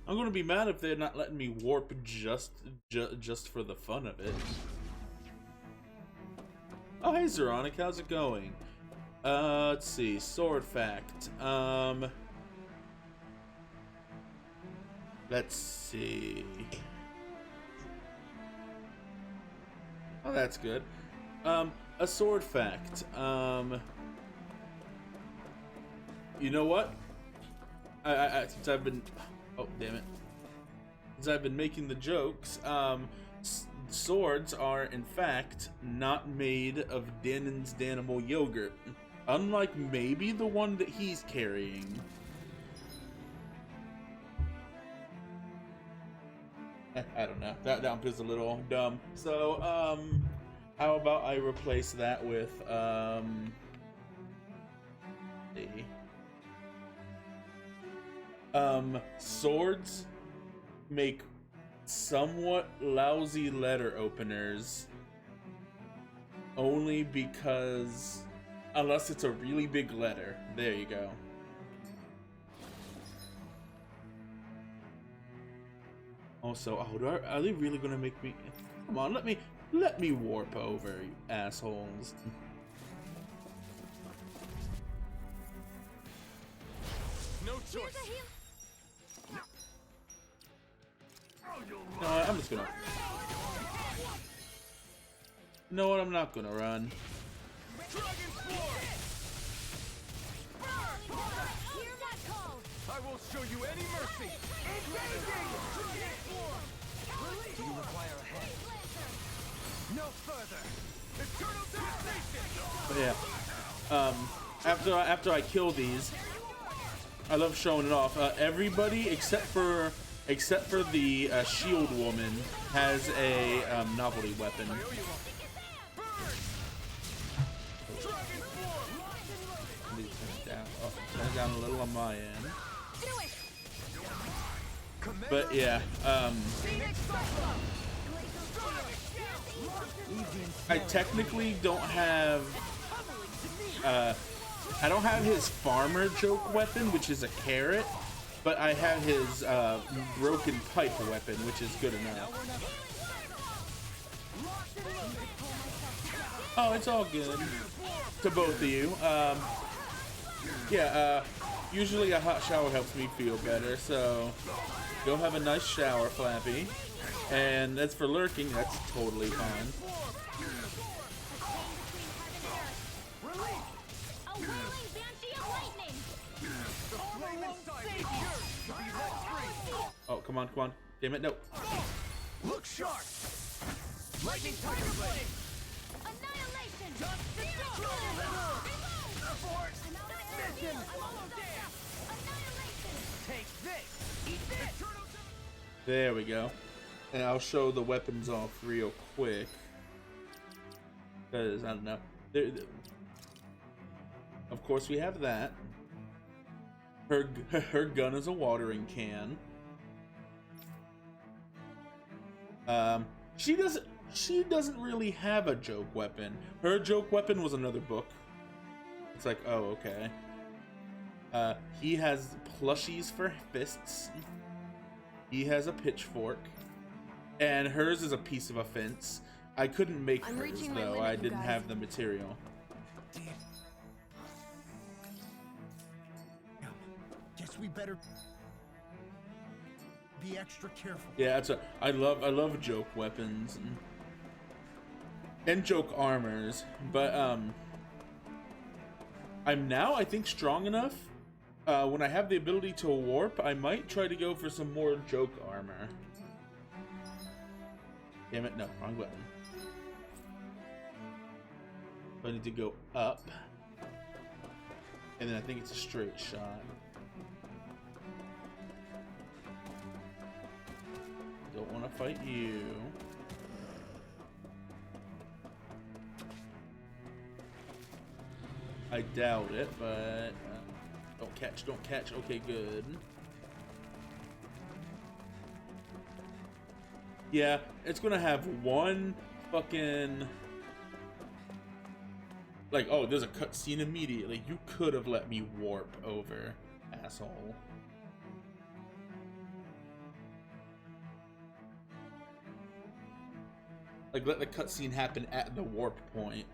I'm gonna be mad if they're not letting me warp just for the fun of it. Oh, hey Zeronic, how's it going? Let's see, sword fact. Let's see. Oh, that's good. A sword fact. You know what? Since I've been... Oh, damn it. Since I've been making the jokes, swords are, in fact, not made of Danon's Danimal yogurt. Unlike maybe the one that he's carrying. I don't know. That one feels a little dumb. So, how about I replace that with, swords make somewhat lousy letter openers only because, unless it's a really big letter. There you go. Also, oh, are they really gonna make me? Come on, let me warp over, you assholes. No choice. No, I'm just gonna. You know what? I'm not gonna run. I will show you any mercy. Do you require a hand? No further. Eternal devastation. But yeah, after I kill these, I love showing it off. Everybody except for the shield woman has a novelty weapon. Turn down a little on my end. But yeah, I technically don't have I don't have his farmer joke weapon, which is a carrot, but I have his broken pipe weapon, which is good enough. Oh, it's all good to both of you. Yeah, usually a hot shower helps me feel better, so go have a nice shower, Flappy. And as for lurking, that's totally fine. Oh, come on, come on. Damn it, no. Look sharp. Lightning tiger blade. Annihilation. Just destroy. Mission. Take this. Eat this. There we go. And I'll show the weapons off real quick. Because, I don't know. Of course, we have that. Her gun is a watering can. She doesn't really have a joke weapon. Her joke weapon was another book. It's like, oh, okay. He has plushies for fists. He has a pitchfork. And hers is a piece of a fence. I couldn't make hers, though. I didn't have the material. Guess we better be extra careful. Yeah, I love joke weapons and joke armors, but I'm now, I think, strong enough. When I have the ability to warp, I might try to go for some more joke armor. Damn it, no, wrong button. I need to go up, and then I think it's a straight shot. Don't want to fight you. I doubt it, but don't catch, don't catch. Okay, good. Yeah, it's gonna have one fucking like, oh, there's a cutscene immediately. You could have let me warp over, asshole. Like, let the cutscene happen at the warp point.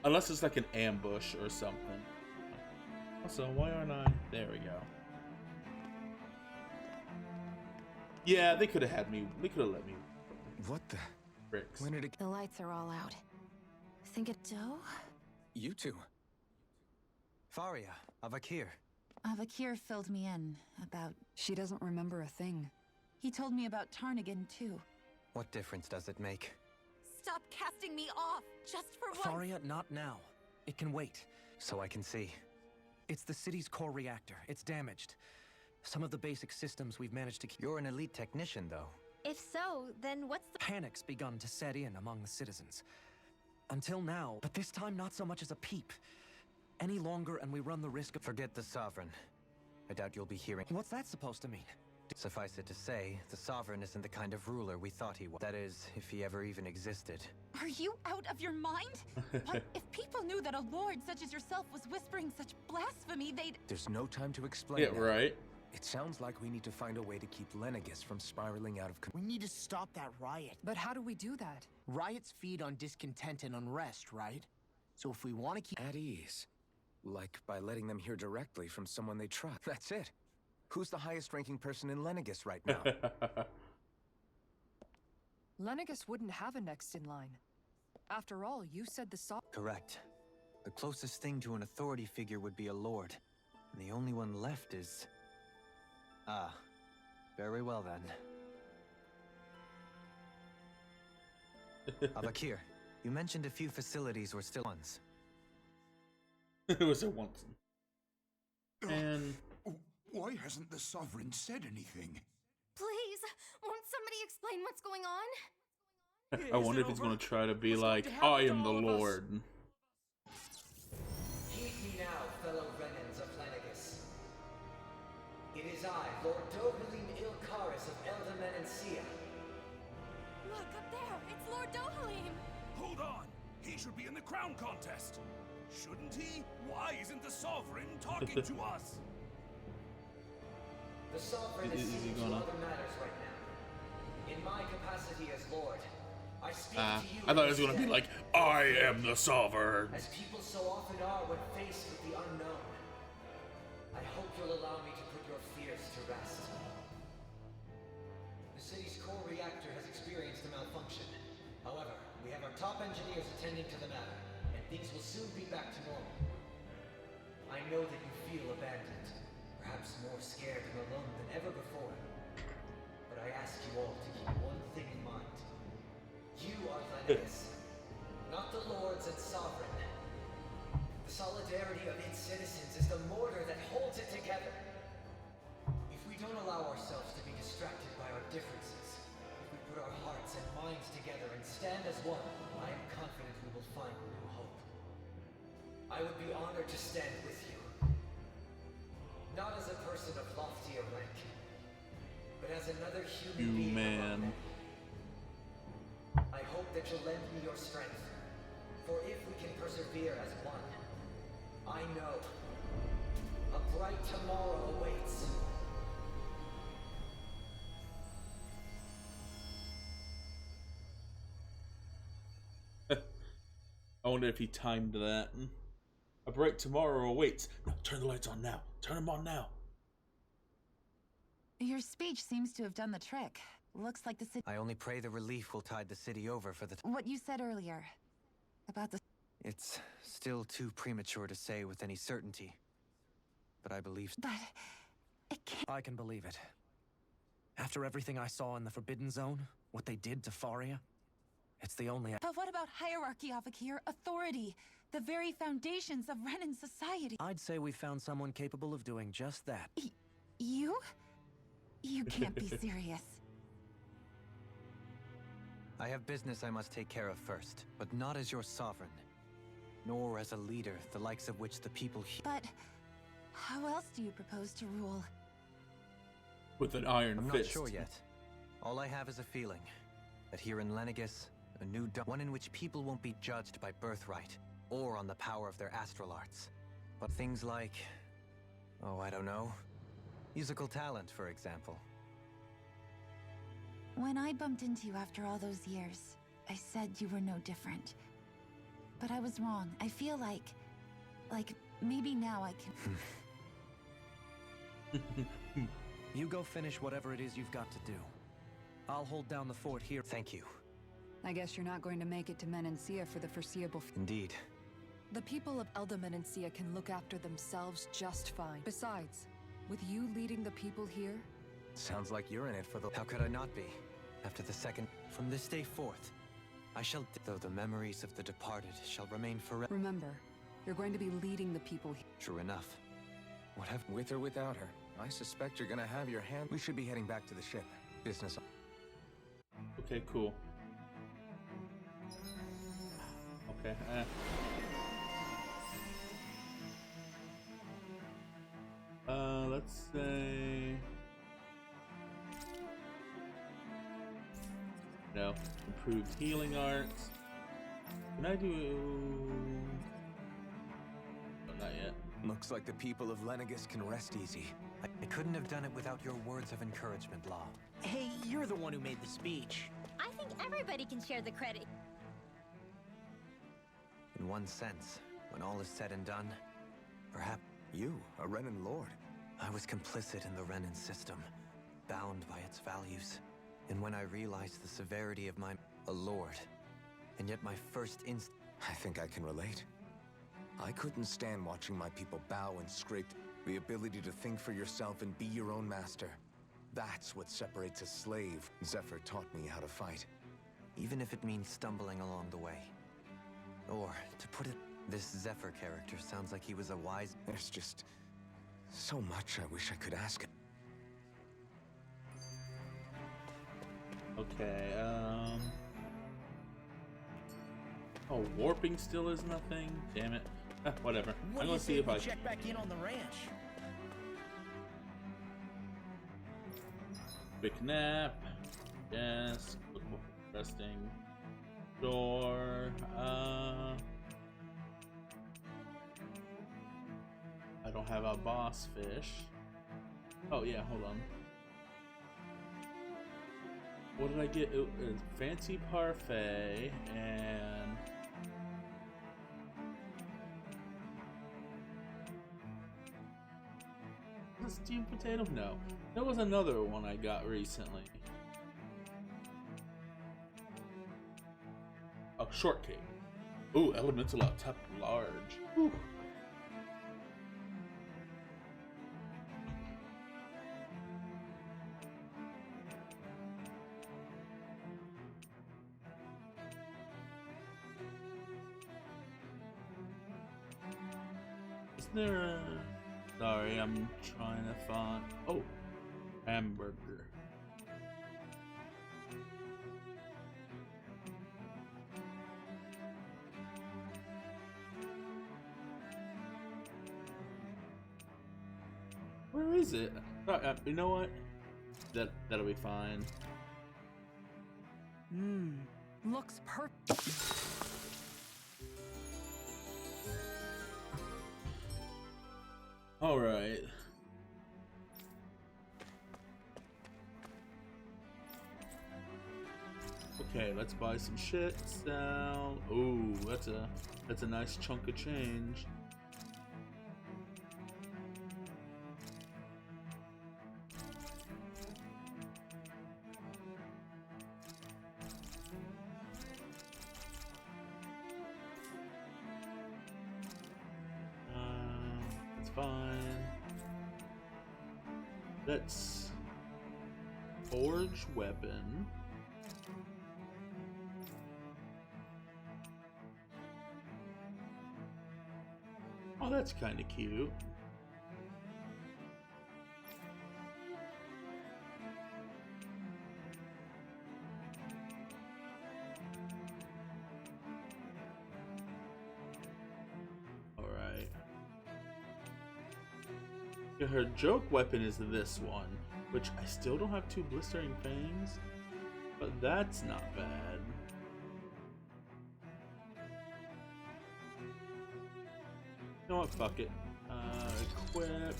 Unless it's like an ambush or something. Also, why aren't I? There we go. Yeah, they could have had me. They could have let me. What the? Bricks. When did it? The lights are all out. Think it Joe? You two. Faria, Avakir. Avakir filled me in about... She doesn't remember a thing. He told me about Tarnigan, too. What difference does it make? Stop casting me off, just for once! Faria, not now. It can wait. So I can see. It's the city's core reactor. It's damaged. Some of the basic systems we've managed to keep. You're an elite technician, though. If so, then what's the... Panic's begun to set in among the citizens. Until now, but this time not so much as a peep. Any longer and we run the risk of... Forget the Sovereign. I doubt you'll be hearing... What's that supposed to mean? Suffice it to say, the Sovereign isn't the kind of ruler we thought he was. That is, if he ever even existed. Are you out of your mind? What if people knew that a lord such as yourself was whispering such blasphemy, they'd... There's no time to explain. Yeah, right. It sounds like we need to find a way to keep Lenegis from spiraling out of control. We need to stop that riot. But how do we do that? Riots feed on discontent and unrest, right? So if we want to keep At ease. Like by letting them hear directly from someone they trust. That's it. Who's the highest ranking person in Lenegis right now? Lenegis wouldn't have a next in line. After all, you said the Correct. The closest thing to an authority figure would be a lord. And the only one left is... Ah. Very well then. Avakir, you mentioned a few facilities were still ones. It was a once. And why hasn't the Sovereign said anything? Please, won't somebody explain what's going on? I wonder if he's going to try to be like, I am the Lord. Heed me now, fellow Renans of Lenegis. It is I, Lord Dohalim Ilkaris of Elda Menancia. Look, up there! It's Lord Dohalim! Hold on! He should be in the crown contest! Shouldn't he? Why isn't the Sovereign talking to us? The Sovereign is seeing to other matters right now. In my capacity as Lord, I speak to you. I thought it was going to be like, I am the Sovereign. As people so often are when faced with the unknown. I hope you'll allow me to put your fears to rest. The city's core reactor has experienced a malfunction. However, we have our top engineers attending to the matter, and things will soon be back to normal. I know that you feel abandoned, perhaps more scared and alone than ever before. But I ask you all to keep one thing in mind. You are Lenegis, not the lords and sovereign. The solidarity of its citizens is the mortar that holds it together. If we don't allow ourselves to be distracted by our differences, if we put our hearts and minds together and stand as one, I am confident we will find new hope. I would be honored to stand with you. Not as a person of loftier rank, but as another human being among men. I hope that you'll lend me your strength, for if we can persevere as one, I know a bright tomorrow awaits. I wonder if he timed that. A bright tomorrow awaits. No, turn the lights on now. Turn them on now. Your speech seems to have done the trick. Looks like the city... I only pray the relief will tide the city over for the... What you said earlier about the... It's still too premature to say with any certainty. But I believe... But... it can't... I can believe it. After everything I saw in the Forbidden Zone, what they did to Faria, it's the only... But what about hierarchy, Avakir? Authority? The very foundations of Renan society? I'd say we found someone capable of doing just that. You? You can't be serious. I have business I must take care of first, but not as your sovereign. Nor as a leader, the likes of which the people But... how else do you propose to rule? With an iron I'm fist. not sure yet. All I have is a feeling that here in Lenegis, a new one in which people won't be judged by birthright or on the power of their astral arts. But things like... oh, I don't know. Musical talent, for example. When I bumped into you after all those years, I said you were no different. But I was wrong. I feel like maybe now I can... You go finish whatever it is you've got to do. I'll hold down the fort here. Thank you. I guess you're not going to make it to Menancia for the foreseeable Indeed. The people of Elda Menancia can look after themselves just fine. Besides, with you leading the people here... Sounds like you're in it for the... How could I not be? After the second... From this day forth, I shall... Though the memories of the departed shall remain forever... Remember, you're going to be leading the people here. True enough. What have... With or without her, I suspect you're gonna have your hand... We should be heading back to the ship. Business... Okay, cool. Okay, let's say... No, improved healing arts. Can I do... oh, not yet. Looks like the people of Lenegis can rest easy. I couldn't have done it without your words of encouragement, Law. Hey, you're the one who made the speech. I think everybody can share the credit. In one sense, when all is said and done, perhaps You, a Renan Lord. I was complicit in the Renan system, bound by its values. And when I realized the severity of a lord, and yet my first I think I can relate. I couldn't stand watching my people bow and scrape. The ability to think for yourself and be your own master. That's what separates a slave. Zephyr taught me how to fight. Even if it means stumbling along the way. Or, to put it, this Zephyr character sounds like he was a wise... There's just so much I wish I could ask him. Okay, oh, warping still is nothing? Damn it. Whatever. What I'm do you gonna see say if we I... check back in on the ranch? Quick nap. Yes. Resting. Door. I don't have a boss fish. Oh yeah, hold on. What did I get? It was fancy parfait and was it steamed potato? No, there was another one I got recently. A shortcake. Ooh, elemental out top large. Ooh. Is there a... Sorry, I'm trying to find... Oh! Hamburger. Where is it? You know what? That'll be fine. Looks perfect. All right. Okay, let's buy some shit. Sell. Ooh, that's a nice chunk of change. That's fine. Let's forge weapon. Oh, that's kind of cute. All right. Yeah, her joke weapon is this one, which I still don't have 2 blistering fangs, but that's not bad. You know what? Fuck it. Equip.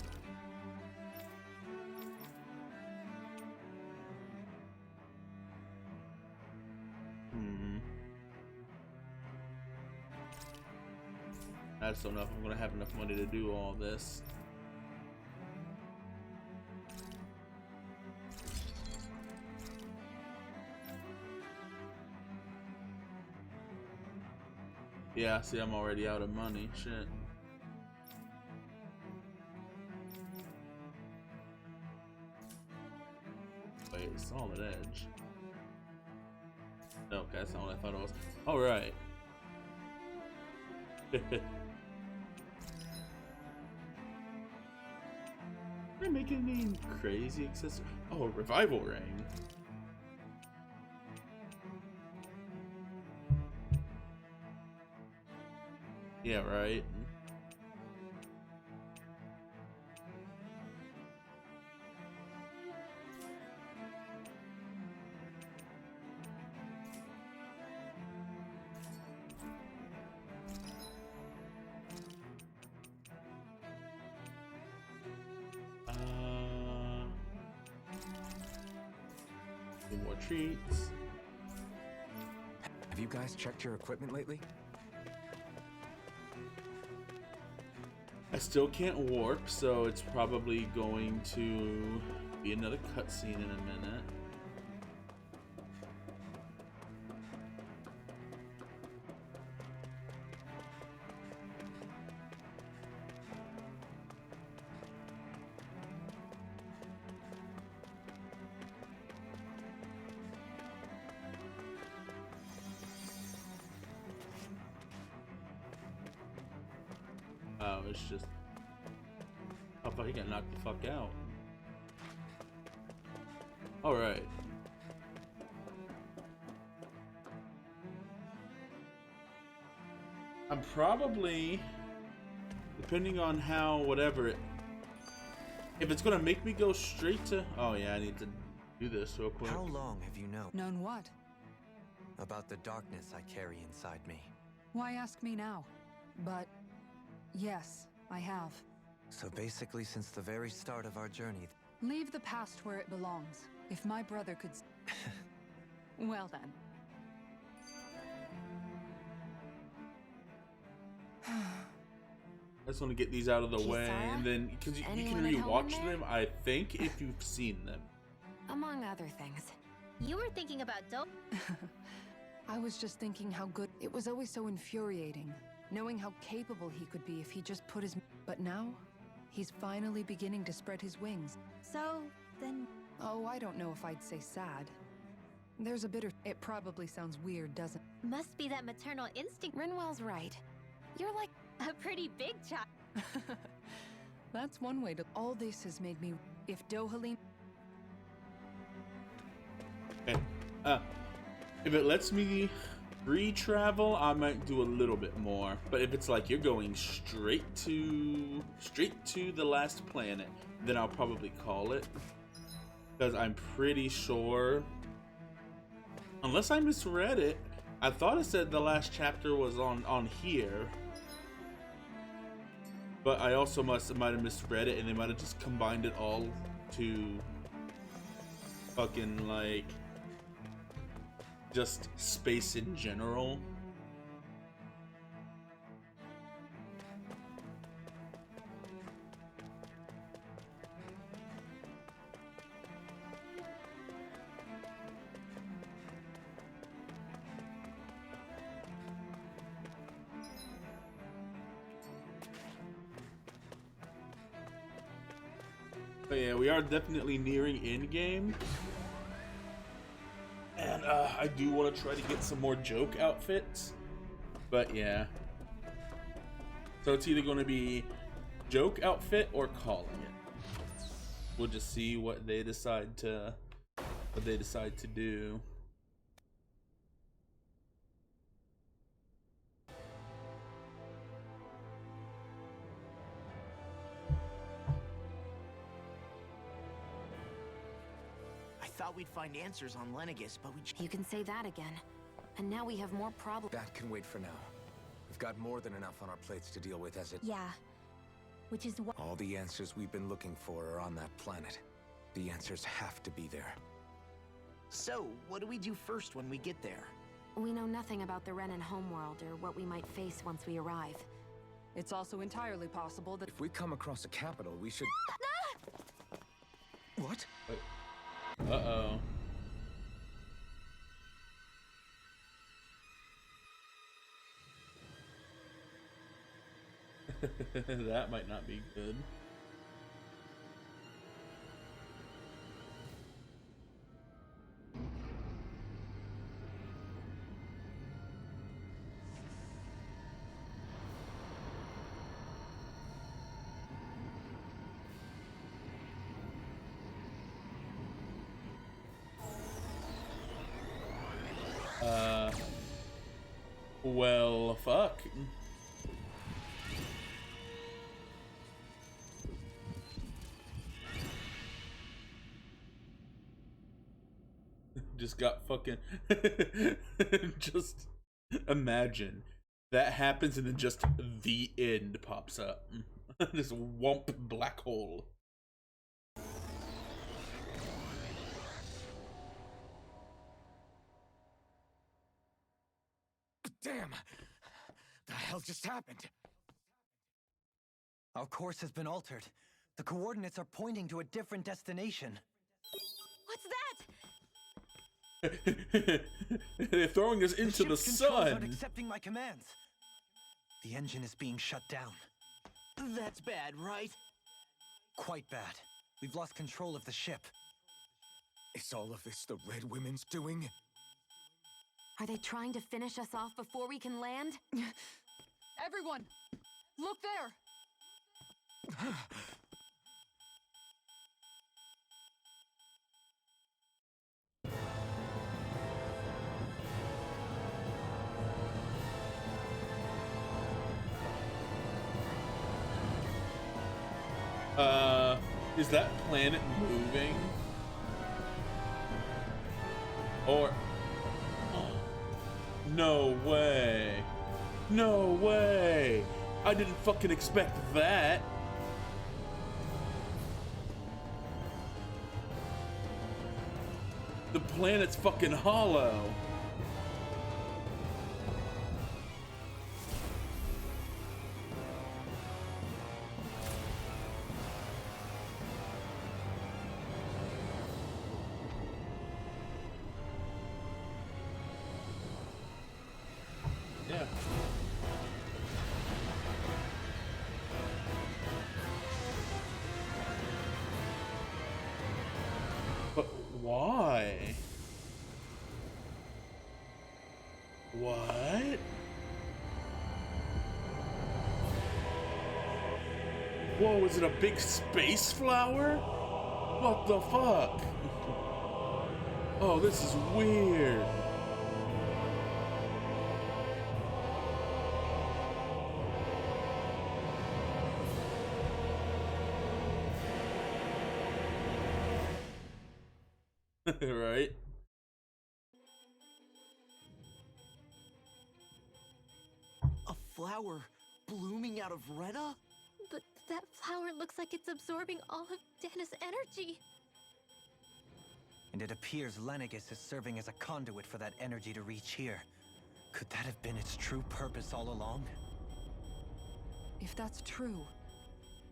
I just don't know if I'm gonna have enough money to do all this. Yeah, see, I'm already out of money. Shit. Wait, solid edge. Okay, that's not what I thought it was. Alright. Am I making any crazy accessories? Oh, a revival ring. Yeah, right. Two more treats. Have you guys checked your equipment lately? I still can't warp, so it's probably going to be another cutscene in a minute. Oh, it's just... Oh, fuck, he got knocked the fuck out. Alright. I'm probably... Depending on how, whatever it... If it's gonna make me go straight to... Oh yeah, I need to do this real quick. How long have you known? Known what? About the darkness I carry inside me. Why ask me now? But yes, I have. So basically since the very start of our journey. Leave the past where it belongs. If my brother could... Well then. I just want to get these out of the way, and then because you can Anyone at home rewatch in there? them, I think, if you've seen them. Among other things. You were thinking about dope. I was just thinking how good... It was always so infuriating, knowing how capable he could be if he just put his... But now, he's finally beginning to spread his wings. So, then... Oh, I don't know if I'd say sad. There's a bitter... It probably sounds weird, doesn't it? Must be that maternal instinct. Rinwell's right. You're like A pretty big child. That's one way to... All this has made me... If Dohalim... Okay. If it lets me free travel, I might do a little bit more. But if it's like you're going straight to the last planet, then I'll probably call it. Because I'm pretty sure, unless I misread it, I thought it said the last chapter was on here. But I also might have misread it, and they might have just combined it all to fucking like just space in general. But yeah, we are definitely nearing endgame. And I do want to try to get some more joke outfits. But yeah. So it's either going to be joke outfit or calling it. We'll just see what they decide to do. I thought we'd find answers on Lenegis, but we... You can say that again. And now we have more problems. That can wait for now. We've got more than enough on our plates to deal with as it... Yeah. Which is what... All the answers we've been looking for are on that planet. The answers have to be there. So, what do we do first when we get there? We know nothing about the Renan homeworld or what we might face once we arrive. It's also entirely possible that... If we come across a capital, we should... What? Uh-oh. That might not be good. Well, fuck. Just got fucking... Just imagine that happens and then just the end pops up. This womp black hole. Damn! The hell just happened? Our course has been altered. The coordinates are pointing to a different destination. What's that? They're throwing us into the ship's controls aren't sun. accepting my commands. The engine is being shut down. That's bad, right? Quite bad. We've lost control of the ship. Is all of this the Red Women's doing? Are they trying to finish us off before we can land? Everyone! Look there! Is that planet moving? Or... No way. No way. I didn't fucking expect that. The planet's fucking hollow. Yeah. But why? What? Whoa, is it a big space flower? What the fuck? Oh, this is weird. Right? A flower blooming out of Rena? But that flower looks like it's absorbing all of Dana's energy. And it appears Lenegis is serving as a conduit for that energy to reach here. Could that have been its true purpose all along? If that's true,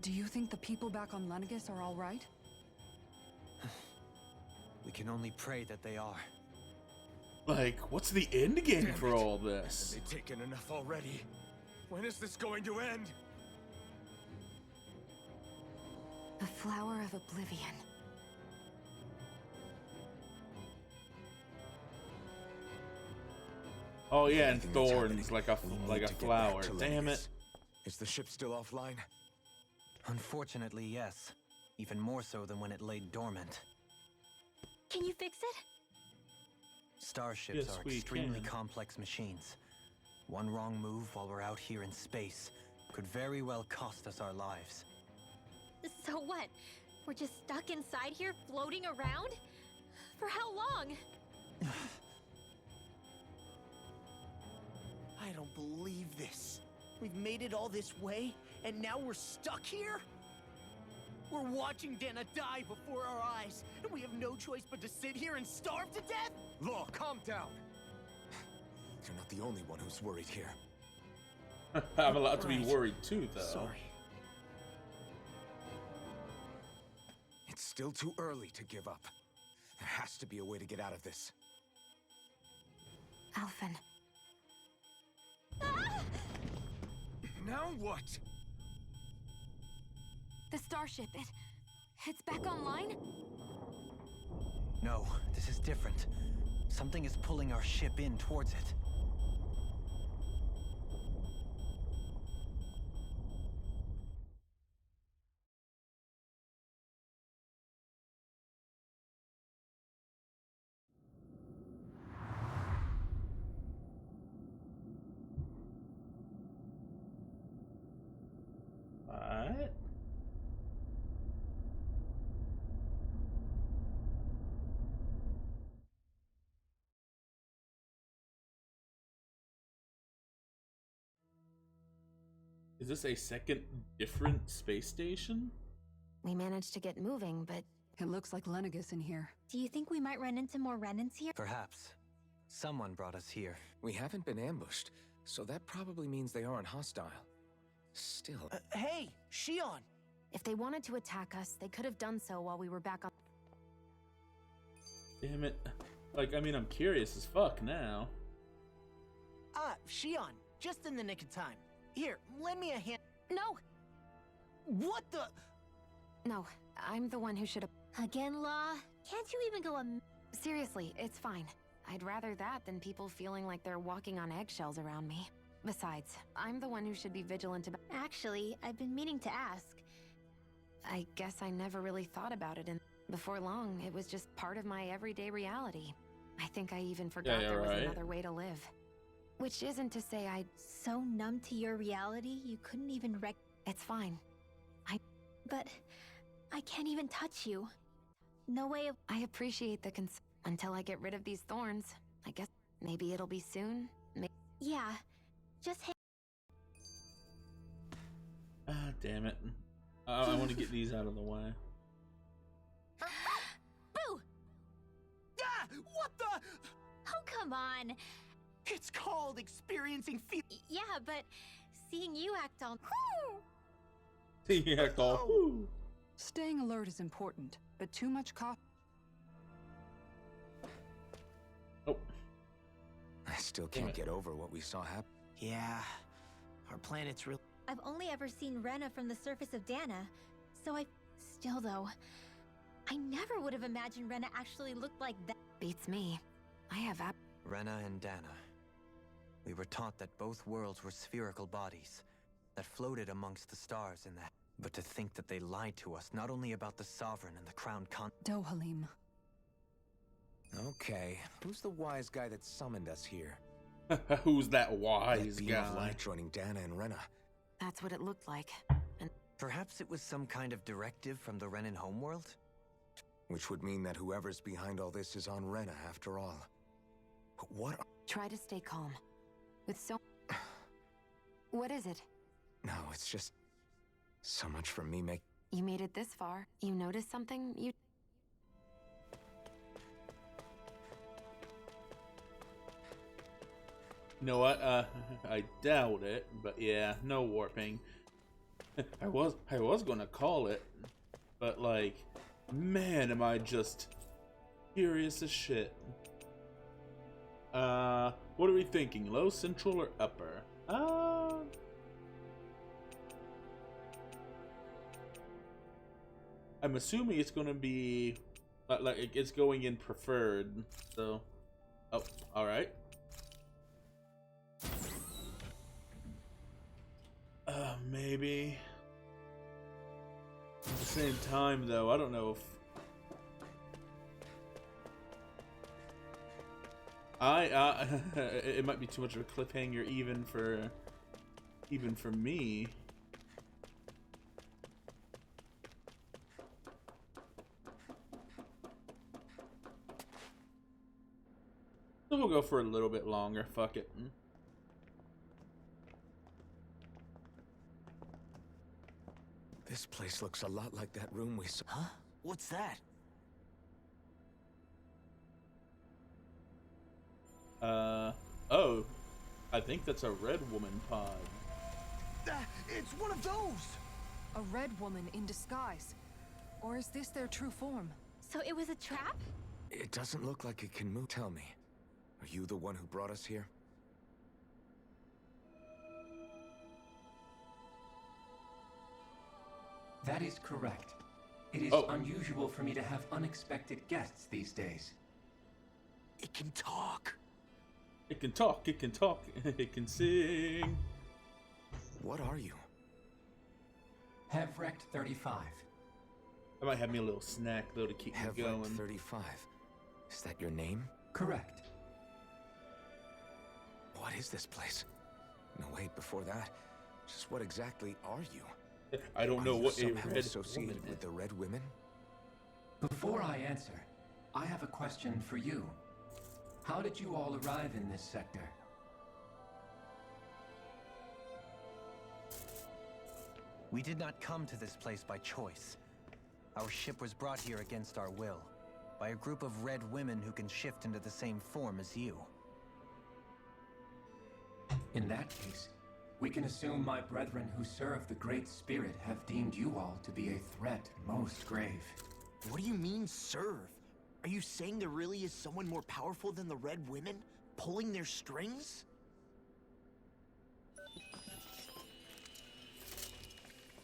do you think the people back on Lenegis are all right? We can only pray that they are. Like, what's the end game for all this? Have they taken enough already? When is this going to end? The flower of oblivion. Oh yeah, and Everything that's thorns happening, like we a need to get back flower. to Damn Lenegis. it. Is the ship still offline? Unfortunately, yes. Even more so than when it lay dormant. Can you fix it? Starships Yes, are we extremely can. complex machines. One wrong move while we're out here in space could very well cost us our lives. So what? We're just stuck inside here, floating around? For how long? I don't believe this. We've made it all this way, and now we're stuck here? We're watching Dana die before our eyes, and we have no choice but to sit here and starve to death? Law, calm down. You're not the only one who's worried here. I'm allowed to be Right. worried too, though. Sorry. It's still too early to give up. There has to be a way to get out of this. Alphen. Now what? The starship, it's back online? No, this is different. Something is pulling our ship in towards it. What? Is this a second different space station? We managed to get moving, but It looks like Lenegis in here. Do you think we might run into more Renans here? Perhaps. Someone brought us here. We haven't been ambushed, so that probably means they aren't hostile. Still... Hey, Shion! If they wanted to attack us, they could have done so while we were back on. Damn it. Like, I mean, I'm curious as fuck now. Shion, just in the nick of time. Here, lend me a hand. No! What the? No, I'm the one who should have. Again, Law? Can't you even go Seriously, it's fine. I'd rather that than people feeling like they're walking on eggshells around me. Besides, I'm the one who should be vigilant about. Actually, I've been meaning to ask. I guess I never really thought about it, and before long, it was just part of my everyday reality. I think I even forgot there was another way to live. Which isn't to say I'd so numb to your reality you couldn't even It's fine. But I can't even touch you. No way of... I appreciate the until I get rid of these thorns. I guess maybe it'll be soon. Yeah, just Ah, damn it. I want to get these out of the way. Boo! Ah! What the? Oh, come on. It's called experiencing Yeah, but seeing you act all... Seeing you act all... Staying alert is important, but too much caution. Oh. I still can't get over what we saw happen. Yeah, our planet's real. I've only ever seen Rena from the surface of Dana, so Still though, I never would have imagined Rena actually looked like that. Beats me. I have Rena and Dana. We were taught that both worlds were spherical bodies that floated amongst the stars in the... But to think that they lied to us, not only about the Sovereign and the crowned con... Dohalim. Okay, who's the wise guy that summoned us here? Who's that wise beam guy? Of light joining Dana and Rena. That's what it looked like. And perhaps it was some kind of directive from the Renan homeworld? Which would mean that whoever's behind all this is on Rena after all. But what... Try to stay calm. With so... What is it? No, it's just... So much for me make... You made it this far. You noticed something? You know what? I doubt it, but yeah, no warping. I was gonna call it, but like, man, am I just curious as shit. What are we thinking? Low, central, or upper? I'm assuming it's gonna be like it's going in preferred. So, oh, all right. Maybe. At the same time, though, I don't know if it might be too much of a cliffhanger even for me. So we'll go for a little bit longer. Fuck it. This place looks a lot like that room we saw. Huh? What's that? Oh. I think that's a red woman pod. It's one of those! A red woman in disguise. Or is this their true form? So it was a trap? It doesn't look like it can move. Tell me, are you the one who brought us here? That is correct. It is unusual for me to have unexpected guests these days. It can talk. It can talk, it can talk, it can sing. What are you? Hevrect 35. I might have me a little snack though to keep me going. 35. Is that your name? Correct. What is this place? No, wait, before that, just what exactly are you? I don't know what a red associated woman with the Red Women? Before I answer, I have a question for you. How did you all arrive in this sector? We did not come to this place by choice. Our ship was brought here against our will, by a group of red women who can shift into the same form as you. In that case, we can assume my brethren who serve the Great Spirit have deemed you all to be a threat most grave. What do you mean, serve? Are you saying there really is someone more powerful than the Red Women, pulling their strings?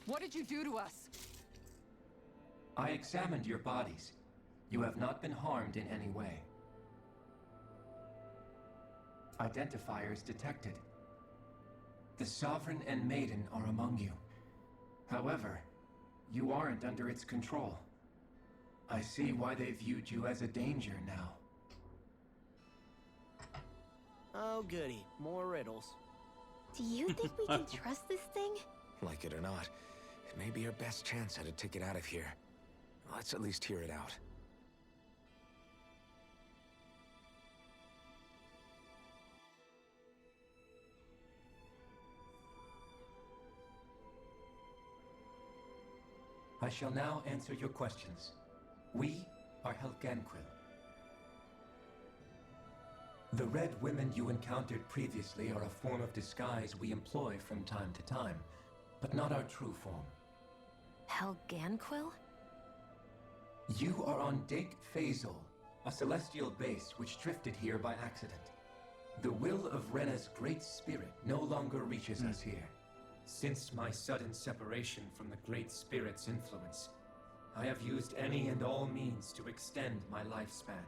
What did you do to us? I examined your bodies. You have not been harmed in any way. Identifiers detected. The Sovereign and Maiden are among you. However, you aren't under its control. I see why they viewed you as a danger now. Oh goody, more riddles. Do you think we can trust this thing? Like it or not, it may be our best chance at a ticket out of here. Let's at least hear it out. I shall now answer your questions. We are Helganquil. The Red Women you encountered previously are a form of disguise we employ from time to time, but not our true form. Helganquil? You are on Dake Phasol, a celestial base which drifted here by accident. The will of Rena's great spirit no longer reaches us here. Since my sudden separation from the Great Spirit's influence, I have used any and all means to extend my lifespan.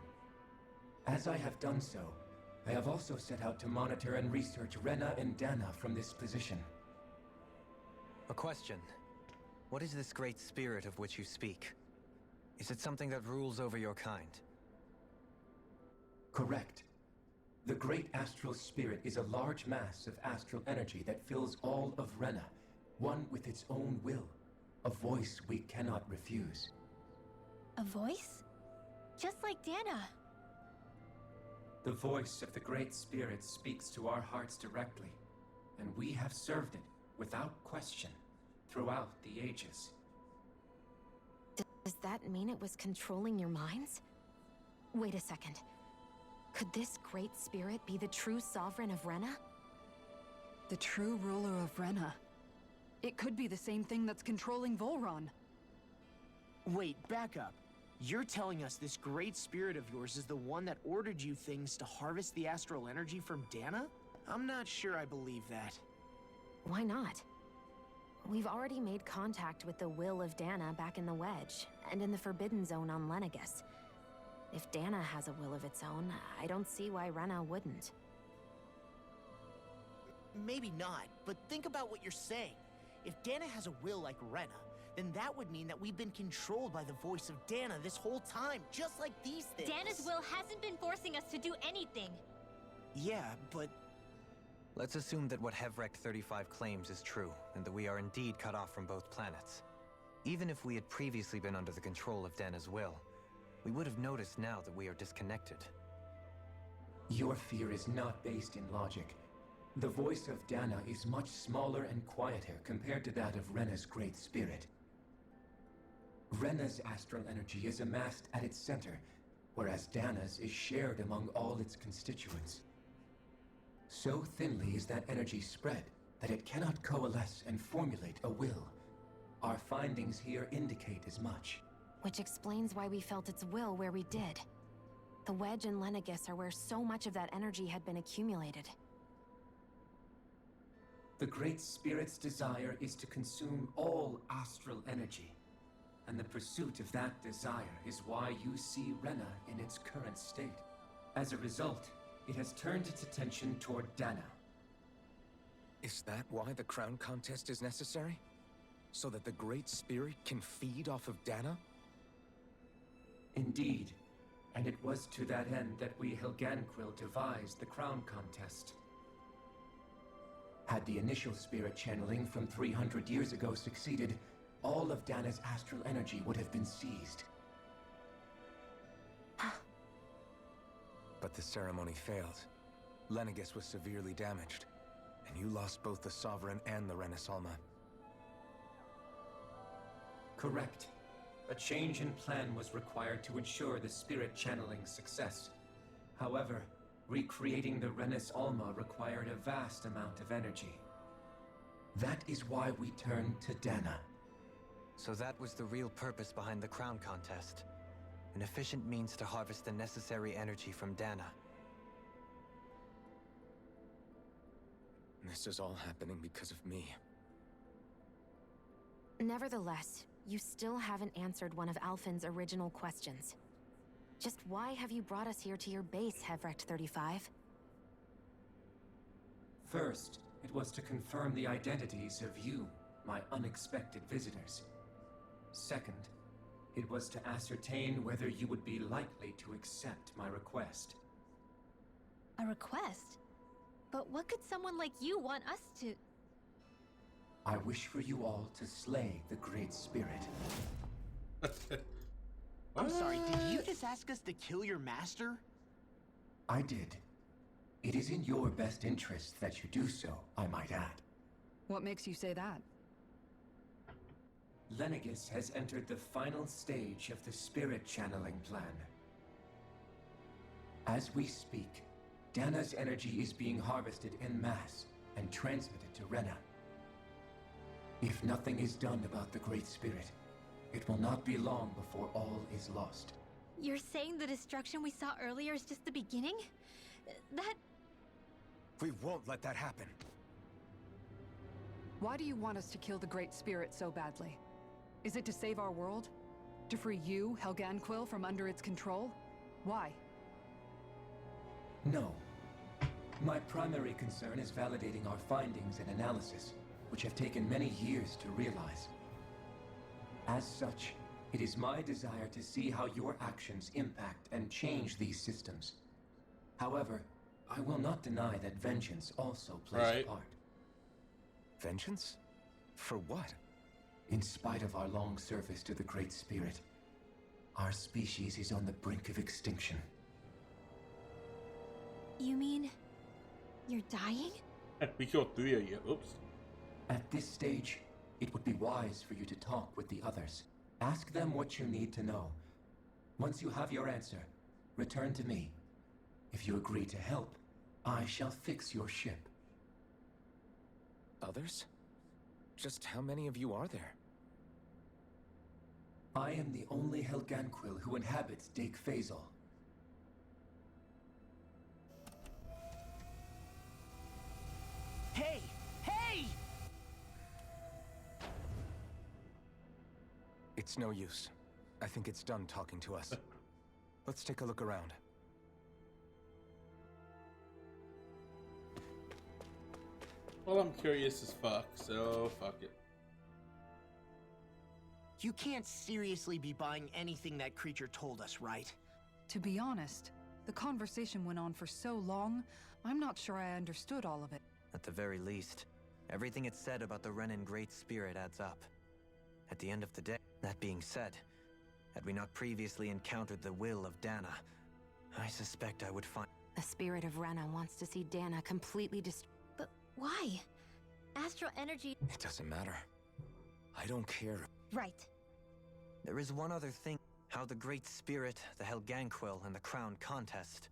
As I have done so, I have also set out to monitor and research Rena and Dana from this position. A question. What is this Great Spirit of which you speak? Is it something that rules over your kind? Correct. The Great Astral Spirit is a large mass of astral energy that fills all of Rena, one with its own will, a voice we cannot refuse. A voice? Just like Dana. The voice of the Great Spirit speaks to our hearts directly, and we have served it without question throughout the ages. Does that mean it was controlling your minds? Wait a second. Could this Great Spirit be the true Sovereign of Rena? The true ruler of Rena. It could be the same thing that's controlling Volron. Wait, back up. You're telling us this great spirit of yours is the one that ordered you things to harvest the astral energy from Dana? I'm not sure I believe that. Why not? We've already made contact with the will of Dana back in the Wedge, and in the Forbidden Zone on Lenegus. If Dana has a will of its own, I don't see why Rena wouldn't. Maybe not, but think about what you're saying. If Dana has a will like Rena, then that would mean that we've been controlled by the voice of Dana this whole time, just like these things. Dana's will hasn't been forcing us to do anything. Yeah, but... Let's assume that what Hevrect 35 claims is true, and that we are indeed cut off from both planets. Even if we had previously been under the control of Dana's will, we would have noticed now that we are disconnected. Your fear is not based in logic. The voice of Dana is much smaller and quieter compared to that of Rena's Great Spirit. Rena's astral energy is amassed at its center, whereas Dana's is shared among all its constituents. So thinly is that energy spread that it cannot coalesce and formulate a will. Our findings here indicate as much. Which explains why we felt its will where we did. The Wedge and Lenegus are where so much of that energy had been accumulated. The Great Spirit's desire is to consume all astral energy. And the pursuit of that desire is why you see Rena in its current state. As a result, it has turned its attention toward Dana. Is that why the crown contest is necessary? So that the Great Spirit can feed off of Dana? Indeed. And it was to that end that we Helganquil devised the crown contest. Had the initial spirit channeling from 300 years ago succeeded, all of Dana's astral energy would have been seized. But the ceremony failed. Lenegus was severely damaged, and you lost both the Sovereign and the Renasalma. Correct. A change in plan was required to ensure the spirit channeling's success. However, recreating the Renis Alma required a vast amount of energy. That is why we turned to Dana. So that was the real purpose behind the crown contest. An efficient means to harvest the necessary energy from Dana. This is all happening because of me. Nevertheless, you still haven't answered one of Alphen's original questions. Just why have you brought us here to your base, Hevrecht 35? First, it was to confirm the identities of you, my unexpected visitors. Second, it was to ascertain whether you would be likely to accept my request. A request? But what could someone like you want us to... I wish for you all to slay the Great Spirit. I'm sorry, did you just ask us to kill your master? I did. It is in your best interest that you do so, I might add. What makes you say that? Lenegis has entered the final stage of the spirit channeling plan. As we speak, Dana's energy is being harvested en masse and transmitted to Rena. If nothing is done about the Great Spirit, it will not be long before all is lost. You're saying the destruction we saw earlier is just the beginning? That... We won't let that happen. Why do you want us to kill the Great Spirit so badly? Is it to save our world? To free you, Helganquil, from under its control? Why? No. My primary concern is validating our findings and analysis, which have taken many years to realize. As such, it is my desire to see how your actions impact and change these systems. However, I will not deny that vengeance also plays a part. Vengeance? For what? In spite of our long service to the Great Spirit, our species is on the brink of extinction. You mean... you're dying? We killed 3 of you. Oops. At this stage, it would be wise for you to talk with the others. Ask them what you need to know. Once you have your answer, return to me. If you agree to help, I shall fix your ship. Others? Just how many of you are there? I am the only Helganquil who inhabits Dake Faisal. Hey! Hey! It's no use. I think it's done talking to us. Let's take a look around. Well, I'm curious as fuck, so fuck it. You can't seriously be buying anything that creature told us, right? To be honest, the conversation went on for so long, I'm not sure I understood all of it. At the very least, everything it said about the Renin Great Spirit adds up. At the end of the day, that being said, had we not previously encountered the will of Dana, I suspect I would find... The spirit of Rena wants to see Dana completely destroyed. But why? Astral energy... It doesn't matter. I don't care. Right. There is one other thing. How the Great Spirit, the Helganquil, and the Crown Contest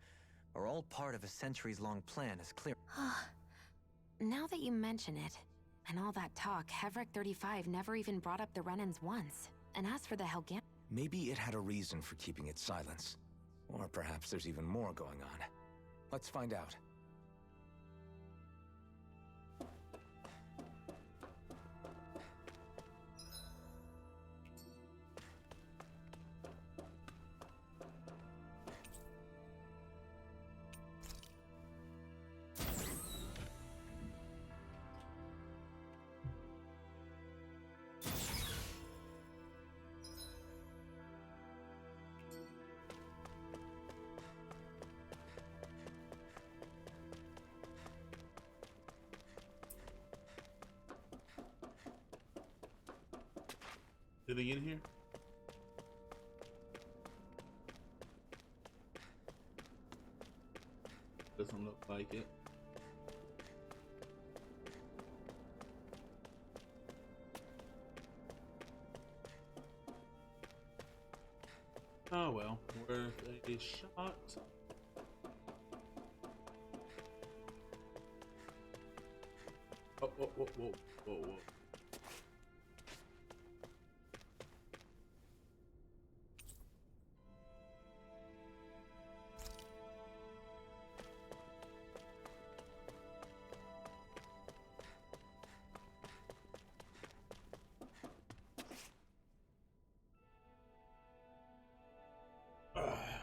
are all part of a centuries-long plan is clear. Now that you mention it, and all that talk, Hevrecht 35 never even brought up the Renins once. And as for the Helgan... Maybe it had a reason for keeping its silence. Or perhaps there's even more going on. Let's find out. Anything in here? Doesn't look like it. Oh well, worth a shot. Oh, whoa, whoa, whoa, whoa, whoa.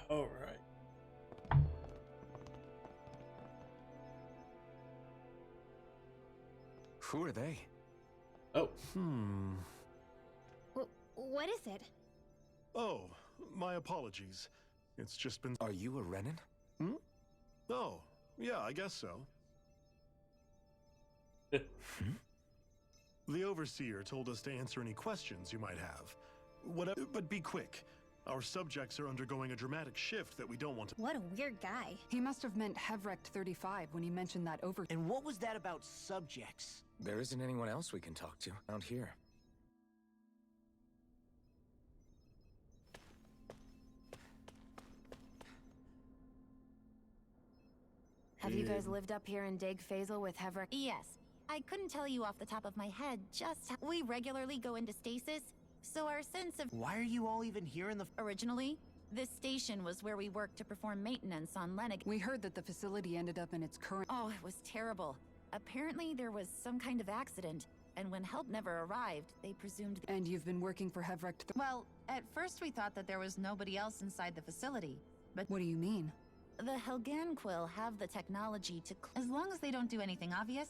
All right. Who are they? Oh. What is it? Oh, my apologies. It's just been... Are you a Renan? Hmm? Oh, yeah, I guess so. The Overseer told us to answer any questions you might have. Whatever, but be quick. Our subjects are undergoing a dramatic shift that we don't want to... What a weird guy. He must have meant Hevrecht 35 when he mentioned that over... And what was that about subjects? There isn't anyone else we can talk to out here. Have you guys lived up here in Dig Faisal with Hevrecht? Yes. I couldn't tell you off the top of my head just how we regularly go into stasis, so our sense of... Why are you all even here in the... Originally, this station was where we worked to perform maintenance on Lenig. We heard that the facility ended up in its current... Oh, it was terrible. Apparently there was some kind of accident, and when help never arrived, they presumed... And you've been working for Hevrecht... Well, at first we thought that there was nobody else inside the facility, but... What do you mean? The Helganquil have the technology to... As long as they don't do anything obvious,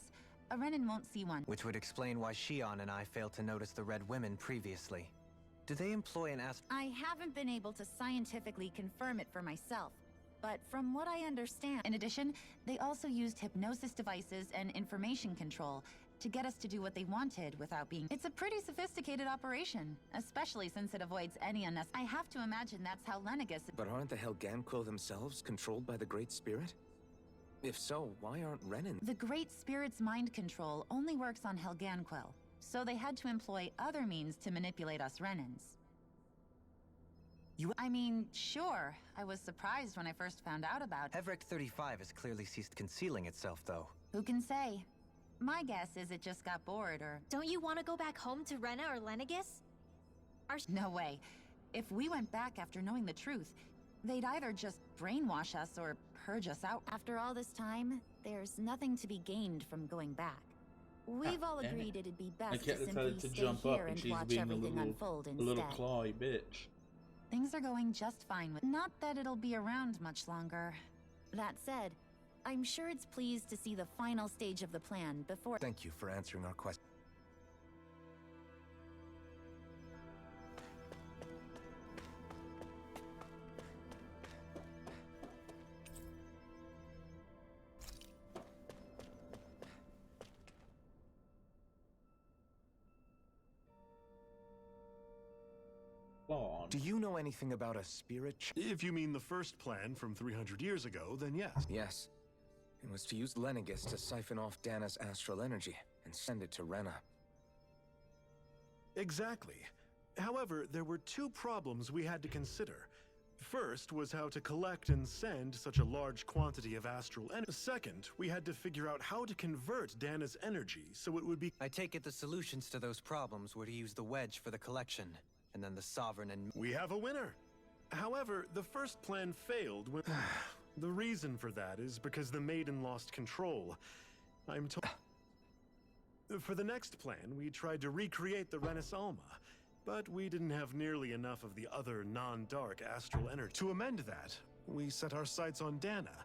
a Renan won't see one. Which would explain why Shion and I failed to notice the Red Women previously. Do they employ an I haven't been able to scientifically confirm it for myself, but from what I understand... In addition, they also used hypnosis devices and information control to get us to do what they wanted without being... It's a pretty sophisticated operation, especially since it avoids any unnecessary... I have to imagine that's how Lenegis... But aren't the Helganquil themselves controlled by the Great Spirit? If so, why aren't Renan? The Great Spirit's mind control only works on Helganquil, so they had to employ other means to manipulate us Renans. I mean, sure, I was surprised when I first found out about... Hevrecht 35 has clearly ceased concealing itself, though. Who can say? My guess is it just got bored, or... Don't you want to go back home to Rena or Lenegis? No way. If we went back after knowing the truth, they'd either just brainwash us or purge us out. After all this time, there's nothing to be gained from going back. We've all agreed it'd be best to simply stay here and watch everything unfold instead. A little clawy bitch. Things are going just fine with... Not that it'll be around much longer. That said, I'm sure it's pleased to see the final stage of the plan before... Thank you for answering our question. Do you know anything about a spirit? If you mean the first plan from 300 years ago, then yes. Yes. It was to use Lenegis to siphon off Dana's astral energy and send it to Rena. Exactly. However, there were two problems we had to consider. First was how to collect and send such a large quantity of astral energy. Second, we had to figure out how to convert Dana's energy so it would be... I take it the solutions to those problems were to use the wedge for the collection, and then the Sovereign and... We have a winner! However, the first plan failed when... The reason for that is because the Maiden lost control. I'm told... For the next plan, we tried to recreate the Renis Alma, but we didn't have nearly enough of the other non-dark astral energy. To amend that, we set our sights on Dana,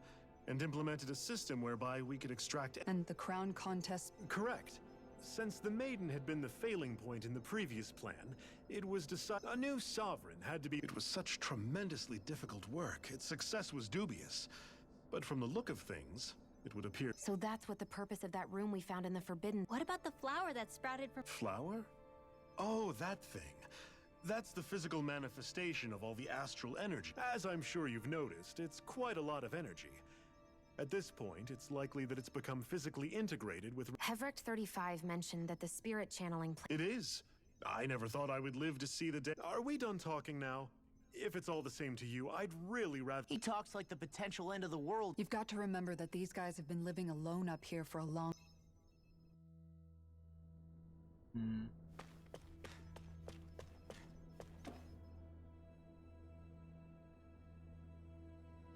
and implemented a system whereby we could extract... And the crown contest... Correct. Since the Maiden had been the failing point in the previous plan, it was decided a new sovereign had to be... It was such tremendously difficult work, its success was dubious. But from the look of things, it would appear... So that's what the purpose of that room we found in the Forbidden... What about the flower that sprouted from... Flower? Oh, that thing. That's the physical manifestation of all the astral energy. As I'm sure you've noticed, it's quite a lot of energy. At this point, it's likely that it's become physically integrated with... Hevrecht 35 mentioned that the spirit channeling... It is. I never thought I would live to see the day... Are we done talking now? If it's all the same to you, I'd really rather... He talks like the potential end of the world. You've got to remember that these guys have been living alone up here for a long...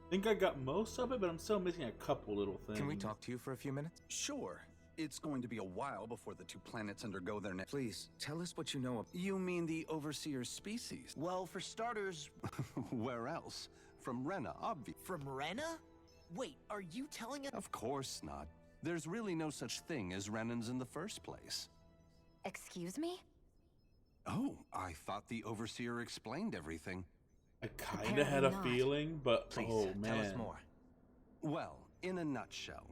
I think I got most of it, but I'm still missing a couple little things. Can we talk to you for a few minutes? Sure. It's going to be a while before the two planets undergo their next. Please, tell us what you know. You mean the Overseer species? Well, for starters... Where else? From Rena, obvi. From Rena? Wait, are you telling us? Of course not. There's really no such thing as Renans in the first place. Excuse me? Oh, I thought the Overseer explained everything. I kinda had a feeling, but Please, oh man. tell us more. Well, in a nutshell,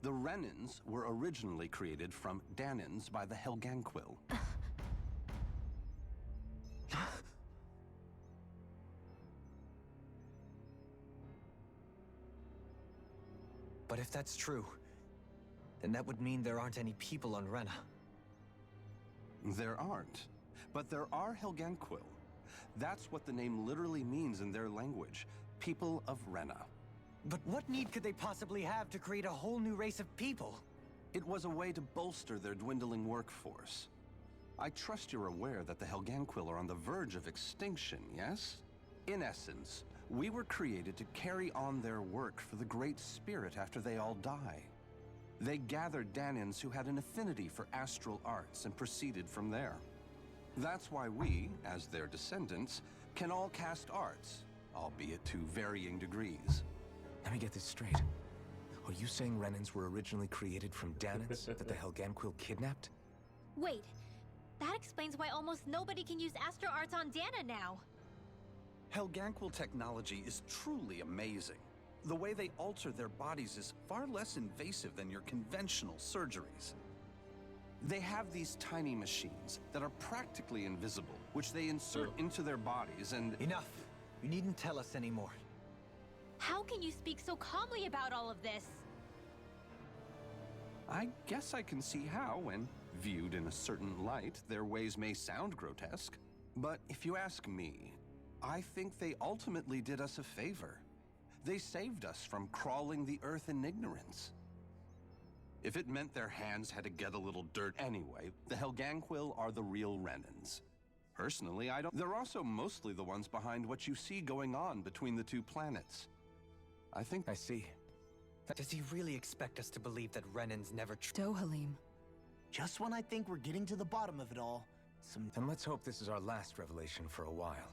the Renans were originally created from Danans by the Helganquil. But if that's true, then that would mean there aren't any people on Rena. There aren't, but there are Helganquil. That's what the name literally means in their language, people of Rena. But what need could they possibly have to create a whole new race of people? It was a way to bolster their dwindling workforce. I trust you're aware that the Helganquil are on the verge of extinction, yes? In essence, we were created to carry on their work for the Great Spirit after they all die. They gathered Danans who had an affinity for astral arts and proceeded from there. That's why we, as their descendants, can all cast arts, albeit to varying degrees. Let me get this straight. Are you saying Renans were originally created from Danans that the Helganquil kidnapped? Wait, that explains why almost nobody can use Astro Arts on Dana now. Helganquil technology is truly amazing. The way they alter their bodies is far less invasive than your conventional surgeries. They have these tiny machines that are practically invisible, which they insert into their bodies and... Enough! You needn't tell us anymore. How can you speak so calmly about all of this? I guess I can see how, when viewed in a certain light, their ways may sound grotesque. But if you ask me, I think they ultimately did us a favor. They saved us from crawling the earth in ignorance. If it meant their hands had to get a little dirt anyway, the Helganquil are the real Renans. Personally, I don't... They're also mostly the ones behind what you see going on between the two planets. I think... I see. Does he really expect us to believe that Renans never... Dohalim. Just when I think we're getting to the bottom of it all, Then let's hope this is our last revelation for a while.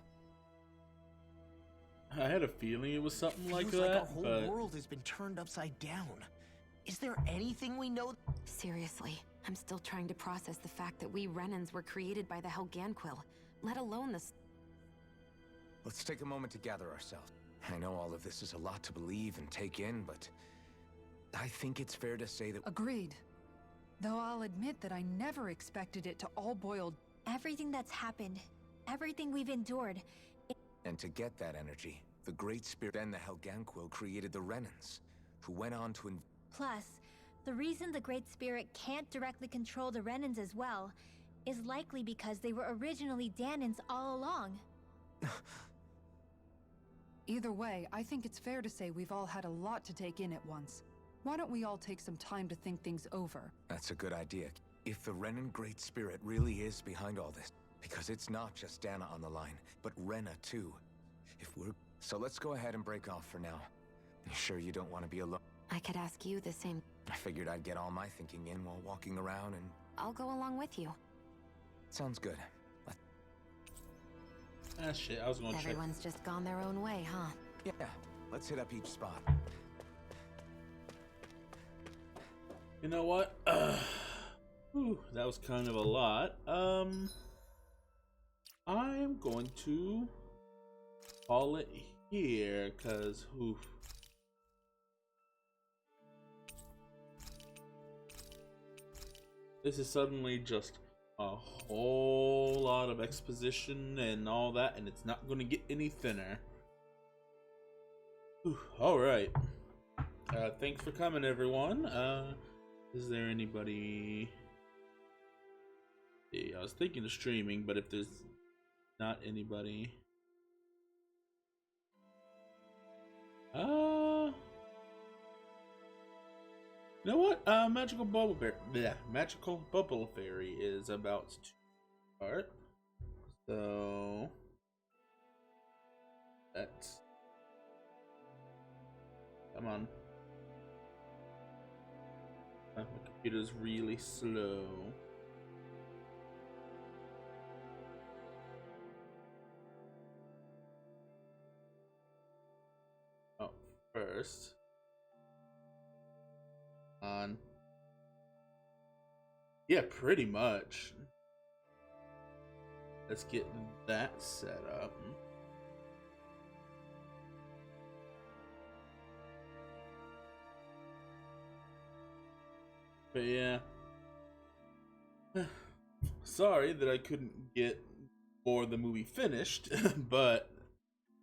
I had a feeling it was something like feels that, like our whole but world has been turned upside down. Is there anything we know? Seriously, I'm still trying to process the fact that we Renans were created by the Helganquil, let alone this. Let's take a moment to gather ourselves. I know all of this is a lot to believe and take in, but I think it's fair to say that... Agreed. Though I'll admit that I never expected it to all boil... Everything that's happened, everything we've endured... And to get that energy, the Great Spirit, then the Helganquil created the Renans, who went on to... Plus, the reason the Great Spirit can't directly control the Renans as well is likely because they were originally Danans all along. Either way, I think it's fair to say we've all had a lot to take in at once. Why don't we all take some time to think things over? That's a good idea. If the Renan Great Spirit really is behind all this, because it's not just Dana on the line, but Rena too. So let's go ahead and break off for now. You sure you don't want to be alone? I could ask you the same. I figured I'd get all my thinking in while walking around and... I'll go along with you. Sounds good. ah shit, I was gonna check. Everyone's just gone their own way, huh? Yeah, let's hit up each spot. You know what? Whew, that was kind of a lot. I'm going to call it here, cause oof. This is suddenly just a whole lot of exposition and all that, and it's not going to get any thinner. All right. Thanks for coming, everyone. Is there anybody? Yeah, I was thinking of streaming, but if there's not anybody, You know what? Magical Bubble Fairy is about to start. So that's, come on. My computer's really slow. Oh, first on. Yeah, pretty much. Let's get that set up. But yeah. Sorry that I couldn't get more of the movie finished, but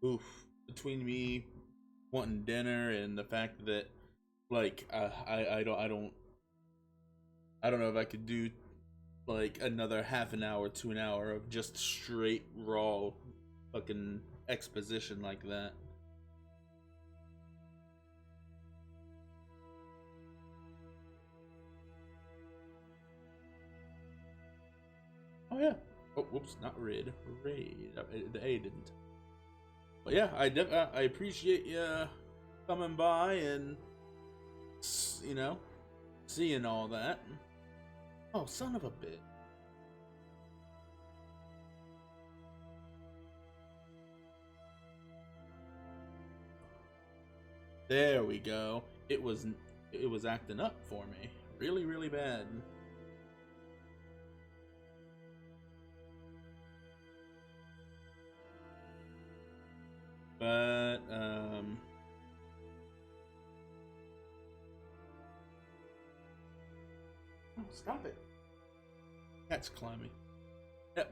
oof, between me wanting dinner and the fact that like I don't know if I could do like another half an hour to an hour of just straight raw fucking exposition like that. Oh yeah. Oh, whoops, not raid. Raid. The A didn't. But yeah, I appreciate you coming by and, you know, seeing all that. Oh, son of a bitch. There we go. It was acting up for me. Really, really bad. But oh, stop it. That's climbing. Yep.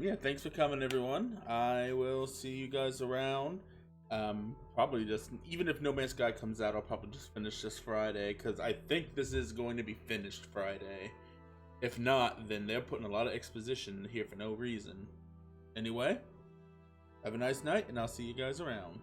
Yeah, thanks for coming, everyone. I will see you guys around. Probably just, even if No Man's Sky comes out, I'll probably just finish this Friday, because I think this is going to be finished Friday. If not, then they're putting a lot of exposition here for no reason. Anyway, have a nice night, and I'll see you guys around.